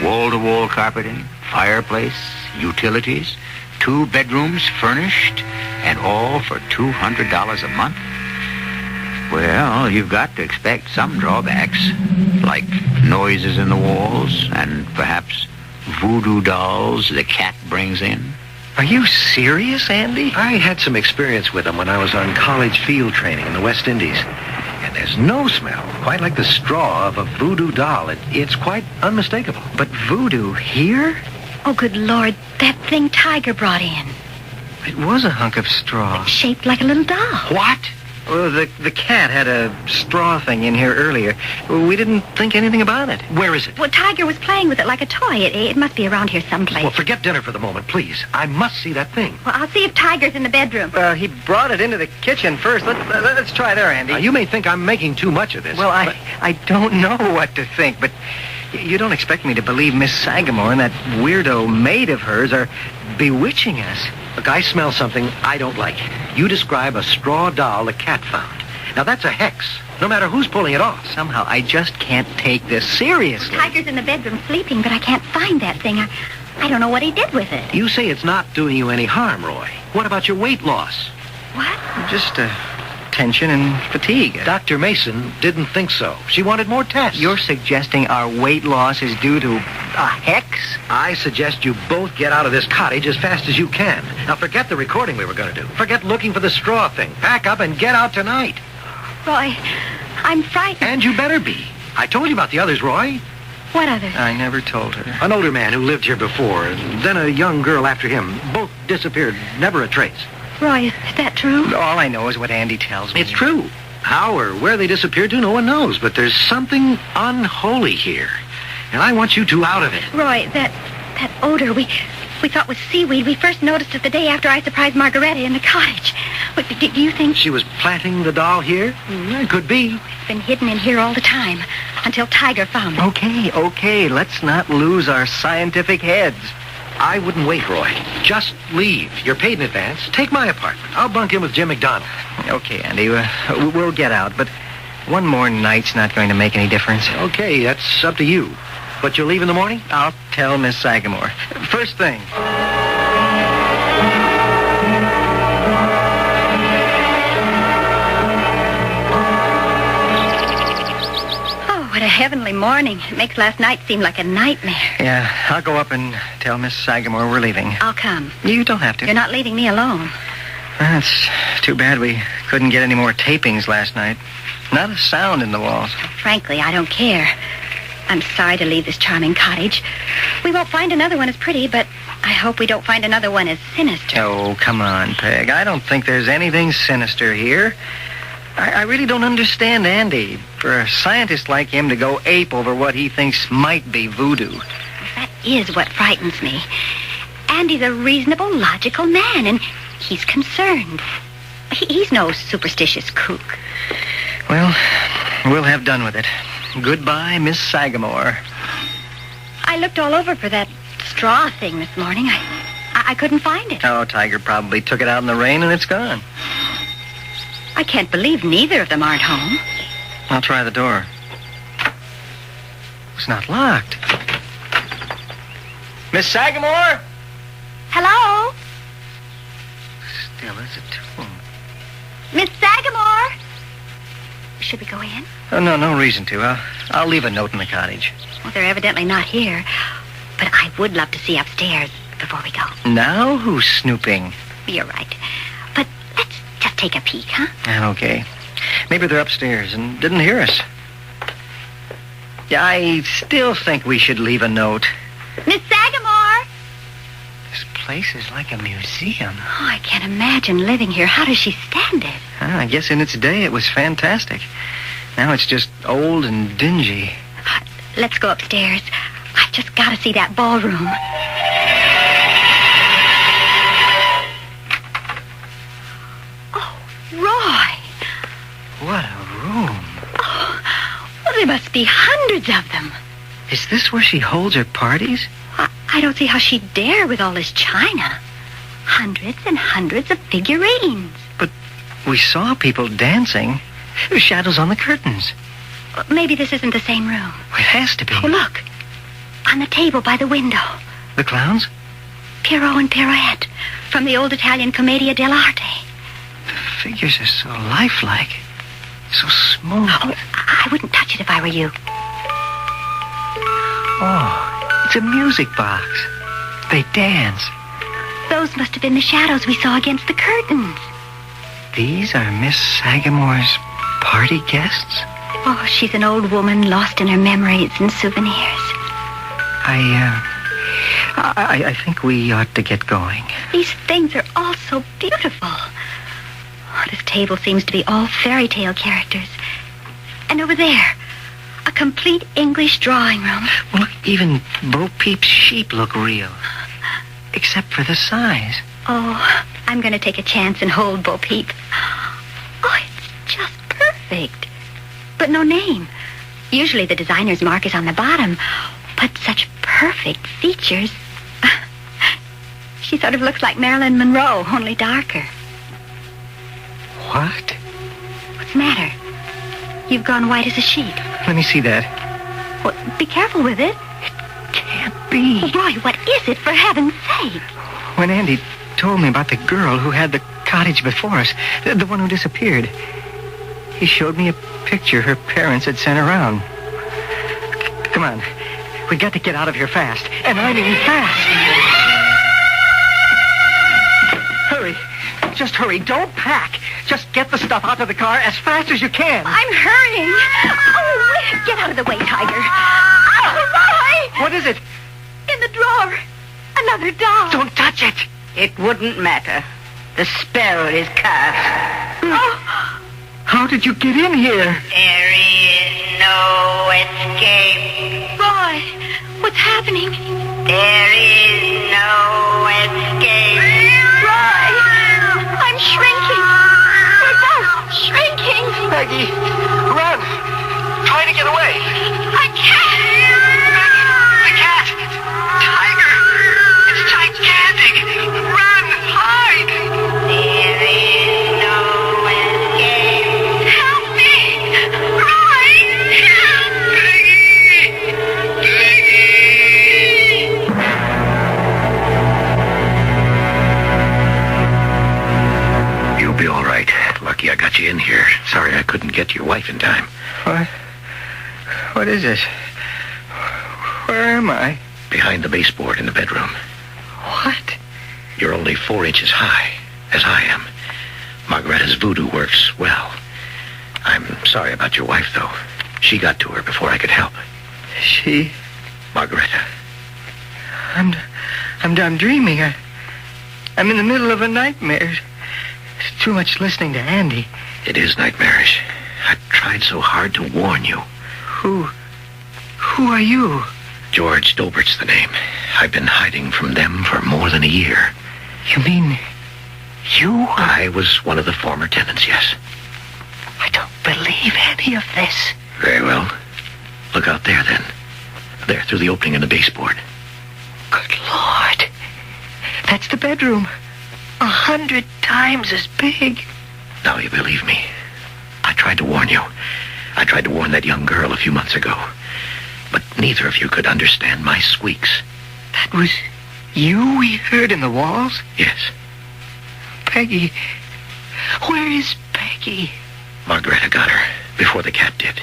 wall-to-wall carpeting, fireplace, utilities, 2 bedrooms furnished, and all for $200 a month? Well, you've got to expect some drawbacks, like noises in the walls and perhaps voodoo dolls the cat brings in. Are you serious, Andy? I had some experience with them when I was on college field training in the West Indies. And there's no smell quite like the straw of a voodoo doll. It's quite unmistakable. But voodoo here? Oh, good Lord. That thing Tiger brought in. It was a hunk of straw. Shaped like a little doll. What? Well, the cat had a straw thing in here earlier. We didn't think anything about it. Where is it? Well, Tiger was playing with it like a toy. It must be around here someplace. Well, forget dinner for the moment, please. I must see that thing. Well, I'll see if Tiger's in the bedroom. He brought it into the kitchen first. Let's try there, Andy. Now, you may think I'm making too much of this. Well, I don't know what to think, but you don't expect me to believe Miss Sagamore and that weirdo maid of hers are bewitching us. Look, I smell something I don't like. You describe a straw doll the cat found. Now, that's a hex, no matter who's pulling it off. Somehow, I just can't take this seriously. Tiger's in the bedroom sleeping, but I can't find that thing. I don't know what he did with it. You say it's not doing you any harm, Roy. What about your weight loss? What? Just tension and fatigue. Dr. Mason didn't think so. She wanted more tests. You're suggesting our weight loss is due to a hex? I suggest you both get out of this cottage as fast as you can. Now, forget the recording we were going to do. Forget looking for the straw thing. Pack up and get out tonight. Roy, I'm frightened. And you better be. I told you about the others, Roy. What others? I never told her. An older man who lived here before, and then a young girl after him. Both disappeared, never a trace. Roy, is that true? All I know is what Andy tells me. It's true. How or where they disappeared to, no one knows. But there's something unholy here. And I want you two out of it. Roy, that odor, we thought was seaweed. We first noticed it the day after I surprised Margaretta in the cottage. But do you think... She was planting the doll here? It could be. It's been hidden in here all the time, until Tiger found it. Okay. Let's not lose our scientific heads. I wouldn't wait, Roy. Just leave. You're paid in advance. Take my apartment. I'll bunk in with Jim McDonald. Okay, Andy. We'll get out, but one more night's not going to make any difference. Okay, that's up to you. But you'll leave in the morning? I'll tell Miss Sagamore. First thing. What a heavenly morning. It makes last night seem like a nightmare. Yeah, I'll go up and tell Miss Sagamore we're leaving. I'll come. You don't have to. You're not leaving me alone. That's too bad we couldn't get any more tapings last night. Not a sound in the walls. Frankly, I don't care. I'm sorry to leave this charming cottage. We won't find another one as pretty, but I hope we don't find another one as sinister. Oh, come on, Peg. I don't think there's anything sinister here. I really don't understand Andy. For a scientist like him to go ape over what he thinks might be voodoo. That is what frightens me. Andy's a reasonable, logical man, and he's concerned. He's no superstitious kook. Well, we'll have done with it. Goodbye, Miss Sagamore. I looked all over for that straw thing this morning. I couldn't find it. Oh, Tiger probably took it out in the rain and it's gone. I can't believe neither of them aren't home. I'll try the door. It's not locked. Miss Sagamore? Hello? Still as a tomb. Miss Sagamore? Should we go in? Oh, no reason to. I'll leave a note in the cottage. Well, they're evidently not here. But I would love to see upstairs before we go. Now who's snooping? You're right. But let's just take a peek, huh? Okay. Maybe they're upstairs and didn't hear us. Yeah, I still think we should leave a note. Miss Sagamore! This place is like a museum. Oh, I can't imagine living here. How does she stand it? I guess in its day it was fantastic. Now it's just old and dingy. Let's go upstairs. I've just got to see that ballroom. Oh, Roy! What a room. Oh, well, there must be hundreds of them. Is this where she holds her parties? I don't see how she'd dare with all this china. Hundreds and hundreds of figurines. But we saw people dancing. There's shadows on the curtains. Maybe this isn't the same room. It has to be. Oh, look. On the table by the window. The clowns? Pierrot and Pirouette from the old Italian Commedia dell'arte. The figures are so lifelike. So smooth. Oh, I wouldn't touch it if I were you. Oh, it's a music box. They dance. Those must have been the shadows we saw against the curtains. These are Miss Sagamore's party guests? Oh, she's an old woman lost in her memories and souvenirs. I think we ought to get going. These things are all so beautiful. Oh, this table seems to be all fairy tale characters. And over there, a complete English drawing room. Well, look, even Bo Peep's sheep look real. Except for the size. Oh, I'm going to take a chance and hold Bo Peep. Oh, it's just perfect. But no name. Usually the designer's mark is on the bottom. But such perfect features. She sort of looks like Marilyn Monroe, only darker. What? What's the matter? You've gone white as a sheet. Let me see that. Well, be careful with it. Can't be. Roy, what is it, for heaven's sake? When Andy told me about the girl who had the cottage before us, the one who disappeared, he showed me a picture her parents had sent around. Come on. We got to get out of here fast. And I mean fast. Hurry. Just hurry. Don't pack. Just get the stuff out of the car as fast as you can. I'm hurrying. Oh, get out of the way, Tiger. Oh, Roy! What is it? In the drawer. Another doll. Don't touch it. It wouldn't matter. The spell is cast. Oh. How did you get in here? There is no escape. Roy, what's happening? There is no escape. Roy, I'm shrinking. We're both shrinking. Maggie, run. Try to get away. I can't. Maggie, the cat. Tiger. It's gigantic. Run. Hide. There is no escape. Help me. Roy. You'll be all right. Lucky I got you in here. Sorry I couldn't get your wife in time. What is this? Where am I? Behind the baseboard in the bedroom. What? You're only 4 inches high, as I am. Margaretta's voodoo works well. I'm sorry about your wife, though. She got to her before I could help. She? Margaretta. I'm dreaming. I'm in the middle of a nightmare. Too much listening to Andy. It is nightmarish. I tried so hard to warn you. Who are you? George Dolbert's the name. I've been hiding from them for more than a year. You mean you? I was one of the former tenants, yes. I don't believe any of this. Very well. Look out there, then. There, through the opening in the baseboard. Good Lord. That's the bedroom. 100 times as big. Now you believe me. I tried to warn you. I tried to warn that young girl a few months ago. But neither of you could understand my squeaks. That was you we heard in the walls? Yes. Peggy. Where is Peggy? Margareta got her before the cat did.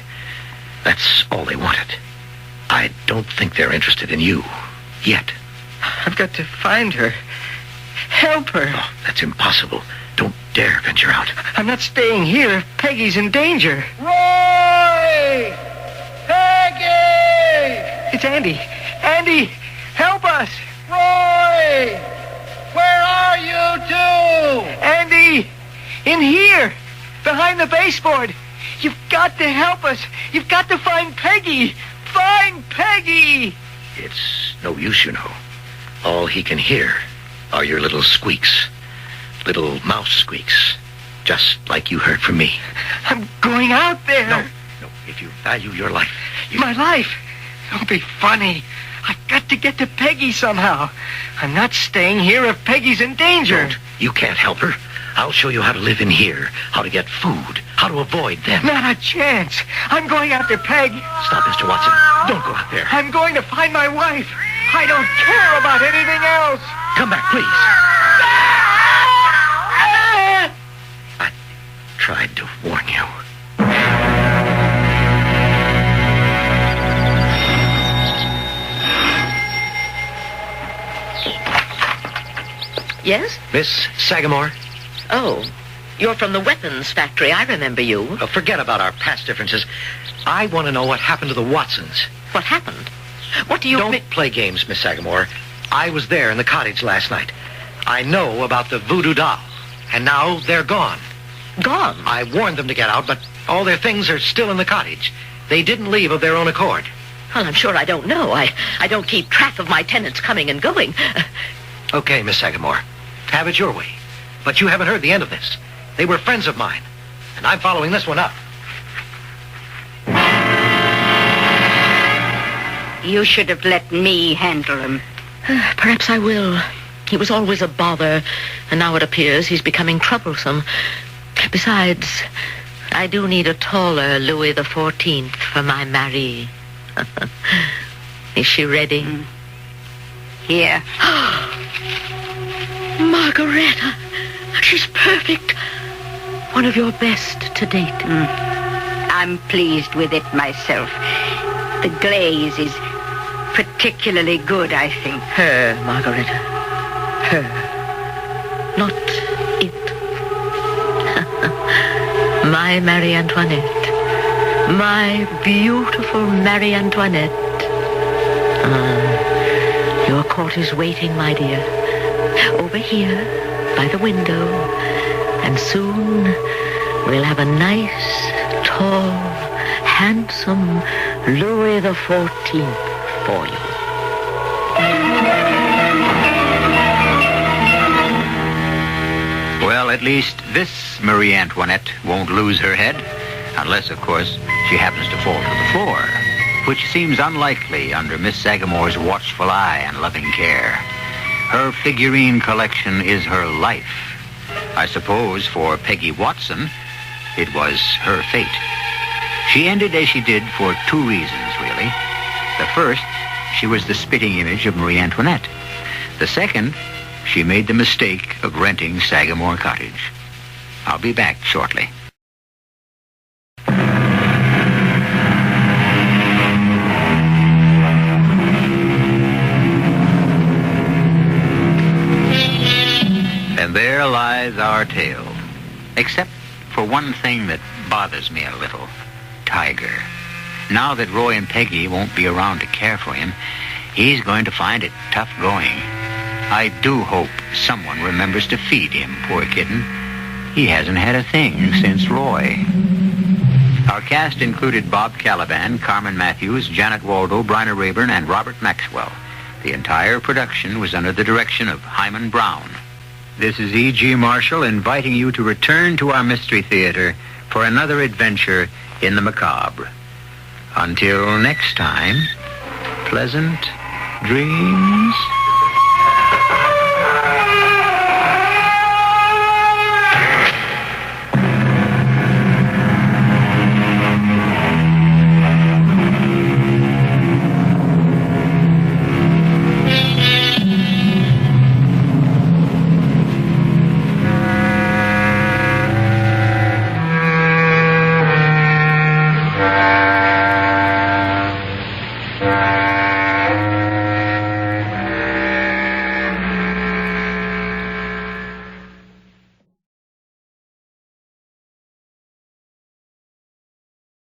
That's all they wanted. I don't think they're interested in you. Yet. I've got to find her. Help her. Oh, that's impossible. Don't dare venture out. I'm not staying here. Peggy's in danger. Roy! Peggy! It's Andy. Andy, help us. Roy! Where are you two? Andy, in here, behind the baseboard. You've got to help us. You've got to find Peggy. Find Peggy! It's no use, you know. All he can hear are your little squeaks. Little mouse squeaks. Just like you heard from me. I'm going out there. No. If you value your life... My life? Don't be funny. I've got to get to Peggy somehow. I'm not staying here if Peggy's in danger. Don't. You can't help her. I'll show you how to live in here, how to get food, how to avoid them. Not a chance. I'm going after Peg. Stop, Mr. Watson. Don't go out there. I'm going to find my wife. I don't care about anything else. Come back, please. I tried to warn you. Yes? Miss Sagamore? Oh, you're from the weapons factory. I remember you. Forget about our past differences. I want to know what happened to the Watsons. What happened? What do you... Don't play games, Miss Sagamore. I was there in the cottage last night. I know about the voodoo doll. And now they're gone. Gone? I warned them to get out, but all their things are still in the cottage. They didn't leave of their own accord. Well, I'm sure I don't know. I don't keep track of my tenants coming and going. Okay, Miss Sagamore. Have it your way. But you haven't heard the end of this. They were friends of mine. And I'm following this one up. You should have let me handle him. Perhaps I will. He was always a bother, and now it appears he's becoming troublesome. Besides, I do need a taller Louis XIV for my Marie. Is she ready? Here. Margareta! She's perfect. One of your best to date. I'm pleased with it myself. The glaze is particularly good, I think. Her, Margareta. Her. Not it. My Marie Antoinette. My beautiful Marie Antoinette. Your court is waiting, my dear. Over here, by the window. And soon we'll have a nice, tall, handsome Louis XIV for you. Well, at least this Marie Antoinette won't lose her head. Unless, of course, she happens to fall to the floor. Which seems unlikely under Miss Sagamore's watchful eye and loving care. Her figurine collection is her life. I suppose for Peggy Watson, it was her fate. She ended as she did for two reasons, really. The first, she was the spitting image of Marie Antoinette. The second, she made the mistake of renting Sagamore Cottage. I'll be back shortly. And there lies our tale. Except for one thing that bothers me a little. Tiger. Now that Roy and Peggy won't be around to care for him, he's going to find it tough going. I do hope someone remembers to feed him, poor kitten. He hasn't had a thing since Roy. Our cast included Bob Caliban, Carmen Matthews, Janet Waldo, Bryna Rayburn, and Robert Maxwell. The entire production was under the direction of Hyman Brown. This is E.G. Marshall inviting you to return to our Mystery Theater for another adventure in the macabre. Until next time, pleasant dreams.